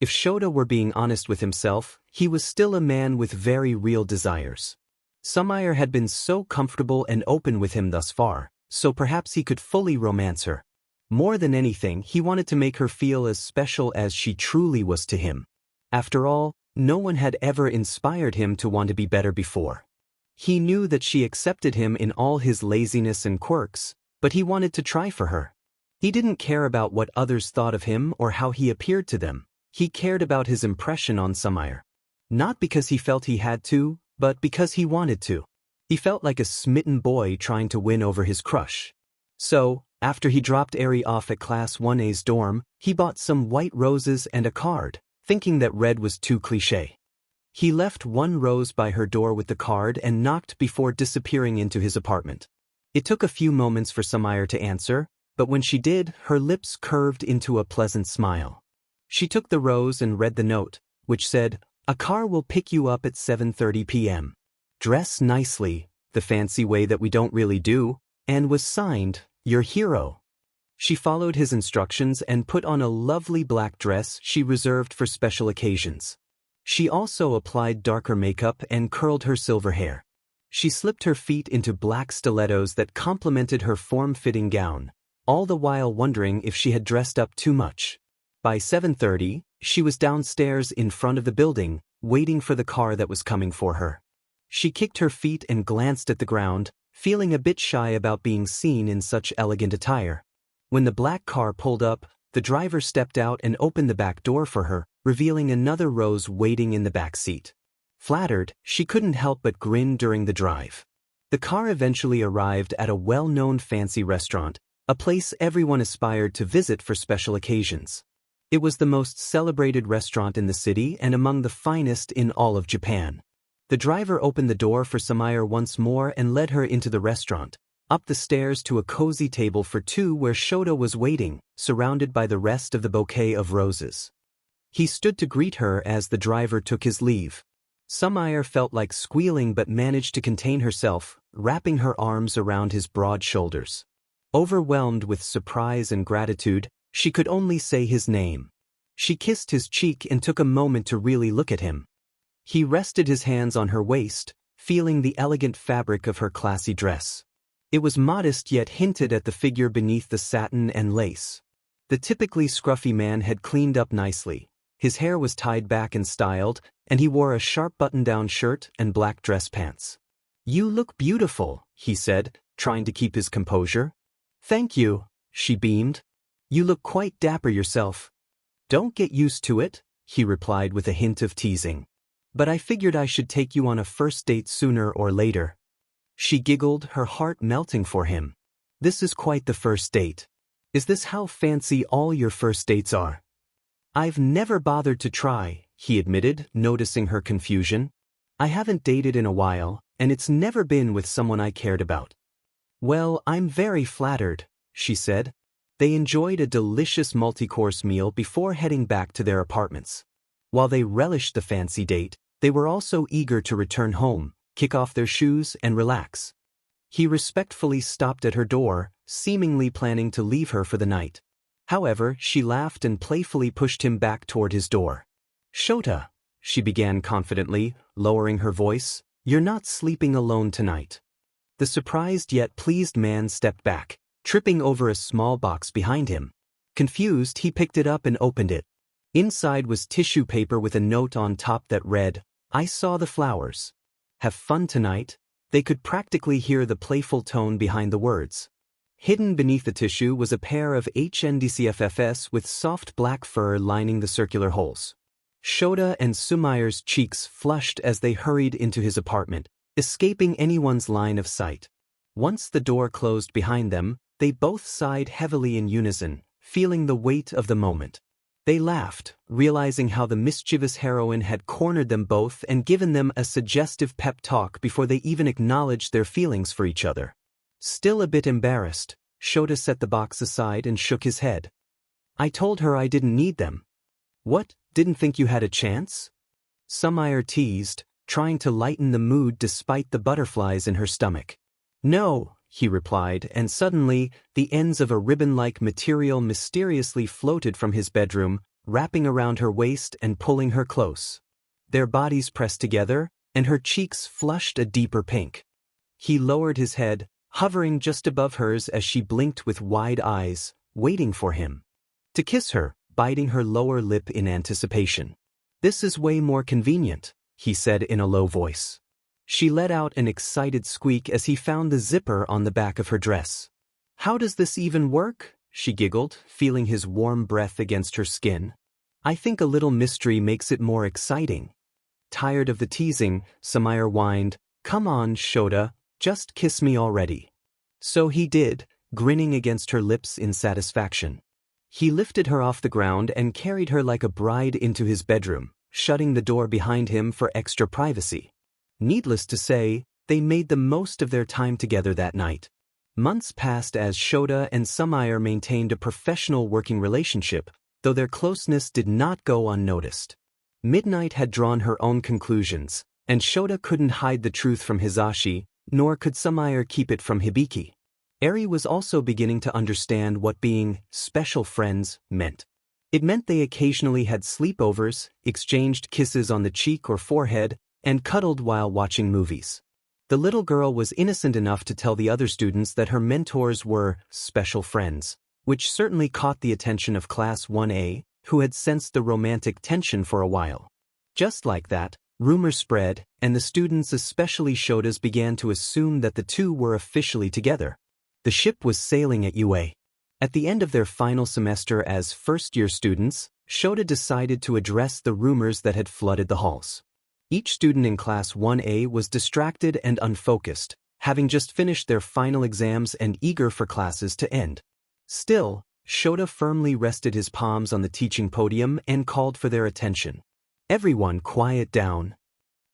If Shota were being honest with himself, he was still a man with very real desires. Sumire had been so comfortable and open with him thus far, so perhaps he could fully romance her. More than anything, he wanted to make her feel as special as she truly was to him. After all, no one had ever inspired him to want to be better before. He knew that she accepted him in all his laziness and quirks, but he wanted to try for her. He didn't care about what others thought of him or how he appeared to them. He cared about his impression on Sumire. Not because he felt he had to, but because he wanted to. He felt like a smitten boy trying to win over his crush. So, after he dropped Eri off at Class 1A's dorm, he bought some white roses and a card, thinking that red was too cliché. He left one rose by her door with the card and knocked before disappearing into his apartment. It took a few moments for Sumire to answer, but when she did, her lips curved into a pleasant smile. She took the rose and read the note, which said, A car will pick you up at 7:30 p.m. Dress nicely, the fancy way that we don't really do, and was signed, your hero. She followed his instructions and put on a lovely black dress she reserved for special occasions. She also applied darker makeup and curled her silver hair. She slipped her feet into black stilettos that complemented her form-fitting gown, all the while wondering if she had dressed up too much. By 7:30, she was downstairs in front of the building, waiting for the car that was coming for her. She kicked her feet and glanced at the ground, feeling a bit shy about being seen in such elegant attire. When the black car pulled up, the driver stepped out and opened the back door for her, revealing another Rose waiting in the back seat. Flattered, she couldn't help but grin during the drive. The car eventually arrived at a well-known fancy restaurant, a place everyone aspired to visit for special occasions. It was the most celebrated restaurant in the city and among the finest in all of Japan. The driver opened the door for Sumire once more and led her into the restaurant, up the stairs to a cozy table for two where Shota was waiting, surrounded by the rest of the bouquet of roses. He stood to greet her as the driver took his leave. Sumire felt like squealing but managed to contain herself, wrapping her arms around his broad shoulders. Overwhelmed with surprise and gratitude, she could only say his name. She kissed his cheek and took a moment to really look at him. He rested his hands on her waist, feeling the elegant fabric of her classy dress. It was modest yet hinted at the figure beneath the satin and lace. The typically scruffy man had cleaned up nicely. His hair was tied back and styled, and he wore a sharp button-down shirt and black dress pants. "You look beautiful," he said, trying to keep his composure. "Thank you," she beamed. "You look quite dapper yourself." "Don't get used to it," he replied with a hint of teasing. "But I figured I should take you on a first date sooner or later." She giggled, her heart melting for him. "This is quite the first date. Is this how fancy all your first dates are?" "I've never bothered to try," he admitted, noticing her confusion. "I haven't dated in a while, and it's never been with someone I cared about." "Well, I'm very flattered," she said. They enjoyed a delicious multi-course meal before heading back to their apartments. While they relished the fancy date, they were also eager to return home, kick off their shoes, and relax. He respectfully stopped at her door, seemingly planning to leave her for the night. However, she laughed and playfully pushed him back toward his door. "Shota," she began confidently, lowering her voice, "you're not sleeping alone tonight." The surprised yet pleased man stepped back, tripping over a small box behind him. Confused, he picked it up and opened it. Inside was tissue paper with a note on top that read, "I saw the flowers. Have fun tonight." They could practically hear the playful tone behind the words. Hidden beneath the tissue was a pair of HNDCFFs with soft black fur lining the circular holes. Shota and Sumire's cheeks flushed as they hurried into his apartment, escaping anyone's line of sight. Once the door closed behind them, they both sighed heavily in unison, feeling the weight of the moment. They laughed, realizing how the mischievous heroine had cornered them both and given them a suggestive pep talk before they even acknowledged their feelings for each other. Still a bit embarrassed, Shota set the box aside and shook his head. "I told her I didn't need them." "What, didn't think you had a chance?" Sumire teased, trying to lighten the mood despite the butterflies in her stomach. "No," he replied, and suddenly, the ends of a ribbon-like material mysteriously floated from his bedroom, wrapping around her waist and pulling her close. Their bodies pressed together, and her cheeks flushed a deeper pink. He lowered his head, hovering just above hers as she blinked with wide eyes, waiting for him to kiss her, biting her lower lip in anticipation. "This is way more convenient," he said in a low voice. She let out an excited squeak as he found the zipper on the back of her dress. "How does this even work?" she giggled, feeling his warm breath against her skin. "I think a little mystery makes it more exciting." Tired of the teasing, Sumire whined, "Come on, Shota, just kiss me already." So he did, grinning against her lips in satisfaction. He lifted her off the ground and carried her like a bride into his bedroom, shutting the door behind him for extra privacy. Needless to say, they made the most of their time together that night. Months passed as Shota and Sumire maintained a professional working relationship, though their closeness did not go unnoticed. Midnight had drawn her own conclusions, and Shota couldn't hide the truth from Hisashi, nor could Sumire keep it from Hibiki. Eri was also beginning to understand what being special friends meant. It meant they occasionally had sleepovers, exchanged kisses on the cheek or forehead, and cuddled while watching movies. The little girl was innocent enough to tell the other students that her mentors were special friends, which certainly caught the attention of Class 1A, who had sensed the romantic tension for a while. Just like that, rumors spread, and the students, especially Shota's, began to assume that the two were officially together. The ship was sailing at UA. At the end of their final semester as first-year students, Shota decided to address the rumors that had flooded the halls. Each student in Class 1A was distracted and unfocused, having just finished their final exams and eager for classes to end. Still, Shota firmly rested his palms on the teaching podium and called for their attention. Everyone quiet down.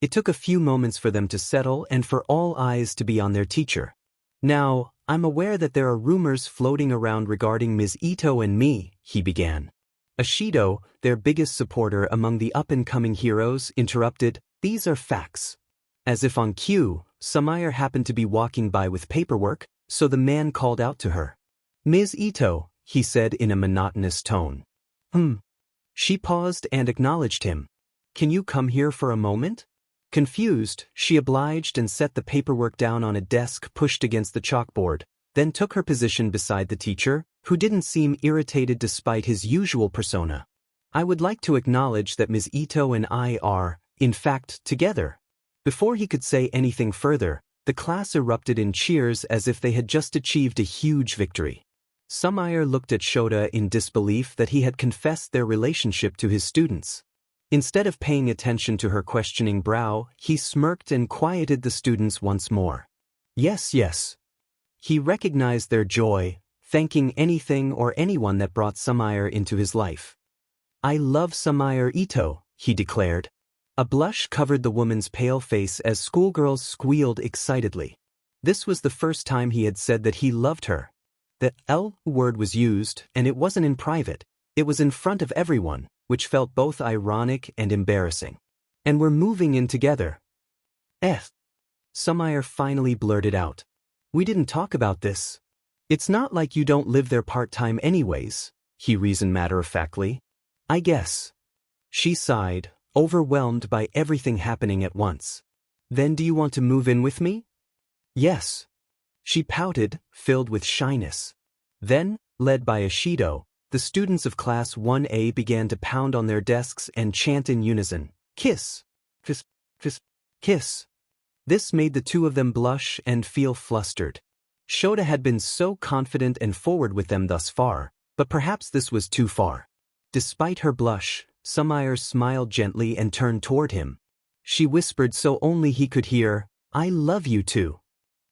It took a few moments for them to settle and for all eyes to be on their teacher. Now, I'm aware that there are rumors floating around regarding Ms. Ito and me, he began. Ashido, their biggest supporter among the up-and-coming heroes, interrupted, "These are facts." As if on cue, Sumire happened to be walking by with paperwork, so the man called out to her. "Ms. Ito," he said in a monotonous tone. She paused and acknowledged him. "Can you come here for a moment?" Confused, she obliged and set the paperwork down on a desk pushed against the chalkboard, then took her position beside the teacher, who didn't seem irritated despite his usual persona. "I would like to acknowledge that Ms. Ito and I are, in fact, together." Before he could say anything further, the class erupted in cheers as if they had just achieved a huge victory. Sumire looked at Shota in disbelief that he had confessed their relationship to his students. Instead of paying attention to her questioning brow, he smirked and quieted the students once more. Yes, yes. He recognized their joy, thanking anything or anyone that brought Sumire into his life. "I love Sumire Ito," he declared. A blush covered the woman's pale face as schoolgirls squealed excitedly. This was the first time he had said that he loved her. The L word was used, and it wasn't in private, it was in front of everyone, which felt both ironic and embarrassing. "And we're moving in together." Sumire finally blurted out. "We didn't talk about this." "It's not like you don't live there part-time anyways," he reasoned matter-of-factly. "I guess." She sighed, overwhelmed by everything happening at once. "Then do you want to move in with me?" "Yes." She pouted, filled with shyness. Then, led by Ashido, the students of Class 1A began to pound on their desks and chant in unison, "Kiss! Kiss! Kiss! Kiss!" This made the two of them blush and feel flustered. Shota had been so confident and forward with them thus far, but perhaps this was too far. Despite her blush, Sumire smiled gently and turned toward him. She whispered so only he could hear, "I love you too."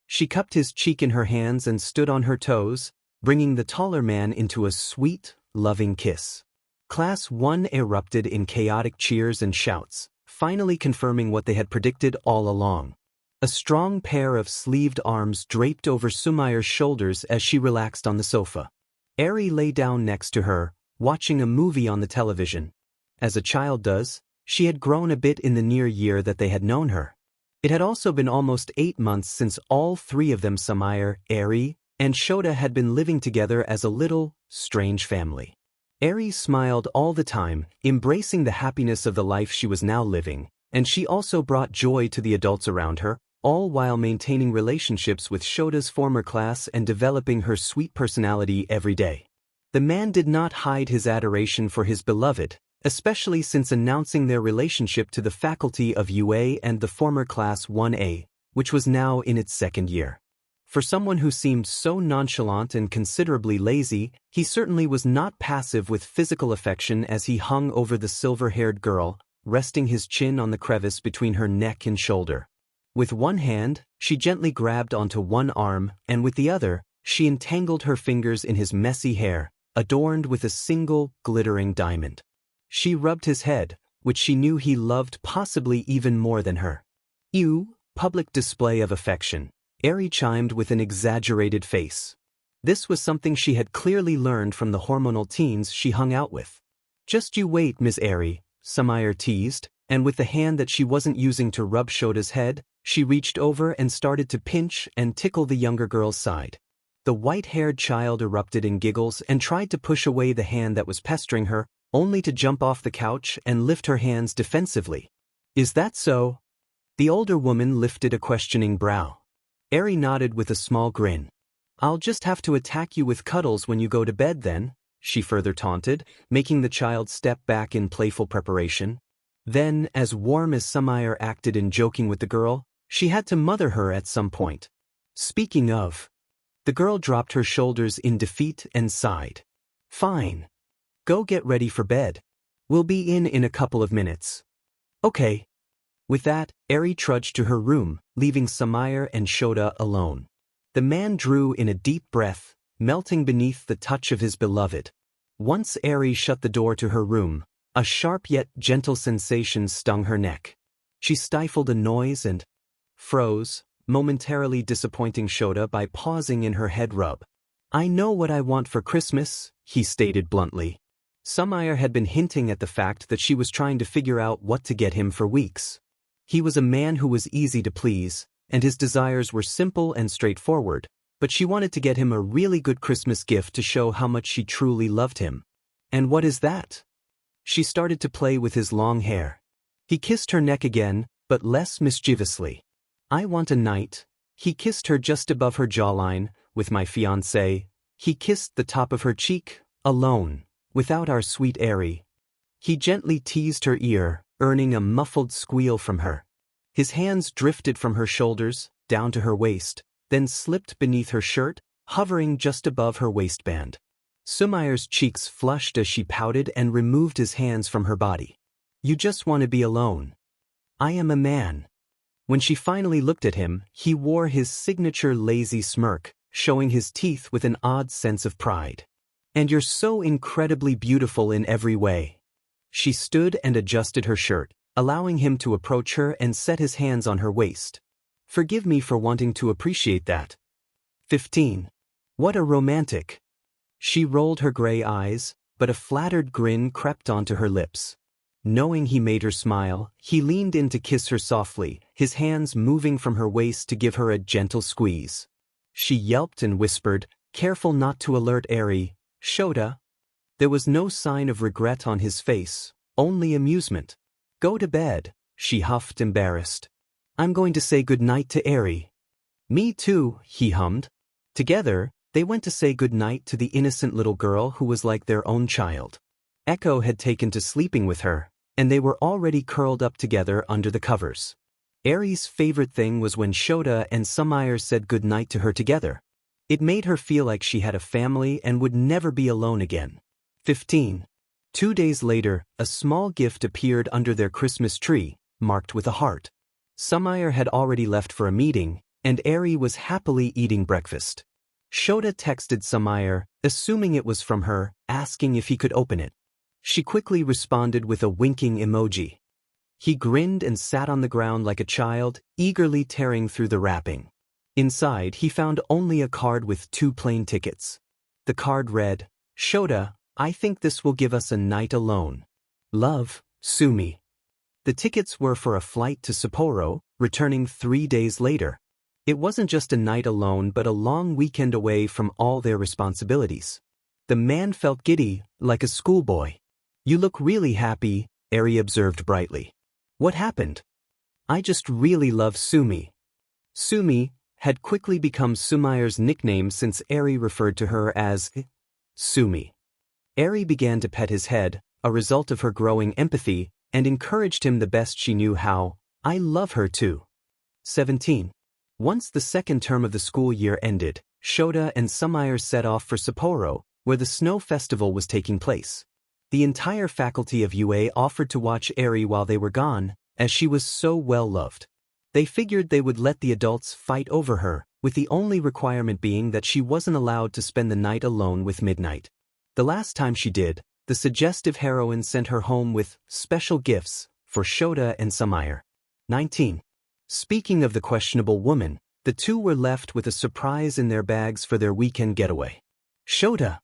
She cupped his cheek in her hands and stood on her toes, bringing the taller man into a sweet, loving kiss. Class 1 erupted in chaotic cheers and shouts, finally confirming what they had predicted all along. A strong pair of sleeved arms draped over Sumire's shoulders as she relaxed on the sofa. Eri lay down next to her, watching a movie on the television. As a child does, she had grown a bit in the near year that they had known her. It had also been almost 8 months since all three of them, Sumire, Eri, and Shota, had been living together as a little, strange family. Eri smiled all the time, embracing the happiness of the life she was now living, and she also brought joy to the adults around her, all while maintaining relationships with Shota's former class and developing her sweet personality every day. The man did not hide his adoration for his beloved, especially since announcing their relationship to the faculty of UA and the former Class 1A, which was now in its second year. For someone who seemed so nonchalant and considerably lazy, he certainly was not passive with physical affection as he hung over the silver-haired girl, resting his chin on the crevice between her neck and shoulder. With one hand, she gently grabbed onto one arm, and with the other, she entangled her fingers in his messy hair, adorned with a single, glittering diamond. She rubbed his head, which she knew he loved possibly even more than her. "Ew, public display of affection," Eri chimed with an exaggerated face. This was something she had clearly learned from the hormonal teens she hung out with. "Just you wait, Miss Eri," Sumire teased, and with the hand that she wasn't using to rub Shota's head, she reached over and started to pinch and tickle the younger girl's side. The white-haired child erupted in giggles and tried to push away the hand that was pestering her, only to jump off the couch and lift her hands defensively. Is that so? The older woman lifted a questioning brow. Eri nodded with a small grin. I'll just have to attack you with cuddles when you go to bed then, she further taunted, making the child step back in playful preparation. Then, as warm as Sumire acted in joking with the girl, she had to mother her at some point. Speaking of, the girl dropped her shoulders in defeat and sighed. Fine. Go get ready for bed. We'll be in a couple of minutes. Okay. With that, Eri trudged to her room, leaving Sumire and Shota alone. The man drew in a deep breath, melting beneath the touch of his beloved. Once Eri shut the door to her room, a sharp yet gentle sensation stung her neck. She stifled a noise and froze, momentarily disappointing Shota by pausing in her head rub. I know what I want for Christmas, he stated bluntly. Sumire had been hinting at the fact that she was trying to figure out what to get him for weeks. He was a man who was easy to please, and his desires were simple and straightforward, but she wanted to get him a really good Christmas gift to show how much she truly loved him. And what is that? She started to play with his long hair. He kissed her neck again, but less mischievously. I want a night. He kissed her just above her jawline, with my fiancé. He kissed the top of her cheek, alone, without our sweet Eri. He gently teased her ear, earning a muffled squeal from her. His hands drifted from her shoulders, down to her waist, then slipped beneath her shirt, hovering just above her waistband. Sumire's cheeks flushed as she pouted and removed his hands from her body. You just want to be alone. I am a man. When she finally looked at him, he wore his signature lazy smirk, showing his teeth with an odd sense of pride. And you're so incredibly beautiful in every way. She stood and adjusted her shirt, allowing him to approach her and set his hands on her waist. Forgive me for wanting to appreciate that. 15. What a romantic. She rolled her gray eyes, but a flattered grin crept onto her lips. Knowing he made her smile, he leaned in to kiss her softly, his hands moving from her waist to give her a gentle squeeze. She yelped and whispered, careful not to alert Eri, Shota. There was no sign of regret on his face, only amusement. Go to bed, she huffed, embarrassed. I'm going to say good night to Eri. Me too, he hummed. Together, they went to say good night to the innocent little girl who was like their own child. Echo had taken to sleeping with her, and they were already curled up together under the covers. Eri's favorite thing was when Shota and Sumire said good night to her together. It made her feel like she had a family and would never be alone again. 15. 2 days later, a small gift appeared under their Christmas tree, marked with a heart. Sumire had already left for a meeting, and Eri was happily eating breakfast. Shota texted Sumire, assuming it was from her, asking if he could open it. She quickly responded with a winking emoji. He grinned and sat on the ground like a child, eagerly tearing through the wrapping. Inside, he found only a card with 2 plain tickets. The card read, Shota, I think this will give us a night alone. Love, Sumi. The tickets were for a flight to Sapporo, returning 3 days later. It wasn't just a night alone but a long weekend away from all their responsibilities. The man felt giddy, like a schoolboy. You look really happy, Eri observed brightly. What happened? I just really love Sumi. Sumi had quickly become Sumire's nickname since Eri referred to her as Sumi. Eri began to pet his head, a result of her growing empathy, and encouraged him the best she knew how. I love her too. 17. Once the second term of the school year ended, Shota and Sumire set off for Sapporo, where the snow festival was taking place. The entire faculty of UA offered to watch Eri while they were gone, as she was so well loved. They figured they would let the adults fight over her, with the only requirement being that she wasn't allowed to spend the night alone with Midnight. The last time she did, the suggestive heroine sent her home with special gifts for Shota and Sumire. 19. Speaking of the questionable woman, the two were left with a surprise in their bags for their weekend getaway. Shota!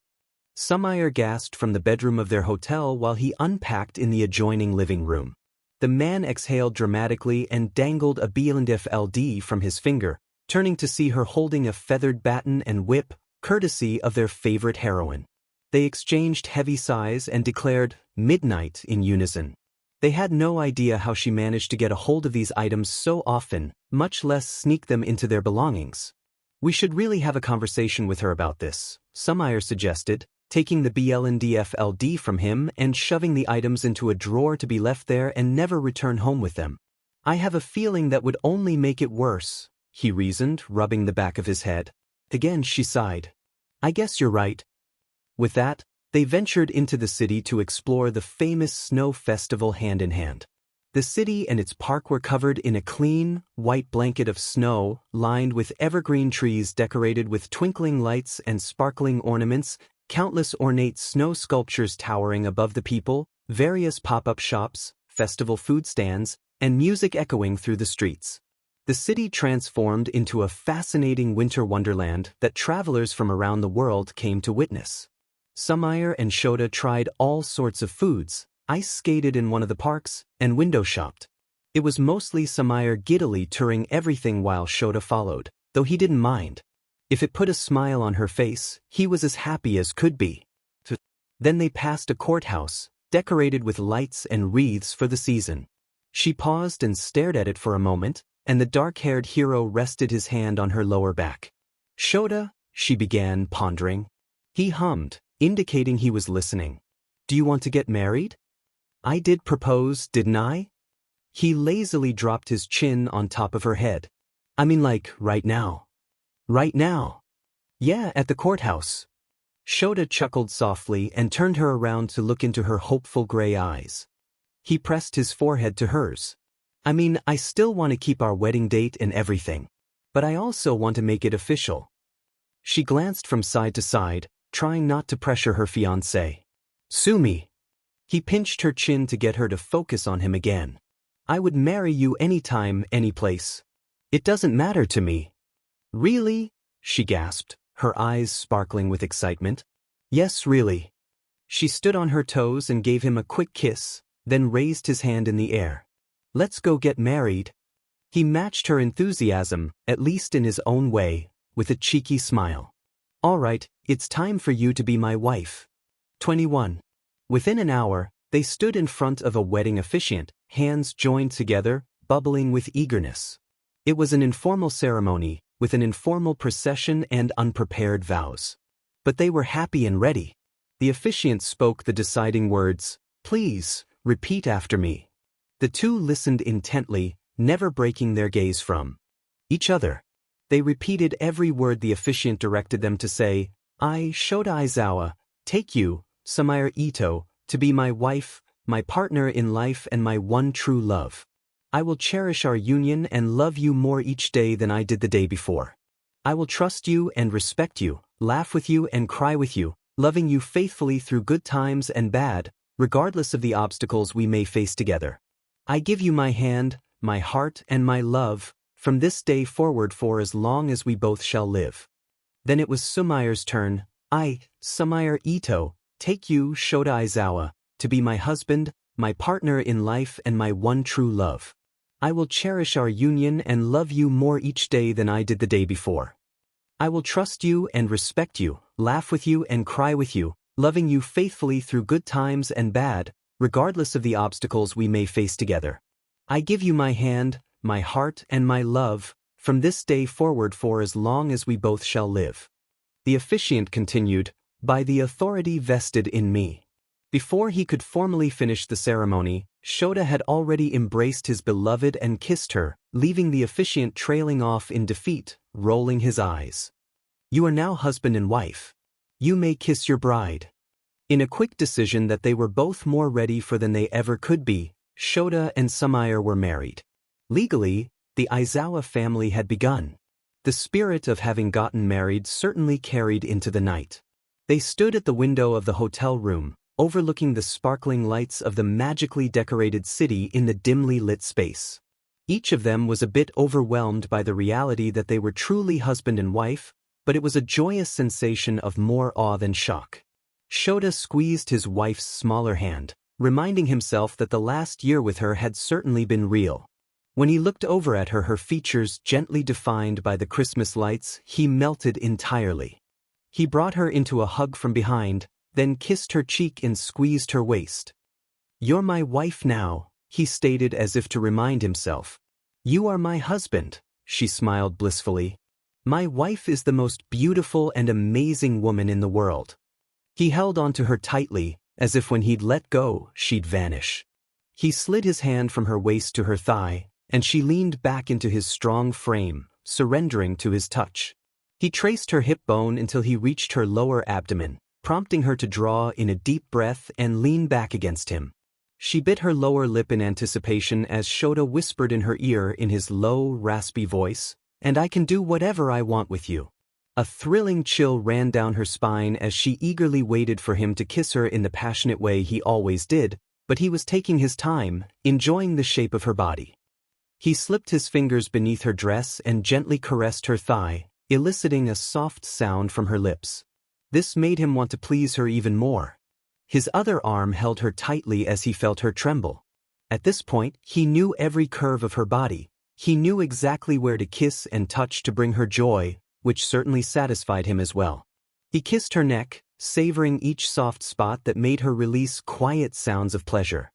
Sumire gasped from the bedroom of their hotel while he unpacked in the adjoining living room. The man exhaled dramatically and dangled a elusive LD from his finger, turning to see her holding a feathered baton and whip, courtesy of their favorite heroine. They exchanged heavy sighs and declared, "Midnight," in unison. They had no idea how she managed to get a hold of these items so often, much less sneak them into their belongings. "We should really have a conversation with her about this," Sumire suggested, taking the BLNDFLD from him and shoving the items into a drawer to be left there and never return home with them. "I have a feeling that would only make it worse," he reasoned, rubbing the back of his head. Again she sighed. "I guess you're right." With that, they ventured into the city to explore the famous snow festival hand in hand. The city and its park were covered in a clean, white blanket of snow, lined with evergreen trees decorated with twinkling lights and sparkling ornaments, countless ornate snow sculptures towering above the people, various pop-up shops, festival food stands, and music echoing through the streets. The city transformed into a fascinating winter wonderland that travelers from around the world came to witness. Sumire and Shota tried all sorts of foods, ice skated in one of the parks, and window shopped. It was mostly Sumire giddily touring everything while Shota followed, though he didn't mind. If it put a smile on her face, he was as happy as could be. Then they passed a courthouse, decorated with lights and wreaths for the season. She paused and stared at it for a moment, and the dark-haired hero rested his hand on her lower back. "Shota," she began, pondering. He hummed, indicating he was listening. "Do you want to get married?" "I did propose, didn't I?" He lazily dropped his chin on top of her head. "I mean, like, right now." "Right now?" "Yeah, at the courthouse." Shota chuckled softly and turned her around to look into her hopeful gray eyes. He pressed his forehead to hers. "I mean, I still want to keep our wedding date and everything. But I also want to make it official." She glanced from side to side, trying not to pressure her fiancé. "Sumi." He pinched her chin to get her to focus on him again. "I would marry you anytime, anyplace. It doesn't matter to me." "Really?" she gasped, her eyes sparkling with excitement. "Yes, really." She stood on her toes and gave him a quick kiss, then raised his hand in the air. "Let's go get married." He matched her enthusiasm, at least in his own way, with a cheeky smile. "All right, it's time for you to be my wife." 21. Within an hour, they stood in front of a wedding officiant, hands joined together, bubbling with eagerness. It was an informal ceremony, with an informal procession and unprepared vows. But they were happy and ready. The officiant spoke the deciding words, "Please, repeat after me." The two listened intently, never breaking their gaze from each other. They repeated every word the officiant directed them to say. "I, Shota Aizawa, take you, Sumire Eto, to be my wife, my partner in life and my one true love. I will cherish our union and love you more each day than I did the day before. I will trust you and respect you, laugh with you and cry with you, loving you faithfully through good times and bad, regardless of the obstacles we may face together. I give you my hand, my heart and my love, from this day forward for as long as we both shall live." Then it was Sumire's turn. "I, Sumire Eto, take you, Shota Aizawa, to be my husband, my partner in life and my one true love. I will cherish our union and love you more each day than I did the day before. I will trust you and respect you, laugh with you and cry with you, loving you faithfully through good times and bad, regardless of the obstacles we may face together. I give you my hand, my heart and my love, from this day forward for as long as we both shall live." The officiant continued, "By the authority vested in me." Before he could formally finish the ceremony, Shota had already embraced his beloved and kissed her, leaving the officiant trailing off in defeat, rolling his eyes. "You are now husband and wife. You may kiss your bride." In a quick decision that they were both more ready for than they ever could be, Shota and Sumire were married. Legally, the Aizawa family had begun. The spirit of having gotten married certainly carried into the night. They stood at the window of the hotel room, overlooking the sparkling lights of the magically decorated city in the dimly lit space. Each of them was a bit overwhelmed by the reality that they were truly husband and wife, but it was a joyous sensation of more awe than shock. Shota squeezed his wife's smaller hand, reminding himself that the last year with her had certainly been real. When he looked over at her features gently defined by the Christmas lights, he melted entirely. He brought her into a hug from behind, then kissed her cheek and squeezed her waist. "You're my wife now," he stated as if to remind himself. "You are my husband," she smiled blissfully. "My wife is the most beautiful and amazing woman in the world." He held onto her tightly, as if when he'd let go, she'd vanish. He slid his hand from her waist to her thigh, and she leaned back into his strong frame, surrendering to his touch. He traced her hip bone until he reached her lower abdomen, prompting her to draw in a deep breath and lean back against him. She bit her lower lip in anticipation as Shota whispered in her ear in his low, raspy voice, "And I can do whatever I want with you." A thrilling chill ran down her spine as she eagerly waited for him to kiss her in the passionate way he always did, but he was taking his time, enjoying the shape of her body. He slipped his fingers beneath her dress and gently caressed her thigh, eliciting a soft sound from her lips. This made him want to please her even more. His other arm held her tightly as he felt her tremble. At this point, he knew every curve of her body. He knew exactly where to kiss and touch to bring her joy, which certainly satisfied him as well. He kissed her neck, savoring each soft spot that made her release quiet sounds of pleasure.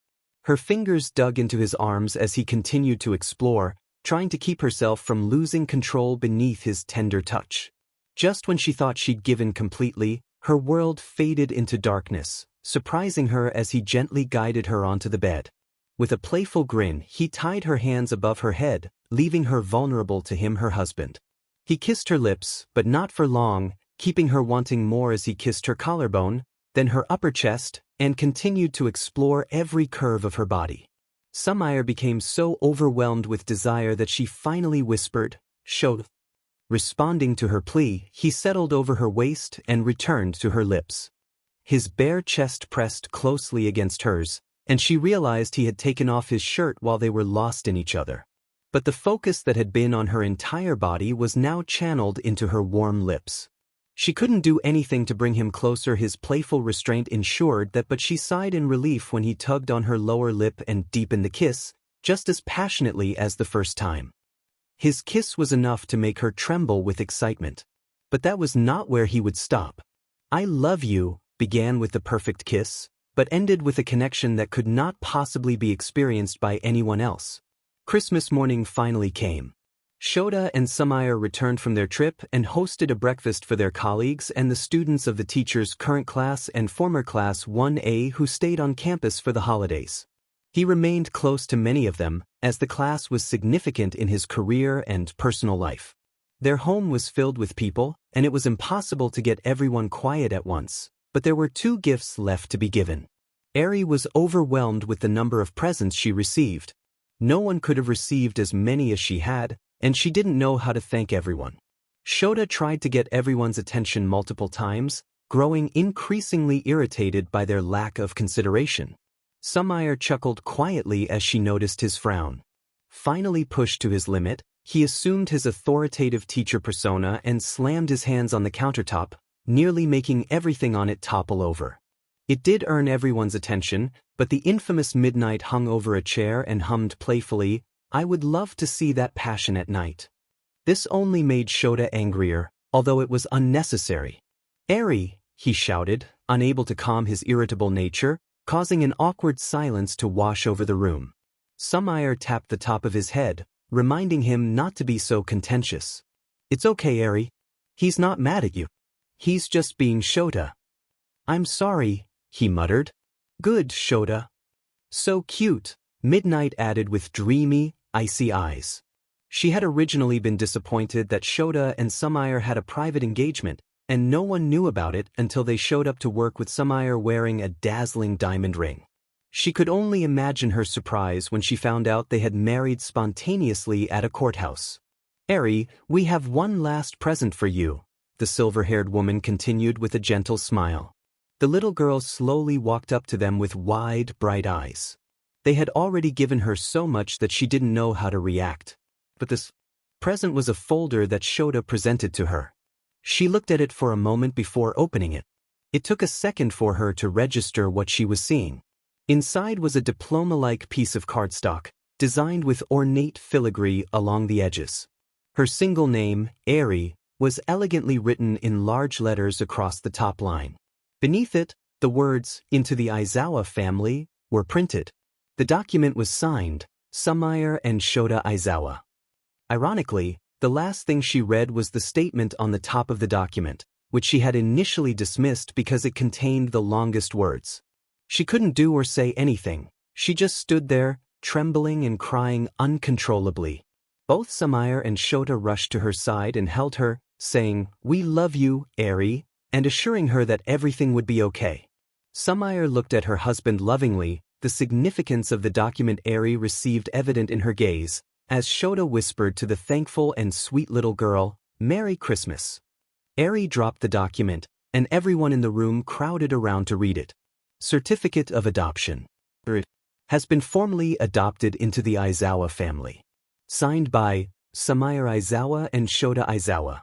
Her fingers dug into his arms as he continued to explore, trying to keep herself from losing control beneath his tender touch. Just when she thought she'd given completely, her world faded into darkness, surprising her as he gently guided her onto the bed. With a playful grin, he tied her hands above her head, leaving her vulnerable to him, her husband. He kissed her lips, but not for long, keeping her wanting more as he kissed her collarbone, then her upper chest, and continued to explore every curve of her body. Sumire became so overwhelmed with desire that she finally whispered, "Shota." Responding to her plea, he settled over her waist and returned to her lips. His bare chest pressed closely against hers, and she realized he had taken off his shirt while they were lost in each other. But the focus that had been on her entire body was now channeled into her warm lips. She couldn't do anything to bring him closer. His playful restraint ensured that, but she sighed in relief when he tugged on her lower lip and deepened the kiss, just as passionately as the first time. His kiss was enough to make her tremble with excitement. But that was not where he would stop. "I love you" began with the perfect kiss, but ended with a connection that could not possibly be experienced by anyone else. Christmas morning finally came. Shota and Sumire returned from their trip and hosted a breakfast for their colleagues and the students of the teacher's current class and former class 1A who stayed on campus for the holidays. He remained close to many of them, as the class was significant in his career and personal life. Their home was filled with people, and it was impossible to get everyone quiet at once, but there were 2 gifts left to be given. Eri was overwhelmed with the number of presents she received. No one could have received as many as she had, and she didn't know how to thank everyone. Shota tried to get everyone's attention multiple times, growing increasingly irritated by their lack of consideration. Sumire chuckled quietly as she noticed his frown. Finally pushed to his limit, he assumed his authoritative teacher persona and slammed his hands on the countertop, nearly making everything on it topple over. It did earn everyone's attention, but the infamous Midnight hung over a chair and hummed playfully, "I would love to see that passion at night." This only made Shota angrier, although it was unnecessary. "Eri," he shouted, unable to calm his irritable nature, causing an awkward silence to wash over the room. Sumire tapped the top of his head, reminding him not to be so contentious. "It's okay, Eri. He's not mad at you. He's just being Shota." "I'm sorry," he muttered. "Good, Shota." "So cute," Midnight added with dreamy, icy eyes. She had originally been disappointed that Shota and Sumire had a private engagement, and no one knew about it until they showed up to work with Sumire wearing a dazzling diamond ring. She could only imagine her surprise when she found out they had married spontaneously at a courthouse. "Eri, we have one last present for you," the silver-haired woman continued with a gentle smile. The little girl slowly walked up to them with wide, bright eyes. They had already given her so much that she didn't know how to react. But this present was a folder that Shota presented to her. She looked at it for a moment before opening it. It took a second for her to register what she was seeing. Inside was a diploma-like piece of cardstock, designed with ornate filigree along the edges. Her single name, Eri, was elegantly written in large letters across the top line. Beneath it, the words, "Into the Aizawa family," were printed. The document was signed, Sumire and Shota Aizawa. Ironically, the last thing she read was the statement on the top of the document, which she had initially dismissed because it contained the longest words. She couldn't do or say anything. She just stood there, trembling and crying uncontrollably. Both Sumire and Shota rushed to her side and held her, saying, "We love you, Eri," and assuring her that everything would be okay. Sumire looked at her husband lovingly, the significance of the document Eri received evident in her gaze, as Shota whispered to the thankful and sweet little girl, "Merry Christmas." Eri dropped the document, and everyone in the room crowded around to read it. Certificate of Adoption. Has been formally adopted into the Aizawa family. Signed by Sumire Aizawa and Shota Aizawa.